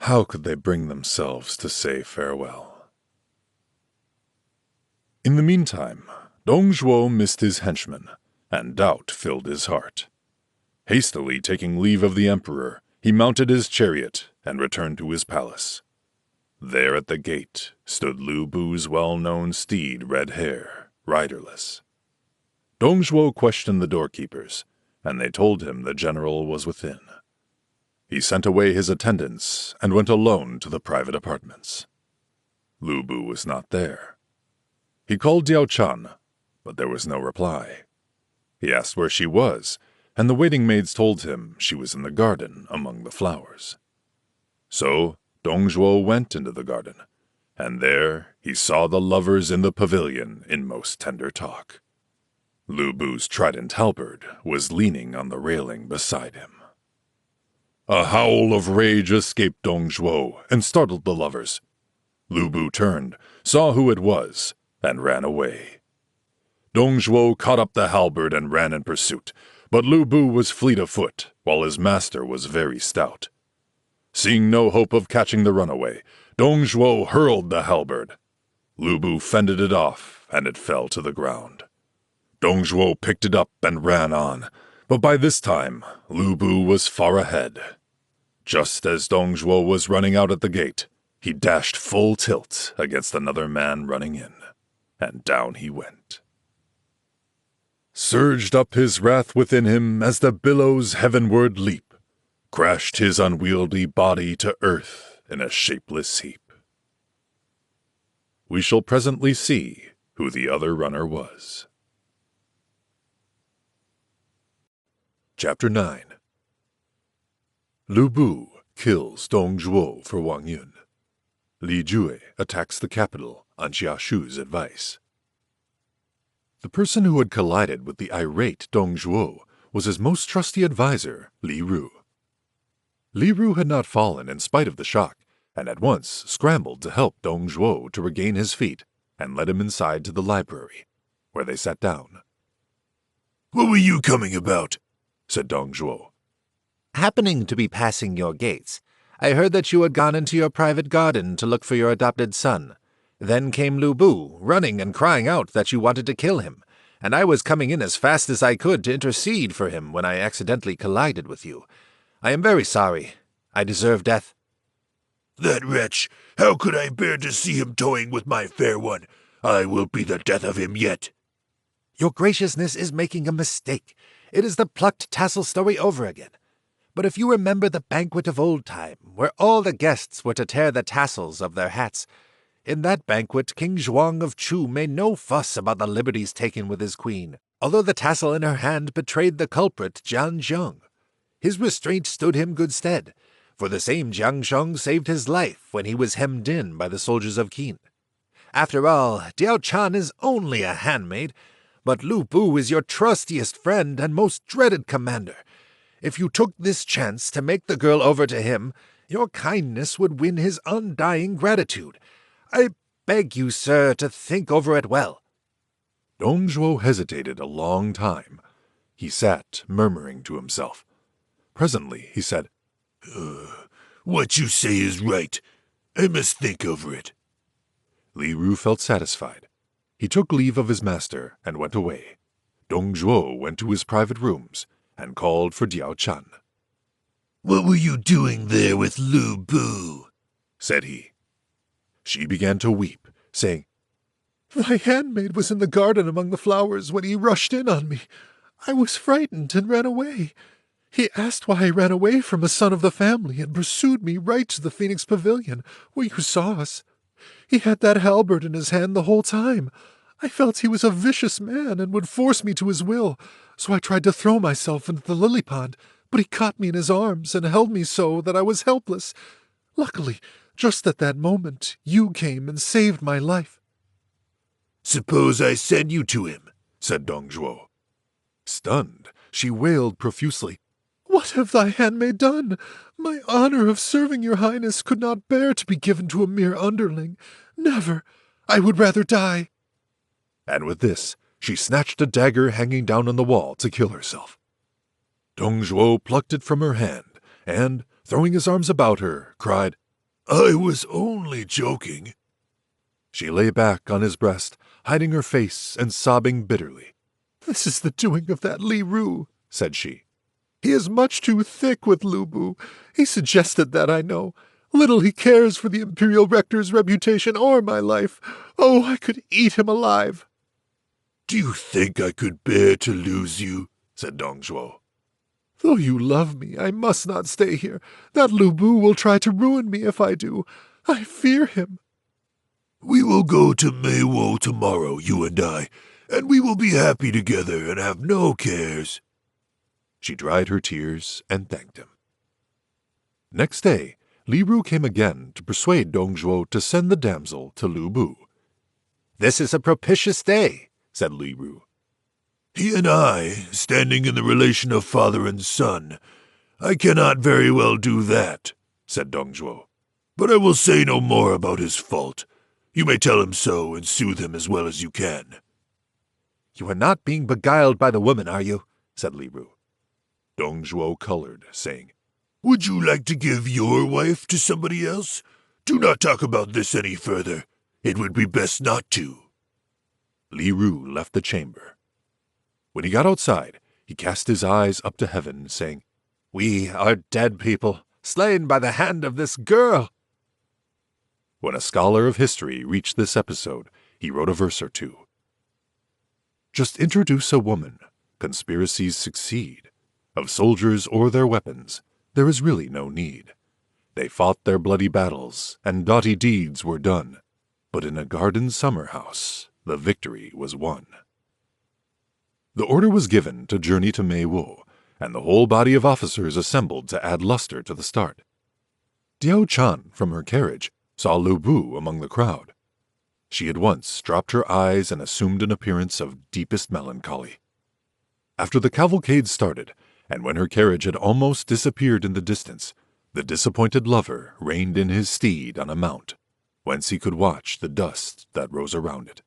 How could they bring themselves to say farewell? In the meantime, Dong Zhuo missed his henchman, and doubt filled his heart. Hastily taking leave of the emperor, he mounted his chariot and returned to his palace. There at the gate stood Liu Bu's well-known steed Red Hair, riderless. Dong Zhuo questioned the doorkeepers, and they told him the general was within. He sent away his attendants and went alone to the private apartments. Liu Bu was not there. He called Diao Chan, but there was no reply. He asked where she was, and the waiting maids told him she was in the garden among the flowers. So Dong Zhuo went into the garden, and there he saw the lovers in the pavilion in most tender talk. Liu Bu's trident halberd was leaning on the railing beside him. A howl of rage escaped Dong Zhuo and startled the lovers. Liu Bu turned, saw who it was, and ran away. Dong Zhuo caught up the halberd and ran in pursuit, but Liu Bu was fleet of foot, while his master was very stout. Seeing no hope of catching the runaway, Dong Zhuo hurled the halberd. Liu Bu fended it off, and it fell to the ground. Dong Zhuo picked it up and ran on, but by this time Liu Bu was far ahead. Just as Dong Zhuo was running out at the gate, he dashed full tilt against another man running in, and down he went. Surged up his wrath within him as the billows heavenward leap, crashed his unwieldy body to earth in a shapeless heap. We shall presently see who the other runner was. Chapter 9. Liu Bu kills Dong Zhuo for Wang Yun. Li Jue attacks the capital on Jia Shu's advice. The person who had collided with the irate Dong Zhuo was his most trusty adviser, Li Ru. Li Ru had not fallen in spite of the shock, and at once scrambled to help Dong Zhuo to regain his feet and led him inside to the library, where they sat down. "What were you coming about?" said Dong Zhuo. Happening to be passing your gates, I heard that you had gone into your private garden to look for your adopted son. Then came Liu Bu, running and crying out that you wanted to kill him, and I was coming in as fast as I could to intercede for him when I accidentally collided with you. I am very sorry. I deserve death." "That wretch! How could I bear to see him toying with my fair one? I will be the death of him yet." Your graciousness is making a mistake. It is the plucked tassel story over again. But if you remember the banquet of old time, where all the guests were to tear the tassels of their hats, in that banquet King Zhuang of Chu made no fuss about the liberties taken with his queen, although the tassel in her hand betrayed the culprit Guanzhong. His restraint stood him good stead, for the same Guanzhong saved his life when he was hemmed in by the soldiers of Qin. After all, Diao Chan is only a handmaid, but Liu Bu is your trustiest friend and most dreaded commander. If you took this chance to make the girl over to him, your kindness would win his undying gratitude. I beg you, sir, to think over it well." Dong Zhuo hesitated a long time. He sat, murmuring to himself. Presently he said, "What you say is right. I must think over it." Li Ru felt satisfied. He took leave of his master and went away. Dong Zhuo went to his private rooms and called for Diao Chan. "What were you doing there with Liu Bu?" said he. She began to weep, saying, "My handmaid was in the garden among the flowers when he rushed in on me. I was frightened and ran away. He asked why I ran away from a son of the family and pursued me right to the Phoenix Pavilion, where you saw us. He had that halberd in his hand the whole time. I felt he was a vicious man and would force me to his will, so I tried to throw myself into the lily pond, but he caught me in his arms and held me so that I was helpless. Luckily, just at that moment, you came and saved my life." "Suppose I send you to him," said Dong Zhuo. Stunned, she wailed profusely. "What have thy handmaid done? My honor of serving your highness could not bear to be given to a mere underling. Never! I would rather die." And with this, she snatched a dagger hanging down on the wall to kill herself. Dong Zhuo plucked it from her hand, and, throwing his arms about her, cried, "I was only joking." She lay back on his breast, hiding her face and sobbing bitterly. "This is the doing of that Li Ru," said she. "He is much too thick with Lu Bu. He suggested that, I know. Little he cares for the imperial rector's reputation or my life. Oh, I could eat him alive." "Do you think I could bear to lose you?" said Dong Zhuo. "Though you love me, I must not stay here. That Lu Bu will try to ruin me if I do. I fear him." "We will go to Mei Wo tomorrow, you and I, and we will be happy together and have no cares." She dried her tears and thanked him. Next day, Li Ru came again to persuade Dong Zhuo to send the damsel to Lu Bu. "This is a propitious day," said Li Ru. "He and I, standing in the relation of father and son, I cannot very well do that," said Dong Zhuo. "But I will say no more about his fault. You may tell him so and soothe him as well as you can." "You are not being beguiled by the woman, are you?" said Li Ru. Dong Zhuo colored, saying, "Would you like to give your wife to somebody else? Do not talk about this any further. It would be best not to." Li Ru left the chamber. When he got outside, he cast his eyes up to heaven, saying, "We are dead people, slain by the hand of this girl." When a scholar of history reached this episode, he wrote a verse or two. "Just introduce a woman, conspiracies succeed. Of soldiers or their weapons, there is really no need. They fought their bloody battles, and doughty deeds were done. But in a garden summer house, the victory was won." The order was given to journey to Mei Wo, and the whole body of officers assembled to add luster to the start. Diao Chan, from her carriage, saw Lu Bu among the crowd. She at once dropped her eyes and assumed an appearance of deepest melancholy. After the cavalcade started, and when her carriage had almost disappeared in the distance, the disappointed lover reined in his steed on a mount, whence he could watch the dust that rose around it.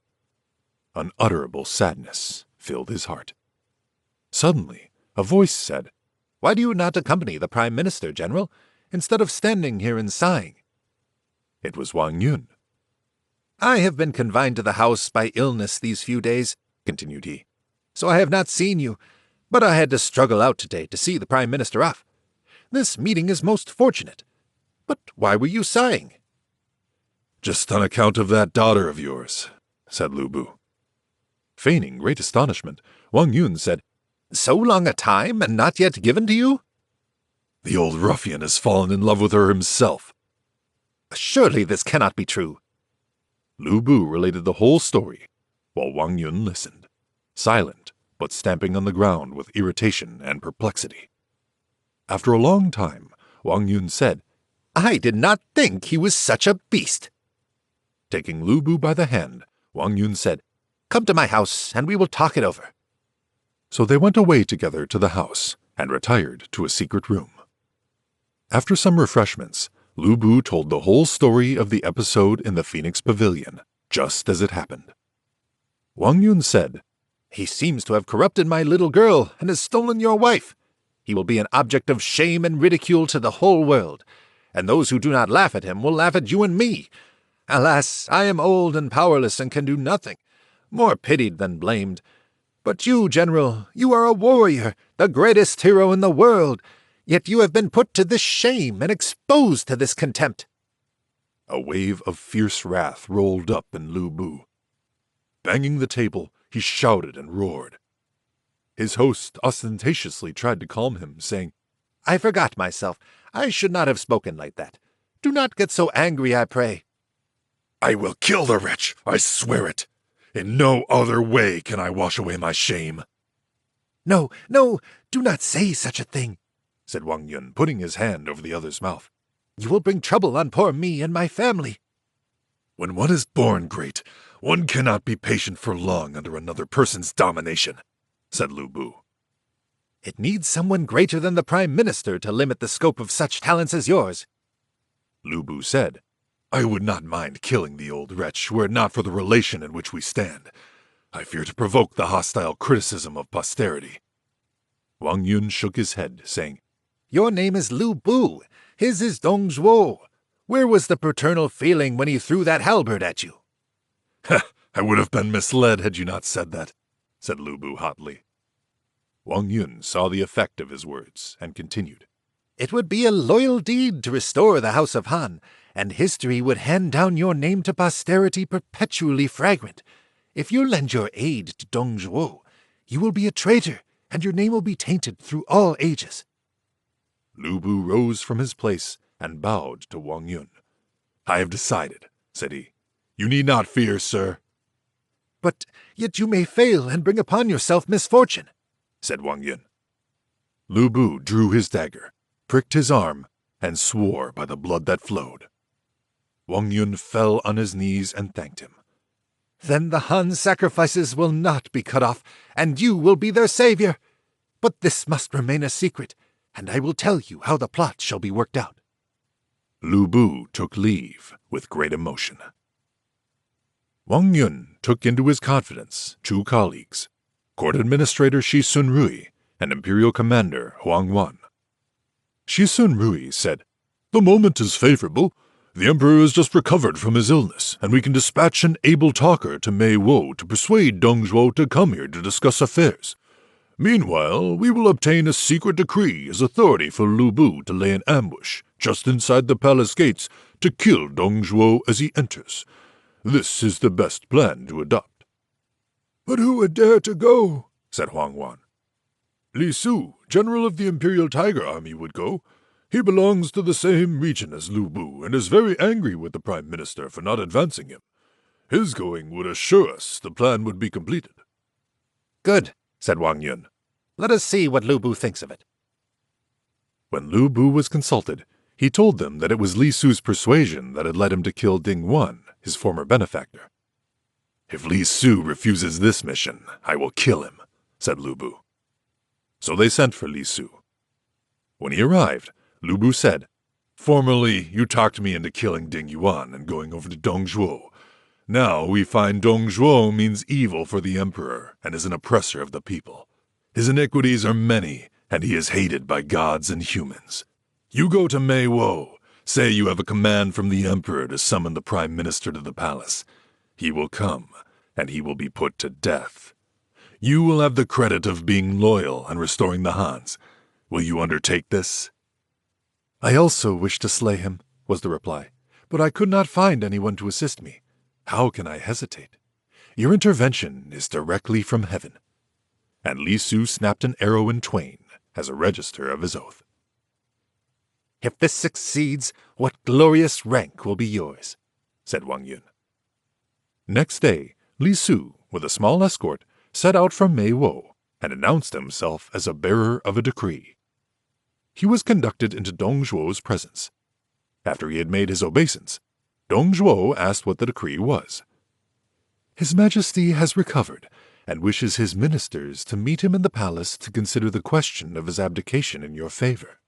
Unutterable sadness filled his heart. Suddenly, a voice said, "Why do you not accompany the Prime Minister, General, instead of standing here and sighing?" It was Guan Yu. "I have been confined to the house by illness these few days," continued he, "so I have not seen you, but I had to struggle out today to see the Prime Minister off. This meeting is most fortunate. But why were you sighing?" "Just on account of that daughter of yours," said Lu Bu. Feigning great astonishment, Wang Yun said, "So long a time and not yet given to you?" "The old ruffian has fallen in love with her himself." "Surely this cannot be true." Lu Bu related the whole story, while Wang Yun listened, silent but stamping on the ground with irritation and perplexity. After a long time, Wang Yun said, "I did not think he was such a beast." Taking Lu Bu by the hand, Wang Yun said, "Come to my house, and we will talk it over." So they went away together to the house, and retired to a secret room. After some refreshments, Lu Bu told the whole story of the episode in the Phoenix Pavilion, just as it happened. Wang Yun said, "He seems to have corrupted my little girl, and has stolen your wife. He will be an object of shame and ridicule to the whole world, and those who do not laugh at him will laugh at you and me. Alas, I am old and powerless and can do nothing, more pitied than blamed. But you, General, you are a warrior, the greatest hero in the world, yet you have been put to this shame and exposed to this contempt." A wave of fierce wrath rolled up in Lu Bu. Banging the table, he shouted and roared. His host ostentatiously tried to calm him, saying, "I forgot myself. I should not have spoken like that. Do not get so angry, I pray." I will kill the wretch, I swear it. In no other way can I wash away my shame." "No, no, do not say such a thing," said Wang Yun, putting his hand over the other's mouth. "You will bring trouble on poor me and my family." When one is born great, one cannot be patient for long under another person's domination," said Lu Bu. "It needs someone greater than the Prime Minister to limit the scope of such talents as yours." Lu Bu said, "I would not mind killing the old wretch were it not for the relation in which we stand. I fear to provoke the hostile criticism of posterity." Wang Yun shook his head, saying, "Your name is Lu Bu. His is Dong Zhuo. Where was the paternal feeling when he threw that halberd at you?" I would have been misled had you not said that, said Liu Bei hotly. Wang Yun saw the effect of his words and continued. It would be a loyal deed to restore the House of Han, and history would hand down your name to posterity perpetually fragrant. If you lend your aid to Dong Zhuo, you will be a traitor, and your name will be tainted through all ages. Liu Bei rose from his place and bowed to Wang Yun. I have decided, said he. You need not fear, sir. But yet you may fail and bring upon yourself misfortune, said Wang Yun. Liu Bei drew his dagger, pricked his arm, and swore by the blood that flowed. Wang Yun fell on his knees and thanked him. Then the Han sacrifices will not be cut off, and you will be their savior. But this must remain a secret, and I will tell you how the plot shall be worked out. Liu Bei took leave with great emotion. Wang Yun took into his confidence 2 colleagues, Court Administrator Shi Sun Rui and Imperial Commander Huang Wan. Shi Sun Rui said, The moment is favorable. The Emperor has just recovered from his illness, and we can dispatch an able talker to Mei Wo to persuade Dong Zhuo to come here to discuss affairs. Meanwhile, we will obtain a secret decree as authority for Liu Bei to lay an ambush just inside the palace gates to kill Dong Zhuo as he enters. This is the best plan to adopt. But who would dare to go? Said Huang Wan. Li Su, general of the Imperial Tiger Army, would go. He belongs to the same region as Liu Bei and is very angry with the Prime Minister for not advancing him. His going would assure us the plan would be completed. Good, said Wang Yun. Let us see what Liu Bei thinks of it. When Liu Bei was consulted, he told them that it was Li Su's persuasion that had led him to kill Ding Wan, his former benefactor. If Li Su refuses this mission, I will kill him, said Liu Bei. So they sent for Li Su. When he arrived, Liu Bei said, Formerly, you talked me into killing Ding Yuan and going over to Dong Zhuo. Now we find Dong Zhuo means evil for the Emperor and is an oppressor of the people. His iniquities are many, and he is hated by gods and humans. You go to Mei Wo, say you have a command from the Emperor to summon the Prime Minister to the palace. He will come, and he will be put to death. You will have the credit of being loyal and restoring the Hans. Will you undertake this? I also wish to slay him, was the reply, but I could not find anyone to assist me. How can I hesitate? Your intervention is directly from heaven. And Li Su snapped an arrow in twain as a register of his oath. If this succeeds, what glorious rank will be yours, said Wang Yun. Next day, Li Su, with a small escort, set out from Mei Wo and announced himself as a bearer of a decree. He was conducted into Dong Zhuo's presence. After he had made his obeisance, Dong Zhuo asked what the decree was. His Majesty has recovered, and wishes his ministers to meet him in the palace to consider the question of his abdication in your favor.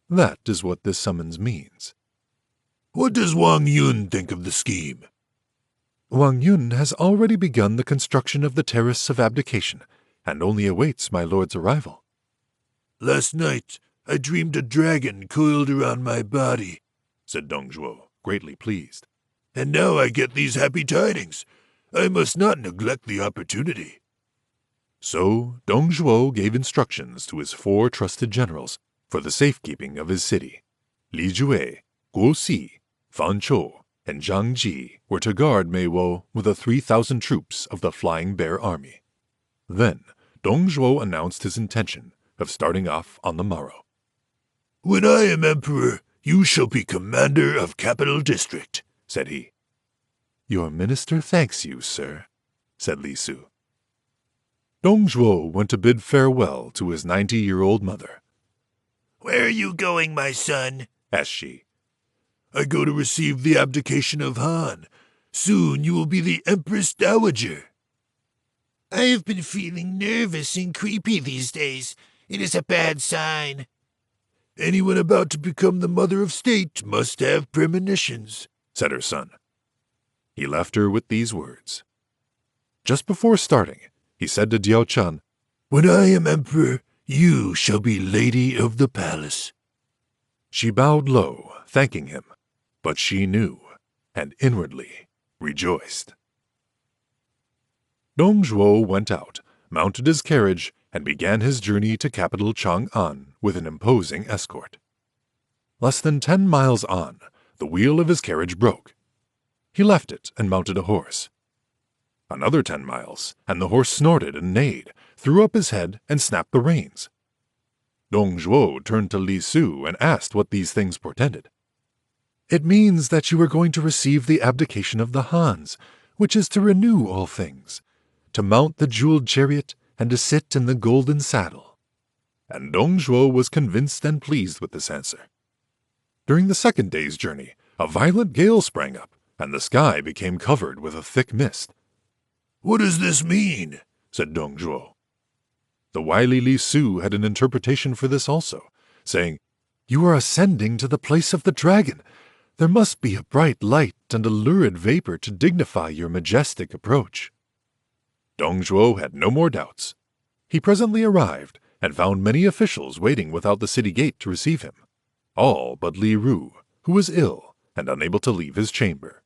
That is what this summons means. What does Wang Yun think of the scheme? Wang Yun has already begun the construction of the terrace of abdication, and only awaits my lord's arrival. Last night, I dreamed a dragon coiled around my body, said Dong Zhuo, greatly pleased. And now I get these happy tidings. I must not neglect the opportunity. So Dong Zhuo gave instructions to his 4 trusted generals for the safekeeping of his city. Li Jue, Guo Si, Fan Chou, and Zhang Ji were to guard Mei Wo with the 3,000 troops of the Flying Bear Army. Then Dong Zhuo announced his intention of starting off on the morrow. When I am emperor, you shall be commander of Capital District, said he. Your minister thanks you, sir, said Li Su. Dong Zhuo went to bid farewell to his 90-year-old mother. Where are you going, my son? asked she. I go to receive the abdication of Han. Soon you will be the Empress Dowager. I have been feeling nervous and creepy these days. It is a bad sign. Anyone about to become the mother of state must have premonitions, said her son. He left her with these words. Just before starting, he said to Diao Chan, When I am emperor, you shall be lady of the palace. She bowed low, thanking him, but she knew, and inwardly rejoiced. Dong Zhuo went out, mounted his carriage, and began his journey to capital Chang'an with an imposing escort. Less than 10 miles on, the wheel of his carriage broke. He left it and mounted a horse. Another 10 miles, and the horse snorted and neighed, threw up his head, and snapped the reins. Dong Zhuo turned to Li Su and asked what these things portended. "It means that you are going to receive the abdication of the Hans, which is to renew all things, to mount the jeweled chariot, and to sit in the golden saddle." And Dong Zhuo was convinced and pleased with this answer. During the second day's journey, a violent gale sprang up, and the sky became covered with a thick mist. "What does this mean?" said Dong Zhuo. The wily Li Su had an interpretation for this also, saying, "You are ascending to the place of the dragon. There must be a bright light and a lurid vapor to dignify your majestic approach." Dong Zhuo had no more doubts. He presently arrived and found many officials waiting without the city gate to receive him, all but Li Ru, who was ill and unable to leave his chamber.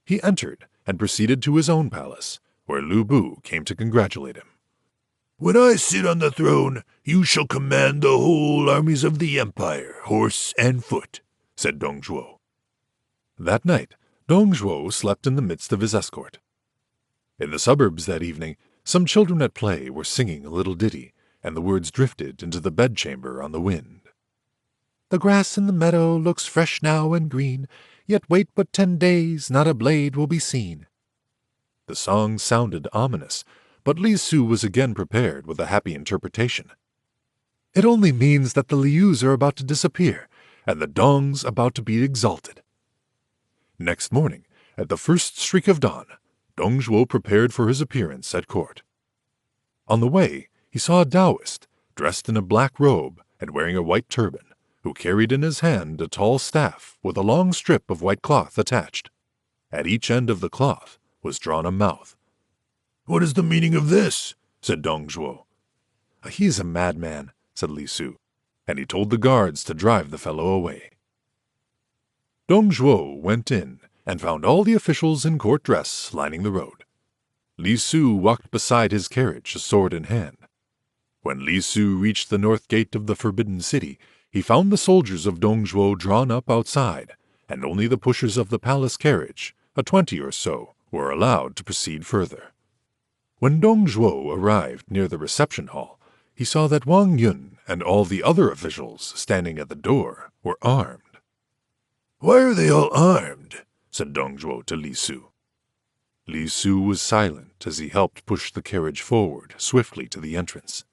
He entered and proceeded to his own palace, where Lu Bu came to congratulate him. "When I sit on the throne, you shall command the whole armies of the empire, horse and foot," said Dong Zhuo. That night, Dong Zhuo slept in the midst of his escort. In the suburbs that evening, some children at play were singing a little ditty, and the words drifted into the bedchamber on the wind. "The grass in the meadow looks fresh now and green, yet wait but 10 days, not a blade will be seen." The song sounded ominous, but Li Su was again prepared with a happy interpretation. "It only means that the Lius are about to disappear, and the Dongs about to be exalted." Next morning, at the first streak of dawn, Dong Zhuo prepared for his appearance at court. On the way, he saw a Taoist, dressed in a black robe and wearing a white turban, who carried in his hand a tall staff with a long strip of white cloth attached. At each end of the cloth was drawn a mouth. "What is the meaning of this?" said Dong Zhuo. "He is a madman," said Li Su, and he told the guards to drive the fellow away. Dong Zhuo went in and found all the officials in court dress lining the road. Li Su walked beside his carriage, a sword in hand. When Li Su reached the north gate of the forbidden city, he found the soldiers of Dong Zhuo drawn up outside, and only the pushers of the palace carriage, a 20 or so, were allowed to proceed further. When Dong Zhuo arrived near the reception hall, he saw that Wang Yun and all the other officials standing at the door were armed. "Why are they all armed?" said Dong Zhuo to Li Su. Li Su was silent as he helped push the carriage forward swiftly to the entrance.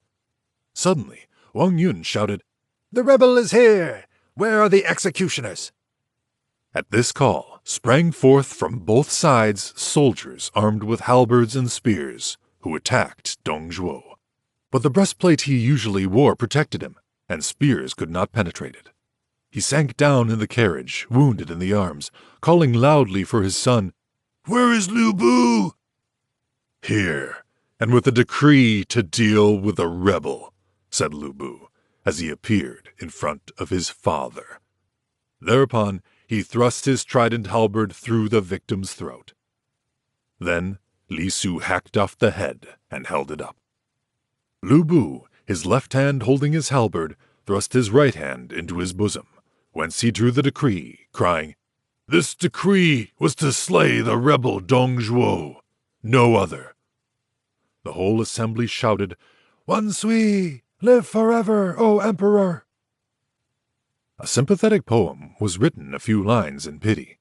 Suddenly, Wang Yun shouted, "The rebel is here! Where are the executioners?" At this call sprang forth from both sides soldiers armed with halberds and spears, who attacked Dong Zhuo. But the breastplate he usually wore protected him, and spears could not penetrate it. He sank down in the carriage, wounded in the arms, calling loudly for his son. "Where is Lu Bu?" "Here, and with a decree to deal with the rebel," said Lu Bu, as he appeared in front of his father. Thereupon, he thrust his trident halberd through the victim's throat. Then Li Su hacked off the head and held it up. Lu Bu, his left hand holding his halberd, thrust his right hand into his bosom, whence he drew the decree, crying, "This decree was to slay the rebel Dong Zhuo, no other." The whole assembly shouted, "Wan Sui, live forever, O Emperor!" A sympathetic poem was written a few lines in pity.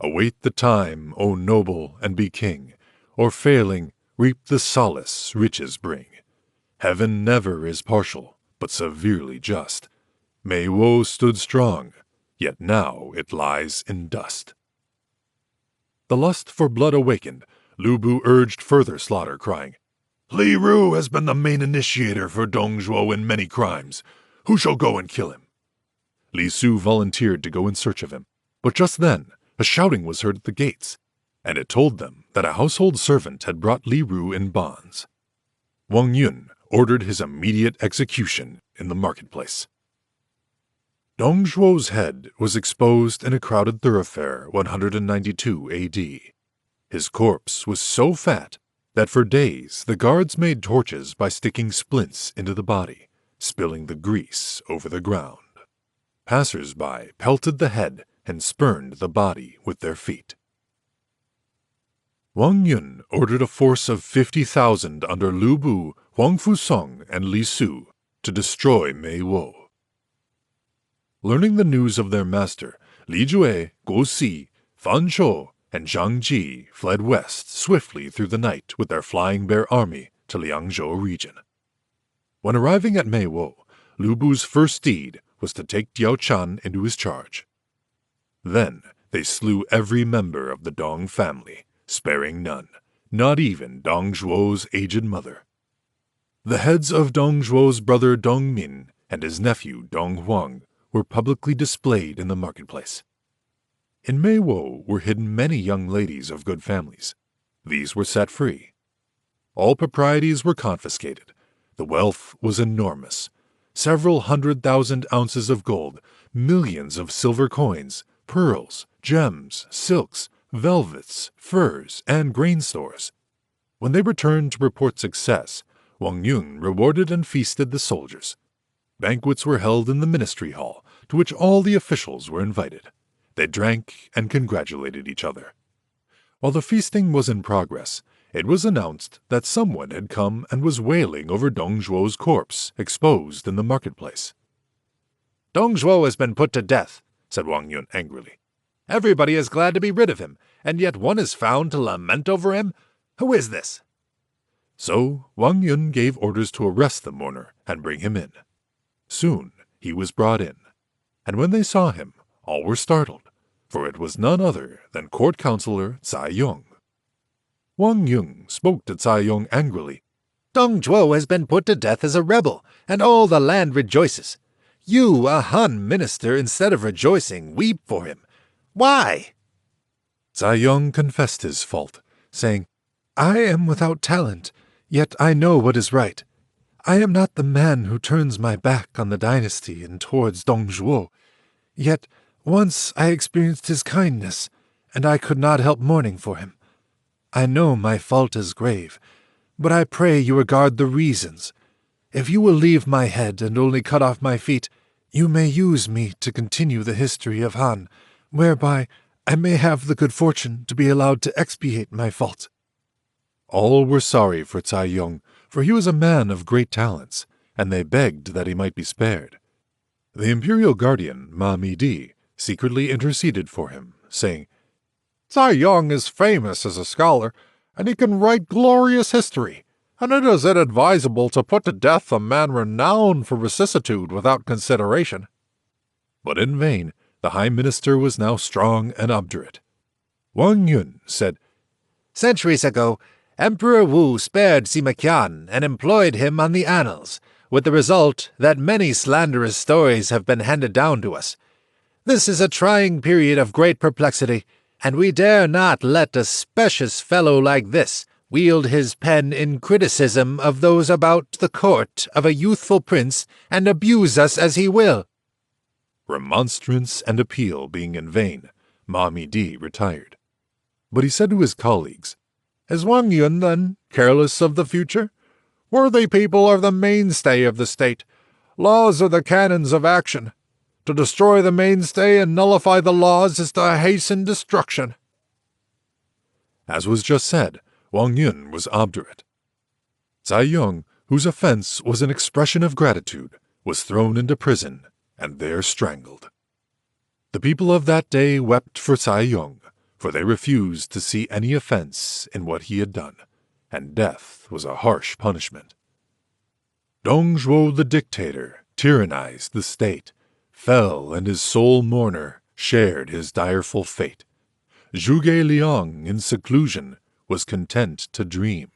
"Await the time, O noble, and be king, or failing, reap the solace riches bring. Heaven never is partial, but severely just. Mei Wo stood strong, yet now it lies in dust." The lust for blood awakened, Lu Bu urged further slaughter, crying, "Li Ru has been the main initiator for Dong Zhuo in many crimes. Who shall go and kill him?" Li Su volunteered to go in search of him, but just then a shouting was heard at the gates, and it told them that a household servant had brought Li Ru in bonds. Wang Yun ordered his immediate execution in the marketplace. Dong Zhuo's head was exposed in a crowded thoroughfare 192 AD. His corpse was so fat that for days the guards made torches by sticking splints into the body, spilling the grease over the ground. Passers-by pelted the head and spurned the body with their feet. Wang Yun ordered a force of 50,000 under Liu Bei, Huang Fusong, and Li Su to destroy Mei Wo. Learning the news of their master, Li Jue, Guo Si, Fan Shou, and Zhang Ji fled west swiftly through the night with their Flying Bear army to Liangzhou region. When arriving at Mei Wo, Liu Bei's first deed was to take Diao Chan into his charge. Then they slew every member of the Dong family, sparing none, not even Dong Zhuo's aged mother. The heads of Dong Zhuo's brother Dong Min and his nephew Dong Huang were publicly displayed in the marketplace. In Mei Wo were hidden many young ladies of good families. These were set free. All proprieties were confiscated. The wealth was enormous. Several 100,000 ounces of gold, millions of silver coins, pearls, gems, silks, velvets, furs, and grain stores. When they returned to report success, Wang Yun rewarded and feasted the soldiers. Banquets were held in the ministry hall, to which all the officials were invited. They drank and congratulated each other. While the feasting was in progress, it was announced that someone had come and was wailing over Dong Zhuo's corpse, exposed in the marketplace. "Dong Zhuo has been put to death," said Wang Yun angrily. "Everybody is glad to be rid of him, and yet one is found to lament over him. Who is this?" So Wang Yun gave orders to arrest the mourner and bring him in. Soon he was brought in, and when they saw him, all were startled, for it was none other than court councilor Cai Yong. Wang Yun spoke to Cai Yong angrily. "Dong Zhuo has been put to death as a rebel, and all the land rejoices. You, a Han minister, instead of rejoicing, weep for him. Why?" Cai Yong confessed his fault, saying, "I am without talent, yet I know what is right. I am not the man who turns my back on the dynasty and towards Dong Zhuo. Yet once I experienced his kindness, and I could not help mourning for him. I know my fault is grave, but I pray you regard the reasons. If you will leave my head and only cut off my feet, you may use me to continue the history of Han, whereby I may have the good fortune to be allowed to expiate my fault." All were sorry for Cai Yong, for he was a man of great talents, and they begged that he might be spared. The imperial guardian, Ma Mi-di, secretly interceded for him, saying, "Cai Yong is famous as a scholar, and he can write glorious history, and it is inadvisable to put to death a man renowned for vicissitude without consideration." But in vain. The high minister was now strong and obdurate. Wang Yun said, "Centuries ago, Emperor Wu spared Sima Qian and employed him on the annals, with the result that many slanderous stories have been handed down to us. This is a trying period of great perplexity, and we dare not let a specious fellow like this wield his pen in criticism of those about the court of a youthful prince and abuse us as he will." Remonstrance and appeal being in vain, Ma Mi-di retired. But he said to his colleagues, "Is Wang Yun, then, careless of the future? Worthy people are the mainstay of the state. Laws are the canons of action. To destroy the mainstay and nullify the laws is to hasten destruction." As was just said, Wang Yun was obdurate. Cai Yong, whose offense was an expression of gratitude, was thrown into prison and there strangled. The people of that day wept for Cai Yong, for they refused to see any offense in what he had done, and death was a harsh punishment. Dong Zhuo the dictator tyrannized the state, fell, and his sole mourner shared his direful fate. Zhuge Liang, in seclusion, was content to dream,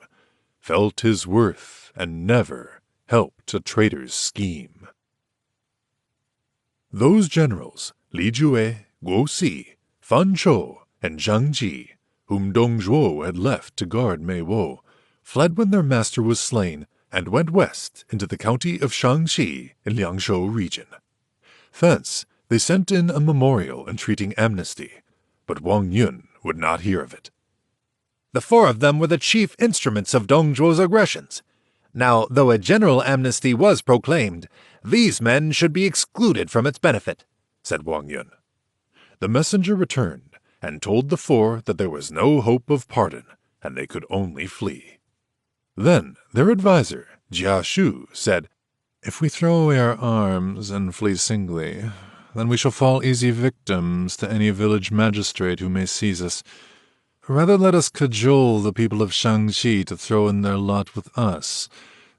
felt his worth, and never helped a traitor's scheme. Those generals, Li Jue, Guo Si, Fan Shou, and Zhang Ji, whom Dong Zhuo had left to guard Mei Wo, fled when their master was slain and went west into the county of Shaanxi in Liangzhou region. Thence they sent in a memorial entreating amnesty, but Wang Yun would not hear of it. The four of them were the chief instruments of Dongzhuo's aggressions. Now, though a general amnesty was proclaimed, these men should be excluded from its benefit, said Wang Yun. The messenger returned and told the four that there was no hope of pardon, and they could only flee. Then their adviser, Jia Shu, said, "If we throw away our arms and flee singly, then we shall fall easy victims to any village magistrate who may seize us. Rather let us cajole the people of Shangxi to throw in their lot with us,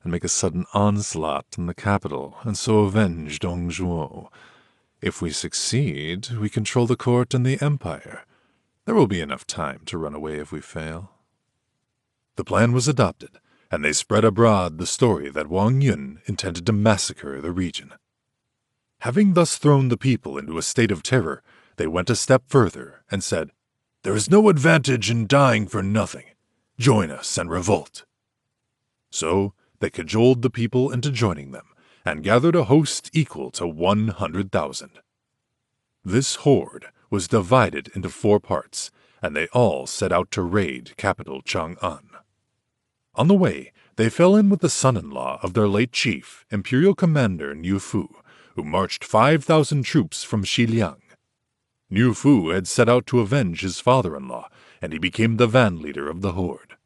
and make a sudden onslaught on the capital, and so avenge Dongzhuo. If we succeed, we control the court and the empire. There will be enough time to run away if we fail." The plan was adopted, and they spread abroad the story that Wang Yun intended to massacre the region. Having thus thrown the people into a state of terror, they went a step further and said, "There is no advantage in dying for nothing. Join us and revolt." So they cajoled the people into joining them, and gathered a host equal to 100,000. This horde was divided into 4 parts, and they all set out to raid capital Chang'an. On the way, they fell in with the son-in-law of their late chief, Imperial Commander Niu Fu, who marched 5,000 troops from Xiliang. Niu Fu had set out to avenge his father-in-law, and he became the van leader of the horde.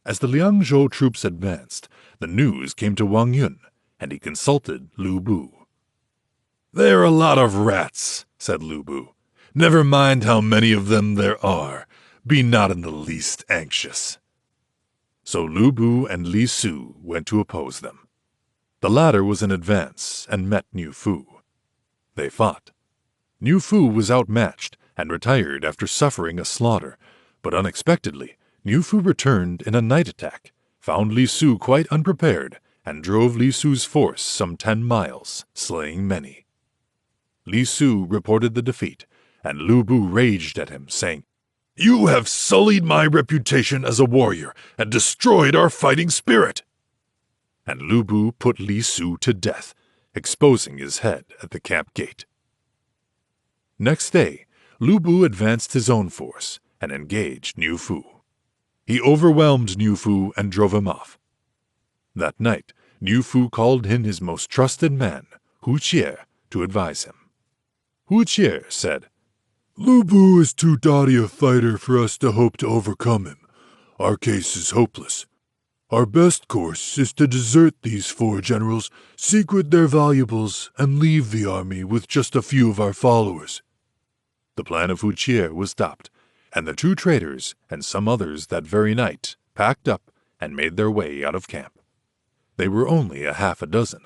As the Liangzhou troops advanced, the news came to Wang Yun, and he consulted Liu Bei. "They're a lot of rats," said Liu Bei. "Never mind how many of them there are. Be not in the least anxious." So Liu Bei and Li Su went to oppose them. The latter was in advance and met Niu Fu. They fought. Niu Fu was outmatched and retired after suffering a slaughter, but unexpectedly, Niu Fu returned in a night attack, found Li Su quite unprepared, and drove Li Su's force some 10 miles, slaying many. Li Su reported the defeat, and Liu Bei raged at him, saying, "You have sullied my reputation as a warrior and destroyed our fighting spirit." And Liu Bei put Li Su to death, exposing his head at the camp gate. Next day, Liu Bei advanced his own force and engaged Niu Fu. He overwhelmed Niu Fu and drove him off. That night, Niu Fu called in his most trusted man, Hu Jie, to advise him. Hu Jie said, "Liu Bei is too doughty a fighter for us to hope to overcome him. Our case is hopeless. Our best course is to desert these 4 generals, secret their valuables, and leave the army with just a few of our followers." The plan of Hu Jie was stopped, and the 2 traders and some others that very night packed up and made their way out of camp. They were only a half a dozen.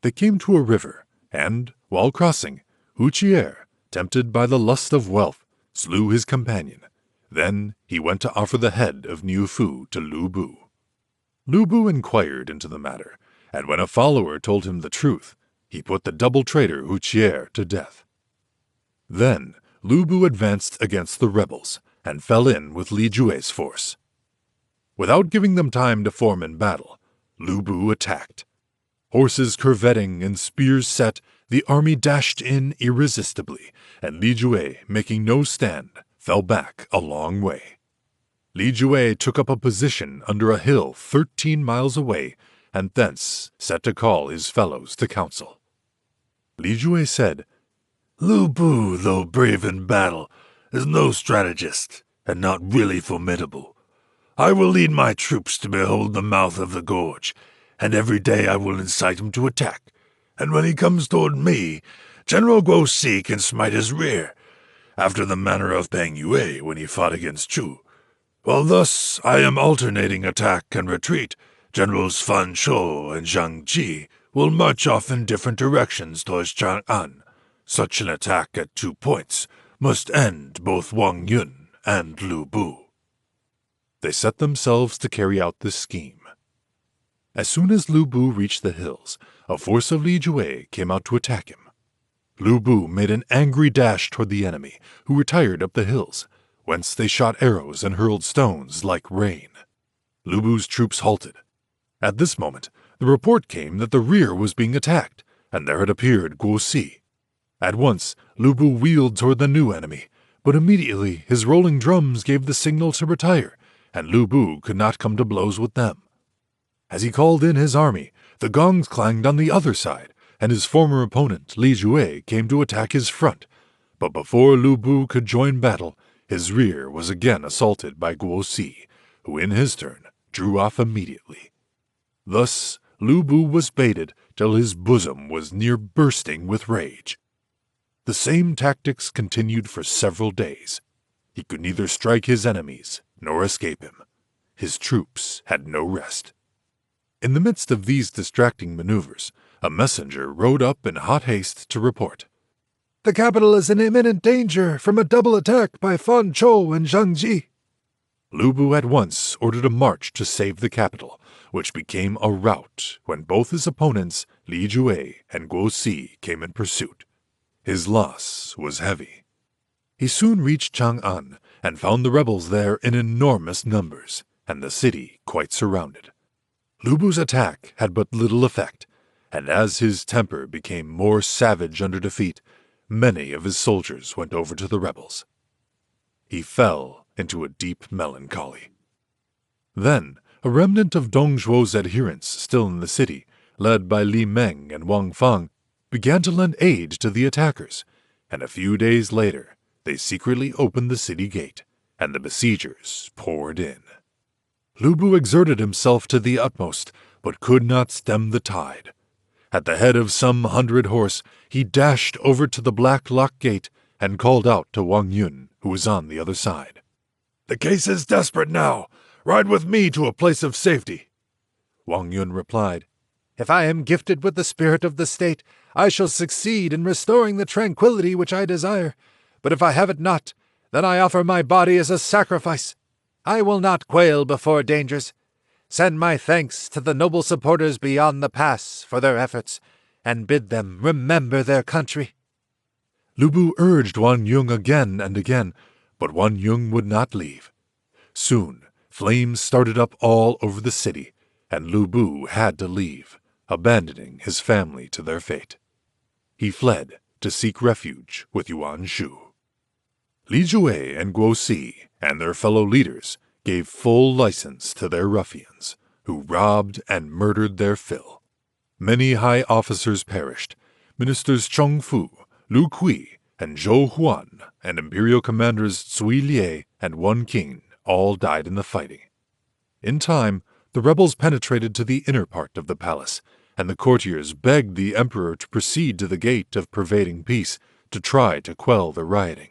They came to a river, and, while crossing, Hu Jie, tempted by the lust of wealth, slew his companion. Then he went to offer the head of Niu Fu to Liu Bei. Liu Bei inquired into the matter, and when a follower told him the truth, he put the double traitor Hu Jie to death. Then Liu Bei advanced against the rebels, and fell in with Li Jue's force. Without giving them time to form in battle, Liu Bei attacked. Horses curvetting and spears set, the army dashed in irresistibly, and Li Jue, making no stand, fell back a long way. Li Jue took up a position under a hill 13 miles away, and thence set to call his fellows to council. Li Jue said, "Liu Bei, though brave in battle, is no strategist, and not really formidable. I will lead my troops to behold the mouth of the gorge, and every day I will incite him to attack. And when he comes toward me, General Guosi can smite his rear, after the manner of Peng Yue when he fought against Chu. While thus I am alternating attack and retreat, Generals Fan Shou and Zhang Ji will march off in different directions towards Chang'an. Such an attack at 2 points must end both Wang Yun and Liu Bei." They set themselves to carry out this scheme. As soon as Liu Bei reached the hills, a force of Li Jue came out to attack him. Liu Bei made an angry dash toward the enemy, who retired up the hills, whence they shot arrows and hurled stones like rain. Liu Bei's troops halted. At this moment, the report came that the rear was being attacked, and there had appeared Guosi. At once, Liu Bei wheeled toward the new enemy, But immediately his rolling drums gave the signal to retire, and Lu Bu could not come to blows with them. As he called in his army, the gongs clanged on the other side, and his former opponent, Li Jue, came to attack his front. But before Lu Bu could join battle, his rear was again assaulted by Guo Si, who in his turn drew off immediately. Thus Lu Bu was baited till his bosom was near bursting with rage. The same tactics continued for several days. He could neither strike his enemies nor escape him. His troops had no rest. In the midst of these distracting maneuvers, a messenger rode up in hot haste to report. The capital is in imminent danger from a double attack by Fan Chou and Zhang Ji. Lu Bu at once ordered a march to save the capital, which became a rout when both his opponents, Li Jue and Guo Si, came in pursuit. His loss was heavy. He soon reached Chang'an and found the rebels there in enormous numbers, and the city quite surrounded. Lu Bu's attack had but little effect, and as his temper became more savage under defeat, many of his soldiers went over to the rebels. He fell into a deep melancholy. Then a remnant of Dong Zhuo's adherents still in the city, led by Li Meng and Wang Fang, began to lend aid to the attackers, and a few days later they secretly opened the city gate, and the besiegers poured in. Lu Bu exerted himself to the utmost, but could not stem the tide. At the head of some 100 horse, he dashed over to the Black Lock Gate and called out to Wang Yun, who was on the other side. The case is desperate now. Ride with me to a place of safety. Wang Yun replied, If I am gifted with the spirit of the state, I shall succeed in restoring the tranquility which I desire. But if I have it not, then I offer my body as a sacrifice. I will not quail before dangers. Send my thanks to the noble supporters beyond the pass for their efforts, and bid them remember their country. Lu Bu urged Wang Yung again and again, but Wang Yung would not leave. Soon, flames started up all over the city, and Lu Bu had to leave, abandoning his family to their fate. He fled to seek refuge with Yuan Shu. Li Jue and Guo Si and their fellow leaders gave full license to their ruffians, who robbed and murdered their fill. Many high officers perished. Ministers Chong Fu, Lu Kui, and Zhou Huan, and imperial commanders Cui Lie and Wen Qing all died in the fighting. In time, the rebels penetrated to the inner part of the palace, and the courtiers begged the emperor to proceed to the gate of pervading peace to try to quell the rioting.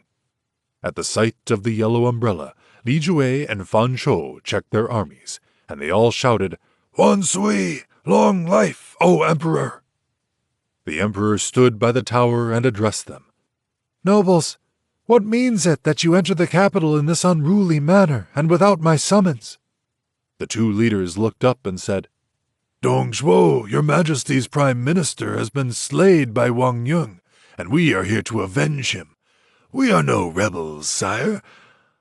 At the sight of the yellow umbrella, Li Jue and Fan Chou checked their armies, and they all shouted, Wan Sui, long life, O emperor! The emperor stood by the tower and addressed them. Nobles, what means it that you enter the capital in this unruly manner and without my summons? The two leaders looked up and said, Dong Zhuo, your majesty's prime minister, has been slayed by Wang Yung, and we are here to avenge him. We are no rebels, sire.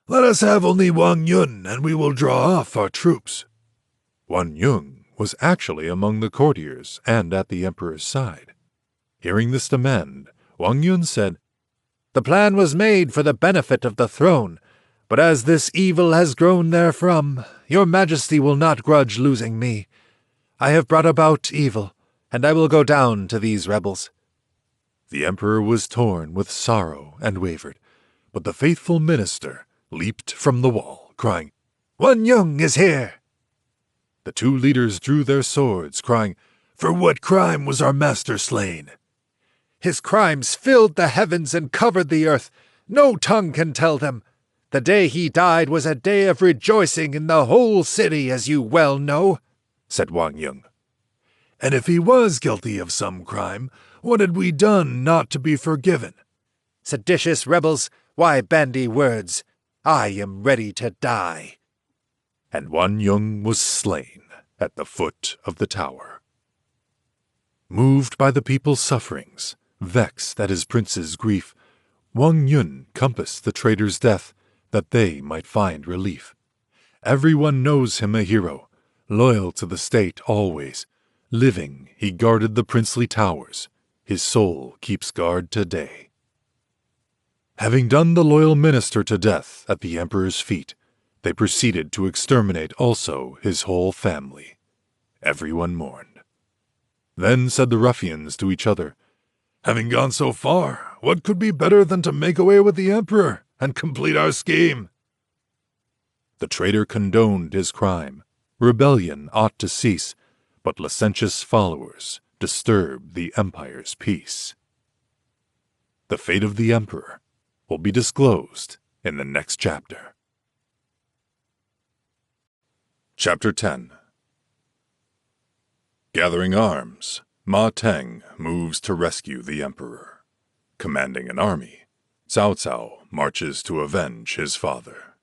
Let us have only Wang Yun, and we will draw off our troops. Wang Yung was actually among the courtiers and at the emperor's side. Hearing this demand, Wang Yun said, The plan was made for the benefit of the throne, but as this evil has grown therefrom, your majesty will not grudge losing me. I have brought about evil, and I will go down to these rebels. The emperor was torn with sorrow and wavered, but the faithful minister leaped from the wall, crying, Wan Yung is here! The two leaders drew their swords, crying, For what crime was our master slain? His crimes filled the heavens and covered the earth. No tongue can tell them. The day he died was a day of rejoicing in the whole city, as you well know, said Wang Yung. And if he was guilty of some crime, what had we done not to be forgiven? Seditious rebels, why bandy words? I am ready to die. And Wang Yung was slain at the foot of the tower. Moved by the people's sufferings, vexed at his prince's grief, Wang Yun compassed the traitor's death, that they might find relief. Everyone knows him a hero, loyal to the state always. Living, he guarded the princely towers. His soul keeps guard today. Having done the loyal minister to death at the emperor's feet, they proceeded to exterminate also his whole family. Everyone mourned. Then said the ruffians to each other, "Having gone so far, what could be better than to make away with the emperor and complete our scheme?" The traitor condoned his crime. Rebellion ought to cease, but licentious followers disturbed the empire's peace. The fate of the emperor will be disclosed in the next chapter. Chapter 10. Gathering arms, Ma Teng moves to rescue the emperor. Commanding an army, Cao Cao marches to avenge his father.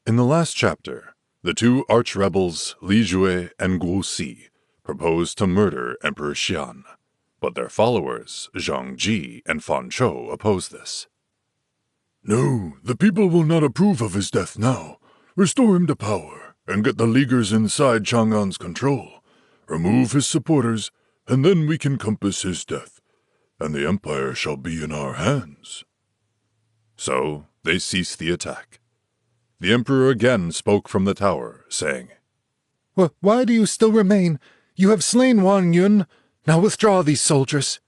In the last chapter, the two arch-rebels Li Jue and Guo Si proposed to murder Emperor Xian, but their followers Zhang Ji and Fan Chou oppose this. "No, the people will not approve of his death now. Restore him to power and get the Leaguers inside Chang'an's control. Remove his supporters, and then we can compass his death, and the empire shall be in our hands." So they ceased the attack. The emperor again spoke from the tower, saying, Why do you still remain? You have slain Wang Yun. Now withdraw these soldiers."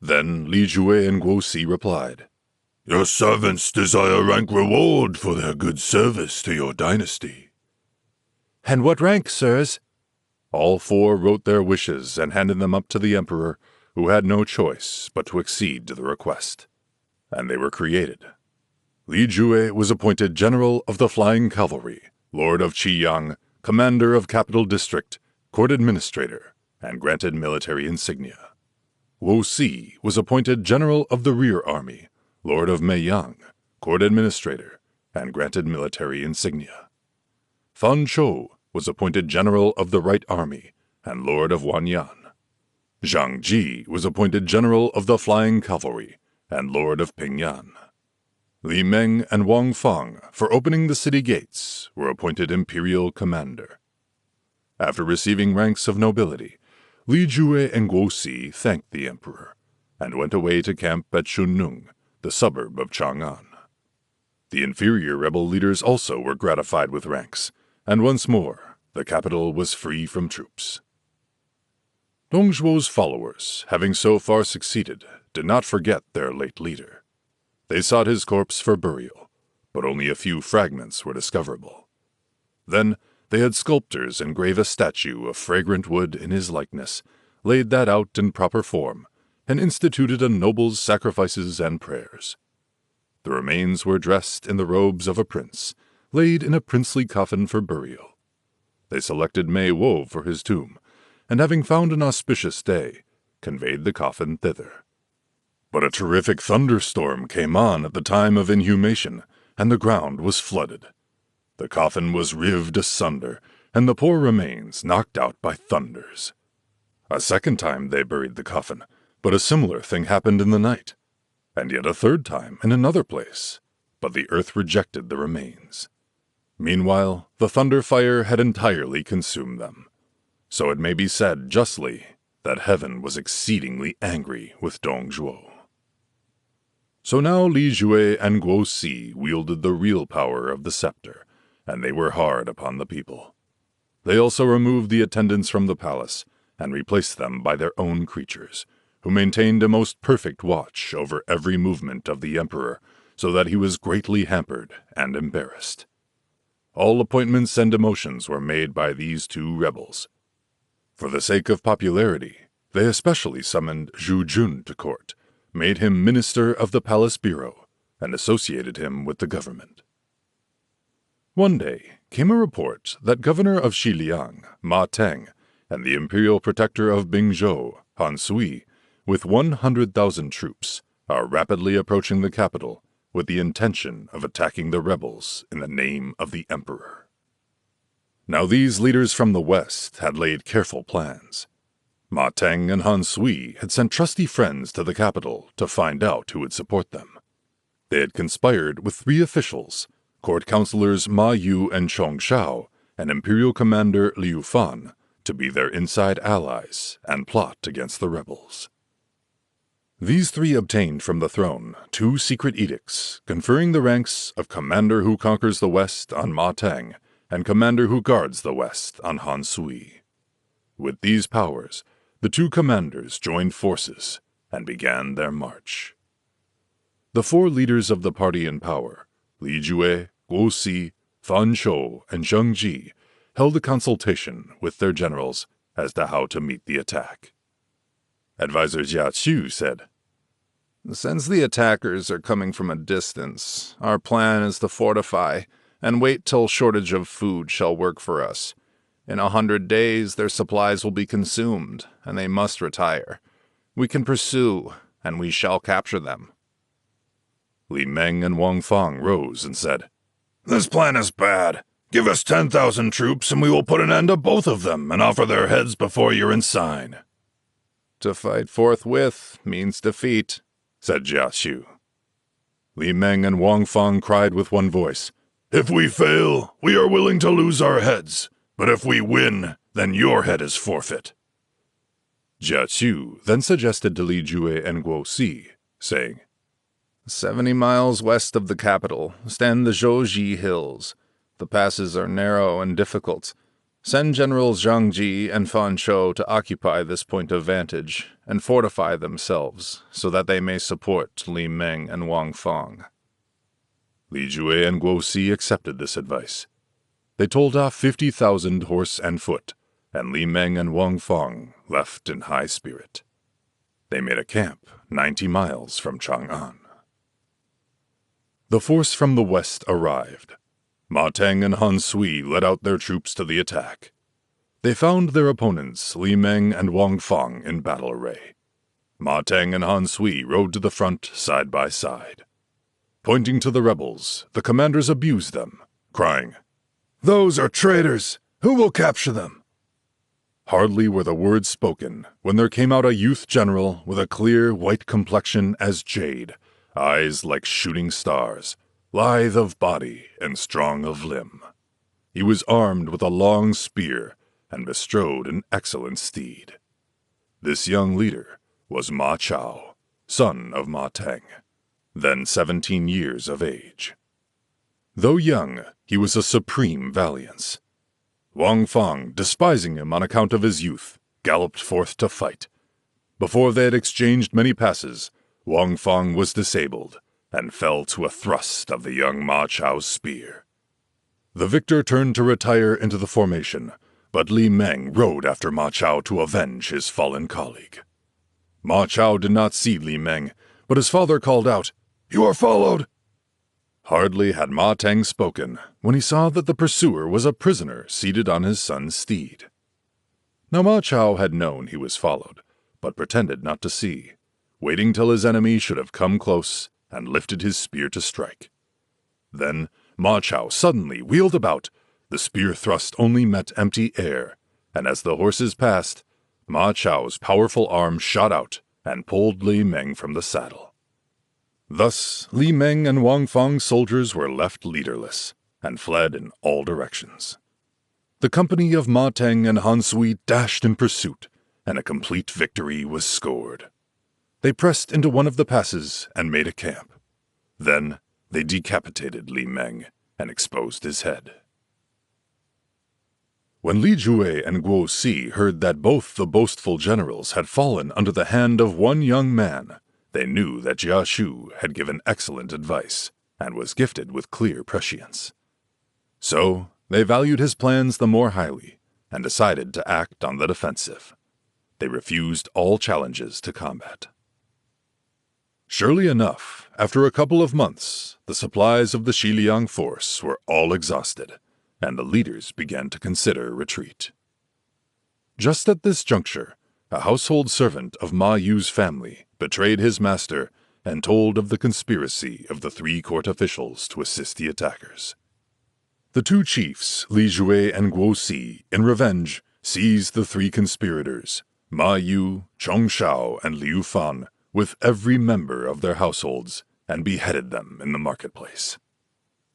Then Li Jue and Guo Si replied, "Your servants desire rank reward for their good service to your dynasty." "And what rank, sirs?" All four wrote their wishes and handed them up to the emperor, who had no choice but to accede to the request. And they were created. Li Jue was appointed General of the Flying Cavalry, Lord of Qiyang, Commander of Capital District, Court Administrator, and granted military insignia. Guo Si was appointed General of the Rear Army, Lord of Meiyang, Court Administrator, and granted military insignia. Fan Chou was appointed General of the Right Army and Lord of Wanyan. Zhang Ji was appointed General of the Flying Cavalry and Lord of Pingyan. Li Meng and Wang Fang, for opening the city gates, were appointed Imperial Commander. After receiving ranks of nobility, Li Jue and Guo Si thanked the emperor and went away to camp at Shunlung, the suburb of Chang'an. The inferior rebel leaders also were gratified with ranks, and once more the capital was free from troops. Dong Zhuo's followers, having so far succeeded, did not forget their late leader. They sought his corpse for burial, but only a few fragments were discoverable. Then they had sculptors engrave a statue of fragrant wood in his likeness, laid that out in proper form, and instituted a noble's sacrifices and prayers. The remains were dressed in the robes of a prince, laid in a princely coffin for burial. They selected Mei Wo for his tomb, and having found an auspicious day, conveyed the coffin thither. But a terrific thunderstorm came on at the time of inhumation, and the ground was flooded. The coffin was rived asunder, and the poor remains knocked out by thunders. A second time they buried the coffin, but a similar thing happened in the night, and yet a third time in another place, but the earth rejected the remains. Meanwhile, the thunder fire had entirely consumed them. So it may be said justly that heaven was exceedingly angry with Dong Zhuo. So now Li Jue and Guo Si wielded the real power of the scepter, and they were hard upon the people. They also removed the attendants from the palace and replaced them by their own creatures, who maintained a most perfect watch over every movement of the emperor, so that he was greatly hampered and embarrassed. All appointments and demotions were made by these two rebels. For the sake of popularity, they especially summoned Zhu Jun to court, made him minister of the palace bureau, and associated him with the government. One day came a report that governor of Xiliang, Ma Teng, and the imperial protector of Bingzhou, Han Sui, with 100,000 troops, are rapidly approaching the capital with the intention of attacking the rebels in the name of the emperor. Now these leaders from the west had laid careful plans. Ma Teng and Han Sui had sent trusty friends to the capital to find out who would support them. They had conspired with 3 officials, court councilors Ma Yu and Chong Shao, and imperial commander Liu Fan, to be their inside allies and plot against the rebels. These three obtained from the throne 2 secret edicts conferring the ranks of Commander who conquers the West on Ma Teng and Commander who guards the West on Han Sui. With these powers, the 2 commanders joined forces and began their march. The 4 leaders of the party in power, Li Jue, Guo Si, Fan Shou, and Zheng Ji, held a consultation with their generals as to how to meet the attack. Advisor Jia Qu said, Since the attackers are coming from a distance, our plan is to fortify and wait till shortage of food shall work for us. In 100 days their supplies will be consumed, and they must retire. We can pursue, and we shall capture them. Li Meng and Wang Fang rose and said, This plan is bad. Give us 10,000 troops and we will put an end to both of them and offer their heads before your ensign. To fight forthwith means defeat, said Jia Xu. Li Meng and Wang Fang cried with one voice, If we fail, we are willing to lose our heads. But if we win, then your head is forfeit. Jia Xu then suggested to Li Jue and Guo Si, saying, 70 miles west of the capital stand the Zhouji Hills. The passes are narrow and difficult. Send Generals Zhang Ji and Fan Shou to occupy this point of vantage and fortify themselves so that they may support Li Meng and Wang Fang. Li Jue and Guo Si accepted this advice. They told off 50,000 horse and foot, and Li Meng and Wang Fang left in high spirit. They made a camp 90 miles from Chang'an. The force from the west arrived. Ma Teng and Han Sui led out their troops to the attack. They found their opponents, Li Meng and Wang Fang, in battle array. Ma Teng and Han Sui rode to the front side by side. Pointing to the rebels, the commanders abused them, crying, Those are traitors! Who will capture them? Hardly were the words spoken when there came out a youth general with a clear white complexion as jade, eyes like shooting stars, lithe of body and strong of limb. He was armed with a long spear and bestrode an excellent steed. This young leader was Ma Chao, son of Ma Teng, then 17 years of age. Though young, he was a supreme valiance. Wang Fang, despising him on account of his youth, galloped forth to fight. Before they had exchanged many passes, Wang Fang was disabled and fell to a thrust of the young Ma Chao's spear. The victor turned to retire into the formation, but Li Meng rode after Ma Chao to avenge his fallen colleague. Ma Chao did not see Li Meng, but his father called out, "You are followed!" Hardly had Ma Teng spoken when he saw that the pursuer was a prisoner seated on his son's steed. Now Ma Chao had known he was followed, but pretended not to see, waiting till his enemy should have come close and lifted his spear to strike. Then Ma Chao suddenly wheeled about. The spear thrust only met empty air, and as the horses passed, Ma Chao's powerful arm shot out and pulled Li Meng from the saddle. Thus Li Meng and Wang Fang's soldiers were left leaderless and fled in all directions. The company of Ma Teng and Han Sui dashed in pursuit, and a complete victory was scored. They pressed into one of the passes and made a camp. Then they decapitated Li Meng and exposed his head. When Li Jue and Guo Si heard that both the boastful generals had fallen under the hand of one young man, they knew that Jia Xu had given excellent advice and was gifted with clear prescience. So they valued his plans the more highly and decided to act on the defensive. They refused all challenges to combat. Surely enough, after a couple of months, the supplies of the Xiliang force were all exhausted, and the leaders began to consider retreat. Just at this juncture, a household servant of Ma Yu's family betrayed his master and told of the conspiracy of the 3 court officials to assist the attackers. The 2 chiefs, Li Jue and Guo Si, in revenge, seized the 3 conspirators, Ma Yu, Chong Shao, and Liu Fan, with every member of their households, and beheaded them in the marketplace.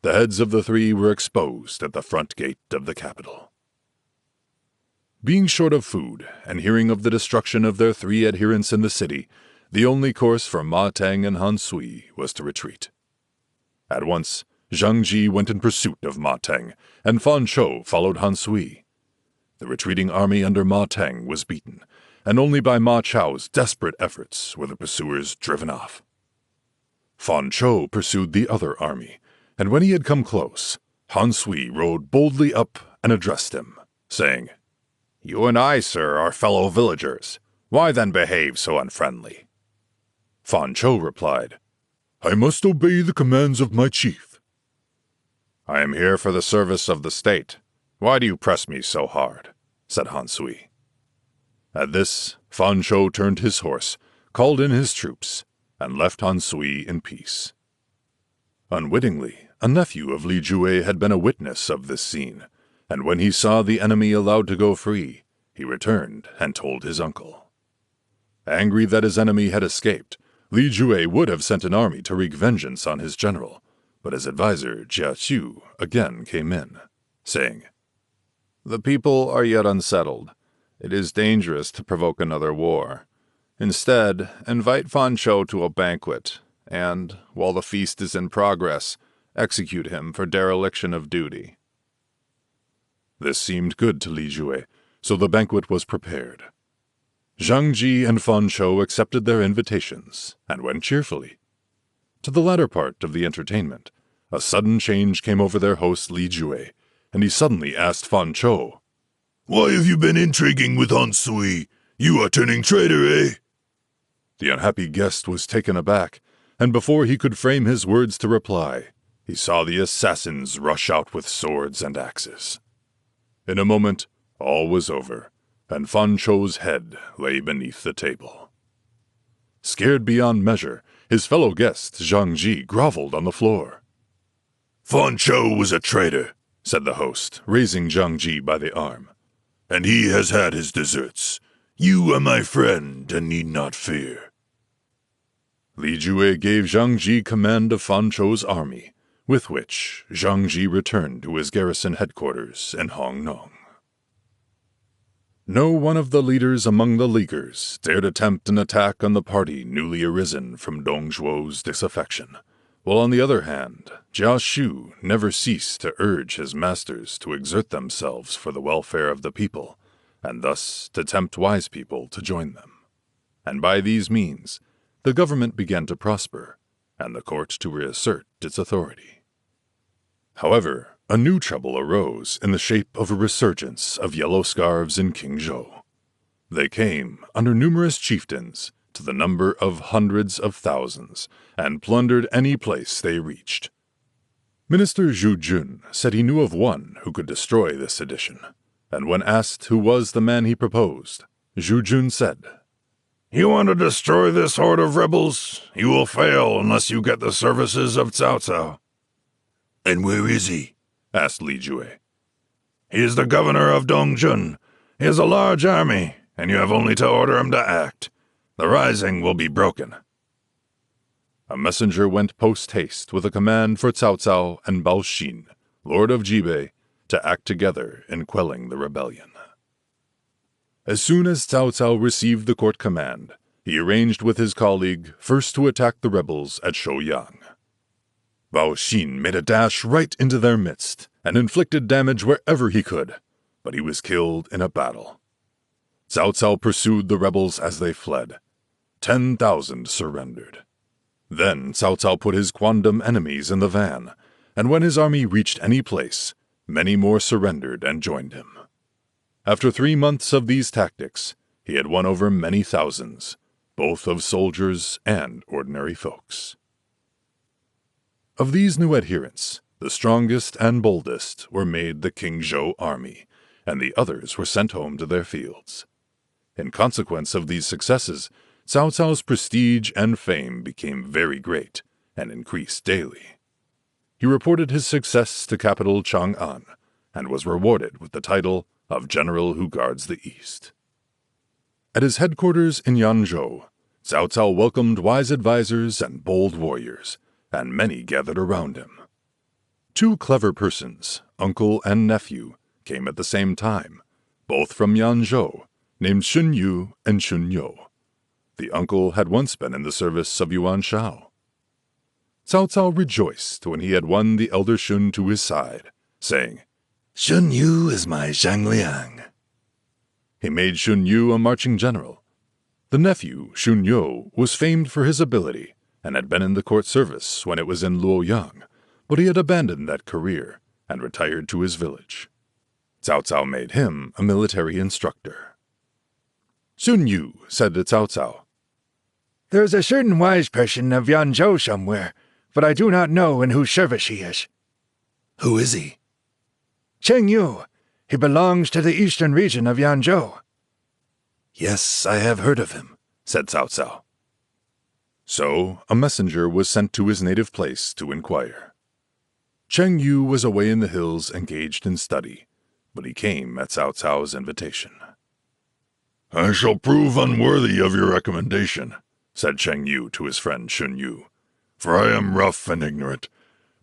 The heads of the 3 were exposed at the front gate of the capital. Being short of food and hearing of the destruction of their 3 adherents in the city, the only course for Ma Teng and Han Sui was to retreat. At once, Zhang Ji went in pursuit of Ma Teng, and Fan Chou followed Han Sui. The retreating army under Ma Teng was beaten, and only by Ma Chao's desperate efforts were the pursuers driven off. Fan Chou pursued the other army, and when he had come close, Han Sui rode boldly up and addressed him, saying, "You and I, sir, are fellow villagers. Why then behave so unfriendly?" Fan Chou replied, "I must obey the commands of my chief." "I am here for the service of the state. Why do you press me so hard?" said Han Sui. At this, Fan Chou turned his horse, called in his troops, and left Han Sui in peace. Unwittingly, a nephew of Li Jue had been a witness of this scene, and when he saw the enemy allowed to go free, he returned and told his uncle. Angry that his enemy had escaped, Li Jue would have sent an army to wreak vengeance on his general, but his adviser Jia Xu again came in, saying, "The people are yet unsettled. It is dangerous to provoke another war. Instead, invite Fan Chou to a banquet, and, while the feast is in progress, execute him for dereliction of duty." This seemed good to Li Jue, so the banquet was prepared. Zhang Ji and Fan Chou accepted their invitations and went cheerfully. To the latter part of the entertainment, a sudden change came over their host Li Jue, and he suddenly asked Fan Chou, "Why have you been intriguing with Han Sui? You are turning traitor, eh?" The unhappy guest was taken aback, and before he could frame his words to reply, he saw the assassins rush out with swords and axes. In a moment, all was over, and Fan Chou's head lay beneath the table. Scared beyond measure, his fellow guest, Zhang Ji, groveled on the floor. "Fan Chou was a traitor," said the host, raising Zhang Ji by the arm, "and he has had his deserts. You are my friend and need not fear." Li Jue gave Zhang Ji command of Fan Chou's army, with which Zhang Ji returned to his garrison headquarters in Hong Nong. No one of the leaders among the Leaguers dared attempt an attack on the party newly arisen from Dong Zhuo's disaffection, while on the other hand, Jia Xu never ceased to urge his masters to exert themselves for the welfare of the people, and thus to tempt wise people to join them. And by these means, the government began to prosper, and the court to reassert its authority. However, a new trouble arose in the shape of a resurgence of yellow scarves in Qingzhou. They came, under numerous chieftains, to the number of hundreds of thousands, and plundered any place they reached. Minister Zhu Jun said he knew of one who could destroy this sedition, and when asked who was the man he proposed, Zhu Jun said, "You want to destroy this horde of rebels? You will fail unless you get the services of Cao Cao." "And where is he?" asked Li Jue. "He is the governor of Dongjun. He has a large army, and you have only to order him to act. The rising will be broken." A messenger went post-haste with a command for Cao Cao and Bao Xin, lord of Jibei, to act together in quelling the rebellion. As soon as Cao Cao received the court command, he arranged with his colleague first to attack the rebels at Shouyang. Bao Xin made a dash right into their midst and inflicted damage wherever he could, but he was killed in a battle. Cao Cao pursued the rebels as they fled. 10,000 surrendered. Then Cao Cao put his quondam enemies in the van, and when his army reached any place, many more surrendered and joined him. After 3 months of these tactics, he had won over many thousands, both of soldiers and ordinary folks. Of these new adherents, the strongest and boldest were made the Qingzhou army, and the others were sent home to their fields. In consequence of these successes, Cao Cao's prestige and fame became very great and increased daily. He reported his success to capital Chang'an and was rewarded with the title of General who guards the East. At his headquarters in Yanzhou, Cao Cao welcomed wise advisers and bold warriors, and many gathered around him. 2 clever persons, uncle and nephew, came at the same time, both from Yanzhou, named Shun Yu and Shun You. The uncle had once been in the service of Yuan Shao. Cao Cao rejoiced when he had won the elder Shun to his side, saying, Shun Yu is my Zhangliang. He made Shun Yu a marching general. The nephew, Shun Yu, was famed for his ability and had been in the court service when it was in Luoyang, but he had abandoned that career and retired to his village. Cao Cao made him a military instructor. Shun Yu said to Cao Cao, There is a certain wise person of Guanzhong somewhere, but I do not know in whose service he is. Who is he? Cheng Yu. He belongs to the eastern region of Guanzhong. Yes, I have heard of him, said Cao Cao. So a messenger was sent to his native place to inquire. Cheng Yu was away in the hills engaged in study, but he came at Cao Cao's invitation. I shall prove unworthy of your recommendation, said Cheng Yu to his friend Shun Yu, for I am rough and ignorant.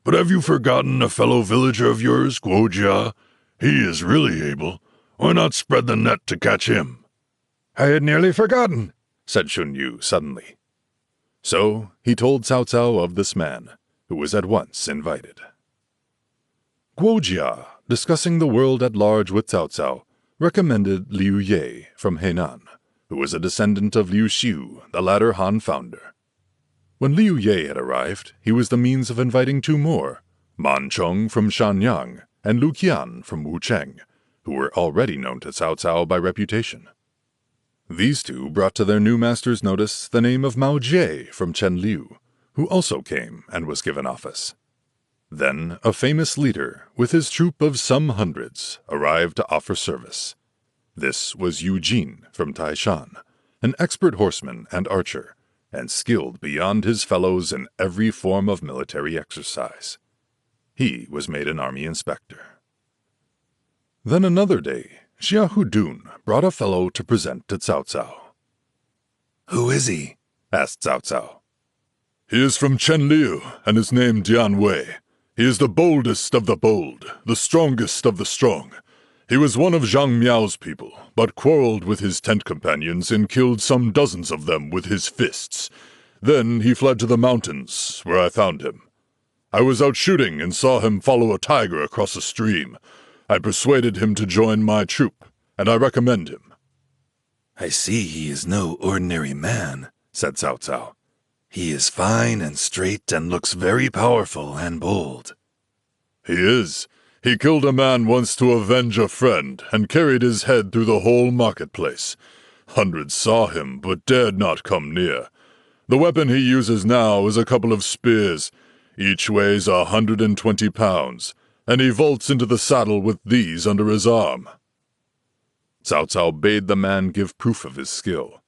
But have you forgotten a fellow villager of yours, Guo Jia? He is really able. Why not spread the net to catch him? I had nearly forgotten, said Shun Yu suddenly. So he told Cao Cao of this man, who was at once invited. Guo Jia, discussing the world at large with Cao Cao, recommended Liu Bei from Henan, who was a descendant of Liu Xiu, the latter Han founder. When Liu Bei had arrived, he was the means of inviting two more, Man Chong from Shanyang and Lu Qian from Wucheng, who were already known to Cao Cao by reputation. These two brought to their new master's notice the name of Mao Jie from Chen Liu, who also came and was given office. Then a famous leader, with his troop of some hundreds, arrived to offer service. This was Yu Jin from Taishan, an expert horseman and archer, and skilled beyond his fellows in every form of military exercise. He was made an army inspector. Then another day, Xia Hudun brought a fellow to present to Cao Cao. Who is he? Asked Cao Cao. He is from Chen Liu, and is named Dian Wei. He is the boldest of the bold, the strongest of the strong. He was one of Zhang Miao's people, but quarreled with his tent companions and killed some dozens of them with his fists. Then he fled to the mountains, where I found him. I was out shooting and saw him follow a tiger across a stream. I persuaded him to join my troop, and I recommend him. I see he is no ordinary man, said Cao Cao. He is fine and straight and looks very powerful and bold. He is. He killed a man once to avenge a friend, and carried his head through the whole marketplace. Hundreds saw him, but dared not come near. The weapon he uses now is a couple of spears. Each weighs 120 pounds, and he vaults into the saddle with these under his arm. Cao Cao bade the man give proof of his skill.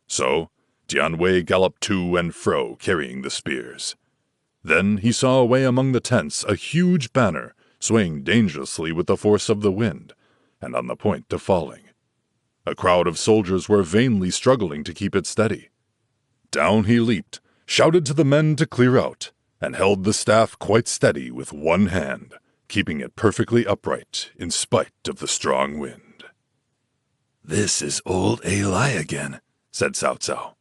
So Dian Wei galloped to and fro carrying the spears. Then he saw away among the tents a huge banner, swaying dangerously with the force of the wind, and on the point of falling. A crowd of soldiers were vainly struggling to keep it steady. Down he leaped, shouted to the men to clear out, and held the staff quite steady with one hand, keeping it perfectly upright in spite of the strong wind. This is old Eli again, said Cao Cao.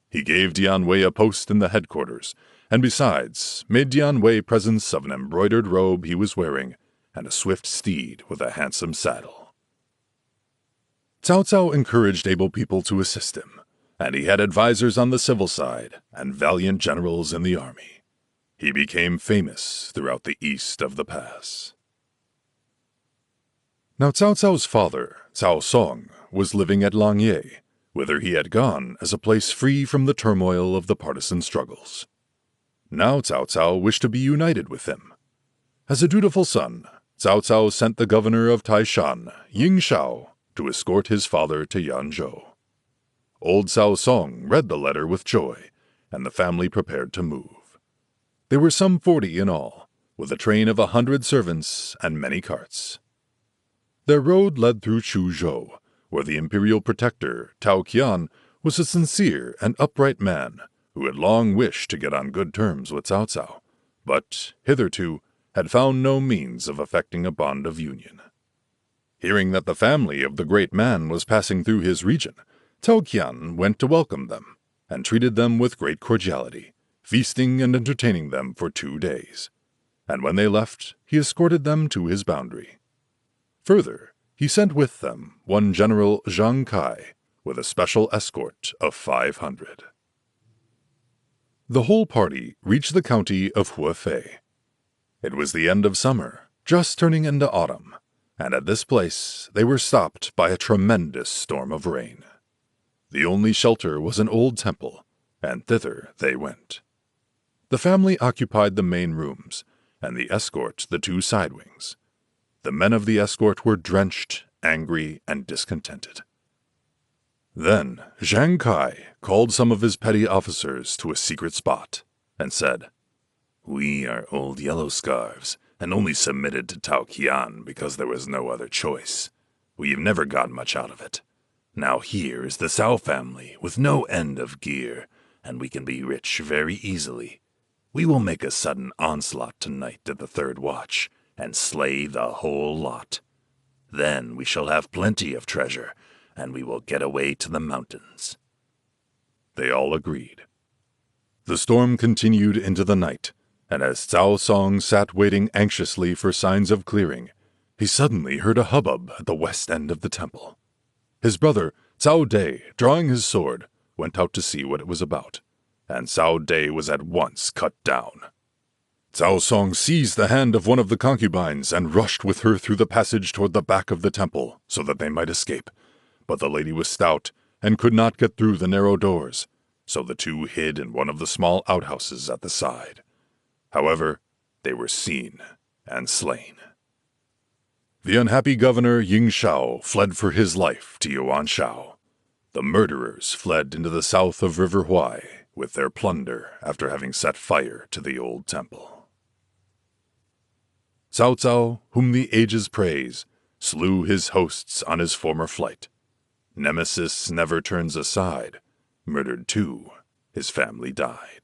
He gave Dian Wei a post in the headquarters, and besides made Dian Wei presents of an embroidered robe he was wearing and a swift steed with a handsome saddle. Cao Cao encouraged able people to assist him, and he had advisers on the civil side and valiant generals in the army. He became famous throughout the east of the pass. Now Cao Cao's father, Cao Song, was living at Langye, whither he had gone as a place free from the turmoil of the partisan struggles. Now Cao Cao wished to be united with him. As a dutiful son, Cao Cao sent the governor of Taishan, Ying Shao, to escort his father to Yanzhou. Old Cao Song read the letter with joy, and the family prepared to move. There were some 40 in all, with a train of 100 servants and many carts. Their road led through Chuzhou, where the imperial protector, Tao Qian, was a sincere and upright man who had long wished to get on good terms with Cao Cao, but hitherto had found no means of effecting a bond of union. Hearing that the family of the great man was passing through his region, Tao Qian went to welcome them and treated them with great cordiality, feasting and entertaining them for 2 days. And when they left, he escorted them to his boundary. Further, he sent with them one General Zhang Kai with a special escort of 500. The whole party reached the county of Hefei. It was the end of summer, just turning into autumn, and at this place they were stopped by a tremendous storm of rain. The only shelter was an old temple, and thither they went. The family occupied the main rooms, and the escort the 2 side wings. The men of the escort were drenched, angry, and discontented. Then Zhang Kai called some of his petty officers to a secret spot and said, "We are old yellow scarves, and only submitted to Tao Qian because there was no other choice. We've never got much out of it. Now here is the Cao family with no end of gear, and we can be rich very easily. We will make a sudden onslaught tonight at the 3rd watch, and slay the whole lot. Then we shall have plenty of treasure, and we will get away to the mountains." They all agreed. The storm continued into the night, and as Cao Song sat waiting anxiously for signs of clearing, he suddenly heard a hubbub at the west end of the temple. His brother, Cao Dai, drawing his sword, went out to see what it was about, and Cao Dai was at once cut down. Cao Song seized the hand of one of the concubines and rushed with her through the passage toward the back of the temple so that they might escape. But the lady was stout and could not get through the narrow doors, so the 2 hid in one of the small outhouses at the side. However, they were seen and slain. The unhappy governor Ying Shao fled for his life to Yuanshao. The murderers fled into the south of River Huai with their plunder after having set fire to the old temple. Cao Cao, whom the ages praise, slew his hosts on his former flight. Nemesis never turns aside. Murdered too, his family died.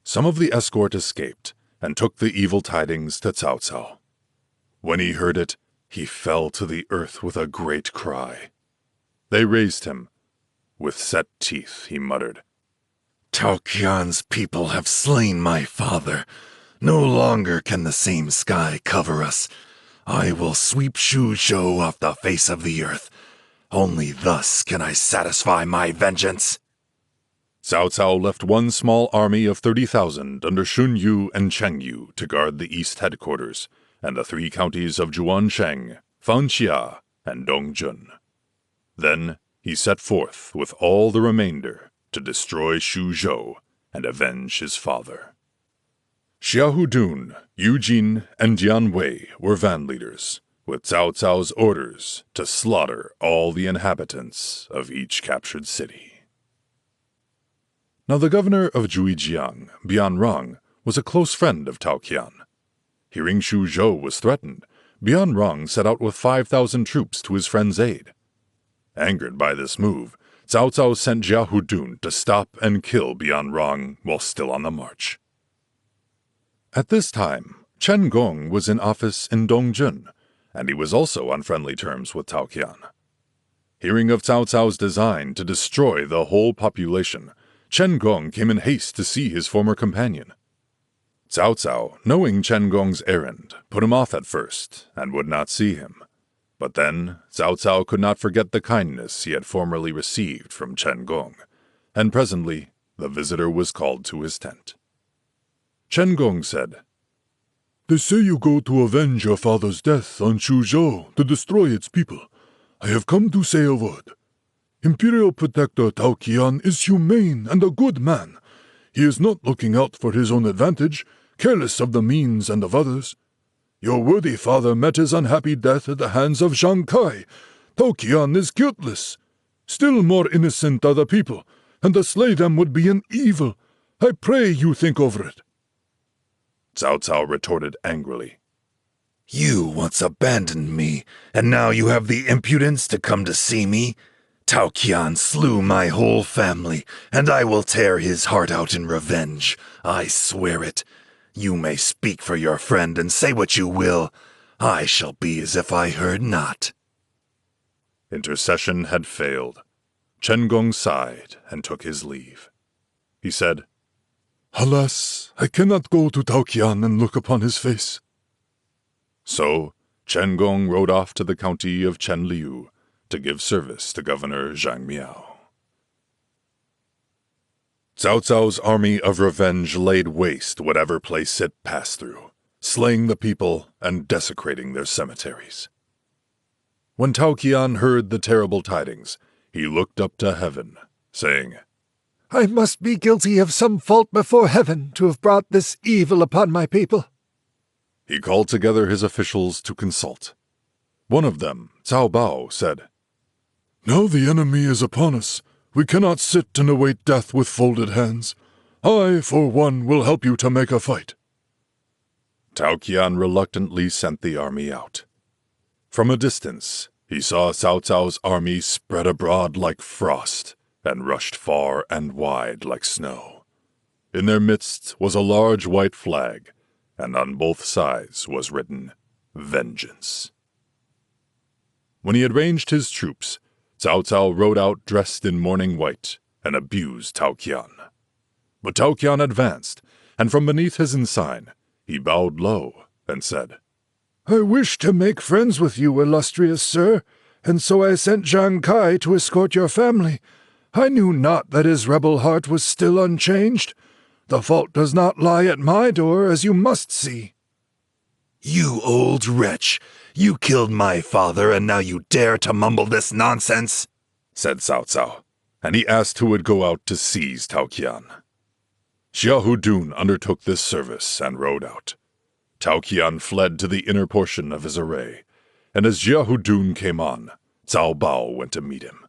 Some of the escort escaped and took the evil tidings to Cao Cao. When he heard it, he fell to the earth with a great cry. They raised him. With set teeth, he muttered, Tao Qian's people have slain my father. No longer can the same sky cover us. I will sweep Shuzhou off the face of the earth. Only thus can I satisfy my vengeance. Cao Cao left one small army of 30,000 under Shun Yu and Cheng Yu to guard the east headquarters and the 3 counties of Zhuansheng, Fanxia, and Dongjun. Then he set forth with all the remainder to destroy Shuzhou and avenge his father. Xiahou-dun, Yu Jin, and Jian Wei were van leaders, with Cao Cao's orders to slaughter all the inhabitants of each captured city. Now the governor of Zhuijiang, Bianrong, was a close friend of Tao Qian. Hearing Shuzhou was threatened, Bianrong set out with 5,000 troops to his friend's aid. Angered by this move, Cao Cao sent Xiahou-dun to stop and kill Bianrong while still on the march. At this time, Chen Gong was in office in Dongjun, and he was also on friendly terms with Tao Qian. Hearing of Cao Cao's design to destroy the whole population, Chen Gong came in haste to see his former companion. Cao Cao, knowing Chen Gong's errand, put him off at first and would not see him. But then Cao Cao could not forget the kindness he had formerly received from Chen Gong, and presently the visitor was called to his tent. Chen Gong said, They say you go to avenge your father's death on Shuzhou to destroy its people. I have come to say a word. Imperial Protector Tao Qian is humane and a good man. He is not looking out for his own advantage, careless of the means and of others. Your worthy father met his unhappy death at the hands of Zhang Kai. Tao Qian is guiltless. Still more innocent are the people, and to slay them would be an evil. I pray you think over it. Cao Cao retorted angrily, You once abandoned me, and now you have the impudence to come to see me? Tao Qian slew my whole family, and I will tear his heart out in revenge. I swear it. You may speak for your friend and say what you will. I shall be as if I heard not. Intercession had failed. Chen Gong sighed and took his leave. He said, Alas, I cannot go to Tao Qian and look upon his face. So Chen Gong rode off to the county of Chenliu to give service to Governor Zhang Miao. Cao Cao's army of revenge laid waste whatever place it passed through, slaying the people and desecrating their cemeteries. When Tao Qian heard the terrible tidings, he looked up to heaven, saying, I must be guilty of some fault before heaven to have brought this evil upon my people. He called together his officials to consult. One of them, Cao Bao, said, Now the enemy is upon us. We cannot sit and await death with folded hands. I, for one, will help you to make a fight. Tao Qian reluctantly sent the army out. From a distance, he saw Cao Cao's army spread abroad like frost and rushed far and wide like snow. In their midst was a large white flag, and on both sides was written, Vengeance. When he had ranged his troops, Cao Cao rode out dressed in mourning white and abused Tao Qian. But Tao Qian advanced, and from beneath his ensign, he bowed low and said, I wish to make friends with you, illustrious sir, and so I sent Zhang Kai to escort your family. I knew not that his rebel heart was still unchanged. The fault does not lie at my door, as you must see. You old wretch! You killed my father, and now you dare to mumble this nonsense? Said Cao Cao, and he asked who would go out to seize Tao Qian. Xiahou Dun undertook this service and rode out. Tao Qian fled to the inner portion of his array, and as Xiahou Dun came on, Cao Bao went to meet him.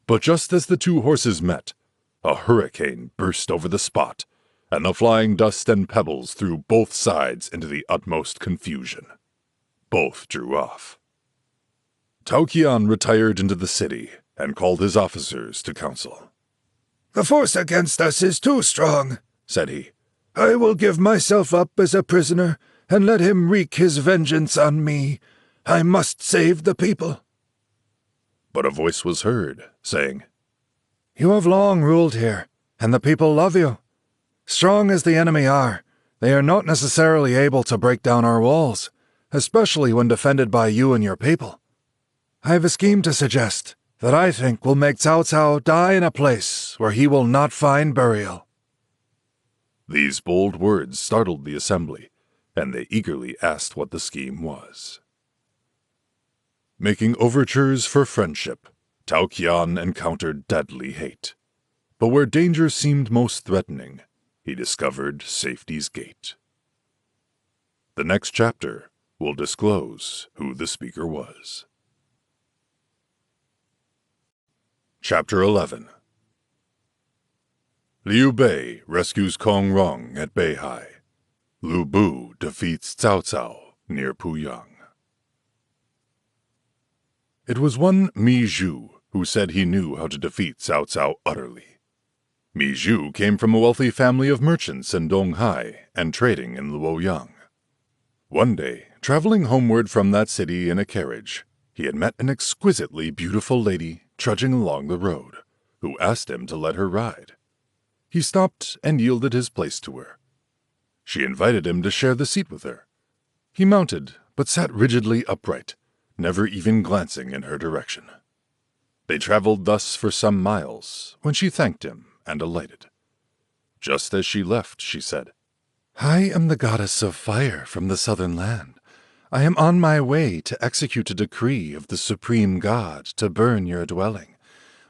But just as the two horses met, a hurricane burst over the spot, and the flying dust and pebbles threw both sides into the utmost confusion. Both drew off. Tao Qian retired into the city and called his officers to council. The force against us is too strong, said he. I will give myself up as a prisoner and let him wreak his vengeance on me. I must save the people. But a voice was heard, saying, You have long ruled here, and the people love you. Strong as the enemy are, they are not necessarily able to break down our walls, especially when defended by you and your people. I have a scheme to suggest that I think will make Cao Cao die in a place where he will not find burial. These bold words startled the assembly, and they eagerly asked what the scheme was. Making overtures for friendship, Tao Qian encountered deadly hate. But where danger seemed most threatening, he discovered safety's gate. The next chapter will disclose who the speaker was. Chapter 11. Liu Bei rescues Kong Rong at Beihai. Lu Bu defeats Cao Cao near Puyang. It was one Mi Zhu who said he knew how to defeat Cao Cao utterly. Mi Zhu came from a wealthy family of merchants in Donghai and trading in Luoyang. One day, traveling homeward from that city in a carriage, he had met an exquisitely beautiful lady trudging along the road, who asked him to let her ride. He stopped and yielded his place to her. She invited him to share the seat with her. He mounted, but sat rigidly upright, never even glancing in her direction. They traveled thus for some miles, when she thanked him and alighted. Just as she left, she said, I am the goddess of fire from the southern land. I am on my way to execute a decree of the supreme god to burn your dwelling.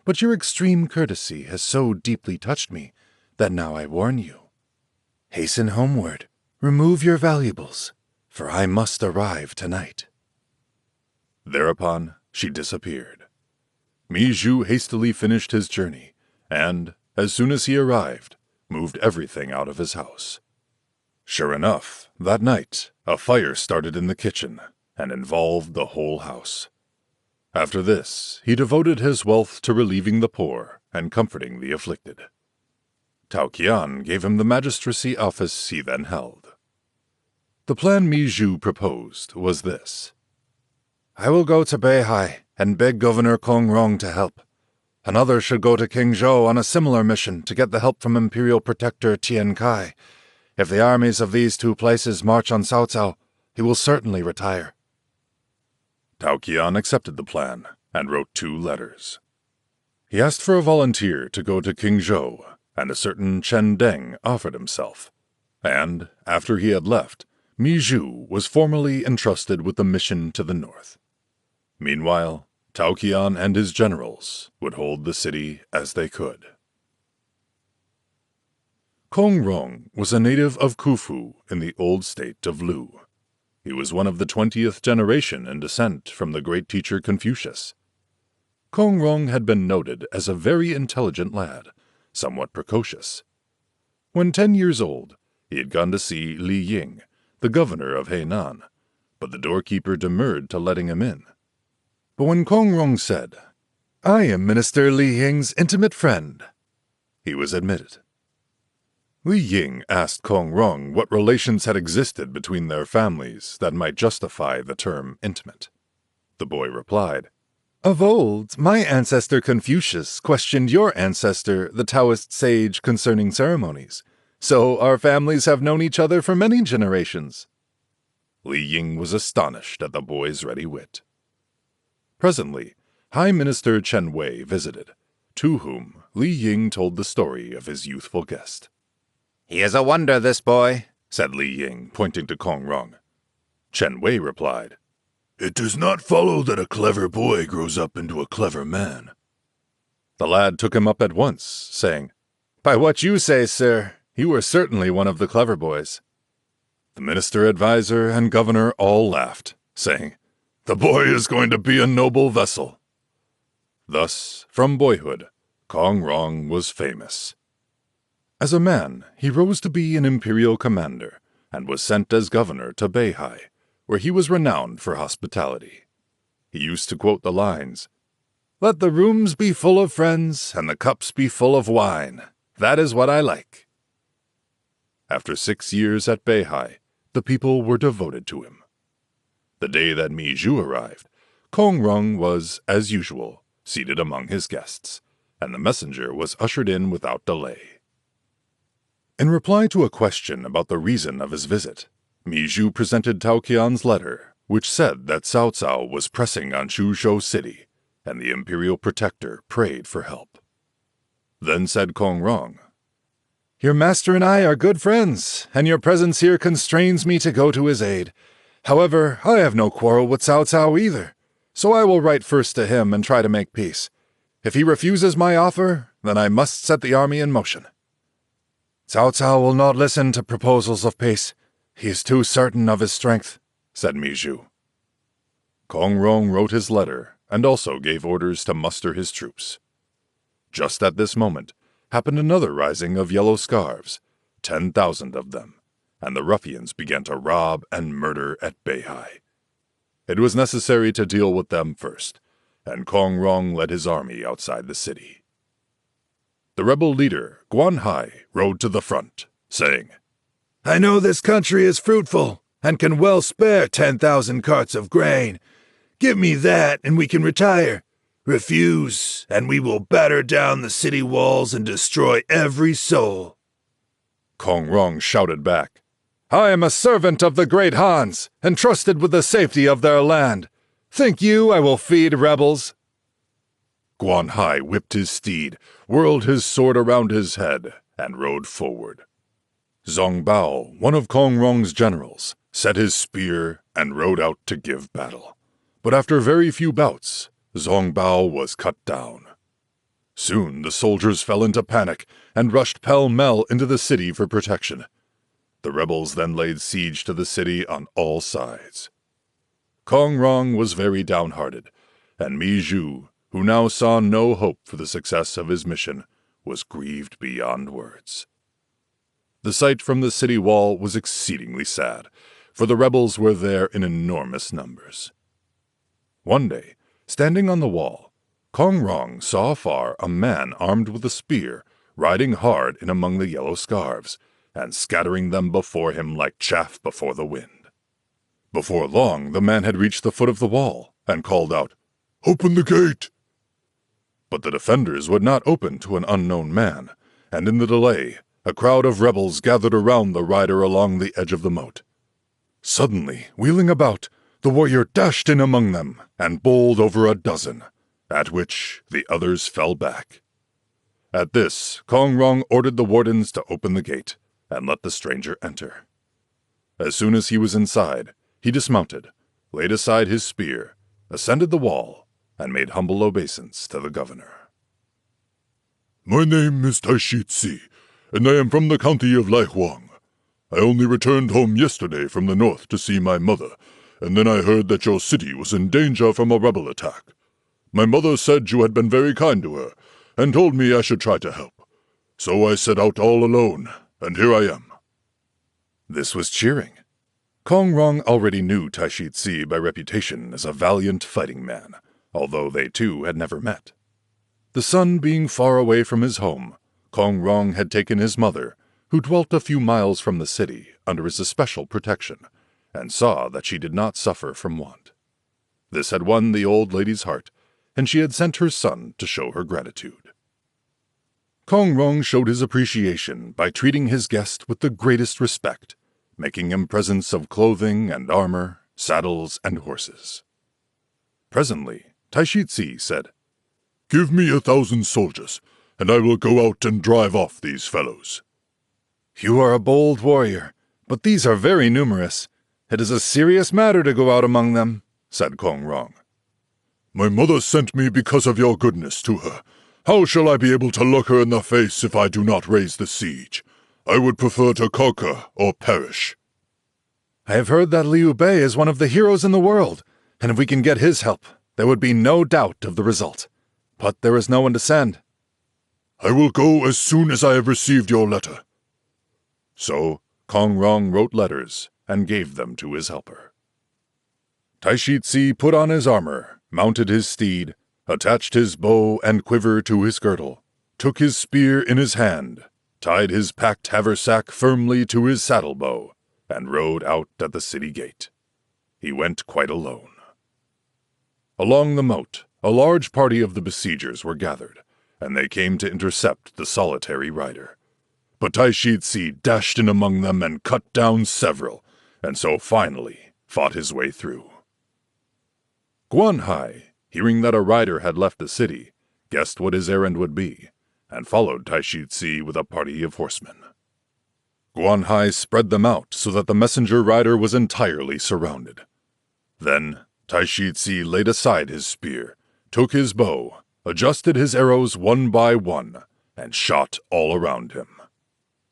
But your extreme courtesy has so deeply touched me that now I warn you. Hasten homeward, remove your valuables, for I must arrive tonight. Thereupon she disappeared. Mi Zhu hastily finished his journey, and, as soon as he arrived, moved everything out of his house. Sure enough, that night, a fire started in the kitchen and involved the whole house. After this, he devoted his wealth to relieving the poor and comforting the afflicted. Tao Qian gave him the magistracy office he then held. The plan Mi Zhu proposed was this. I will go to Beihai and beg Governor Kongrong to help. Another should go to King Zhou on a similar mission to get the help from Imperial Protector Tian Kai. If the armies of these two places march on Cao Cao, he will certainly retire. Tao Qian accepted the plan and wrote 2 letters. He asked for a volunteer to go to King Zhou, and a certain Chen Deng offered himself. And, after he had left, Mi Zhu was formally entrusted with the mission to the north. Meanwhile, Tao Qian and his generals would hold the city as they could. Kongrong was a native of Khufu in the old state of Lu. He was one of the 20th generation in descent from the great teacher Confucius. Kongrong had been noted as a very intelligent lad, somewhat precocious. When 10 years old, he had gone to see Li Ying, the governor of Hainan, but the doorkeeper demurred to letting him in. But when Kongrong said, "I am Minister Li Ying's intimate friend," he was admitted. Li Ying asked Kongrong what relations had existed between their families that might justify the term intimate. The boy replied, "Of old, my ancestor Confucius questioned your ancestor, the Taoist sage, concerning ceremonies, so our families have known each other for many generations." Li Ying was astonished at the boy's ready wit. Presently, High Minister Chen Wei visited, to whom Li Ying told the story of his youthful guest. "He is a wonder, this boy," said Li Ying, pointing to Kongrong. Chen Wei replied, "It does not follow that a clever boy grows up into a clever man." The lad took him up at once, saying, "By what you say, sir, you are certainly one of the clever boys." The minister, advisor, and governor all laughed, saying, "The boy is going to be a noble vessel." Thus, from boyhood, Kongrong was famous. As a man, he rose to be an imperial commander, and was sent as governor to Beihai, where he was renowned for hospitality. He used to quote the lines, "Let the rooms be full of friends, and the cups be full of wine. That is what I like." After 6 years at Beihai, the people were devoted to him. The day that Mi Zhu arrived, Kongrong was, as usual, seated among his guests, and the messenger was ushered in without delay. In reply to a question about the reason of his visit, Mi Zhu presented Tao Qian's letter, which said that Cao Cao was pressing on Chuzhou City, and the imperial protector prayed for help. Then said Kongrong, "Your master and I are good friends, and your presence here constrains me to go to his aid. However, I have no quarrel with Cao Cao either, so I will write first to him and try to make peace. If he refuses my offer, then I must set the army in motion." "Cao Cao will not listen to proposals of peace. He is too certain of his strength," said Mi Zhu. Kongrong wrote his letter and also gave orders to muster his troops. Just at this moment happened another rising of yellow scarves, 10,000 of them, and the ruffians began to rob and murder at Beihai. It was necessary to deal with them first, and Kongrong led his army outside the city. The rebel leader, Guan Hai, rode to the front, saying, "I know this country is fruitful, and can well spare 10,000 carts of grain. Give me that, and we can retire. Refuse, and we will batter down the city walls and destroy every soul." Kongrong shouted back, "I am a servant of the great Hans, entrusted with the safety of their land. Think you I will feed rebels?" Guan Hai whipped his steed, whirled his sword around his head, and rode forward. Zhang Bao, one of Kongrong's generals, set his spear and rode out to give battle. But after very few bouts, Zhang Bao was cut down. Soon the soldiers fell into panic and rushed pell-mell into the city for protection. The rebels then laid siege to the city on all sides. Kongrong was very downhearted, and Mi Zhu, who now saw no hope for the success of his mission, was grieved beyond words. The sight from the city wall was exceedingly sad, for the rebels were there in enormous numbers. One day, standing on the wall, Kongrong saw afar a man armed with a spear, riding hard in among the yellow scarves, and scattering them before him like chaff before the wind. Before long, the man had reached the foot of the wall, and called out, Open the gate! But the defenders would not open to an unknown man, and in the delay, a crowd of rebels gathered around the rider along the edge of the moat. Suddenly, wheeling about, the warrior dashed in among them and bowled over a dozen, at which the others fell back. At this, Kong Rong ordered the wardens to open the gate and let the stranger enter. As soon as he was inside, he dismounted, laid aside his spear, ascended the wall, and made humble obeisance to the governor. My name is Taishi Tsi, and I am from the county of Laihuang. I only returned home yesterday from the north to see my mother, and then I heard that your city was in danger from a rebel attack. My mother said you had been very kind to her, and told me I should try to help. So I set out all alone, and here I am. This was cheering. Kong Rong already knew Taishi Tsi by reputation as a valiant fighting man, although they two had never met. The son being far away from his home, Kong Rong had taken his mother, who dwelt a few miles from the city, under his especial protection, and saw that she did not suffer from want. This had won the old lady's heart, and she had sent her son to show her gratitude. Kong Rong showed his appreciation by treating his guest with the greatest respect, making him presents of clothing and armor, saddles and horses. Presently, Taishi Tsi said, Give me 1,000 soldiers, and I will go out and drive off these fellows. You are a bold warrior, but these are very numerous. It is a serious matter to go out among them, said Kong Rong. My mother sent me because of your goodness to her. How shall I be able to look her in the face if I do not raise the siege? I would prefer to conquer or perish. I have heard that Liu Bei is one of the heroes in the world, and if we can get his help, there would be no doubt of the result. But there is no one to send. I will go as soon as I have received your letter. So Kong Rong wrote letters and gave them to his helper. Taishi Tsi put on his armor, mounted his steed, attached his bow and quiver to his girdle, took his spear in his hand, tied his packed haversack firmly to his saddle bow, and rode out at the city gate. He went quite alone. Along the moat, a large party of the besiegers were gathered, and they came to intercept the solitary rider. But Taishi Tsi dashed in among them and cut down several, and so finally fought his way through. Guan Yu, hearing that a rider had left the city, guessed what his errand would be, and followed Taishi Tsi with a party of horsemen. Guan Yu spread them out so that the messenger rider was entirely surrounded. Then Taishi Tsi laid aside his spear, took his bow, adjusted his arrows one by one, and shot all around him.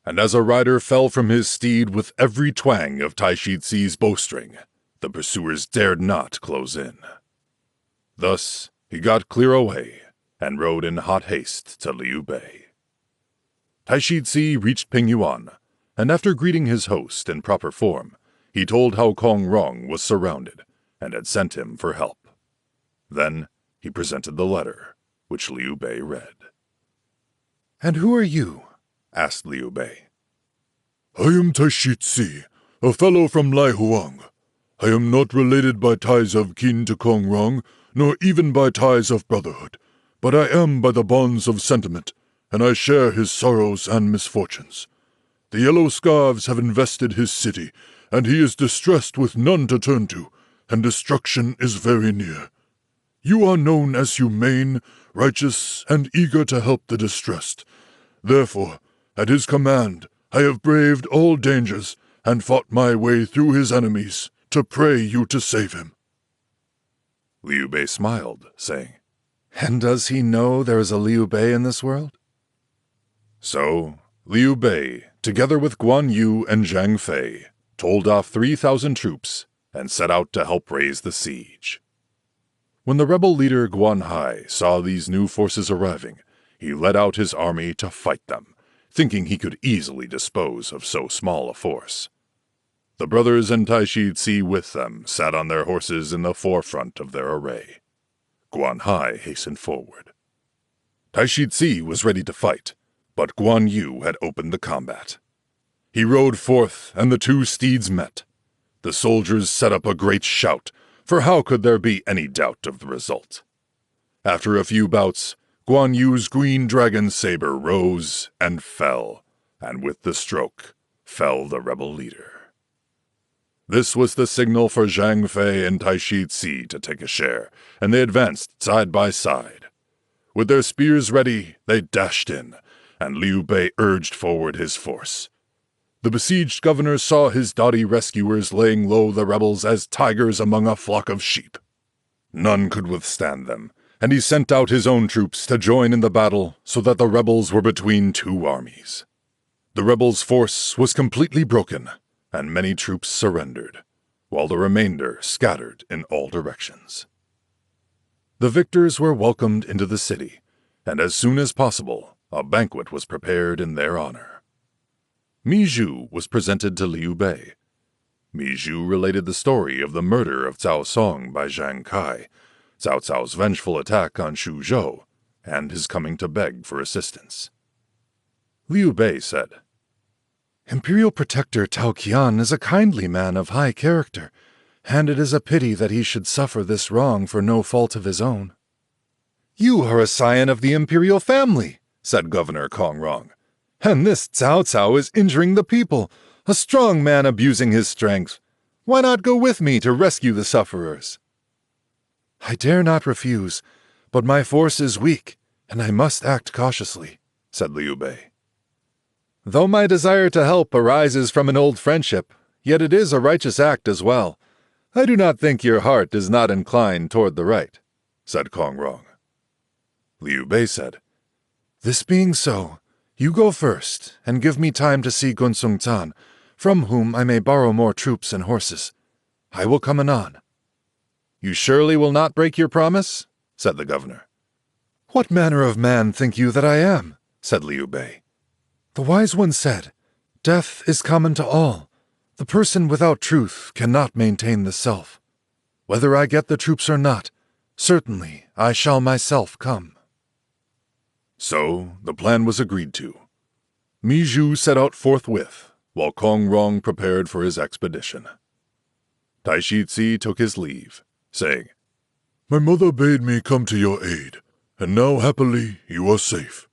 And as a rider fell from his steed with every twang of Taishi Tsi's bowstring, the pursuers dared not close in. Thus he got clear away, and rode in hot haste to Liu Bei. Taishi Tsi reached Pingyuan, and after greeting his host in proper form, he told how Kong Rong was surrounded, and had sent him for help. Then he presented the letter, which Liu Bei read. "And who are you?" asked Liu Bei. I am Taishi Tsi, a fellow from Laihuang. I am not related by ties of kin to Kong Rong, nor even by ties of brotherhood, but I am by the bonds of sentiment, and I share his sorrows and misfortunes. The yellow scarves have invested his city, and he is distressed with none to turn to, and destruction is very near. You are known as humane, righteous, and eager to help the distressed. Therefore, at his command, I have braved all dangers and fought my way through his enemies to pray you to save him." Liu Bei smiled, saying, "And does he know there is a Liu Bei in this world?" So Liu Bei, together with Guan Yu and Zhang Fei, told off 3,000 troops and set out to help raise the siege. When the rebel leader Guan Yu saw these new forces arriving, he led out his army to fight them, thinking he could easily dispose of so small a force. The brothers and Taishi Tsi with them sat on their horses in the forefront of their array. Guan Yu hastened forward. Taishi Tsi was ready to fight, but Guan Yu had opened the combat. He rode forth, and the two steeds met. The soldiers set up a great shout, for how could there be any doubt of the result? After a few bouts, Guan Yu's green dragon saber rose and fell, and with the stroke fell the rebel leader. This was the signal for Zhang Fei and Taishi Ci to take a share, and they advanced side by side. With their spears ready, they dashed in, and Liu Bei urged forward his force. The besieged governor saw his doughty rescuers laying low the rebels as tigers among a flock of sheep. None could withstand them, and he sent out his own troops to join in the battle so that the rebels were between two armies. The rebels' force was completely broken, and many troops surrendered, while the remainder scattered in all directions. The victors were welcomed into the city, and as soon as possible, a banquet was prepared in their honor. Mi Zhu was presented to Liu Bei. Mi Zhu related the story of the murder of Cao Song by Zhang Kai, Cao Cao's vengeful attack on Shuzhou, and his coming to beg for assistance. Liu Bei said, "Imperial Protector Tao Qian is a kindly man of high character, and it is a pity that he should suffer this wrong for no fault of his own." "You are a scion of the imperial family," said Governor Kongrong, "and this Cao Cao is injuring the people, a strong man abusing his strength. Why not go with me to rescue the sufferers?" "I dare not refuse, but my force is weak, and I must act cautiously," said Liu Bei. "Though my desire to help arises from an old friendship, yet it is a righteous act as well. I do not think your heart is not inclined toward the right," said Kongrong. Liu Bei said, "This being so, you go first, and give me time to see Guanzhong Zan, from whom I may borrow more troops and horses. I will come anon." "You surely will not break your promise?" said the governor. "What manner of man think you that I am?" said Liu Bei. "The wise one said, 'Death is common to all. The person without truth cannot maintain the self. Whether I get the troops or not, certainly I shall myself come.'" So the plan was agreed to. Mi Zhu set out forthwith, while Kongrong prepared for his expedition. Taishi Ci took his leave, saying, "My mother bade me come to your aid, and now happily you are safe.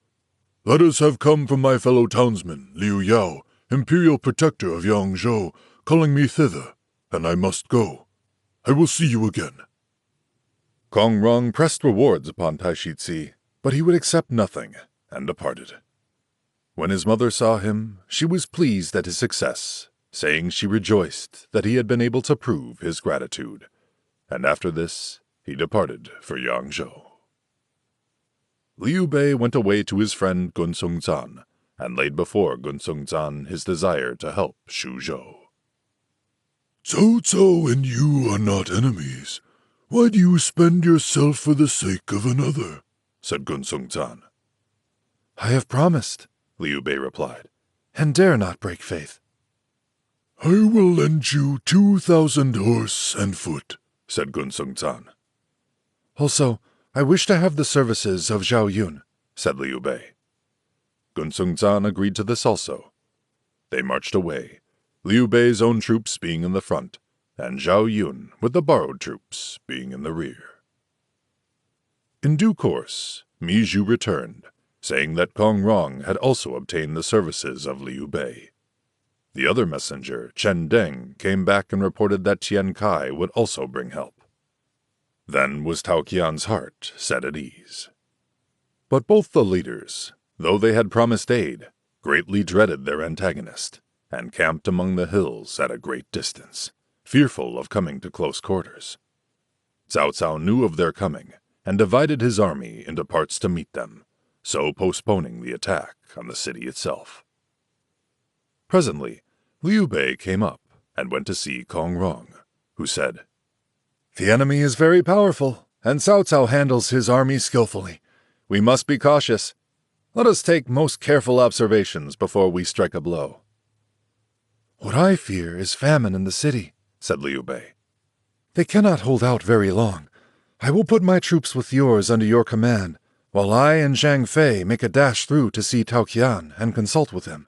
Letters have come from my fellow townsman, Liu Yao, Imperial Protector of Yangzhou, calling me thither, and I must go. I will see you again." Kongrong pressed rewards upon Taishi Ci, but he would accept nothing, and departed. When his mother saw him, she was pleased at his success, saying she rejoiced that he had been able to prove his gratitude, and after this he departed for Yangzhou. Liu Bei went away to his friend Guanzhong Zan, and laid before Guanzhong Zan his desire to help Shuzhou. "Cao Cao and you are not enemies. Why do you spend yourself for the sake of another?" said Guanzhong Zan. "I have promised," Liu Bei replied, "and dare not break faith." "I will lend you 2,000 horse and foot," said Guanzhong Zan. "Also, I wish to have the services of Zhao Yun," said Liu Bei. Guanzhong Zan agreed to this also. They marched away, Liu Bei's own troops being in the front, and Zhao Yun, with the borrowed troops, being in the rear. In due course, Mi Zhu returned, saying that Kongrong had also obtained the services of Liu Bei. The other messenger, Chen Deng, came back and reported that Tian Kai would also bring help. Then was Tao Qian's heart set at ease. But both the leaders, though they had promised aid, greatly dreaded their antagonist, and camped among the hills at a great distance, fearful of coming to close quarters. Cao Cao knew of their coming, and divided his army into parts to meet them, so postponing the attack on the city itself. Presently, Liu Bei came up and went to see Kongrong, who said, "The enemy is very powerful, and Cao Cao handles his army skillfully. We must be cautious. Let us take most careful observations before we strike a blow." "What I fear is famine in the city," said Liu Bei. "They cannot hold out very long. I will put my troops with yours under your command, while I and Zhang Fei make a dash through to see Tao Qian and consult with him."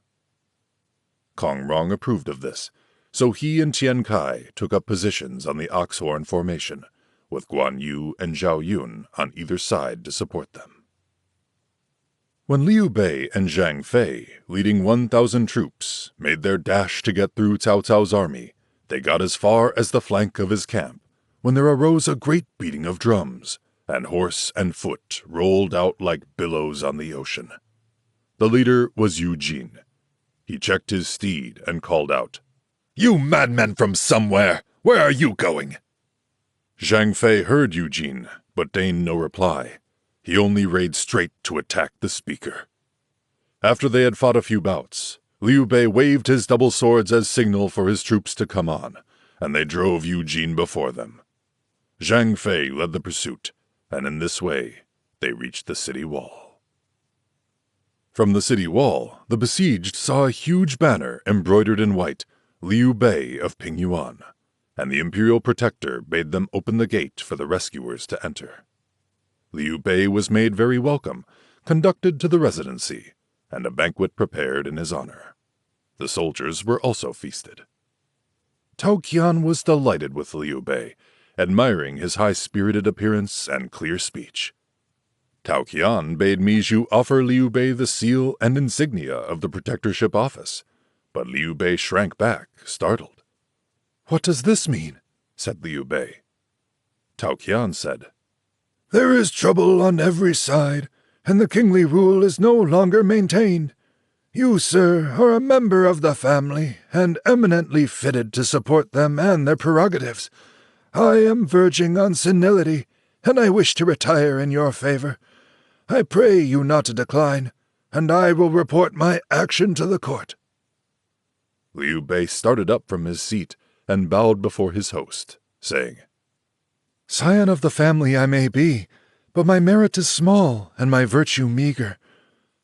Kongrong approved of this, so he and Tian Kai took up positions on the Oxhorn Formation, with Guan Yu and Zhao Yun on either side to support them. When Liu Bei and Zhang Fei, leading 1,000 troops, made their dash to get through Cao Cao's army, they got as far as the flank of his camp, when there arose a great beating of drums, and horse and foot rolled out like billows on the ocean. The leader was Eugene. He checked his steed and called out, "You madmen from somewhere! Where are you going?" Zhang Fei heard Eugene, but deigned no reply. He only rade straight to attack the speaker. After they had fought a few bouts, Liu Bei waved his double swords as signal for his troops to come on, and they drove Eugene before them. Zhang Fei led the pursuit, and in this way they reached the city wall. From the city wall, the besieged saw a huge banner embroidered in white, Liu Bei of Pingyuan, and the imperial protector bade them open the gate for the rescuers to enter. Liu Bei was made very welcome, conducted to the residency, and a banquet prepared in his honor. The soldiers were also feasted. Tao Qian was delighted with Liu Bei, admiring his high-spirited appearance and clear speech. Tao Qian bade Mi Zhu offer Liu Bei the seal and insignia of the protectorship office, but Liu Bei shrank back, startled. "What does this mean?" said Liu Bei. Tao Qian said, "There is trouble on every side, and the kingly rule is no longer maintained. You, sir, are a member of the family, and eminently fitted to support them and their prerogatives. I am verging on senility, and I wish to retire in your favor. I pray you not to decline, and I will report my action to the court." Liu Bei started up from his seat and bowed before his host, saying, "Scion of the family I may be, but my merit is small and my virtue meager.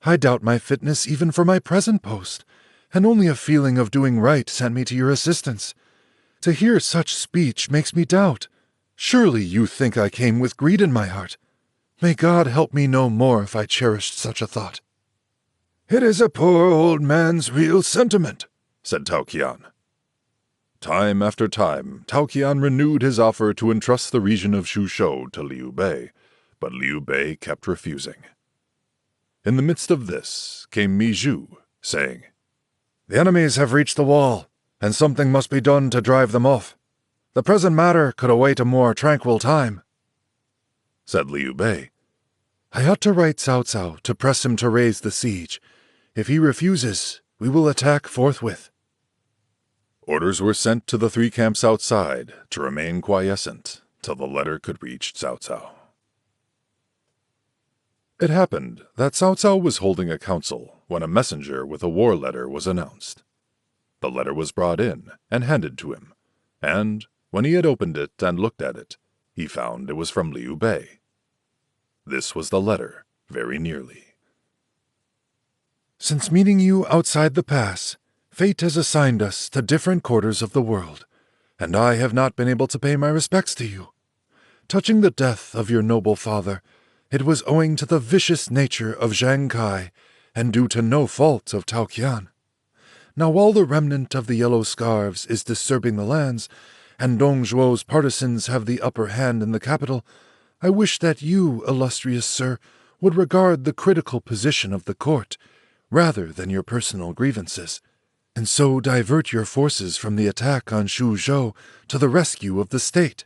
I doubt my fitness even for my present post, and only a feeling of doing right sent me to your assistance. To hear such speech makes me doubt. Surely you think I came with greed in my heart. May God help me no more if I cherished such a thought." "It is a poor old man's real sentiment," said Tao Qian. Time after time, Tao Qian renewed his offer to entrust the region of Shuzhou to Liu Bei, but Liu Bei kept refusing. In the midst of this came Mi Zhu, saying, "The enemies have reached the wall, and something must be done to drive them off. The present matter could await a more tranquil time." Said Liu Bei, "I ought to write Cao Cao to press him to raise the siege. If he refuses, we will attack forthwith." Orders were sent to the 3 camps outside to remain quiescent till the letter could reach Cao Cao. It happened that Cao Cao was holding a council when a messenger with a war letter was announced. The letter was brought in and handed to him, and when he had opened it and looked at it, he found it was from Liu Bei. This was the letter, very nearly. "Since meeting you outside the pass, fate has assigned us to different quarters of the world, and I have not been able to pay my respects to you. Touching the death of your noble father, it was owing to the vicious nature of Zhang Kai, and due to no fault of Tao Qian. Now while the remnant of the Yellow Scarves is disturbing the lands, and Dong Zhuo's partisans have the upper hand in the capital, I wish that you, illustrious sir, would regard the critical position of the court, rather than your personal grievances, and so divert your forces from the attack on Shuzhou to the rescue of the state.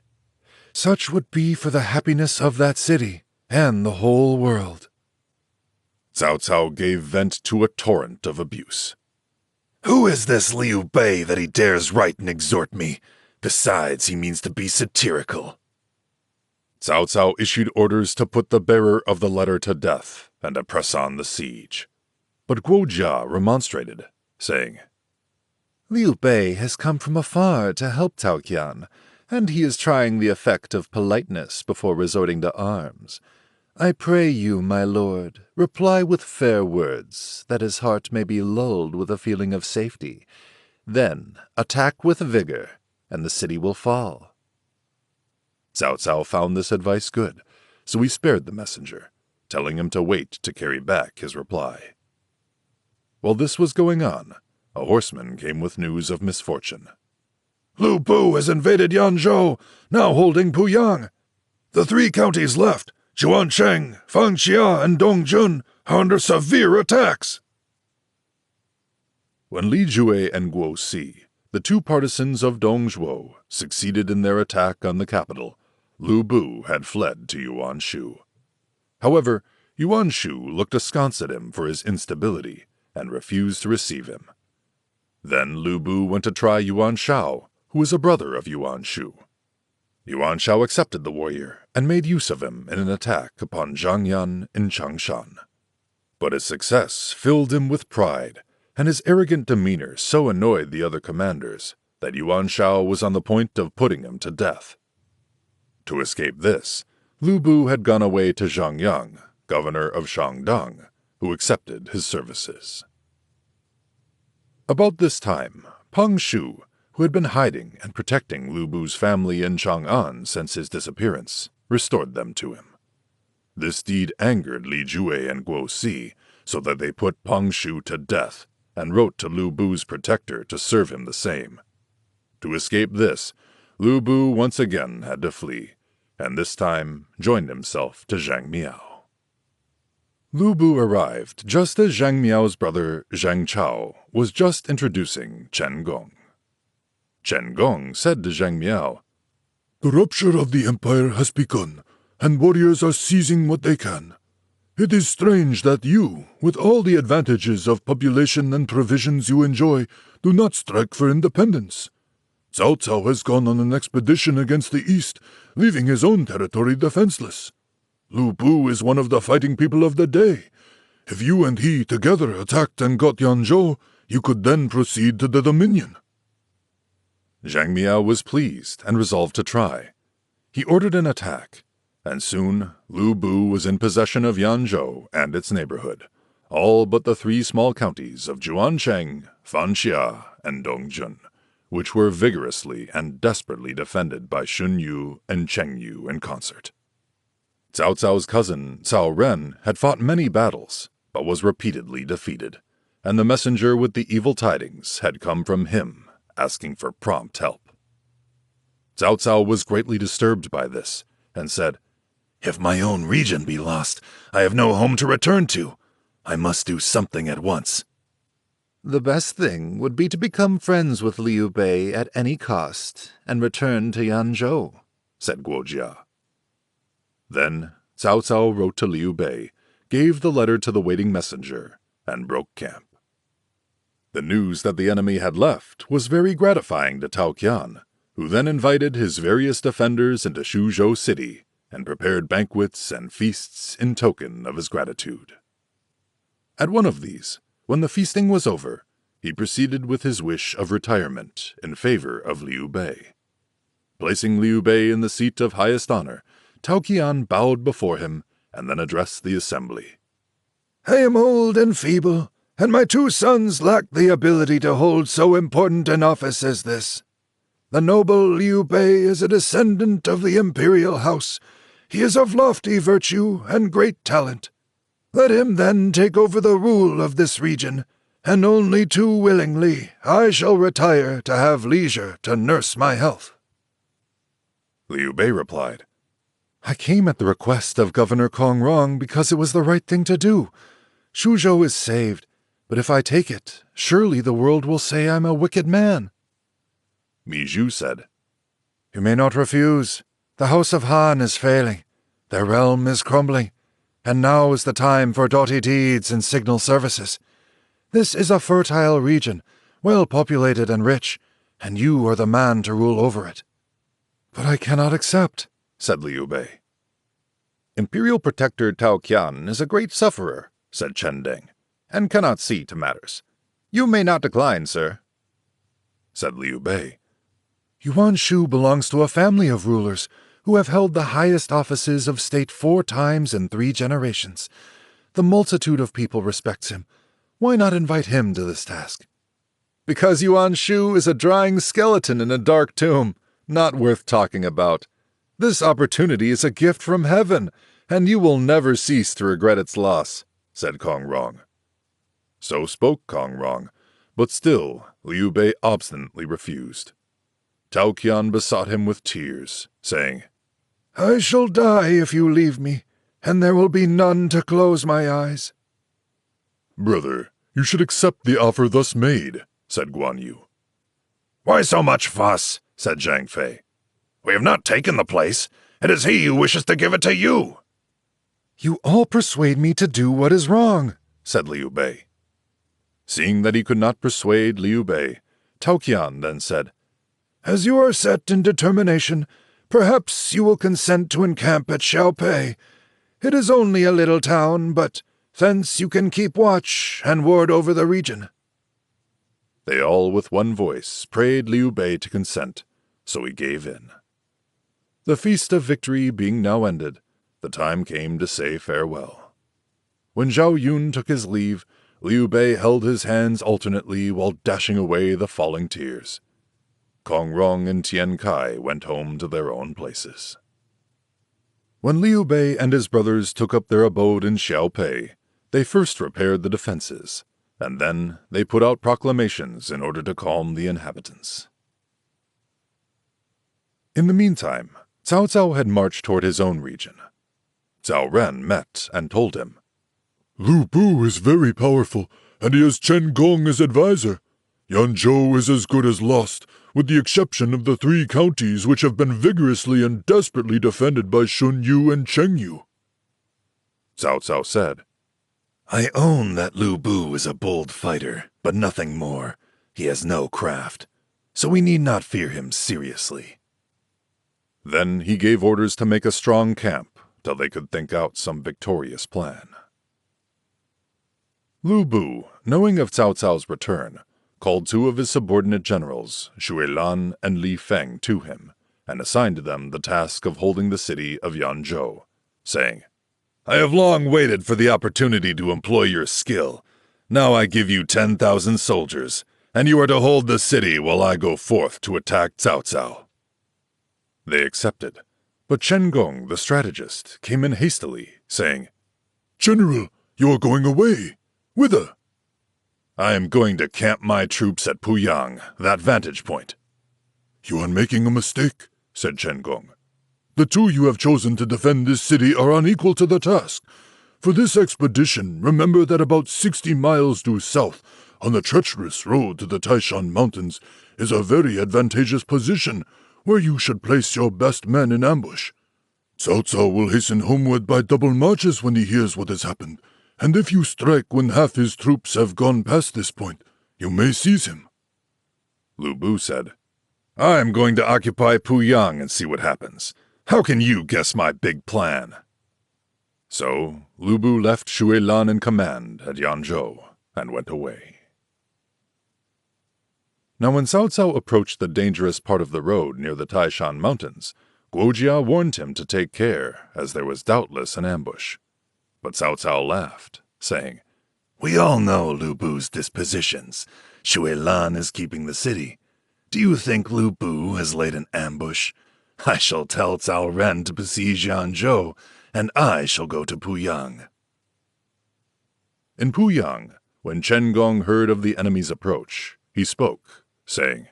Such would be for the happiness of that city and the whole world." Cao Cao gave vent to a torrent of abuse. "Who is this Liu Bei that he dares write and exhort me? Besides, he means to be satirical." Cao Cao issued orders to put the bearer of the letter to death and to press on the siege. But Guo Jia remonstrated, saying, "Liu Bei has come from afar to help Tao Qian, and he is trying the effect of politeness before resorting to arms. I pray you, my lord, reply with fair words, that his heart may be lulled with a feeling of safety. Then attack with vigor, and the city will fall." Cao Cao found this advice good, so he spared the messenger, telling him to wait to carry back his reply. While this was going on, a horseman came with news of misfortune. "Lu Bu has invaded Yanzhou, now holding Puyang. The 3 counties left, Juancheng, Fangxia, and Dongjun, are under severe attacks. When Li Jue and Guo Si, the 2 partisans of Dongzhuo, succeeded in their attack on the capital, Lu Bu had fled to Yuan Shu. However, Yuan Shu looked askance at him for his instability and refused to receive him. Then Lu Bu went to try Yuan Shao, who was a brother of Yuan Shu. Yuan Shao accepted the warrior and made use of him in an attack upon Zhang Yan in Changshan. But his success filled him with pride, and his arrogant demeanor so annoyed the other commanders that Yuan Shao was on the point of putting him to death. To escape this, Lu Bu had gone away to Zhangyang, governor of Shandong, who accepted his services. About this time, Peng Shu, who had been hiding and protecting Lu Bu's family in Chang'an since his disappearance, restored them to him. This deed angered Li Jue and Guo Si, so that they put Peng Shu to death and wrote to Lu Bu's protector to serve him the same. To escape this, Lu Bu once again had to flee, and this time joined himself to Zhang Miao. Lu Bu arrived just as Zhang Miao's brother Zhang Chao was just introducing Chen Gong. Chen Gong said to Zhang Miao, "The rupture of the empire has begun, and warriors are seizing what they can. It is strange that you, with all the advantages of population and provisions you enjoy, do not strike for independence. Cao Cao has gone on an expedition against the east, leaving his own territory defenseless. Lu Bu is one of the fighting people of the day. If you and he together attacked and got Yanzhou, you could then proceed to the Dominion." Zhang Miao was pleased and resolved to try. He ordered an attack, and soon Lu Bu was in possession of Yanzhou and its neighborhood, all but the 3 small counties of Juancheng, Fanxia, and Dongjun, which were vigorously and desperately defended by Shun Yu and Cheng Yu in concert. Cao Cao's cousin, Cao Ren, had fought many battles, but was repeatedly defeated, and the messenger with the evil tidings had come from him, asking for prompt help. Cao Cao was greatly disturbed by this, and said, "If my own region be lost, I have no home to return to. I must do something at once." The best thing would be to become friends with Liu Bei at any cost and return to Yanzhou, said Guojia. Then Cao Cao wrote to Liu Bei, gave the letter to the waiting messenger, and broke camp. The news that the enemy had left was very gratifying to Tao Qian, who then invited his various defenders into Shuzhou City and prepared banquets and feasts in token of his gratitude. At one of these, when the feasting was over, he proceeded with his wish of retirement in favor of Liu Bei. Placing Liu Bei in the seat of highest honor, Tao Qian bowed before him and then addressed the assembly. "I am old and feeble, and my 2 sons lack the ability to hold so important an office as this. The noble Liu Bei is a descendant of the imperial house. He is of lofty virtue and great talent. Let him then take over the rule of this region, and only too willingly I shall retire to have leisure to nurse my health." Liu Bei replied, "I came at the request of Governor Kong Rong because it was the right thing to do. Shuzhou is saved, but if I take it, surely the world will say I'm a wicked man." Mi Zhu said, "You may not refuse. The House of Han is failing. Their realm is crumbling, and now is the time for doughty deeds and signal services. This is a fertile region, well populated and rich, and you are the man to rule over it." "But I cannot accept," said Liu Bei. "Imperial Protector Tao Qian is a great sufferer," said Chen Deng, "and cannot see to matters. You may not decline, sir." Said Liu Bei, "Yuan Shu belongs to a family of rulers who have held the highest offices of state 4 times in 3 generations. The multitude of people respects him. Why not invite him to this task?" "Because Yuan Shu is a drying skeleton in a dark tomb, not worth talking about. This opportunity is a gift from heaven, and you will never cease to regret its loss," said Kong Rong. So spoke Kong Rong, but still Liu Bei obstinately refused. Tao Qian besought him with tears, saying, I shall die if you leave me, and there will be none to close my eyes. Brother, you should accept the offer thus made, said Guan Yu. Why so much fuss? Said Zhang Fei. We have not taken the place. It is he who wishes to give it to you. You all persuade me to do what is wrong, said Liu Bei. Seeing that he could not persuade Liu Bei, Tao Qian then said, As you are set in determination, perhaps you will consent to encamp at Xiaopei. It is only a little town, but thence you can keep watch and ward over the region. They all with one voice prayed Liu Bei to consent, so he gave in. The feast of victory being now ended, the time came to say farewell. When Zhao Yun took his leave, Liu Bei held his hands alternately while dashing away the falling tears. Kong Rong and Tian Kai went home to their own places. When Liu Bei and his brothers took up their abode in Xiaopei, they first repaired the defenses, and then they put out proclamations in order to calm the inhabitants. In the meantime, Cao Cao had marched toward his own region. Cao Ren met and told him, Lu Bu is very powerful, and he has Chen Gong as advisor. Yanzhou is as good as lost, with the exception of the 3 counties which have been vigorously and desperately defended by Shun Yu and Cheng Yu. Cao Cao said, I own that Lu Bu is a bold fighter, but nothing more. He has no craft, so we need not fear him seriously. Then he gave orders to make a strong camp till they could think out some victorious plan. Lu Bu, knowing of Cao Cao's return, called 2 of his subordinate generals, Shui Lan and Li Feng, to him, and assigned to them the task of holding the city of Yanzhou, saying, I have long waited for the opportunity to employ your skill. Now I give you 10,000 soldiers, and you are to hold the city while I go forth to attack Cao Cao. They accepted, but Chen Gong, the strategist, came in hastily, saying, General, you are going away. Whither? I am going to camp my troops at Puyang, that vantage point. You are making a mistake, said Chen Gong. The 2 you have chosen to defend this city are unequal to the task. For this expedition, remember that about 60 miles due south, on the treacherous road to the Taishan Mountains, is a very advantageous position, where you should place your best men in ambush. Cao Cao will hasten homeward by double marches when he hears what has happened, and if you strike when half his troops have gone past this point, you may seize him. Lu Bu said, I am going to occupy Puyang and see what happens. How can you guess my big plan? So Lu Bu left Shui Lan in command at Yanzhou and went away. Now when Cao Cao approached the dangerous part of the road near the Taishan Mountains, Guojia warned him to take care, as there was doubtless an ambush. But Cao Cao laughed, saying, We all know Lu Bu's dispositions. Shui Lan is keeping the city. Do you think Lu Bu has laid an ambush? I shall tell Cao Ren to besiege Yanzhou, and I shall go to Puyang. In Puyang, when Chen Gong heard of the enemy's approach, he spoke, saying,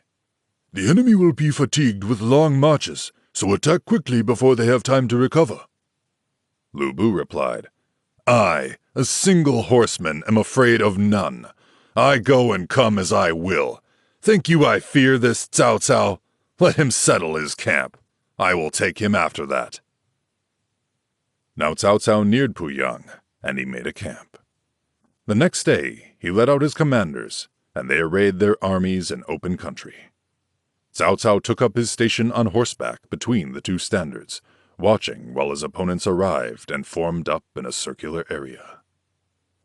The enemy will be fatigued with long marches, so attack quickly before they have time to recover. Lu Bu replied, I, a single horseman, am afraid of none. I go and come as I will. Think you I fear this Cao Cao? Let him settle his camp. I will take him after that. Now Cao Cao neared Puyang, and he made a camp. The next day he led out his commanders, and they arrayed their armies in open country. Cao Cao took up his station on horseback between the 2 standards, watching while his opponents arrived and formed up in a circular area.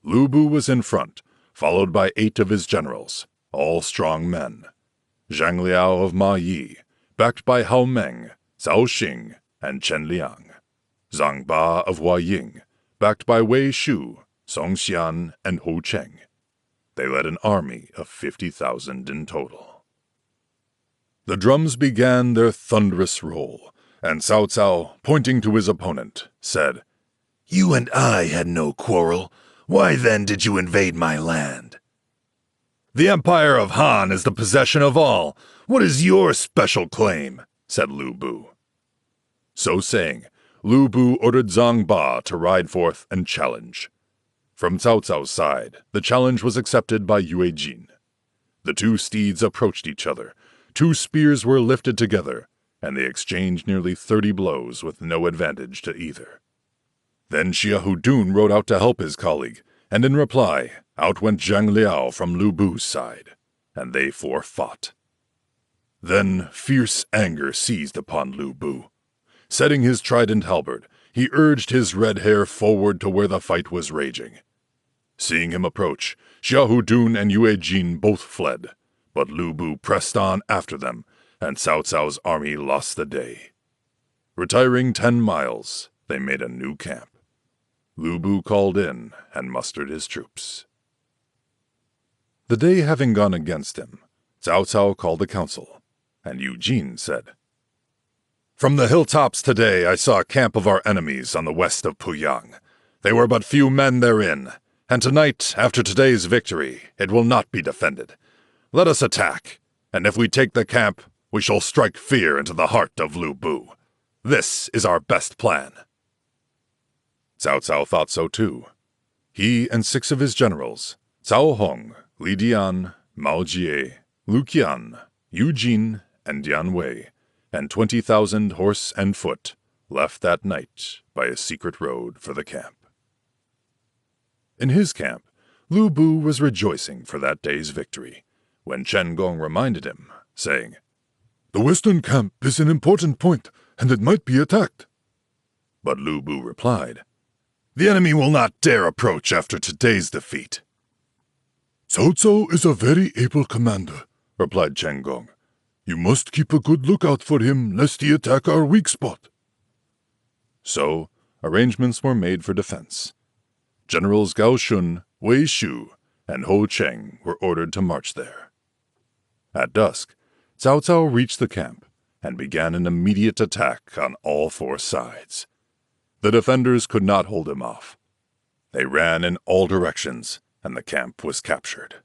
Lu Bu was in front, followed by 8 of his generals, all strong men. Zhang Liao of Ma Yi, backed by Hao Meng, Cao Xing, and Chen Liang. Zhang Ba of Hua Ying, backed by Wei Shu, Song Xian, and Hu Cheng. They led an army of 50,000 in total. The drums began their thunderous roll, and Cao Cao, pointing to his opponent, said, You and I had no quarrel. Why then did you invade my land? The Empire of Han is the possession of all. What is your special claim? Said Lu Bu. So saying, Liu Bei ordered Zhang Ba to ride forth and challenge. From Cao Cao's side, the challenge was accepted by Yue Jin. The two steeds approached each other. 2 spears were lifted together, and they exchanged nearly 30 blows with no advantage to either. Then Xiahou Dun rode out to help his colleague, and in reply, out went Zhang Liao from Liu Bu's side, and they 4 fought. Then fierce anger seized upon Liu Bu. Setting his trident halberd, he urged his red hair forward to where the fight was raging. Seeing him approach, Xiahou Dun and Yue Jin both fled, but Liu Bu pressed on after them, and Cao Cao's army lost the day. Retiring 10 miles, they made a new camp. Liu Bu called in and mustered his troops. The day having gone against him, Cao Cao called a council, and Yu Jin said, "From the hilltops today I saw a camp of our enemies on the west of Puyang. They were but few men therein, and tonight, after today's victory, it will not be defended. Let us attack, and if we take the camp, we shall strike fear into the heart of Liu Bu. This is our best plan." Cao Cao thought so too. He and 6 of his generals, Cao Hong, Li Dian, Mao Jie, Lu Qian, Yu Jin, and Dian Wei, and 20,000 horse and foot, left that night by a secret road for the camp. In his camp, Liu Bu was rejoicing for that day's victory, when Chen Gong reminded him, saying, "The western camp is an important point, and it might be attacked." But Liu Bu replied, "The enemy will not dare approach after today's defeat." "Cao Cao is a very able commander," replied Chen Gong. "You must keep a good lookout for him, lest he attack our weak spot." So, arrangements were made for defense. Generals Gao Shun, Wei Shu, and Ho Cheng were ordered to march there. At dusk, Cao Cao reached the camp and began an immediate attack on all 4 sides. The defenders could not hold him off. They ran in all directions, and the camp was captured.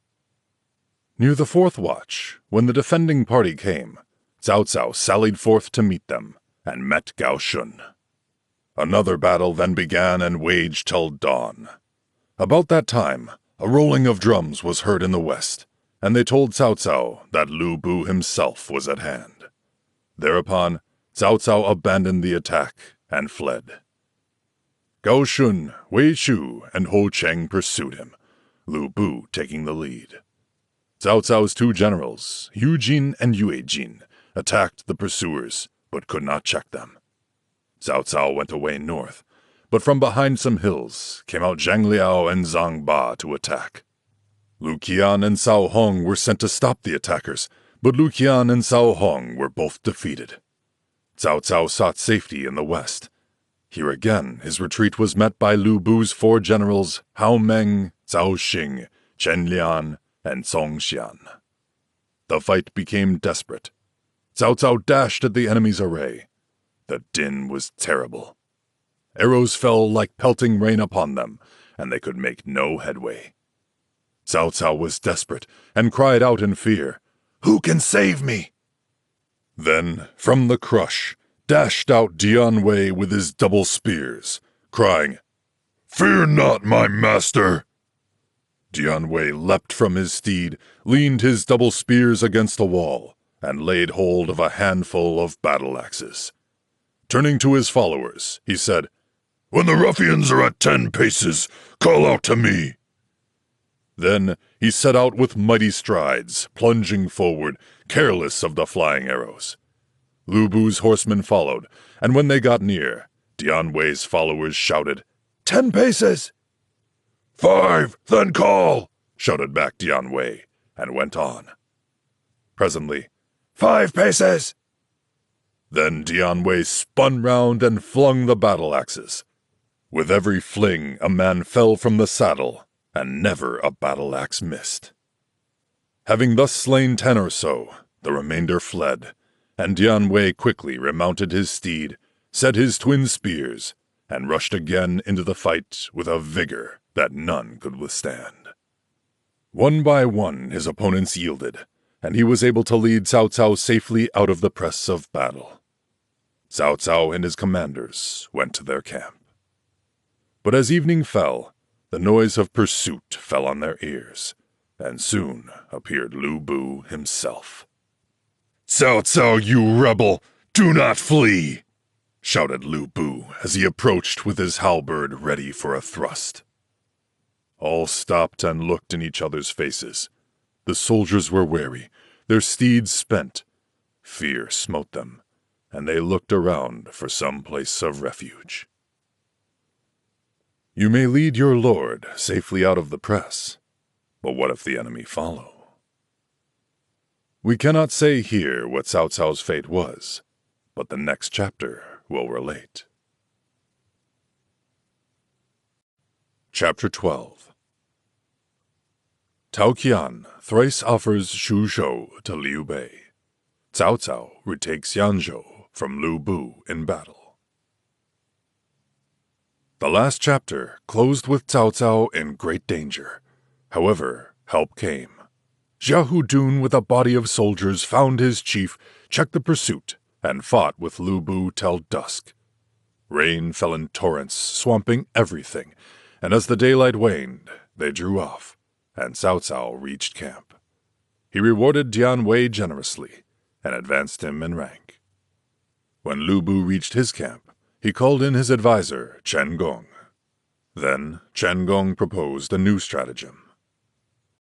Near the 4th watch, when the defending party came, Cao Cao sallied forth to meet them and met Gao Shun. Another battle then began and waged till dawn. About that time, a rolling of drums was heard in the west, and they told Cao Cao that Liu Bu himself was at hand. Thereupon, Cao Cao abandoned the attack and fled. Gao Shun, Wei Shu, and Ho Cheng pursued him, Liu Bu taking the lead. Cao Cao's 2 generals, Yu Jin and Yue Jin, attacked the pursuers, but could not check them. Cao Cao went away north, but from behind some hills came out Zhang Liao and Zhang Ba to attack. Lu Qian and Cao Hong were sent to stop the attackers, but Lu Qian and Cao Hong were both defeated. Cao Cao sought safety in the west. Here again his retreat was met by Liu Bu's 4 generals Hao Meng, Cao Xing, Chen Lian, and Song Xian. The fight became desperate. Cao Cao dashed at the enemy's array. The din was terrible. Arrows fell like pelting rain upon them, and they could make no headway. Cao Cao was desperate and cried out in fear, "Who can save me?" Then, from the crush, dashed out Dian Wei with his double spears, crying, "Fear not, my master!" Dian Wei leapt from his steed, leaned his double spears against a wall, and laid hold of a handful of battle-axes. Turning to his followers, he said, "When the ruffians are at 10 paces, call out to me." Then he set out with mighty strides, plunging forward, careless of the flying arrows. Liu Bu's horsemen followed, and when they got near, Dian Wei's followers shouted, "10 paces!" "5, then call!" shouted back Dian Wei, and went on. Presently, 5 paces! Then Dian Wei spun round and flung the battle-axes. With every fling a man fell from the saddle, and never a battle-axe missed. Having thus slain 10 or so, the remainder fled, and Dian Wei quickly remounted his steed, set his twin spears, and rushed again into the fight with a vigor that none could withstand. One by one his opponents yielded, and he was able to lead Cao Cao safely out of the press of battle. Cao Cao and his commanders went to their camp. But as evening fell, the noise of pursuit fell on their ears, and soon appeared Liu Bei himself. "Cao Cao, you rebel, do not flee!" shouted Liu Bei as he approached with his halberd ready for a thrust. All stopped and looked in each other's faces. The soldiers were weary, their steeds spent. Fear smote them, and they looked around for some place of refuge. You may lead your lord safely out of the press, but what if the enemy follow? We cannot say here what Cao Cao's fate was, but the next chapter will relate. Chapter 12. Tao Qian thrice offers Shuzhou to Liu Bei. Cao Cao retakes Yanzhou from Liu Bei in battle. The last chapter closed with Cao Cao in great danger. However, help came. Xiahou Dun with a body of soldiers found his chief, checked the pursuit, and fought with Liu Bei till dusk. Rain fell in torrents, swamping everything, and as the daylight waned, they drew off, and Cao Cao reached camp. He rewarded Dian Wei generously, and advanced him in rank. When Liu Bei reached his camp, he called in his advisor, Chen Gong. Then Chen Gong proposed a new stratagem.